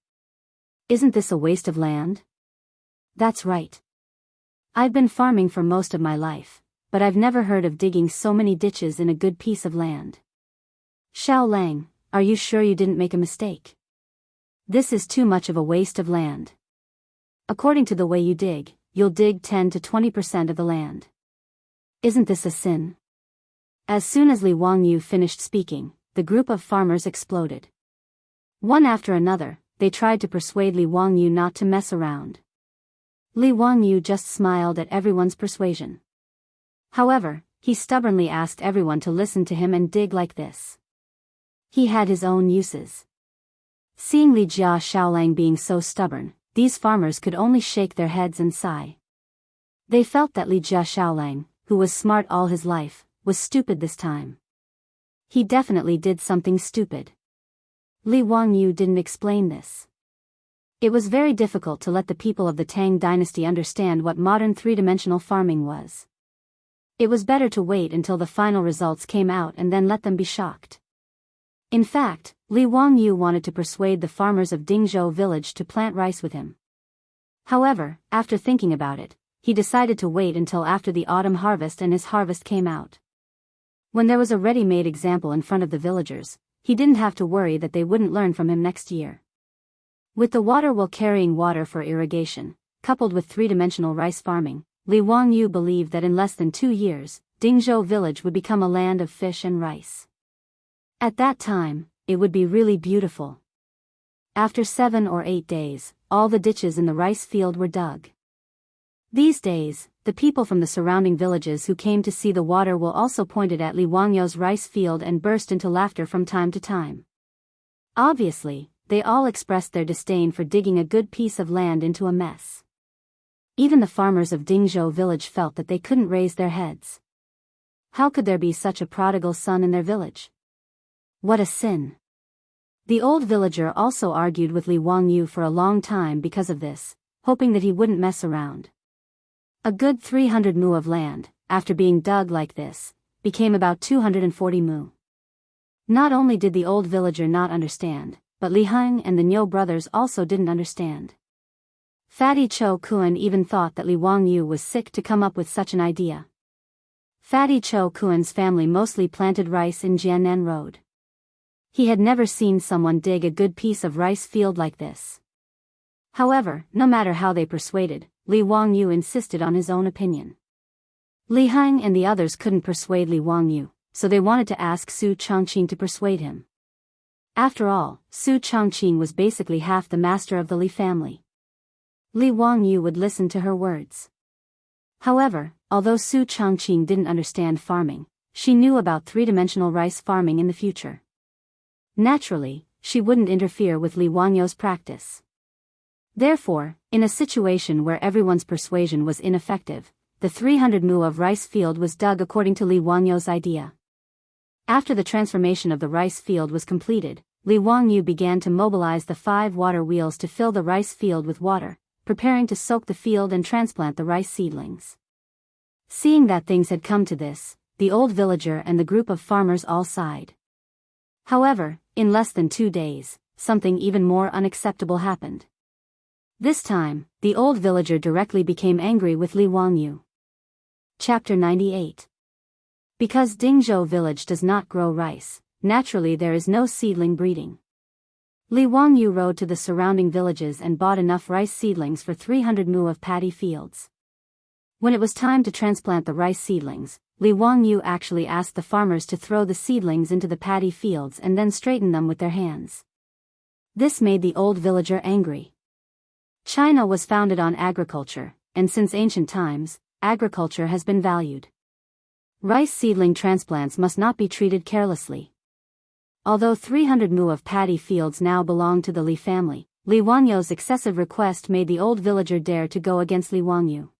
Isn't this a waste of land? That's right. I've been farming for most of my life, but I've never heard of digging so many ditches in a good piece of land. Xiaolang, are you sure you didn't make a mistake? This is too much of a waste of land. According to the way you dig, you'll dig 10 to 20% of the land. Isn't this a sin? As soon as Li Wangyu finished speaking, the group of farmers exploded. One after another, they tried to persuade Li Wangyu not to mess around. Li Wangyu just smiled at everyone's persuasion. However, he stubbornly asked everyone to listen to him and dig like this. He had his own uses. Seeing Li Jia Xiaolang being so stubborn, these farmers could only shake their heads and sigh. They felt that Li Jia Xiaolang, who was smart all his life, was stupid this time. He definitely did something stupid. Li Wangyu didn't explain this. It was very difficult to let the people of the Tang dynasty understand what modern three-dimensional farming was. It was better to wait until the final results came out and then let them be shocked. In fact, Li Wangyu wanted to persuade the farmers of Dingzhou village to plant rice with him. However, after thinking about it, he decided to wait until after the autumn harvest and his harvest came out. When there was a ready-made example in front of the villagers, he didn't have to worry that they wouldn't learn from him next year. With the water wheel carrying water for irrigation, coupled with three-dimensional rice farming, Li Wangyu believed that in less than 2 years, Dingzhou village would become a land of fish and rice. At that time, it would be really beautiful. After 7 or 8 days, all the ditches in the rice field were dug. These days, the people from the surrounding villages who came to see the water wheel also pointed at Li Wangyu's rice field and burst into laughter from time to time. Obviously, they all expressed their disdain for digging a good piece of land into a mess. Even the farmers of Dingzhou village felt that they couldn't raise their heads. How could there be such a prodigal son in their village? What a sin! The old villager also argued with Li Wangyu for a long time because of this, hoping that he wouldn't mess around. A good 300 mu of land, after being dug like this, became about 240 mu. Not only did the old villager not understand, but Li Heng and the Niu brothers also didn't understand. Fatty Cho Kuan even thought that Li Wangyu was sick to come up with such an idea. Fatty Cho Kuan's family mostly planted rice in Jiannan Road. He had never seen someone dig a good piece of rice field like this. However, no matter how they persuaded, Li Wangyu insisted on his own opinion. Li Heng and the others couldn't persuade Li Wangyu, so they wanted to ask Su Chongqing to persuade him. After all, Su Chongqing was basically half the master of the Li family. Li Wangyu would listen to her words. However, although Su Changqing didn't understand farming, she knew about three-dimensional rice farming in the future. Naturally, she wouldn't interfere with Li Wangyou's practice. Therefore, in a situation where everyone's persuasion was ineffective, the 300 mu of rice field was dug according to Li Wangyou's idea. After the transformation of the rice field was completed, Li Wangyou began to mobilize the 5 water wheels to fill the rice field with water, preparing to soak the field and transplant the rice seedlings. Seeing that things had come to this, the old villager and the group of farmers all sighed. However, in less than 2 days, something even more unacceptable happened. This time, the old villager directly became angry with Li Wangyou. Chapter 98. Because Dingzhou village does not grow rice, naturally there is no seedling breeding. Li Wangyou rode to the surrounding villages and bought enough rice seedlings for 300 mu of paddy fields. When it was time to transplant the rice seedlings, Li Wangyou actually asked the farmers to throw the seedlings into the paddy fields and then straighten them with their hands. This made the old villager angry. China was founded on agriculture, and since ancient times, agriculture has been valued. Rice seedling transplants must not be treated carelessly. Although 300 mu of paddy fields now belong to the Li family, Li Wangyou's excessive request made the old villager dare to go against Li Wangyou.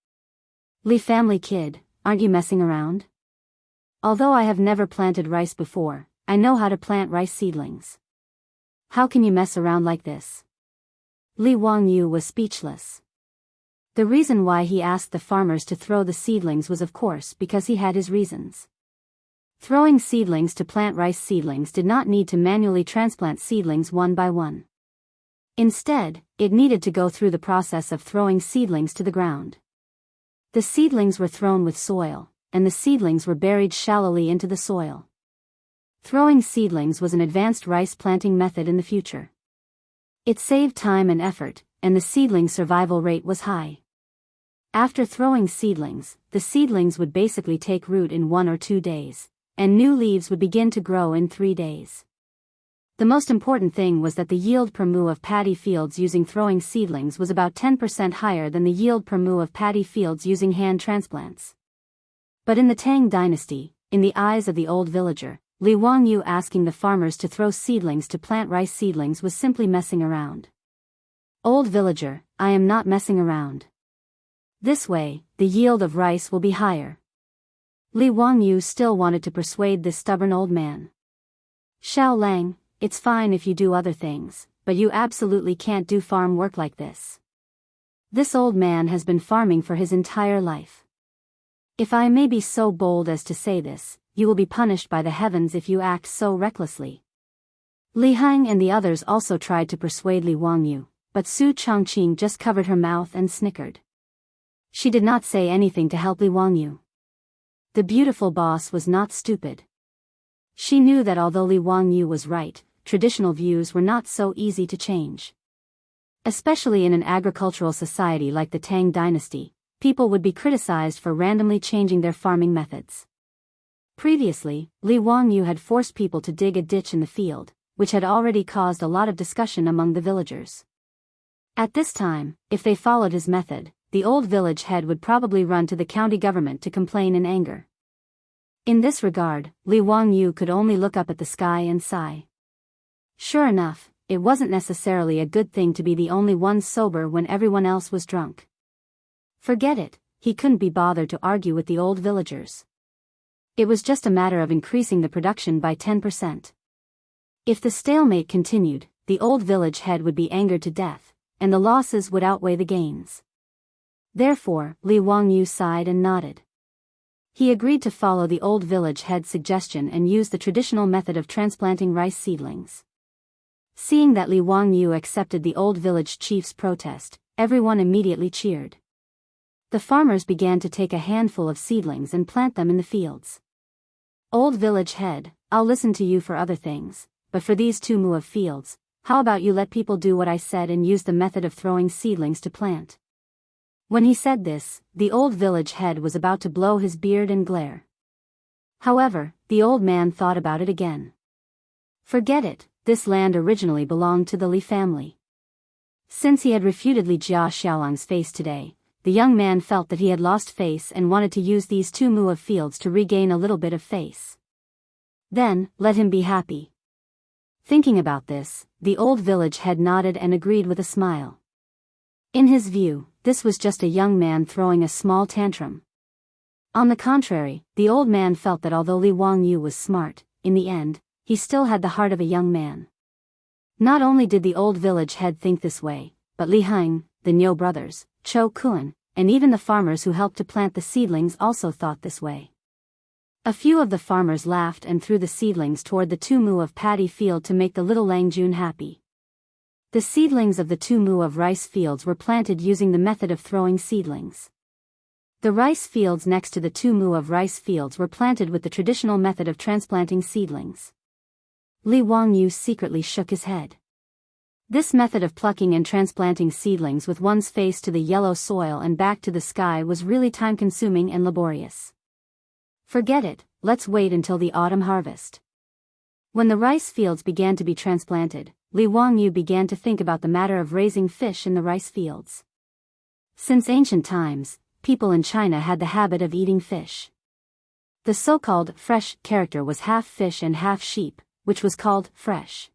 Li family kid, aren't you messing around? Although I have never planted rice before, I know how to plant rice seedlings. How can you mess around like this? Li Wangyou was speechless. The reason why he asked the farmers to throw the seedlings was of course because he had his reasons. Throwing seedlings to plant rice seedlings did not need to manually transplant seedlings one by one. Instead, it needed to go through the process of throwing seedlings to the ground. The seedlings were thrown with soil, and the seedlings were buried shallowly into the soil. Throwing seedlings was an advanced rice planting method in the future. It saved time and effort, and the seedling survival rate was high. After throwing seedlings, the seedlings would basically take root in 1 or 2 days, and new leaves would begin to grow in 3 days. The most important thing was that the yield per mu of paddy fields using throwing seedlings was about 10% higher than the yield per mu of paddy fields using hand transplants. But in the Tang dynasty, in the eyes of the old villager, Li Wangyou asking the farmers to throw seedlings to plant rice seedlings was simply messing around. Old villager, I am not messing around. This way, the yield of rice will be higher. Li Wangyou still wanted to persuade this stubborn old man. Xiao Lang, it's fine if you do other things, but you absolutely can't do farm work like this. This old man has been farming for his entire life. If I may be so bold as to say this, you will be punished by the heavens if you act so recklessly. Li Hang and the others also tried to persuade Li Wangyou, but Su Changqing just covered her mouth and snickered. She did not say anything to help Li Wangyou. The beautiful boss was not stupid. She knew that although Li Wangyou was right, traditional views were not so easy to change. Especially in an agricultural society like the Tang dynasty, people would be criticized for randomly changing their farming methods. Previously, Li Wangyou had forced people to dig a ditch in the field, which had already caused a lot of discussion among the villagers. At this time, if they followed his method, the old village head would probably run to the county government to complain in anger. In this regard, Li Wangyou could only look up at the sky and sigh. Sure enough, it wasn't necessarily a good thing to be the only one sober when everyone else was drunk. Forget it, he couldn't be bothered to argue with the old villagers. It was just a matter of increasing the production by 10%. If the stalemate continued, the old village head would be angered to death, and the losses would outweigh the gains. Therefore, Li Wangyou sighed and nodded. He agreed to follow the old village head's suggestion and use the traditional method of transplanting rice seedlings. Seeing that Li Wangyou accepted the old village chief's protest, everyone immediately cheered. The farmers began to take a handful of seedlings and plant them in the fields. Old village head, I'll listen to you for other things, but for these 2 mu of fields, how about you let people do what I said and use the method of throwing seedlings to plant? When he said this, the old village head was about to blow his beard and glare. However, the old man thought about it again. Forget it, this land originally belonged to the Li family. Since he had refuted Li Jia Xiaolang's face today, the young man felt that he had lost face and wanted to use these 2 mu of fields to regain a little bit of face. Then, let him be happy. Thinking about this, the old village head nodded and agreed with a smile. In his view, this was just a young man throwing a small tantrum. On the contrary, the old man felt that although Li Wangyu was smart, in the end, he still had the heart of a young man. Not only did the old village head think this way, but Li Heng, the Niu brothers, Cho Kun, and even the farmers who helped to plant the seedlings also thought this way. A few of the farmers laughed and threw the seedlings toward the 2 mu of paddy field to make the little Lang Jun happy. The seedlings of the 2 mu of rice fields were planted using the method of throwing seedlings. The rice fields next to the 2 mu of rice fields were planted with the traditional method of transplanting seedlings. Li Wangyu secretly shook his head. This method of plucking and transplanting seedlings with one's face to the yellow soil and back to the sky was really time-consuming and laborious. Forget it, let's wait until the autumn harvest. When the rice fields began to be transplanted, Li Wangyu began to think about the matter of raising fish in the rice fields. Since ancient times, people in China had the habit of eating fish. The so-called fresh character was half fish and half sheep, which was called fresh.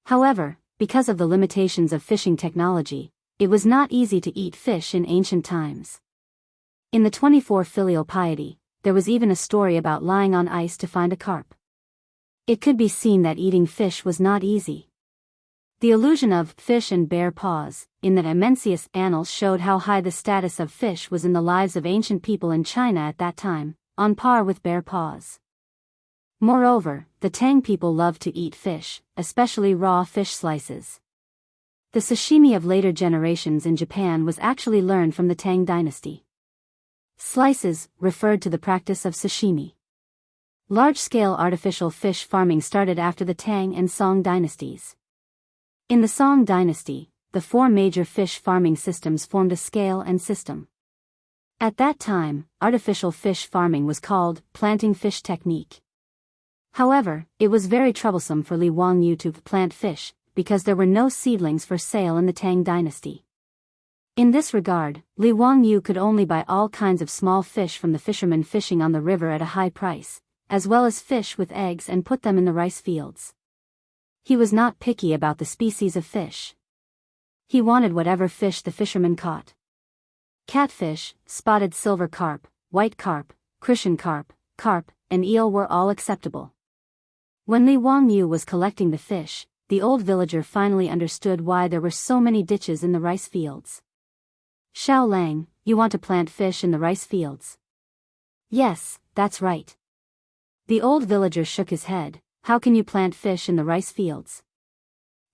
However, because of the limitations of fishing technology, it was not easy to eat fish in ancient times. In the 24 filial piety, there was even a story about lying on ice to find a carp. It could be seen that eating fish was not easy. The illusion of fish and bare paws, in the Immensius annals showed how high the status of fish was in the lives of ancient people in China at that time, on par with bare paws. Moreover, the Tang people loved to eat fish, especially raw fish slices. The sashimi of later generations in Japan was actually learned from the Tang dynasty. Slices referred to the practice of sashimi. Large-scale artificial fish farming started after the Tang and Song dynasties. In the Song dynasty, the 4 major fish farming systems formed a scale and system. At that time, artificial fish farming was called planting fish technique. However, it was very troublesome for Li Wangyu to plant fish, because there were no seedlings for sale in the Tang dynasty. In this regard, Li Wangyu could only buy all kinds of small fish from the fishermen fishing on the river at a high price, as well as fish with eggs, and put them in the rice fields. He was not picky about the species of fish. He wanted whatever fish the fishermen caught. Catfish, spotted silver carp, white carp, Christian carp, and eel were all acceptable. When Li Wangyu was collecting the fish, the old villager finally understood why there were so many ditches in the rice fields. Xiao Lang, you want to plant fish in the rice fields? Yes, that's right. The old villager shook his head. How can you plant fish in the rice fields?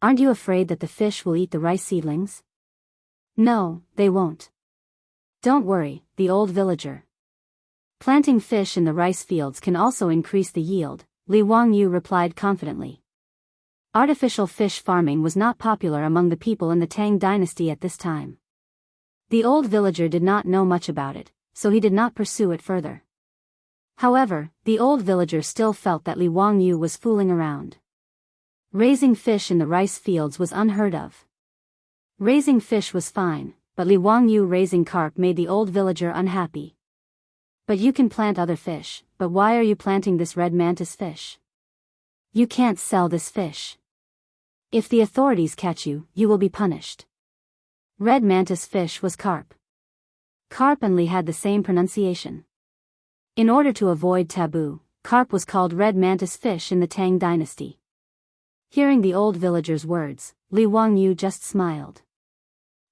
Aren't you afraid that the fish will eat the rice seedlings? No, they won't. Don't worry, the old villager. Planting fish in the rice fields can also increase the yield, Li Wangyu replied confidently. Artificial fish farming was not popular among the people in the Tang dynasty at this time. The old villager did not know much about it, so he did not pursue it further. However, the old villager still felt that Li Wangyu was fooling around. Raising fish in the rice fields was unheard of. Raising fish was fine, but Li Wangyu raising carp made the old villager unhappy. But you can plant other fish, but why are you planting this red mantis fish? You can't sell this fish. If the authorities catch you, you will be punished. Red mantis fish was carp. Carp and Li had the same pronunciation. In order to avoid taboo, carp was called red mantis fish in the Tang dynasty. Hearing the old villager's words, Li Wangyu just smiled.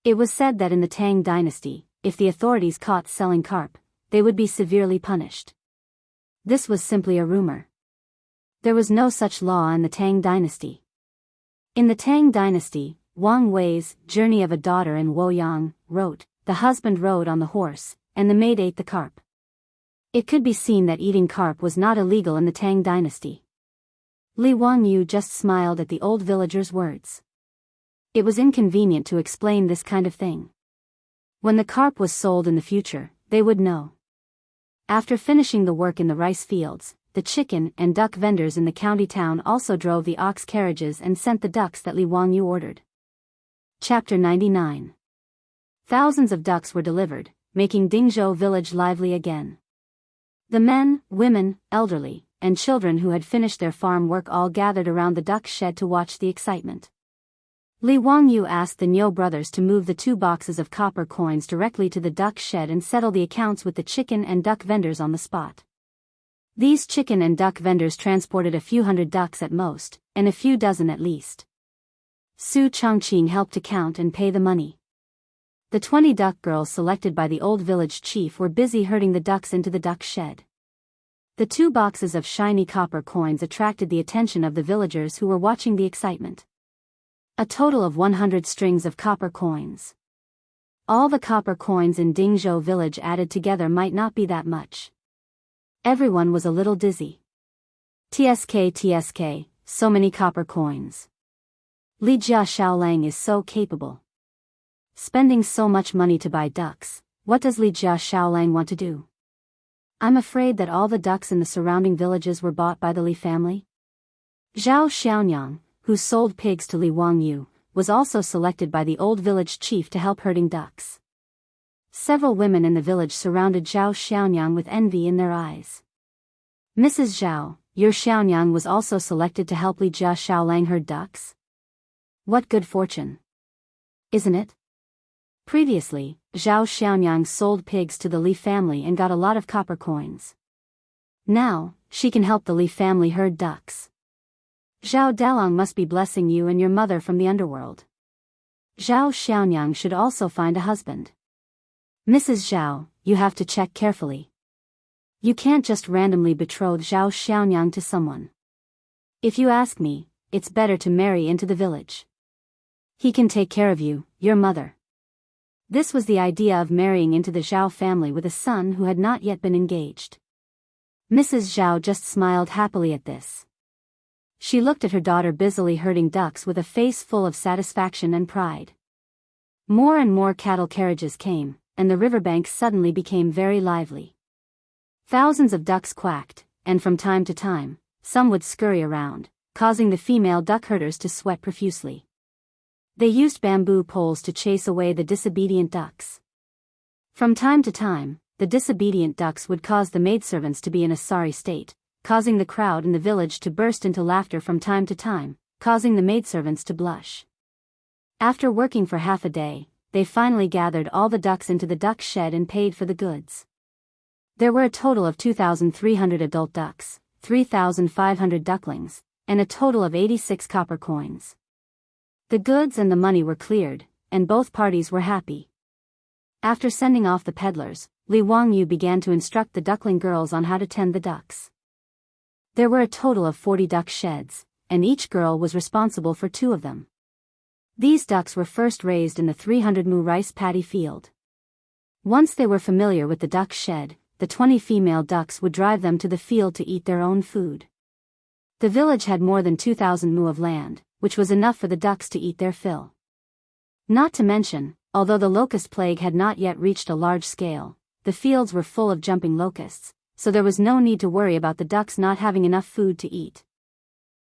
It was said that in the Tang dynasty, if the authorities caught selling carp, they would be severely punished. This was simply a rumor. There was no such law in the Tang dynasty. In the Tang dynasty, Wang Wei's Journey of a Daughter in Woyang wrote, the husband rode on the horse, and the maid ate the carp. It could be seen that eating carp was not illegal in the Tang dynasty. Li Wangyu just smiled at the old villager's words. It was inconvenient to explain this kind of thing. When the carp was sold in the future, they would know. After finishing the work in the rice fields, the chicken and duck vendors in the county town also drove the ox carriages and sent the ducks that Li Wangyu ordered. Chapter 99. Thousands of ducks were delivered, making Dingzhou village lively again. The men, women, elderly, and children who had finished their farm work all gathered around the duck shed to watch the excitement. Li Wangyu asked the Niu brothers to move the 2 boxes of copper coins directly to the duck shed and settle the accounts with the chicken and duck vendors on the spot. These chicken and duck vendors transported a few hundred ducks at most, and a few dozen at least. Su Chongqing helped to count and pay the money. The 20 duck girls selected by the old village chief were busy herding the ducks into the duck shed. The 2 boxes of shiny copper coins attracted the attention of the villagers who were watching the excitement. A total of 100 strings of copper coins. All the copper coins in Dingzhou village added together might not be that much. Everyone was a little dizzy. TSK, so many copper coins. Li Jia Xiaolang is so capable. Spending so much money to buy ducks, what does Li Jia Xiaolang want to do? I'm afraid that all the ducks in the surrounding villages were bought by the Li family. Zhao Xiaonyang, who sold pigs to Li Wangyu, was also selected by the old village chief to help herding ducks. Several women in the village surrounded Zhao Xiaonyang with envy in their eyes. Mrs. Zhao, your Xiaonyang was also selected to help Li Jia Xiaolang herd ducks? What good fortune. Isn't it? Previously, Zhao Xiaonyang sold pigs to the Li family and got a lot of copper coins. Now, she can help the Li family herd ducks. Zhao Dalong must be blessing you and your mother from the underworld. Zhao Xiaonyang should also find a husband. Mrs. Zhao, you have to check carefully. You can't just randomly betroth Zhao Xiaonyang to someone. If you ask me, it's better to marry into the village. He can take care of you, your mother. This was the idea of marrying into the Zhao family with a son who had not yet been engaged. Mrs. Zhao just smiled happily at this. She looked at her daughter busily herding ducks with a face full of satisfaction and pride. More and more cattle carriages came, and the riverbank suddenly became very lively. Thousands of ducks quacked, and from time to time, some would scurry around, causing the female duck herders to sweat profusely. They used bamboo poles to chase away the disobedient ducks. From time to time, the disobedient ducks would cause the maidservants to be in a sorry state, causing the crowd in the village to burst into laughter from time to time, causing the maidservants to blush. After working for half a day, they finally gathered all the ducks into the duck shed and paid for the goods. There were a total of 2,300 adult ducks, 3,500 ducklings, and a total of 86 copper coins. The goods and the money were cleared, and both parties were happy. After sending off the peddlers, Li Wangyu began to instruct the duckling girls on how to tend the ducks. There were a total of 40 duck sheds, and each girl was responsible for 2 of them. These ducks were first raised in the 300 mu rice paddy field. Once they were familiar with the duck shed, the 20 female ducks would drive them to the field to eat their own food. The village had more than 2,000 mu of land, which was enough for the ducks to eat their fill. Not to mention, although the locust plague had not yet reached a large scale, the fields were full of jumping locusts, so there was no need to worry about the ducks not having enough food to eat.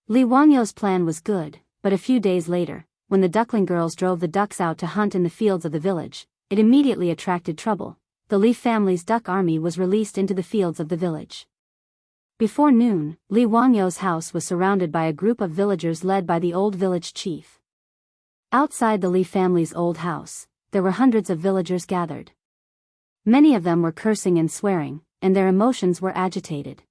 Li Wangyu's plan was good, but a few days later, when the duckling girls drove the ducks out to hunt in the fields of the village, it immediately attracted trouble. The Li family's duck army was released into the fields of the village. Before noon, Li Wangyu's house was surrounded by a group of villagers led by the old village chief. Outside the Li family's old house, there were hundreds of villagers gathered. Many of them were cursing and swearing, and their emotions were agitated.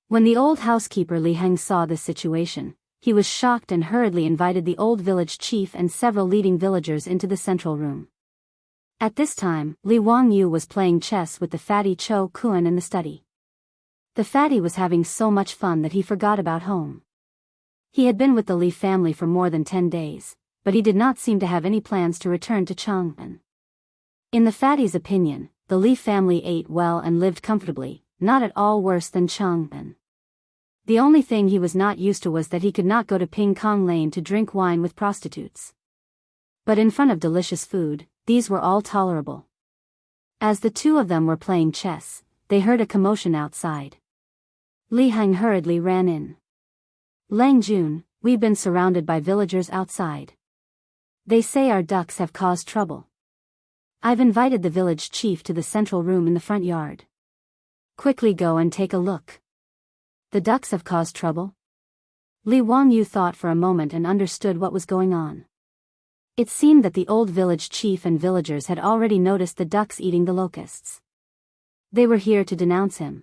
When the old housekeeper Li Heng saw this situation, he was shocked and hurriedly invited the old village chief and several leading villagers into the central room. At this time, Li Wangyu was playing chess with the fatty Cho Kuan in the study. The fatty was having so much fun that he forgot about home. He had been with the Li family for more than 10 days, but he did not seem to have any plans to return to Chang'an. In the fatty's opinion, the Li family ate well and lived comfortably, not at all worse than Chang'an. The only thing he was not used to was that he could not go to Ping Kong Lane to drink wine with prostitutes. But in front of delicious food, these were all tolerable. As the 2 of them were playing chess, they heard a commotion outside. Li Heng hurriedly ran in. Lang Jun, we've been surrounded by villagers outside. They say our ducks have caused trouble. I've invited the village chief to the central room in the front yard. Quickly go and take a look. The ducks have caused trouble? Li Wangyu thought for a moment and understood what was going on. It seemed that the old village chief and villagers had already noticed the ducks eating the locusts. They were here to denounce him.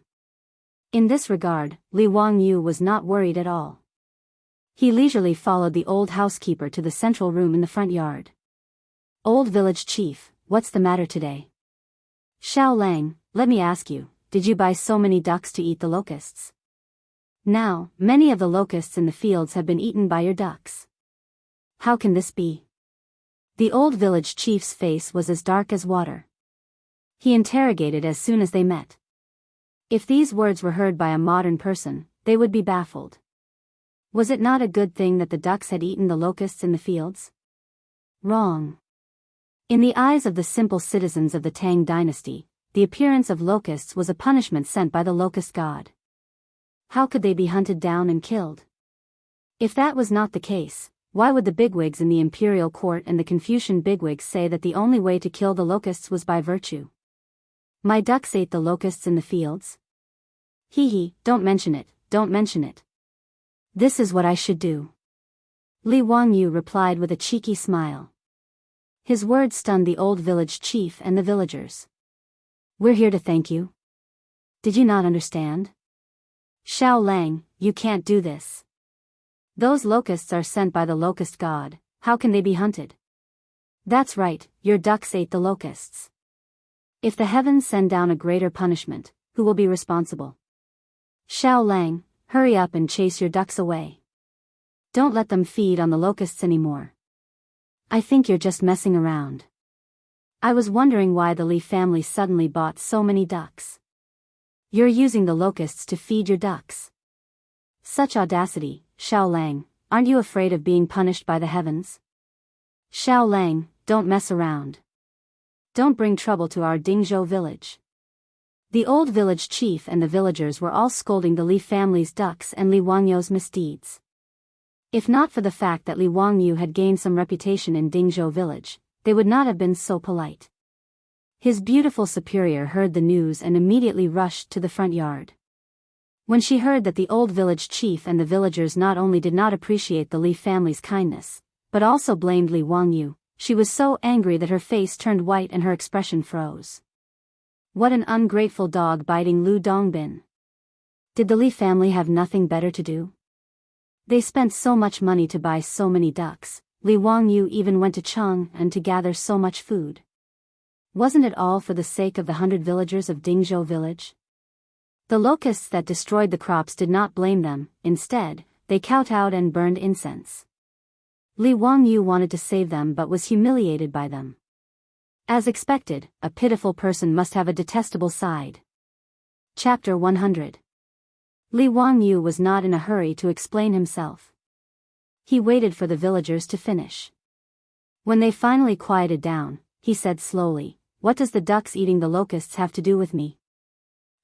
In this regard, Li Wangyu was not worried at all. He leisurely followed the old housekeeper to the central room in the front yard. Old village chief, what's the matter today? Xiao Lang, let me ask you, did you buy so many ducks to eat the locusts? Now, many of the locusts in the fields have been eaten by your ducks. How can this be? The old village chief's face was as dark as water. He interrogated as soon as they met. If these words were heard by a modern person, they would be baffled. Was it not a good thing that the ducks had eaten the locusts in the fields? Wrong. In the eyes of the simple citizens of the Tang dynasty, the appearance of locusts was a punishment sent by the locust god. How could they be hunted down and killed? If that was not the case, why would the bigwigs in the imperial court and the Confucian bigwigs say that the only way to kill the locusts was by virtue? My ducks ate the locusts in the fields? Hee, don't mention it, don't mention it. This is what I should do. Li Wangyu replied with a cheeky smile. His words stunned the old village chief and the villagers. We're here to thank you. Did you not understand? Xiao Lang, you can't do this. Those locusts are sent by the locust god, how can they be hunted? That's right, your ducks ate the locusts. If the heavens send down a greater punishment, who will be responsible? Xiao Lang, hurry up and chase your ducks away. Don't let them feed on the locusts anymore. I think you're just messing around. I was wondering why the Li family suddenly bought so many ducks. You're using the locusts to feed your ducks. Such audacity, Xiao Lang, aren't you afraid of being punished by the heavens? Xiao Lang, don't mess around. Don't bring trouble to our Dingzhou village. The old village chief and the villagers were all scolding the Li family's ducks and Li Wangyu's misdeeds. If not for the fact that Li Wangyu had gained some reputation in Dingzhou village, they would not have been so polite. His beautiful superior heard the news and immediately rushed to the front yard. When she heard that the old village chief and the villagers not only did not appreciate the Li family's kindness, but also blamed Li Wangyu, she was so angry that her face turned white and her expression froze. What an ungrateful dog biting Lu Dongbin. Did the Li family have nothing better to do? They spent so much money to buy so many ducks. Li Wangyu even went to Chang'an to gather so much food. Wasn't it all for the sake of the 100 villagers of Dingzhou village? The locusts that destroyed the crops did not blame them, instead, they kowtowed and burned incense. Li Wangyu wanted to save them but was humiliated by them. As expected, a pitiful person must have a detestable side. Chapter 100. Li Wangyu was not in a hurry to explain himself. He waited for the villagers to finish. When they finally quieted down, he said slowly, "What does the ducks eating the locusts have to do with me?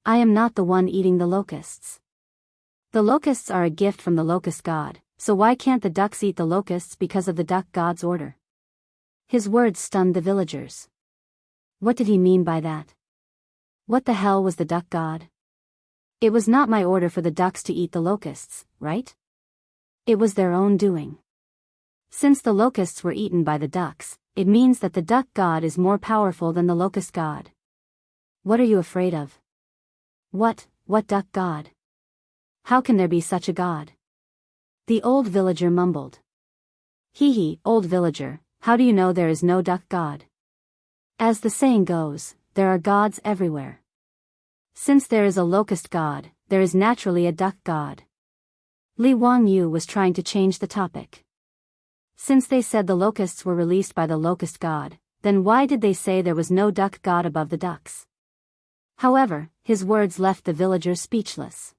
I am not the one eating the locusts. The locusts are a gift from the locust god, so why can't the ducks eat the locusts because of the duck god's order?" His words stunned the villagers. What did he mean by that? What the hell was the duck god? It was not my order for the ducks to eat the locusts, right? It was their own doing. Since the locusts were eaten by the ducks, it means that the duck god is more powerful than the locust god. What are you afraid of? What duck god? How can there be such a god? The old villager mumbled. Hee, old villager, how do you know there is no duck god? As the saying goes, there are gods everywhere. Since there is a locust god, there is naturally a duck god. Li Wangyu was trying to change the topic. Since they said the locusts were released by the locust god, then why did they say there was no duck god above the ducks? However, his words left the villagers speechless.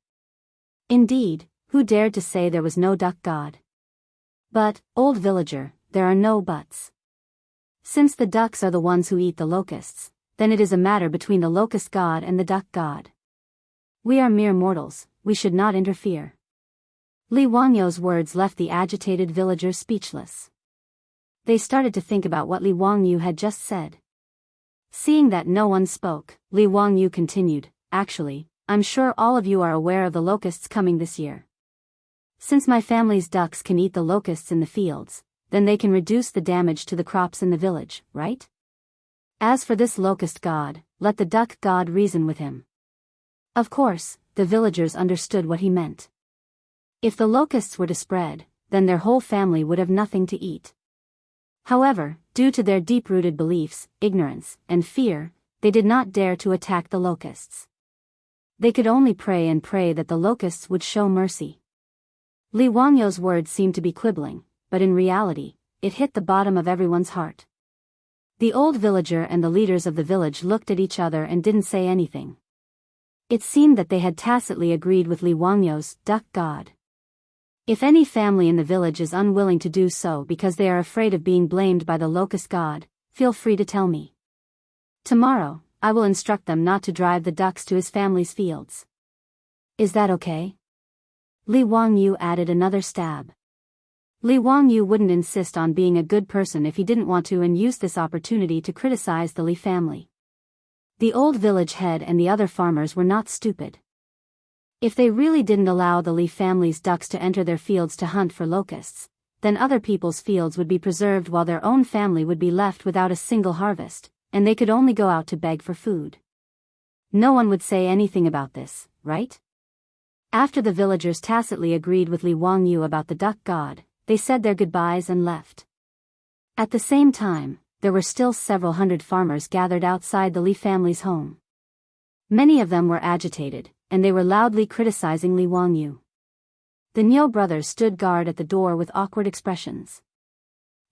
Indeed, who dared to say there was no duck god? But, old villager, there are no buts. Since the ducks are the ones who eat the locusts, then it is a matter between the locust god and the duck god. We are mere mortals, we should not interfere. Li Wangyu's words left the agitated villagers speechless. They started to think about what Li Wangyu had just said. Seeing that no one spoke, Li Wangyu continued, "Actually, I'm sure all of you are aware of the locusts coming this year. Since my family's ducks can eat the locusts in the fields, then they can reduce the damage to the crops in the village, right? As for this locust god, let the duck god reason with him." Of course, the villagers understood what he meant. If the locusts were to spread, then their whole family would have nothing to eat. However, due to their deep-rooted beliefs, ignorance, and fear, they did not dare to attack the locusts. They could only pray and pray that the locusts would show mercy. Li Wangyu's words seemed to be quibbling, but in reality, it hit the bottom of everyone's heart. The old villager and the leaders of the village looked at each other and didn't say anything. It seemed that they had tacitly agreed with Li Wangyu's duck god. If any family in the village is unwilling to do so because they are afraid of being blamed by the locust god, feel free to tell me. Tomorrow, I will instruct them not to drive the ducks to his family's fields. Is that okay? Li Wangyu added another stab. Li Wangyu wouldn't insist on being a good person if he didn't want to and used this opportunity to criticize the Li family. The old village head and the other farmers were not stupid. If they really didn't allow the Li family's ducks to enter their fields to hunt for locusts, then other people's fields would be preserved while their own family would be left without a single harvest, and they could only go out to beg for food. No one would say anything about this, right? After the villagers tacitly agreed with Li Wangyu about the duck god, they said their goodbyes and left. At the same time, there were still several hundred farmers gathered outside the Li family's home. Many of them were agitated, and they were loudly criticizing Li Wangyu. The Niu brothers stood guard at the door with awkward expressions.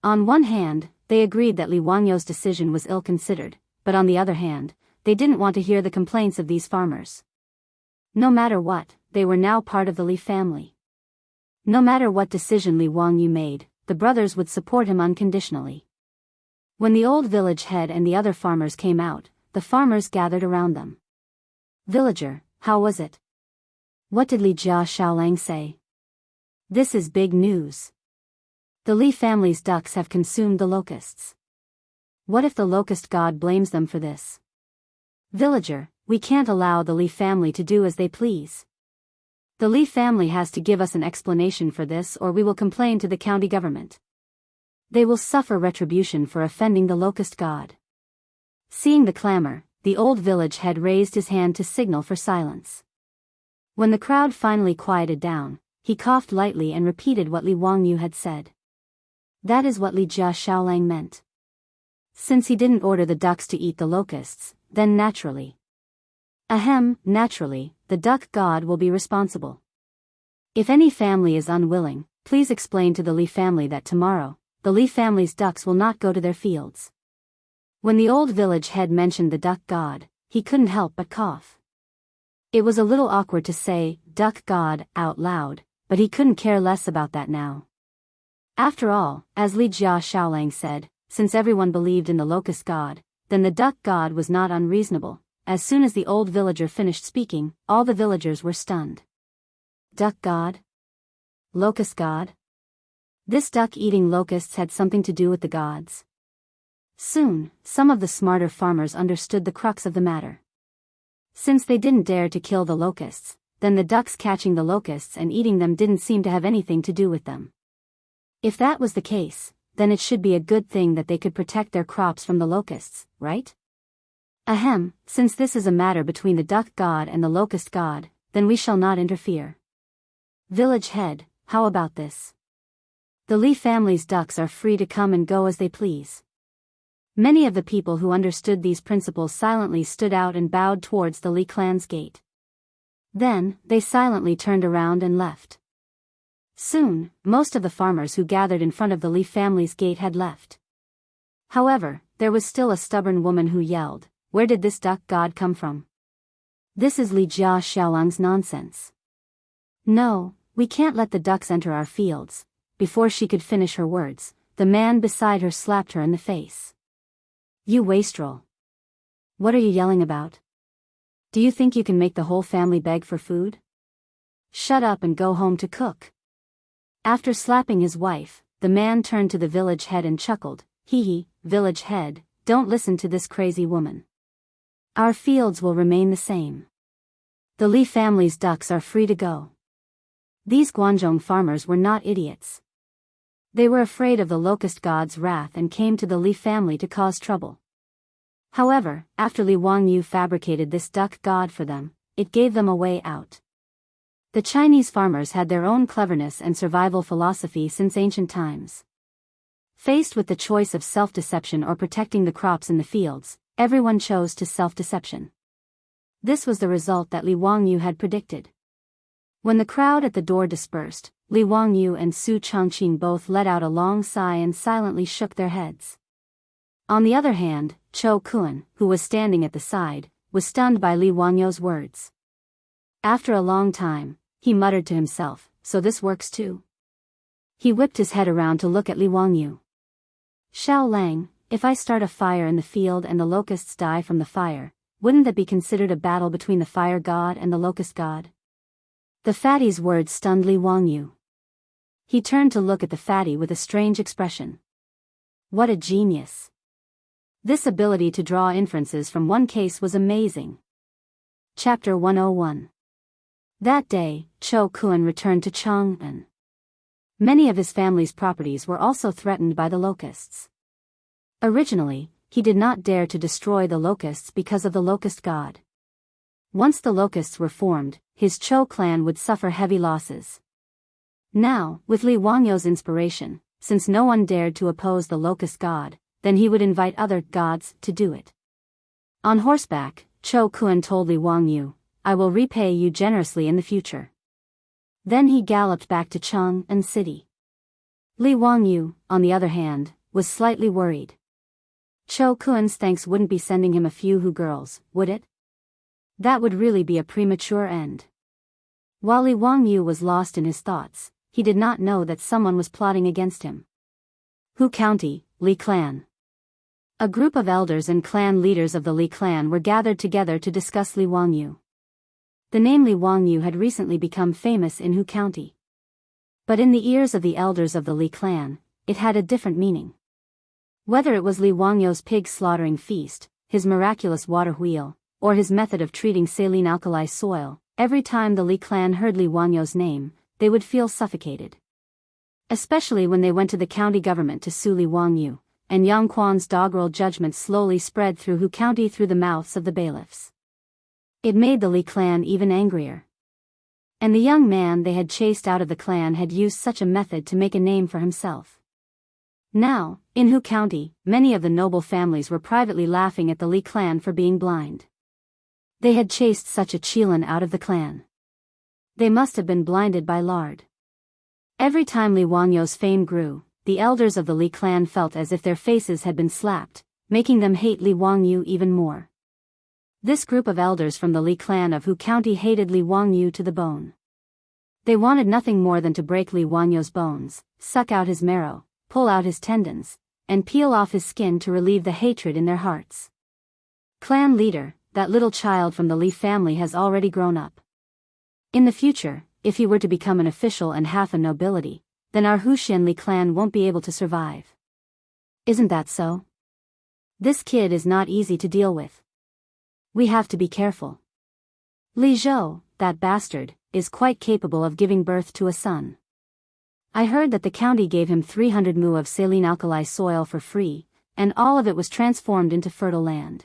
On one hand, they agreed that Li Wangyu's decision was ill-considered, but on the other hand, they didn't want to hear the complaints of these farmers. No matter what, they were now part of the Li family. No matter what decision Li Wangyu made, the brothers would support him unconditionally. When the old village head and the other farmers came out, the farmers gathered around them. "Villager, how was it? What did Li Jia Xiaolang say? This is big news. The Li family's ducks have consumed the locusts. What if the locust god blames them for this? Villager, we can't allow the Li family to do as they please. The Li family has to give us an explanation for this or we will complain to the county government. They will suffer retribution for offending the locust god." Seeing the clamor, the old village head raised his hand to signal for silence. When the crowd finally quieted down, he coughed lightly and repeated what Li Wangyu had said. That is what Li Jia Xiaolang meant. Since he didn't order the ducks to eat the locusts, then naturally, the duck god will be responsible. If any family is unwilling, please explain to the Li family that tomorrow, the Li family's ducks will not go to their fields. When the old village head mentioned the duck god, he couldn't help but cough. It was a little awkward to say, duck god, out loud, but he couldn't care less about that now. After all, as Li Jia Xiaolang said, since everyone believed in the locust god, then the duck god was not unreasonable. As soon as the old villager finished speaking, all the villagers were stunned. Duck god? Locust god? This duck eating locusts had something to do with the gods. Soon, some of the smarter farmers understood the crux of the matter. Since they didn't dare to kill the locusts, then the ducks catching the locusts and eating them didn't seem to have anything to do with them. If that was the case, then it should be a good thing that they could protect their crops from the locusts, right? Since this is a matter between the duck god and the locust god, then we shall not interfere. Village head, how about this? The Li family's ducks are free to come and go as they please. Many of the people who understood these principles silently stood out and bowed towards the Li clan's gate. Then, they silently turned around and left. Soon, most of the farmers who gathered in front of the Li family's gate had left. However, there was still a stubborn woman who yelled, "Where did this duck god come from? This is Li Jia Xiaolang's nonsense. No, we can't let the ducks enter our fields." Before she could finish her words, the man beside her slapped her in the face. "You wastrel. What are you yelling about? Do you think you can make the whole family beg for food? Shut up and go home to cook." After slapping his wife, the man turned to the village head and chuckled, "Hee hee, village head, don't listen to this crazy woman. Our fields will remain the same. The Li family's ducks are free to go. These Guanzhong farmers were not idiots. They were afraid of the locust god's wrath and came to the Li family to cause trouble. However, after Li Wangyu fabricated this duck god for them, it gave them a way out. The Chinese farmers had their own cleverness and survival philosophy since ancient times. Faced with the choice of self-deception or protecting the crops in the fields, everyone chose to self-deception. This was the result that Li Wangyu had predicted. When the crowd at the door dispersed, Li Wangyu and Su Chongqing both let out a long sigh and silently shook their heads. On the other hand, Chou Kuan, who was standing at the side, was stunned by Li Wangyu's words. After a long time, he muttered to himself, "So this works too?" He whipped his head around to look at Li Wangyu. "Xiao Lang, if I start a fire in the field and the locusts die from the fire, wouldn't that be considered a battle between the fire god and the locust god?" The fatty's words stunned Li Wangyu. He turned to look at the fatty with a strange expression. What a genius! This ability to draw inferences from one case was amazing. Chapter 101. That day, Chou Kuan returned to Chang'an. Many of his family's properties were also threatened by the locusts. Originally, he did not dare to destroy the locusts because of the locust god. Once the locusts were formed, his Chou clan would suffer heavy losses. Now, with Li Wangyu's inspiration, since no one dared to oppose the locust god, then he would invite other gods to do it. On horseback, Chou Kuan told Li Wangyu, "I will repay you generously in the future." Then he galloped back to Chang'an City. Li Wangyu, on the other hand, was slightly worried. Chou Kuan's thanks wouldn't be sending him a few Hu girls, would it? That would really be a premature end. While Li Wangyu was lost in his thoughts, he did not know that someone was plotting against him. Hu County, Li Clan. A group of elders and clan leaders of the Li clan were gathered together to discuss Li Wangyu. The name Li Wangyu had recently become famous in Hu County. But in the ears of the elders of the Li clan, it had a different meaning. Whether it was Li Wangyu's pig slaughtering feast, his miraculous water wheel, or his method of treating saline alkali soil, every time the Li clan heard Li Wangyu's name, they would feel suffocated. Especially when they went to the county government to sue Li Wangyu, and Yang Quan's doggerel judgment slowly spread through Hu County through the mouths of the bailiffs. It made the Li clan even angrier. And the young man they had chased out of the clan had used such a method to make a name for himself. Now, in Hu County, many of the noble families were privately laughing at the Li clan for being blind. They had chased such a Qilin out of the clan. They must have been blinded by lard. Every time Li Wangyu's fame grew, the elders of the Li clan felt as if their faces had been slapped, making them hate Li Wangyu even more. This group of elders from the Li clan of Hu County hated Li Wangyu to the bone. They wanted nothing more than to break Li Wangyu's bones, suck out his marrow, pull out his tendons, and peel off his skin to relieve the hatred in their hearts. Clan leader, that little child from the Li family has already grown up. In the future, if he were to become an official and half a nobility, then our Huxian Li clan won't be able to survive. Isn't that so? This kid is not easy to deal with. We have to be careful. Li Zhou, that bastard, is quite capable of giving birth to a son. I heard that the county gave him 300 mu of saline alkali soil for free, and all of it was transformed into fertile land.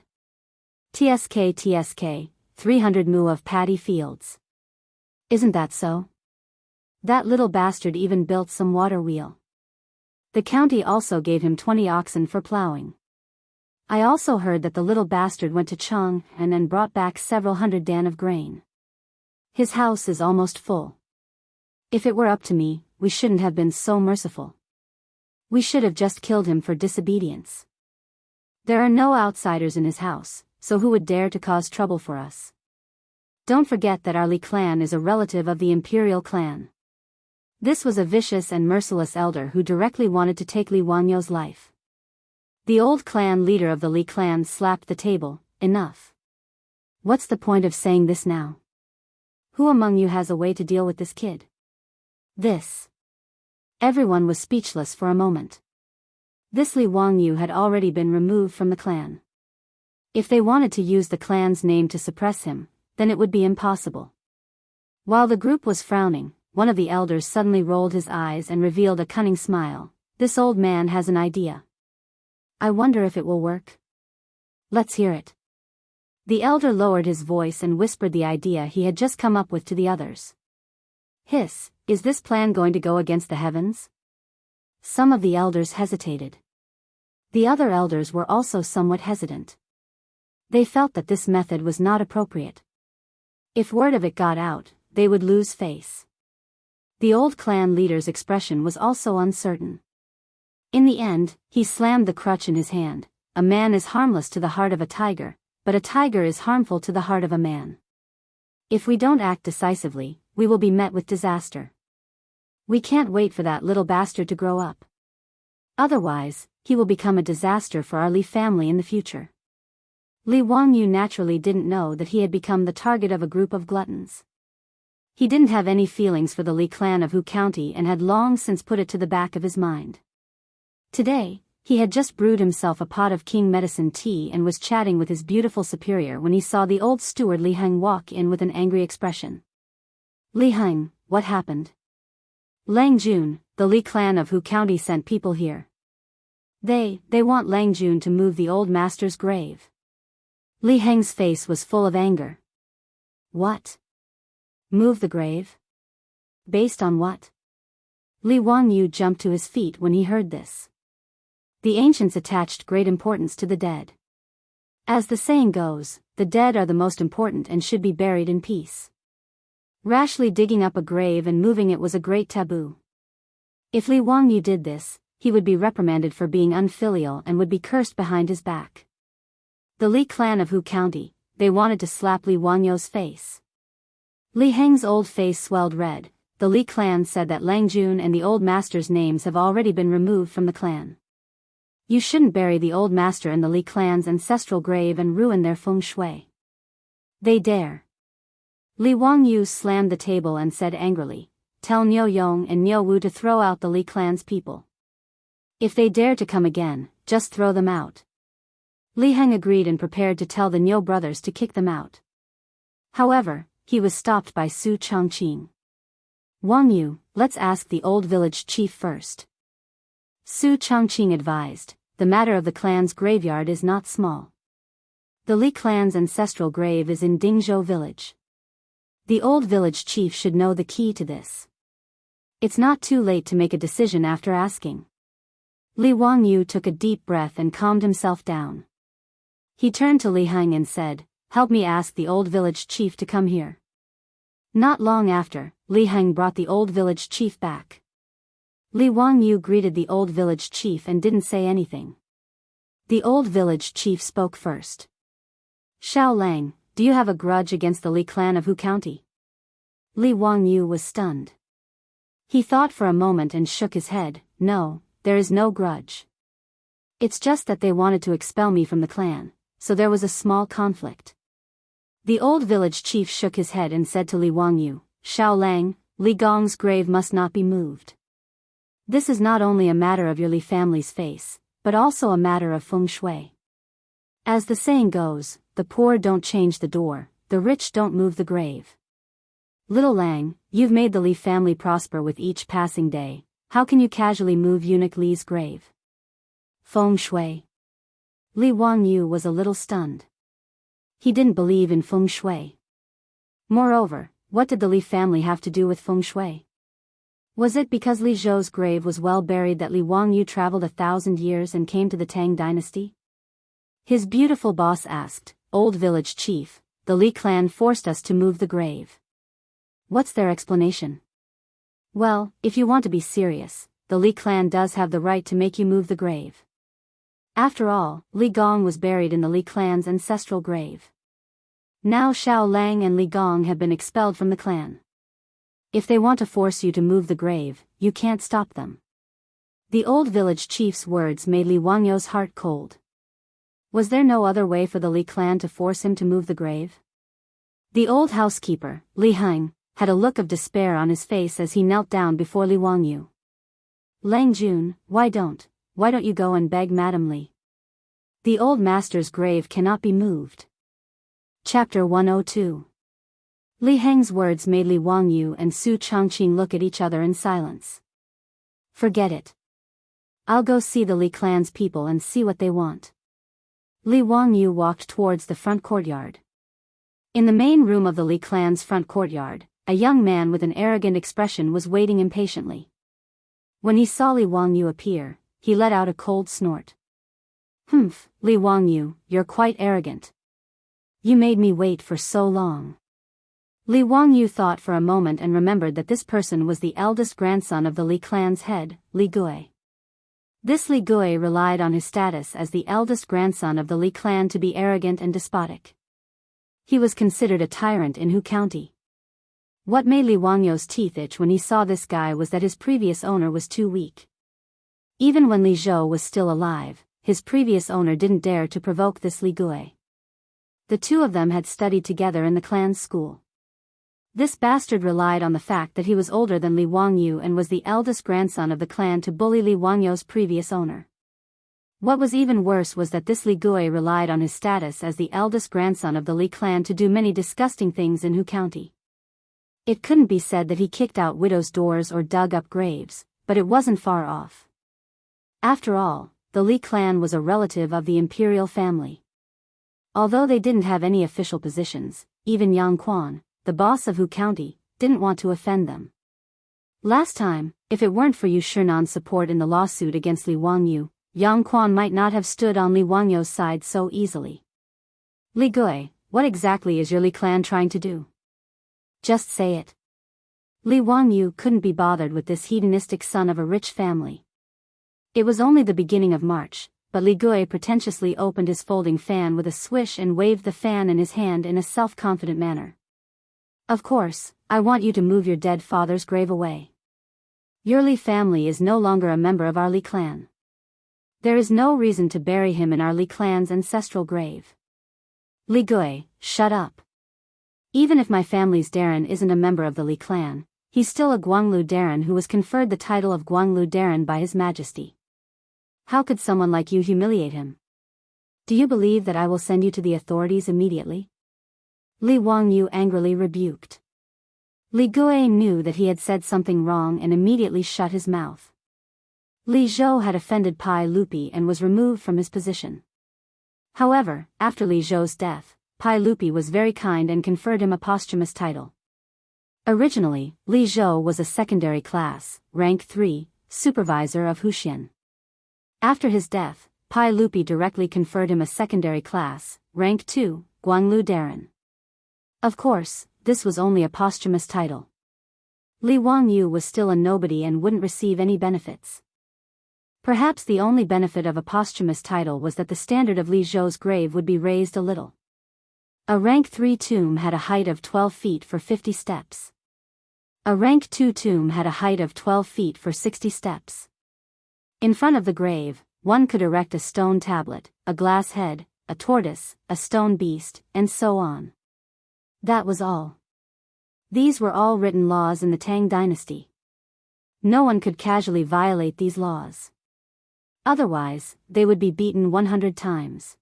TSK, 300 mu of paddy fields. Isn't that so? That little bastard even built some water wheel. The county also gave him 20 oxen for plowing. I also heard that the little bastard went to Chang'an and brought back several hundred dan of grain. His house is almost full. If it were up to me, we shouldn't have been so merciful. We should have just killed him for disobedience. There are no outsiders in his house, so who would dare to cause trouble for us? Don't forget that our Li clan is a relative of the imperial clan. This was a vicious and merciless elder who directly wanted to take Li Wangyu's life. The old clan leader of the Li clan slapped the table. Enough. What's the point of saying this now? Who among you has a way to deal with this kid? This. Everyone was speechless for a moment. This Li Wangyu had already been removed from the clan. If they wanted to use the clan's name to suppress him, then it would be impossible. While the group was frowning, one of the elders suddenly rolled his eyes and revealed a cunning smile. This old man has an idea. I wonder if it will work. Let's hear it. The elder lowered his voice and whispered the idea he had just come up with to the others. Hiss, is this plan going to go against the heavens? Some of the elders hesitated. The other elders were also somewhat hesitant. They felt that this method was not appropriate. If word of it got out, they would lose face. The old clan leader's expression was also uncertain. In the end, he slammed the crutch in his hand. A man is harmless to the heart of a tiger, but a tiger is harmful to the heart of a man. If we don't act decisively, we will be met with disaster. We can't wait for that little bastard to grow up. Otherwise, he will become a disaster for our Li family in the future. Li Wangyu naturally didn't know that he had become the target of a group of gluttons. He didn't have any feelings for the Li clan of Hu County and had long since put it to the back of his mind. Today, he had just brewed himself a pot of king medicine tea and was chatting with his beautiful superior when he saw the old steward Li Heng walk in with an angry expression. Li Heng, what happened? Lang Jun, the Li clan of Hu County sent people here. They want Lang Jun to move the old master's grave. Li Heng's face was full of anger. What? Move the grave? Based on what? Li Wangyu jumped to his feet when he heard this. The ancients attached great importance to the dead. As the saying goes, the dead are the most important and should be buried in peace. Rashly digging up a grave and moving it was a great taboo. If Li Wangyu did this, he would be reprimanded for being unfilial and would be cursed behind his back. The Li clan of Hu County, they wanted to slap Li Wangyu's face. Li Heng's old face swelled red. The Li clan said that Lang Jun and the old master's names have already been removed from the clan. You shouldn't bury the old master in the Li clan's ancestral grave and ruin their feng shui. They dare. Li Wangyu slammed the table and said angrily, tell Niu Yong and Niu Wu to throw out the Li clan's people. If they dare to come again, just throw them out. Li Heng agreed and prepared to tell the Niu brothers to kick them out. However, he was stopped by Su Chongqing. Wangyu, let's ask the old village chief first. Su Chongqing advised, the matter of the clan's graveyard is not small. The Li clan's ancestral grave is in Dingzhou village. The old village chief should know the key to this. It's not too late to make a decision after asking. Li Wangyu took a deep breath and calmed himself down. He turned to Li Heng and said, help me ask the old village chief to come here. Not long after, Li Heng brought the old village chief back. Li Wangyu greeted the old village chief and didn't say anything. The old village chief spoke first. Xiao Lang, do you have a grudge against the Li clan of Hu County? Li Wangyu was stunned. He thought for a moment and shook his head. No, there is no grudge. It's just that they wanted to expel me from the clan, so there was a small conflict. The old village chief shook his head and said to Li Wangyu, Xiao Lang, Li Gong's grave must not be moved. This is not only a matter of your Li family's face, but also a matter of feng shui. As the saying goes, the poor don't change the door, the rich don't move the grave. Little Lang, you've made the Li family prosper with each passing day. How can you casually move eunuch Li's grave? Feng shui. Li Wangyu was a little stunned. He didn't believe in feng shui. Moreover, what did the Li family have to do with feng shui? Was it because Li Zhou's grave was well buried that Li Wangyu traveled 1,000 years and came to the Tang dynasty? His beautiful boss asked, old village chief, the Li clan forced us to move the grave. What's their explanation? Well, if you want to be serious, the Li clan does have the right to make you move the grave. After all, Li Gong was buried in the Li clan's ancestral grave. Now Xiao Lang and Li Gong have been expelled from the clan. If they want to force you to move the grave, you can't stop them. The old village chief's words made Li Wangyu's heart cold. Was there no other way for the Li clan to force him to move the grave? The old housekeeper, Li Heng, had a look of despair on his face as he knelt down before Li Wangyu. Lang Jun, why don't why don't you go and beg Madam Li? The old master's grave cannot be moved. Chapter 102. Li Heng's words made Li Wangyu and Su Chongqing look at each other in silence. Forget it. I'll go see the Li clan's people and see what they want. Li Wangyu walked towards the front courtyard. In the main room of the Li clan's front courtyard, a young man with an arrogant expression was waiting impatiently. When he saw Li Wangyu appear, he let out a cold snort. Humph, Li Wangyu, you're quite arrogant. You made me wait for so long. Li Wangyu thought for a moment and remembered that this person was the eldest grandson of the Li clan's head, Li Gui. This Li Gui relied on his status as the eldest grandson of the Li clan to be arrogant and despotic. He was considered a tyrant in Hu County. What made Li Wangyu's teeth itch when he saw this guy was that his previous owner was too weak. Even when Li Zhou was still alive, his previous owner didn't dare to provoke this Li Gui. The two of them had studied together in the clan's school. This bastard relied on the fact that he was older than Li Wangyu and was the eldest grandson of the clan to bully Li Wangyu's previous owner. What was even worse was that this Li Gui relied on his status as the eldest grandson of the Li clan to do many disgusting things in Hu County. It couldn't be said that he kicked out widows' doors or dug up graves, but it wasn't far off. After all, the Li clan was a relative of the imperial family. Although they didn't have any official positions, even Yang Quan, the boss of Hu County, didn't want to offend them. Last time, if it weren't for Yu Shernan's support in the lawsuit against Li Wangyu, Yang Quan might not have stood on Li Wangyu's side so easily. Li Gui, what exactly is your Li clan trying to do? Just say it. Li Wangyu couldn't be bothered with this hedonistic son of a rich family. It was only the beginning of March, but Li Gui pretentiously opened his folding fan with a swish and waved the fan in his hand in a self-confident manner. Of course, I want you to move your dead father's grave away. Your Li family is no longer a member of our Li clan. There is no reason to bury him in our Li clan's ancestral grave. Li Gui, shut up. Even if my family's Darren isn't a member of the Li clan, he's still a Guanglu Darren who was conferred the title of Guanglu Darren by His Majesty. How could someone like you humiliate him? Do you believe that I will send you to the authorities immediately? Li Wangyu angrily rebuked. Li Gui knew that he had said something wrong and immediately shut his mouth. Li Zhou had offended Pai Lupi and was removed from his position. However, after Li Zhou's death, Pai Lupi was very kind and conferred him a posthumous title. Originally, Li Zhou was a secondary class, rank 3, supervisor of Huxian. After his death, Pai Lupi directly conferred him a secondary class, rank 2, Guanglu Darren. Of course, this was only a posthumous title. Li Wangyu was still a nobody and wouldn't receive any benefits. Perhaps the only benefit of a posthumous title was that the standard of Li Zhou's grave would be raised a little. A rank 3 tomb had a height of 12 feet for 50 steps. A rank 2 tomb had a height of 12 feet for 60 steps. In front of the grave, one could erect a stone tablet, a glass head, a tortoise, a stone beast, and so on. That was all. These were all written laws in the Tang dynasty. No one could casually violate these laws. Otherwise, they would be beaten 100 times.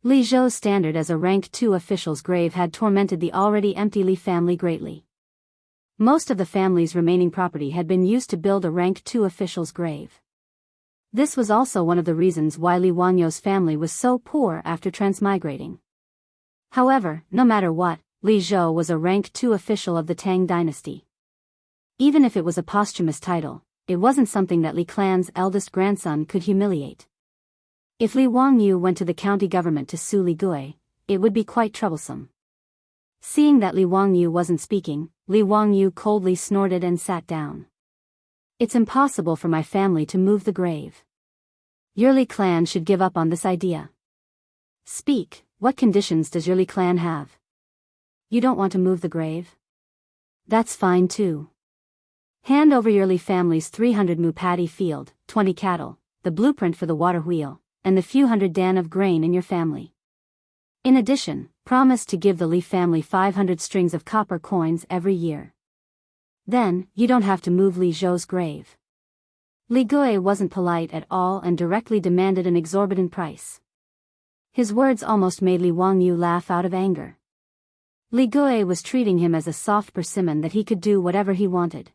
Li Zhou's standard as a rank 2 official's grave had tormented the already empty Li family greatly. Most of the family's remaining property had been used to build a rank 2 official's grave. This was also one of the reasons why Li Wangyu's family was so poor after transmigrating. However, no matter what, Li Zhou was a rank 2 official of the Tang dynasty. Even if it was a posthumous title, it wasn't something that Li clan's eldest grandson could humiliate. If Li Wangyu went to the county government to sue Li Gui, it would be quite troublesome. Seeing that Li Wangyu wasn't speaking, Li Wangyu coldly snorted and sat down. It's impossible for my family to move the grave. Your Li clan should give up on this idea. Speak, what conditions does your Li clan have? You don't want to move the grave? That's fine too. Hand over your Li family's 300 mu paddy field, 20 cattle, the blueprint for the water wheel, and the few hundred dan of grain in your family. In addition, promise to give the Li family 500 strings of copper coins every year. Then, you don't have to move Li Zhou's grave. Li Gui wasn't polite at all and directly demanded an exorbitant price. His words almost made Li Wangyu laugh out of anger. Li Gui was treating him as a soft persimmon that he could do whatever he wanted.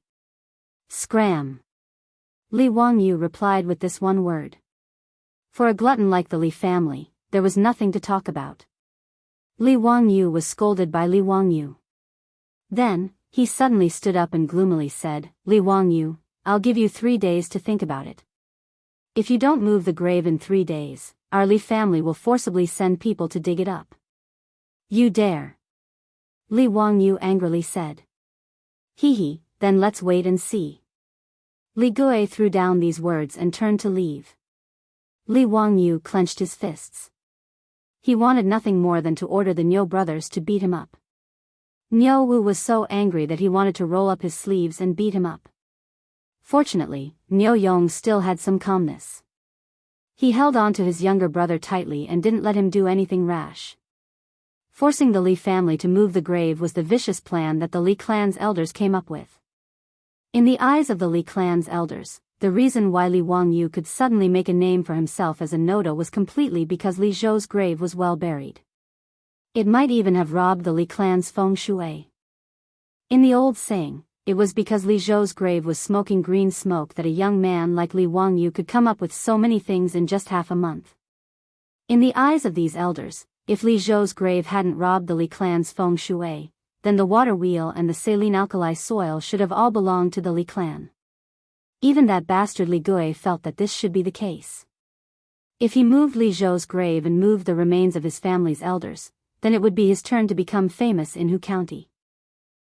Scram! Li Wangyu replied with this one word. For a glutton like the Li family, there was nothing to talk about. Li Wangyu was scolded by Li Wangyu. Then, he suddenly stood up and gloomily said, Li Wangyu, I'll give you 3 days to think about it. If you don't move the grave in 3 days, our Li family will forcibly send people to dig it up. You dare? Li Wangyu angrily said. Hee, then let's wait and see. Li Gui threw down these words and turned to leave. Li Wangyu clenched his fists. He wanted nothing more than to order the Niu brothers to beat him up. Niu Wu was so angry that he wanted to roll up his sleeves and beat him up. Fortunately, Niu Yong still had some calmness. He held on to his younger brother tightly and didn't let him do anything rash. Forcing the Li family to move the grave was the vicious plan that the Li clan's elders came up with. In the eyes of the Li clan's elders, the reason why Li Wangyu could suddenly make a name for himself as a Noda was completely because Li Zhou's grave was well buried. It might even have robbed the Li clan's feng shui. In the old saying, it was because Li Zhou's grave was smoking green smoke that a young man like Li Wangyu could come up with so many things in just half a month. In the eyes of these elders, if Li Zhou's grave hadn't robbed the Li clan's feng shui, then the water wheel and the saline alkali soil should have all belonged to the Li clan. Even that bastard Li Gui felt that this should be the case. If he moved Li Zhou's grave and moved the remains of his family's elders, then it would be his turn to become famous in Hu County.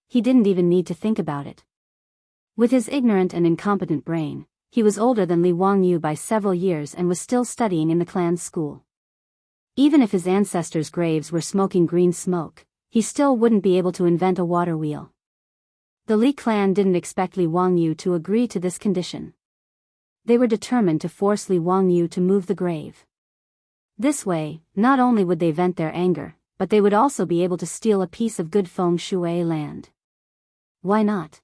He didn't even need to think about it. With his ignorant and incompetent brain, he was older than Li Wangyu by several years and was still studying in the clan's school. Even if his ancestors' graves were smoking green smoke, he still wouldn't be able to invent a water wheel. The Li clan didn't expect Li Wangyu to agree to this condition. They were determined to force Li Wangyu to move the grave. This way, not only would they vent their anger, but they would also be able to steal a piece of good feng shui land. Why not?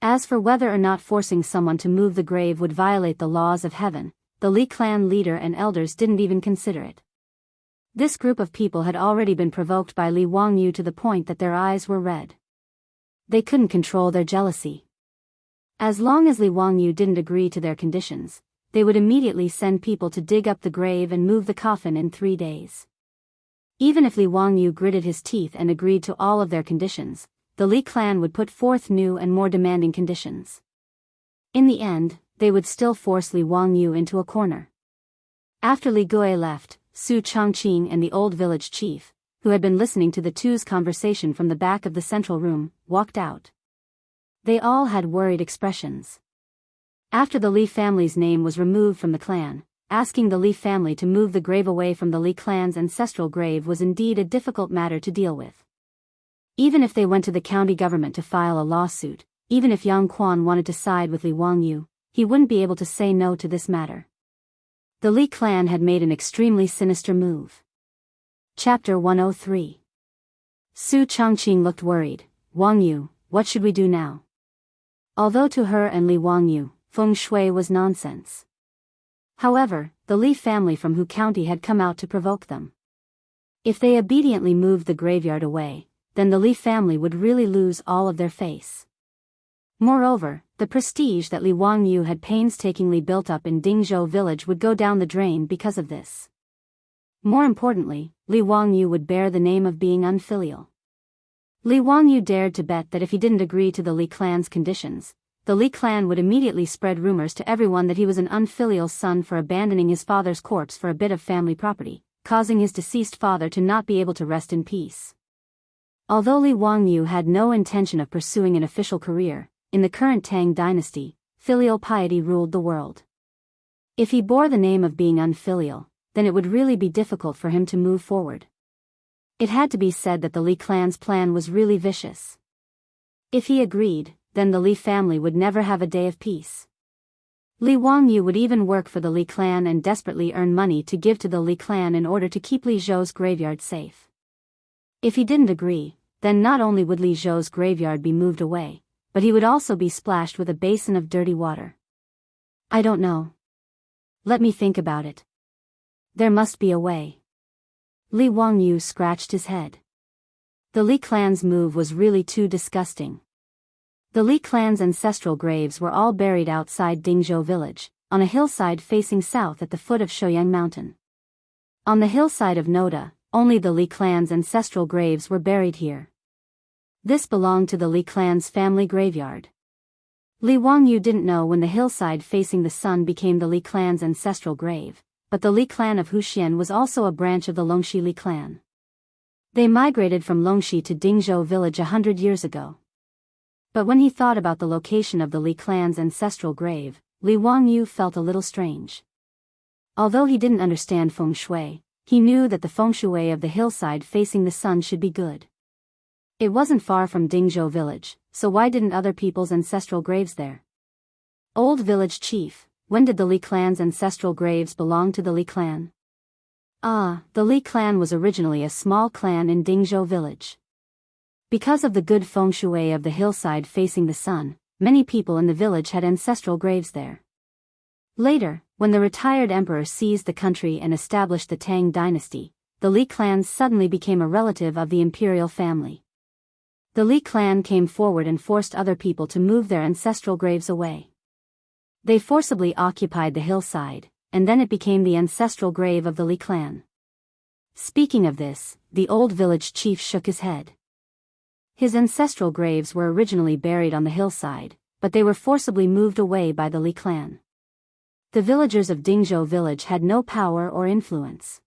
As for whether or not forcing someone to move the grave would violate the laws of heaven, the Li clan leader and elders didn't even consider it. This group of people had already been provoked by Li Wangyu to the point that their eyes were red. They couldn't control their jealousy. As long as Li Wangyu didn't agree to their conditions, they would immediately send people to dig up the grave and move the coffin in 3 days. Even if Li Wangyu gritted his teeth and agreed to all of their conditions, the Li clan would put forth new and more demanding conditions. In the end, they would still force Li Wangyu into a corner. After Li Gui left, Su Chongqing and the old village chief, who had been listening to the two's conversation from the back of the central room, walked out. They all had worried expressions. After the Li family's name was removed from the clan, asking the Li family to move the grave away from the Li clan's ancestral grave was indeed a difficult matter to deal with. Even if they went to the county government to file a lawsuit, even if Yang Quan wanted to side with Li Wangyu, he wouldn't be able to say no to this matter. The Li clan had made an extremely sinister move. Chapter 103. Su Chongqing looked worried. Wangyu, what should we do now? Although to her and Li Wangyu, feng shui was nonsense. However, the Li family from Hu County had come out to provoke them. If they obediently moved the graveyard away, then the Li family would really lose all of their face. Moreover, the prestige that Li Wangyu had painstakingly built up in Dingzhou village would go down the drain because of this. More importantly, Li Wangyu would bear the name of being unfilial. Li Wangyu dared to bet that if he didn't agree to the Li clan's conditions, the Li clan would immediately spread rumors to everyone that he was an unfilial son for abandoning his father's corpse for a bit of family property, causing his deceased father to not be able to rest in peace. Although Li Wangyu had no intention of pursuing an official career, in the current Tang dynasty, filial piety ruled the world. If he bore the name of being unfilial, then it would really be difficult for him to move forward. It had to be said that the Li clan's plan was really vicious. If he agreed, then the Li family would never have a day of peace. Li Wangyu would even work for the Li clan and desperately earn money to give to the Li clan in order to keep Li Zhou's graveyard safe. If he didn't agree, then not only would Li Zhou's graveyard be moved away, but he would also be splashed with a basin of dirty water. I don't know. Let me think about it. There must be a way. Li Wangyu scratched his head. The Li clan's move was really too disgusting. The Li clan's ancestral graves were all buried outside Dingzhou village, on a hillside facing south at the foot of Shouyang Mountain. On the hillside of Noda, only the Li clan's ancestral graves were buried here. This belonged to the Li clan's family graveyard. Li Wangyu didn't know when the hillside facing the sun became the Li clan's ancestral grave, but the Li clan of Huxian was also a branch of the Longxi Li clan. They migrated from Longxi to Dingzhou village 100 years ago. But when he thought about the location of the Li clan's ancestral grave, Li Wangyu felt a little strange. Although he didn't understand feng shui, he knew that the feng shui of the hillside facing the sun should be good. It wasn't far from Dingzhou village, so why didn't other people's ancestral graves there? Old village chief, when did the Li clan's ancestral graves belong to the Li clan? The Li clan was originally a small clan in Dingzhou village. Because of the good feng shui of the hillside facing the sun, many people in the village had ancestral graves there. Later, when the retired emperor seized the country and established the Tang dynasty, the Li clan suddenly became a relative of the imperial family. The Li clan came forward and forced other people to move their ancestral graves away. They forcibly occupied the hillside, and then it became the ancestral grave of the Li clan. Speaking of this, the old village chief shook his head. His ancestral graves were originally buried on the hillside, but they were forcibly moved away by the Li clan. The villagers of Dingzhou village had no power or influence.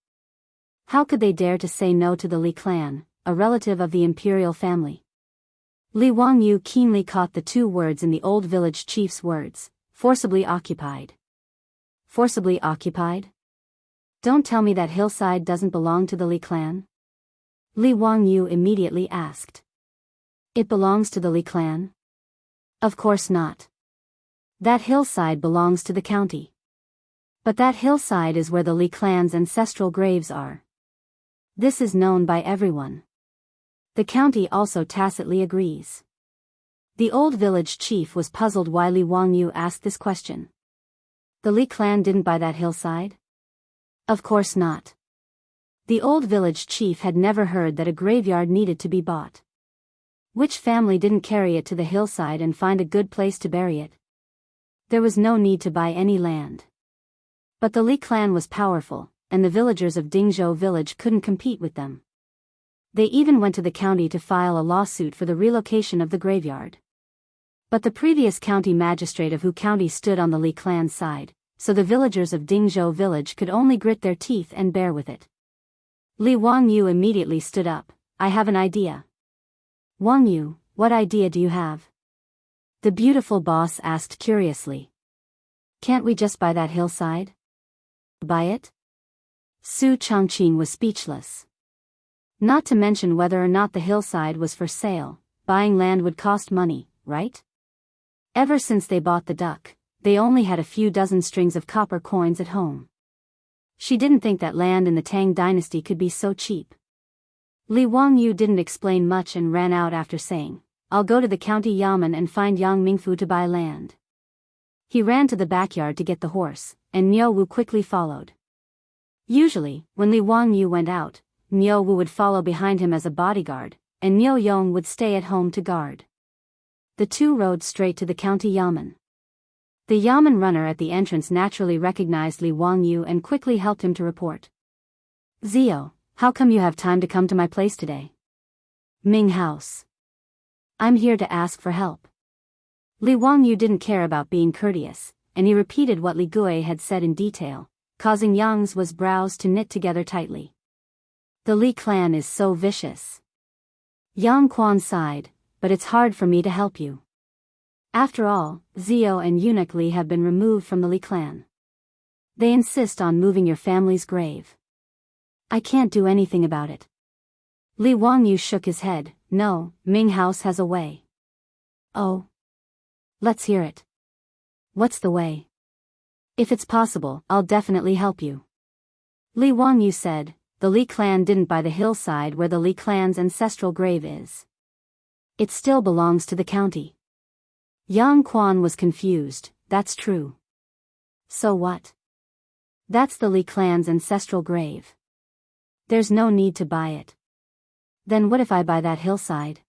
How could they dare to say no to the Li clan, a relative of the imperial family? Li Wangyu keenly caught the two words in the old village chief's words, forcibly occupied. Forcibly occupied? Don't tell me that hillside doesn't belong to the Li clan? Li Wangyu immediately asked. It belongs to the Li clan? Of course not. That hillside belongs to the county. But that hillside is where the Li clan's ancestral graves are. This is known by everyone. The county also tacitly agrees. The old village chief was puzzled why Li Wangyu asked this question. The Li clan didn't buy that hillside? Of course not. The old village chief had never heard that a graveyard needed to be bought. Which family didn't carry it to the hillside and find a good place to bury it? There was no need to buy any land. But the Li clan was powerful, and the villagers of Dingzhou village couldn't compete with them. They even went to the county to file a lawsuit for the relocation of the graveyard. But the previous county magistrate of Hu County stood on the Li clan's side, so the villagers of Dingzhou village could only grit their teeth and bear with it. Li Wangyu immediately stood up. I have an idea. Wangyu, what idea do you have? The beautiful boss asked curiously. Can't we just buy that hillside? Buy it? Su Chongqing was speechless. Not to mention whether or not the hillside was for sale, buying land would cost money, right? Ever since they bought the duck, they only had a few dozen strings of copper coins at home. She didn't think that land in the Tang dynasty could be so cheap. Li Wangyu didn't explain much and ran out after saying, I'll go to the county yamen and find Yang Mingfu to buy land. He ran to the backyard to get the horse, and Niu Wu quickly followed. Usually, when Li Wangyu went out, Niu Wu would follow behind him as a bodyguard, and Niu Yong would stay at home to guard. The two rode straight to the county yamen. The yamen runner at the entrance naturally recognized Li Wangyu and quickly helped him to report. Zio, how come you have time to come to my place today? Ming House. I'm here to ask for help. Li Wangyu didn't care about being courteous, and he repeated what Li Gui had said in detail, causing Yang's brows to knit together tightly. The Li clan is so vicious. Yang Quan sighed, but it's hard for me to help you. After all, Zio and Eunuch Li have been removed from the Li clan. They insist on moving your family's grave. I can't do anything about it. Li Wangyu shook his head. No, Ming House has a way. Oh. Let's hear it. What's the way? If it's possible, I'll definitely help you. Li Wangyu said, the Li clan didn't buy the hillside where the Li clan's ancestral grave is. It still belongs to the county. Yang Quan was confused. That's true. So what? That's the Li clan's ancestral grave. There's no need to buy it. Then what if I buy that hillside?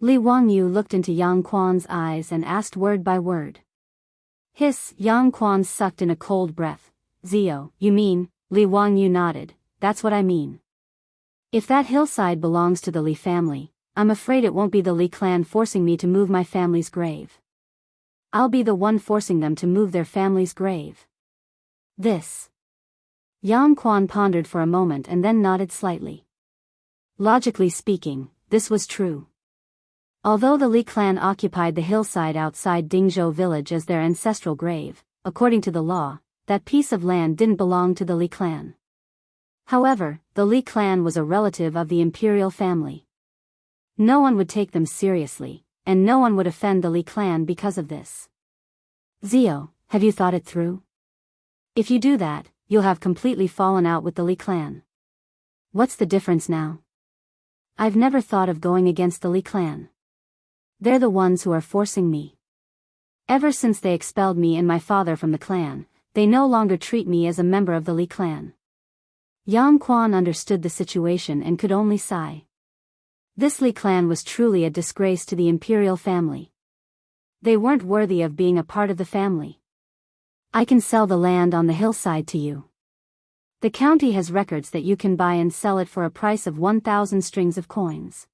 Li Wangyu looked into Yang Quan's eyes and asked word by word. Hiss, Yang Quan sucked in a cold breath. Zio, you mean? Li Wangyu nodded. That's what I mean. If that hillside belongs to the Li family, I'm afraid it won't be the Li clan forcing me to move my family's grave. I'll be the one forcing them to move their family's grave. This. Yang Quan pondered for a moment and then nodded slightly. Logically speaking, this was true. Although the Li clan occupied the hillside outside Dingzhou village as their ancestral grave, according to the law, that piece of land didn't belong to the Li clan. However, the Li clan was a relative of the imperial family. No one would take them seriously, and no one would offend the Li clan because of this. Zio, have you thought it through? If you do that, you'll have completely fallen out with the Li clan. What's the difference now? I've never thought of going against the Li clan. They're the ones who are forcing me. Ever since they expelled me and my father from the clan, they no longer treat me as a member of the Li clan. Yang Quan understood the situation and could only sigh. This Li clan was truly a disgrace to the imperial family. They weren't worthy of being a part of the family. I can sell the land on the hillside to you. The county has records that you can buy and sell it for a price of 1,000 strings of coins.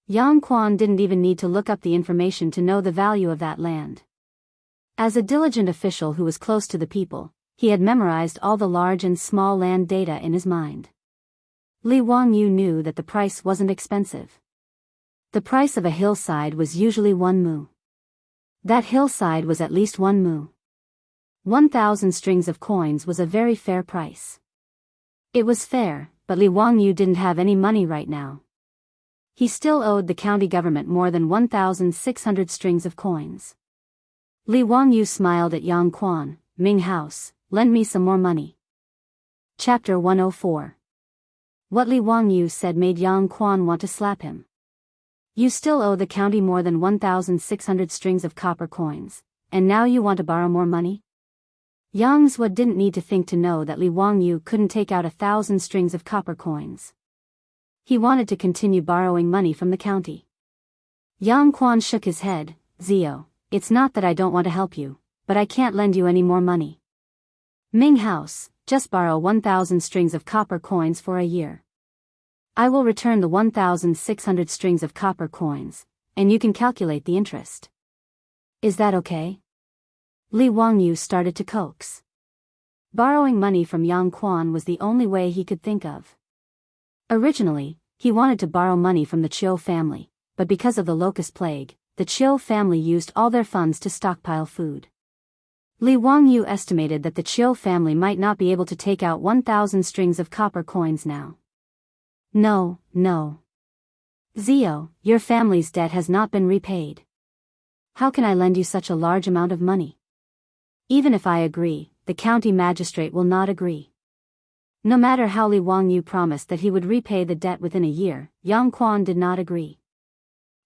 Yang Quan didn't even need to look up the information to know the value of that land. As a diligent official who was close to the people, he had memorized all the large and small land data in his mind. Li Wangyu knew that the price wasn't expensive. The price of a hillside was usually 1 mu. That hillside was at least 1 mu. 1,000 strings of coins was a very fair price. It was fair, but Li Wangyu didn't have any money right now. He still owed the county government more than 1,600 strings of coins. Li Wangyu smiled at Yang Quan. Ming House, lend me some more money. Chapter 104. What Li Wangyu said made Yang Quan want to slap him. You still owe the county more than 1,600 strings of copper coins, and now you want to borrow more money? Yang Zhua didn't need to think to know that Li Wangyu couldn't take out 1,000 strings of copper coins. He wanted to continue borrowing money from the county. Yang Quan shook his head. Zio, it's not that I don't want to help you, but I can't lend you any more money. Ming House, just borrow 1,000 strings of copper coins for a year. I will return the 1,600 strings of copper coins, and you can calculate the interest. Is that okay? Li Wangyu started to coax. Borrowing money from Yang Quan was the only way he could think of. Originally, he wanted to borrow money from the Chiu family, but because of the locust plague, the Chiu family used all their funds to stockpile food. Li Wangyu estimated that the Chiu family might not be able to take out 1,000 strings of copper coins now. No. Zio, your family's debt has not been repaid. How can I lend you such a large amount of money? Even if I agree, the county magistrate will not agree. No matter how Li Wangyu promised that he would repay the debt within a year, Yang Quan did not agree.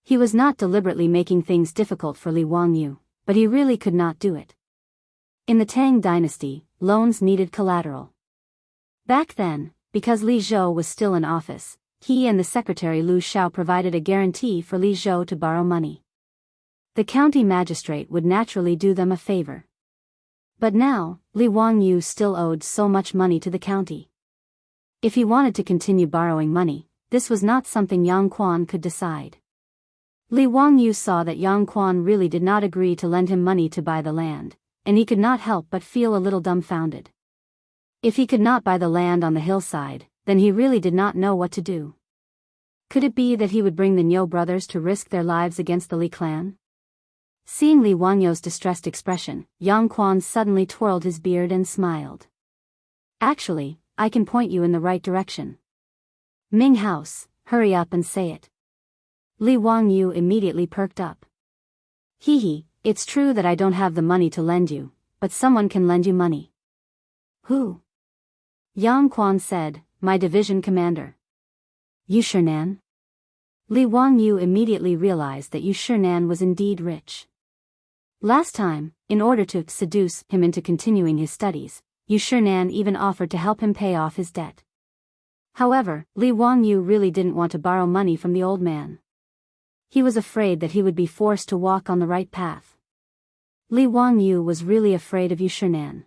He was not deliberately making things difficult for Li Wangyu, but he really could not do it. In the Tang dynasty, loans needed collateral. Back then, because Li Zhou was still in office, he and the secretary Lu Xiao provided a guarantee for Li Zhou to borrow money. The county magistrate would naturally do them a favor. But now, Li Wangyu still owed so much money to the county. If he wanted to continue borrowing money, this was not something Yang Quan could decide. Li Wangyu saw that Yang Quan really did not agree to lend him money to buy the land, and he could not help but feel a little dumbfounded. If he could not buy the land on the hillside, then he really did not know what to do. Could it be that he would bring the Niu brothers to risk their lives against the Li clan? Seeing Li Wangyu's distressed expression, Yang Quan suddenly twirled his beard and smiled. Actually, I can point you in the right direction. Ming House, hurry up and say it. Li Wangyu immediately perked up. Hee, it's true that I don't have the money to lend you, but someone can lend you money. Who? Yang Quan said, my division commander. Yu Shinan? Li Wangyu immediately realized that Yu Shinan was indeed rich. Last time, in order to seduce him into continuing his studies, Yu Shinan even offered to help him pay off his debt. However, Li Wangyu really didn't want to borrow money from the old man. He was afraid that he would be forced to walk on the right path. Li Wangyu was really afraid of Yu Shinan.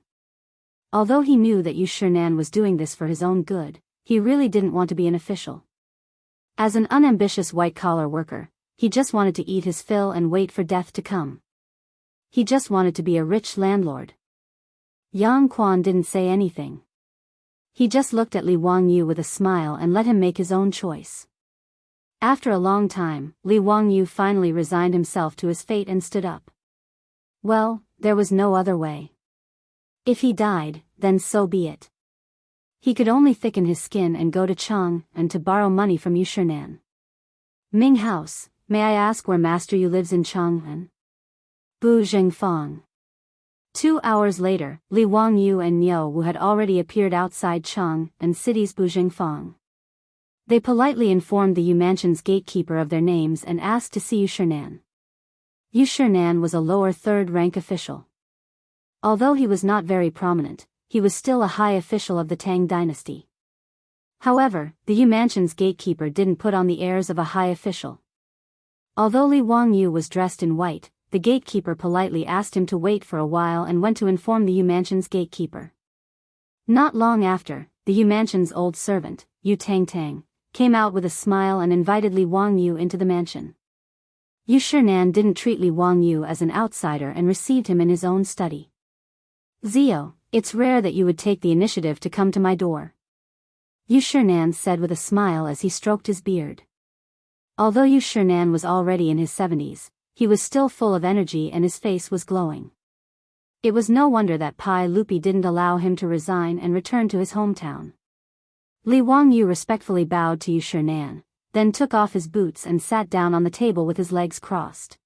Although he knew that Yu Shinan was doing this for his own good, he really didn't want to be an official. As an unambitious white-collar worker, he just wanted to eat his fill and wait for death to come. He just wanted to be a rich landlord. Yang Quan didn't say anything. He just looked at Li Wangyu with a smile and let him make his own choice. After a long time, Li Wangyu finally resigned himself to his fate and stood up. Well, there was no other way. If he died, then so be it. He could only thicken his skin and go to Cheng and to borrow money from Yu Shinan. Ming House, may I ask where Master Yu lives in Cheng'an? Bu Zhengfang. 2 hours later, Li Wangyu and Niu Wu had already appeared outside Cheng'an city's Bu Zhengfang. They politely informed the Yu Mansion's gatekeeper of their names and asked to see Yu Shinan. Yu Shinan was a lower third-rank official. Although he was not very prominent, he was still a high official of the Tang dynasty. However, the Yu Mansion's gatekeeper didn't put on the airs of a high official. Although Li Wangyu was dressed in white, the gatekeeper politely asked him to wait for a while and went to inform the Yu Mansion's gatekeeper. Not long after, the Yu Mansion's old servant, Yu Tang, came out with a smile and invited Li Wangyu into the mansion. Yu Shinan didn't treat Li Wangyu as an outsider and received him in his own study. Zio, it's rare that you would take the initiative to come to my door. Yu Shinan said with a smile as he stroked his beard. Although Yu Shinan was already in his 70s, he was still full of energy and his face was glowing. It was no wonder that Pai Lupi didn't allow him to resign and return to his hometown. Li Wangyu respectfully bowed to Yu Shinan, then took off his boots and sat down on the table with his legs crossed.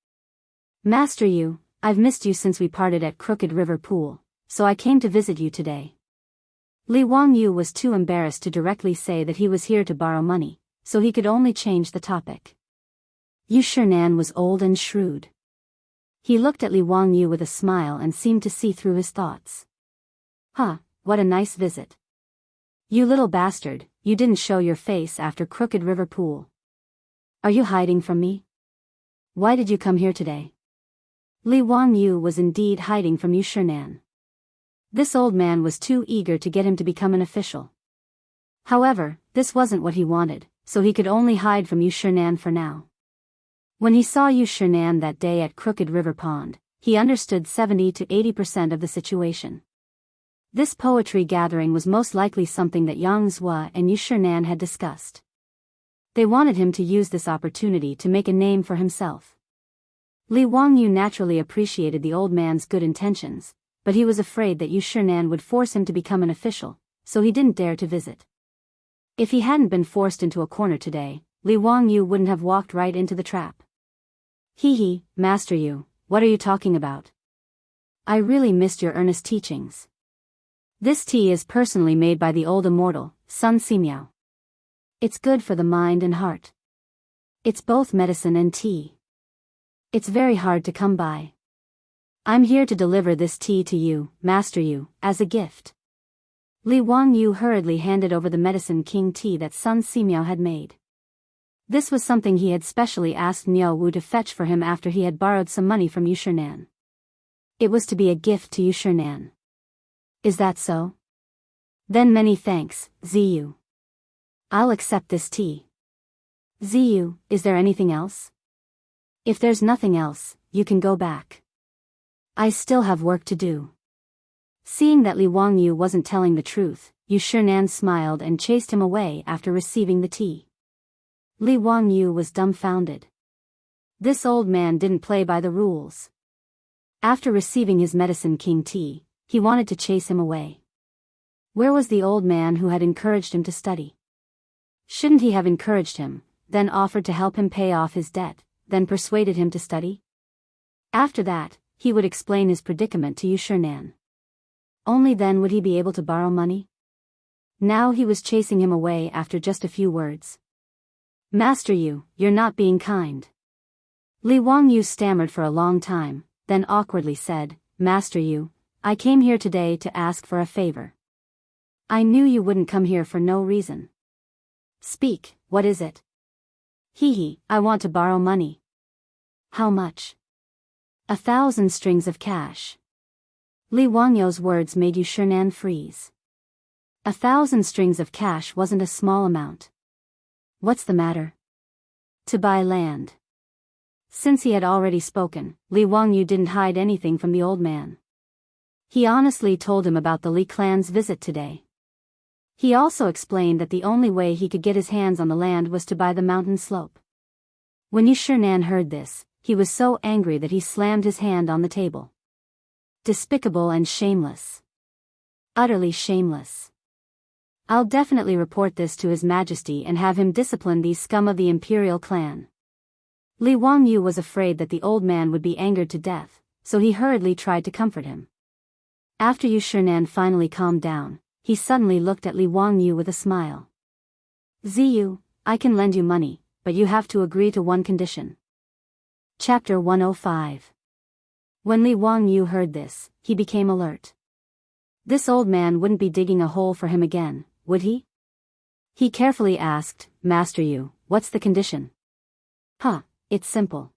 Master Yu, I've missed you since we parted at Crooked River Pool, so I came to visit you today. Li Wangyu was too embarrassed to directly say that he was here to borrow money, so he could only change the topic. Yu Shinan was old and shrewd. He looked at Li Wangyu with a smile and seemed to see through his thoughts. Huh, what a nice visit. You little bastard, you didn't show your face after Crooked River Pool. Are you hiding from me? Why did you come here today? Li Wangyu was indeed hiding from Yu Shinan. This old man was too eager to get him to become an official. However, this wasn't what he wanted, so he could only hide from Yu Shinan for now. When he saw Yu Shinan that day at Crooked River Pond, he understood 70 to 80% of the situation. This poetry gathering was most likely something that Yang Zhua and Yu Shinan had discussed. They wanted him to use this opportunity to make a name for himself. Li Wangyu naturally appreciated the old man's good intentions, but he was afraid that Yu Shinan would force him to become an official, so he didn't dare to visit. If he hadn't been forced into a corner today, Li Wangyu wouldn't have walked right into the trap. Hee, Master Yu, what are you talking about? I really missed your earnest teachings. This tea is personally made by the old immortal, Sun Simiao. It's good for the mind and heart. It's both medicine and tea. It's very hard to come by. I'm here to deliver this tea to you, Master Yu, as a gift. Li Wangyu hurriedly handed over the Medicine King tea that Sun Simiao had made. This was something he had specially asked Niu Wu to fetch for him after he had borrowed some money from Yu Shinan. It was to be a gift to Yu Shinan. Is that so? Then many thanks, Ziyu. I'll accept this tea. Ziyu, is there anything else? If there's nothing else, you can go back. I still have work to do. Seeing that Li Wangyu wasn't telling the truth, Yu Shinan smiled and chased him away after receiving the tea. Li Wangyu was dumbfounded. This old man didn't play by the rules. After receiving his Medicine King tea, he wanted to chase him away. Where was the old man who had encouraged him to study? Shouldn't he have encouraged him, then offered to help him pay off his debt, then persuaded him to study? After that, he would explain his predicament to Yu Shinan. Only then would he be able to borrow money? Now he was chasing him away after just a few words. Master Yu, you're not being kind. Li Wangyu stammered for a long time, then awkwardly said, Master Yu, I came here today to ask for a favor. I knew you wouldn't come here for no reason. Speak, what is it? Hee, I want to borrow money. How much? 1,000 strings of cash. Li Wangyou's words made Yu Shinan freeze. 1,000 strings of cash wasn't a small amount. What's the matter? To buy land. Since he had already spoken, Li Wangyu didn't hide anything from the old man. He honestly told him about the Li clan's visit today. He also explained that the only way he could get his hands on the land was to buy the mountain slope. When Yu Shinan heard this, he was so angry that he slammed his hand on the table. Despicable and shameless. Utterly shameless. I'll definitely report this to His Majesty and have him discipline these scum of the imperial clan. Li Wangyu was afraid that the old man would be angered to death, so he hurriedly tried to comfort him. After Yu Shinan finally calmed down, he suddenly looked at Li Wangyu with a smile. Ziyu, I can lend you money, but you have to agree to one condition. Chapter 105. When Li Wangyu heard this, he became alert. This old man wouldn't be digging a hole for him again, would he? He carefully asked, Master Yu, what's the condition? It's simple.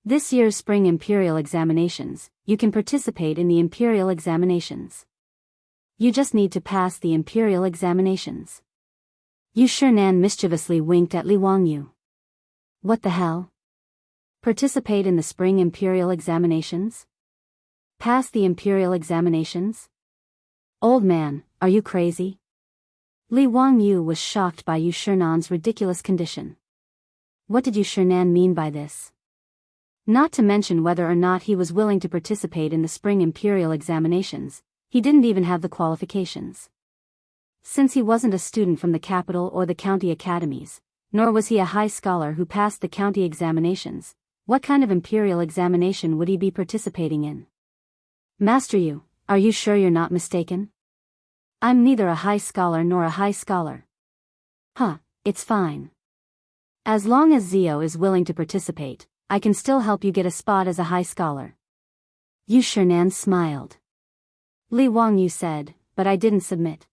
This year's spring imperial examinations, you can participate in the imperial examinations. You just need to pass the imperial examinations. Yu Shinan mischievously winked at Li Wangyu. What the hell? Participate in the spring imperial examinations? Pass the imperial examinations? Old man, are you crazy? Li Wangyu was shocked by Yu Shinan's ridiculous condition. What did Yu Shinan mean by this? Not to mention whether or not he was willing to participate in the spring imperial examinations, he didn't even have the qualifications. Since he wasn't a student from the capital or the county academies, nor was he a high scholar who passed the county examinations, what kind of imperial examination would he be participating in? Master Yu, are you sure you're not mistaken? I'm neither a high scholar nor a high scholar. It's fine. As long as Zio is willing to participate, I can still help you get a spot as a high scholar. Yu Shinan smiled. Li Wangyu said, but I didn't submit.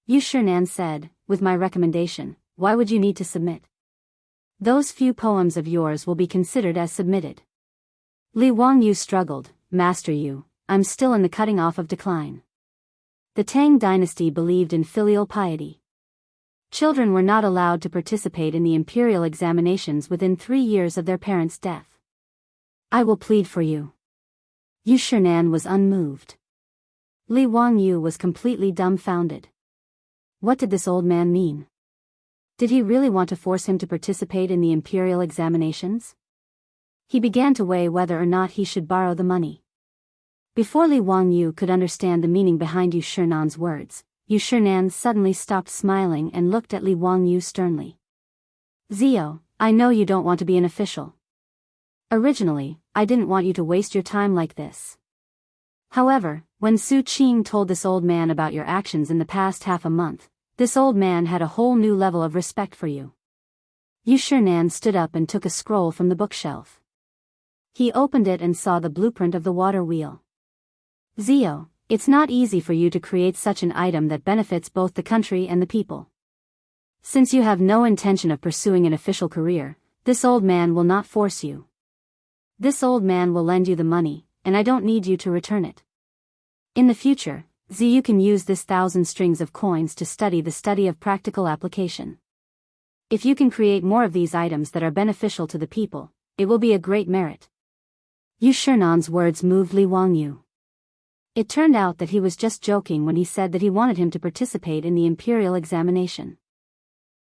Yu Shinan said, with my recommendation, why would you need to submit? Those few poems of yours will be considered as submitted. Li Wangyu struggled, Master Yu, I'm still in the cutting off of decline. The Tang dynasty believed in filial piety. Children were not allowed to participate in the imperial examinations within 3 years of their parents' death. I will plead for you. Yu Shinan was unmoved. Li Wangyu was completely dumbfounded. What did this old man mean? Did he really want to force him to participate in the imperial examinations? He began to weigh whether or not he should borrow the money. Before Li Wangyu could understand the meaning behind Yu Shinan's words, Yu Shinan suddenly stopped smiling and looked at Li Wangyu sternly. Zio, I know you don't want to be an official. Originally, I didn't want you to waste your time like this. However, when Su Qing told this old man about your actions in the past half a month, this old man had a whole new level of respect for you. Yu Shinan stood up and took a scroll from the bookshelf. He opened it and saw the blueprint of the water wheel. Zio, it's not easy for you to create such an item that benefits both the country and the people. Since you have no intention of pursuing an official career, this old man will not force you. This old man will lend you the money, and I don't need you to return it. In the future, you can use this 1,000 strings of coins to study the study of practical application. If you can create more of these items that are beneficial to the people, it will be a great merit. Yu Shinan's words moved Li Wangyu. It turned out that he was just joking when he said that he wanted him to participate in the imperial examination.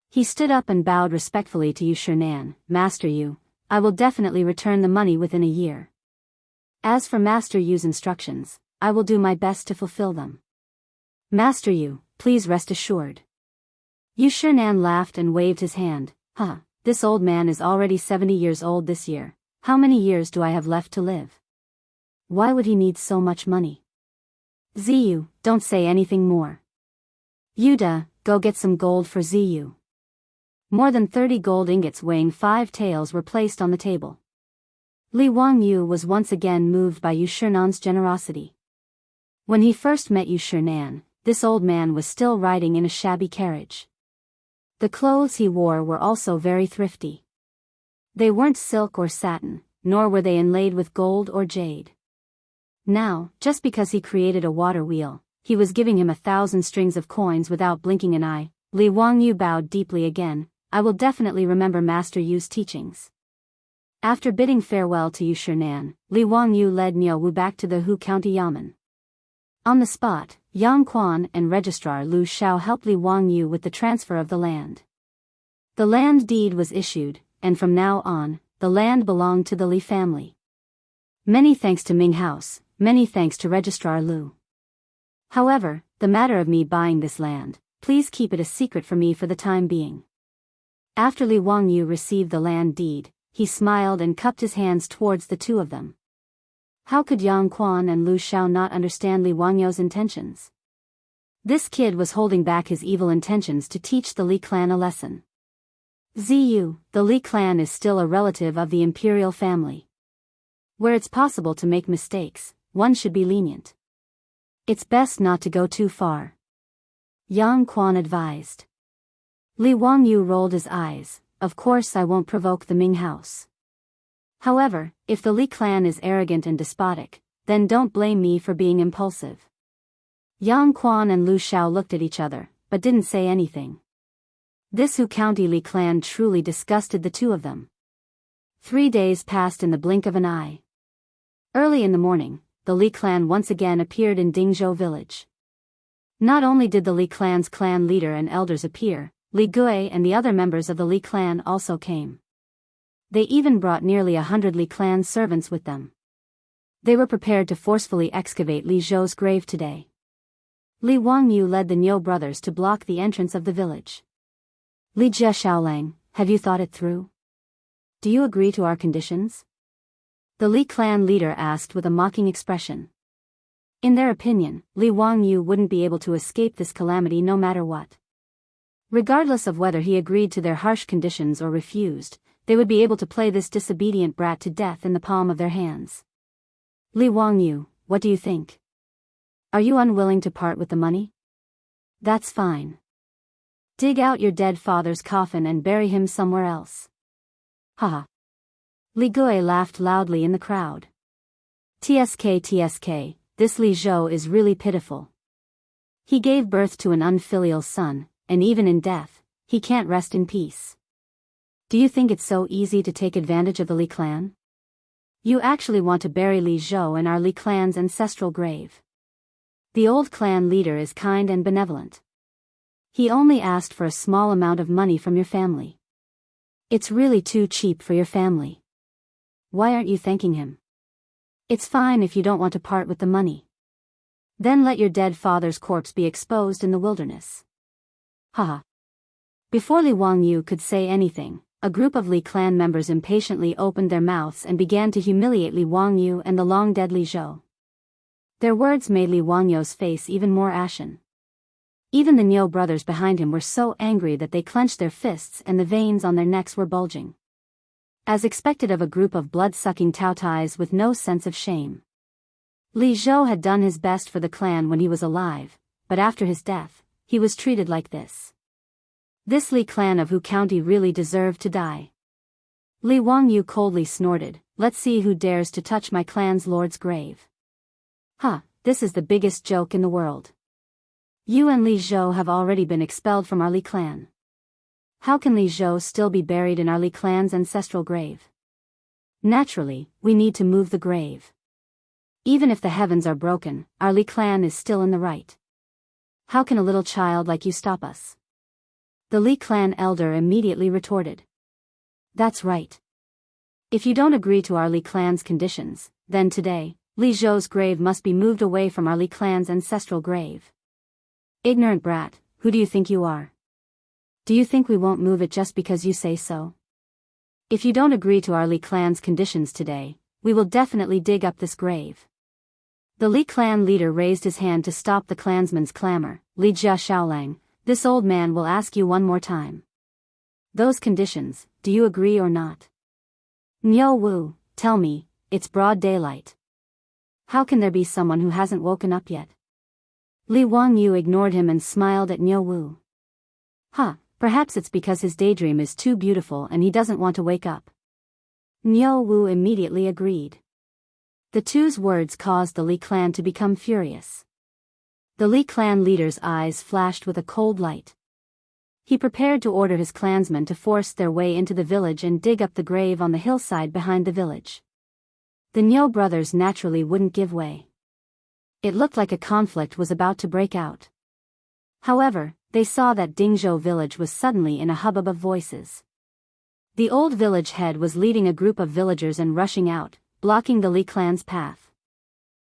He stood up and bowed respectfully to Yu Shinan, Master Yu, I will definitely return the money within a year. As for Master Yu's instructions, I will do my best to fulfill them. Master Yu, please rest assured. Yu Shinan laughed and waved his hand. This old man is already 70 years old this year. How many years do I have left to live? Why would he need so much money? Ziyu, don't say anything more. Yuda, go get some gold for Ziyu. More than 30 gold ingots weighing 5 taels were placed on the table. Li Wangyu was once again moved by Yu Shernan's generosity. When he first met Yu Shernan, this old man was still riding in a shabby carriage. The clothes he wore were also very thrifty. They weren't silk or satin, nor were they inlaid with gold or jade. Now, just because he created a water wheel, he was giving him 1,000 strings of coins without blinking an eye. Li Wangyu bowed deeply again. I will definitely remember Master Yu's teachings. After bidding farewell to Yu Shernan, Li Wangyu led Niu Wu back to the Hu County Yamen. On the spot, Yang Quan and Registrar Lu Xiao helped Li Wangyu with the transfer of the land. The land deed was issued, and from now on, the land belonged to the Li family. Many thanks to Ming House, many thanks to Registrar Lu. However, the matter of me buying this land, please keep it a secret for me for the time being. After Li Wangyu received the land deed, he smiled and cupped his hands towards the two of them. How could Yang Quan and Lu Xiao not understand Li Wangyu's intentions? This kid was holding back his evil intentions to teach the Li clan a lesson. Ziyu, the Li clan is still a relative of the imperial family. Where it's possible to make mistakes, one should be lenient. It's best not to go too far. Yang Quan advised. Li Wangyu rolled his eyes. Of course I won't provoke the Ming house. However, if the Li clan is arrogant and despotic, then don't blame me for being impulsive. Yang Quan and Lu Xiao looked at each other, but didn't say anything. This Hu County Li clan truly disgusted the two of them. 3 days passed in the blink of an eye. Early in the morning, the Li clan once again appeared in Dingzhou village. Not only did the Li clan's clan leader and elders appear, Li Gui and the other members of the Li clan also came. They even brought nearly 100 Li clan servants with them. They were prepared to forcefully excavate Li Zhou's grave today. Li Wangyu led the Niu brothers to block the entrance of the village. Li Jie Xiaolang, have you thought it through? Do you agree to our conditions? The Li clan leader asked with a mocking expression. In their opinion, Li Wangyu wouldn't be able to escape this calamity no matter what. Regardless of whether he agreed to their harsh conditions or refused, they would be able to play this disobedient brat to death in the palm of their hands. Li Wangyu, what do you think? Are you unwilling to part with the money? That's fine. Dig out your dead father's coffin and bury him somewhere else. Haha. Li Gui laughed loudly in the crowd. TSK, this Li Zhou is really pitiful. He gave birth to an unfilial son, and even in death, he can't rest in peace. Do you think it's so easy to take advantage of the Li clan? You actually want to bury Li Zhou in our Li clan's ancestral grave. The old clan leader is kind and benevolent. He only asked for a small amount of money from your family. It's really too cheap for your family. Why aren't you thanking him? It's fine if you don't want to part with the money. Then let your dead father's corpse be exposed in the wilderness. Haha. Before Li Wangyu could say anything, a group of Li clan members impatiently opened their mouths and began to humiliate Li Wangyu and the long-dead Li Zhou. Their words made Li Wangyu's face even more ashen. Even the Niu brothers behind him were so angry that they clenched their fists and the veins on their necks were bulging. As expected of a group of blood-sucking Taotais with no sense of shame. Li Zhou had done his best for the clan when he was alive, but after his death, he was treated like this. This Li clan of Hu County really deserved to die. Li Wangyu coldly snorted, let's see who dares to touch my clan's lord's grave. Huh, this is the biggest joke in the world. You and Li Zhou have already been expelled from our Li clan. How can Li Zhou still be buried in our Li clan's ancestral grave? Naturally, we need to move the grave. Even if the heavens are broken, our Li clan is still in the right. How can a little child like you stop us? The Li clan elder immediately retorted. That's right. If you don't agree to our Li clan's conditions, then today, Li Zhou's grave must be moved away from our Li clan's ancestral grave. Ignorant brat, who do you think you are? Do you think we won't move it just because you say so? If you don't agree to our Li clan's conditions today, we will definitely dig up this grave. The Li clan leader raised his hand to stop the clansman's clamor. Li Jie Xiaolang, this old man will ask you one more time. Those conditions, do you agree or not? Niu Wu, Tell me, it's broad daylight. How can there be someone who hasn't woken up yet? Li Wangyu ignored him and smiled at Niu Wu. Perhaps it's because his daydream is too beautiful and he doesn't want to wake up. Niu Wu immediately agreed. The two's words caused the Li clan to become furious. The Li clan leader's eyes flashed with a cold light. He prepared to order his clansmen to force their way into the village and dig up the grave on the hillside behind the village. The Niu brothers naturally wouldn't give way. It looked like a conflict was about to break out. However, they saw that Dingzhou village was suddenly in a hubbub of voices. The old village head was leading a group of villagers and rushing out, blocking the Li clan's path.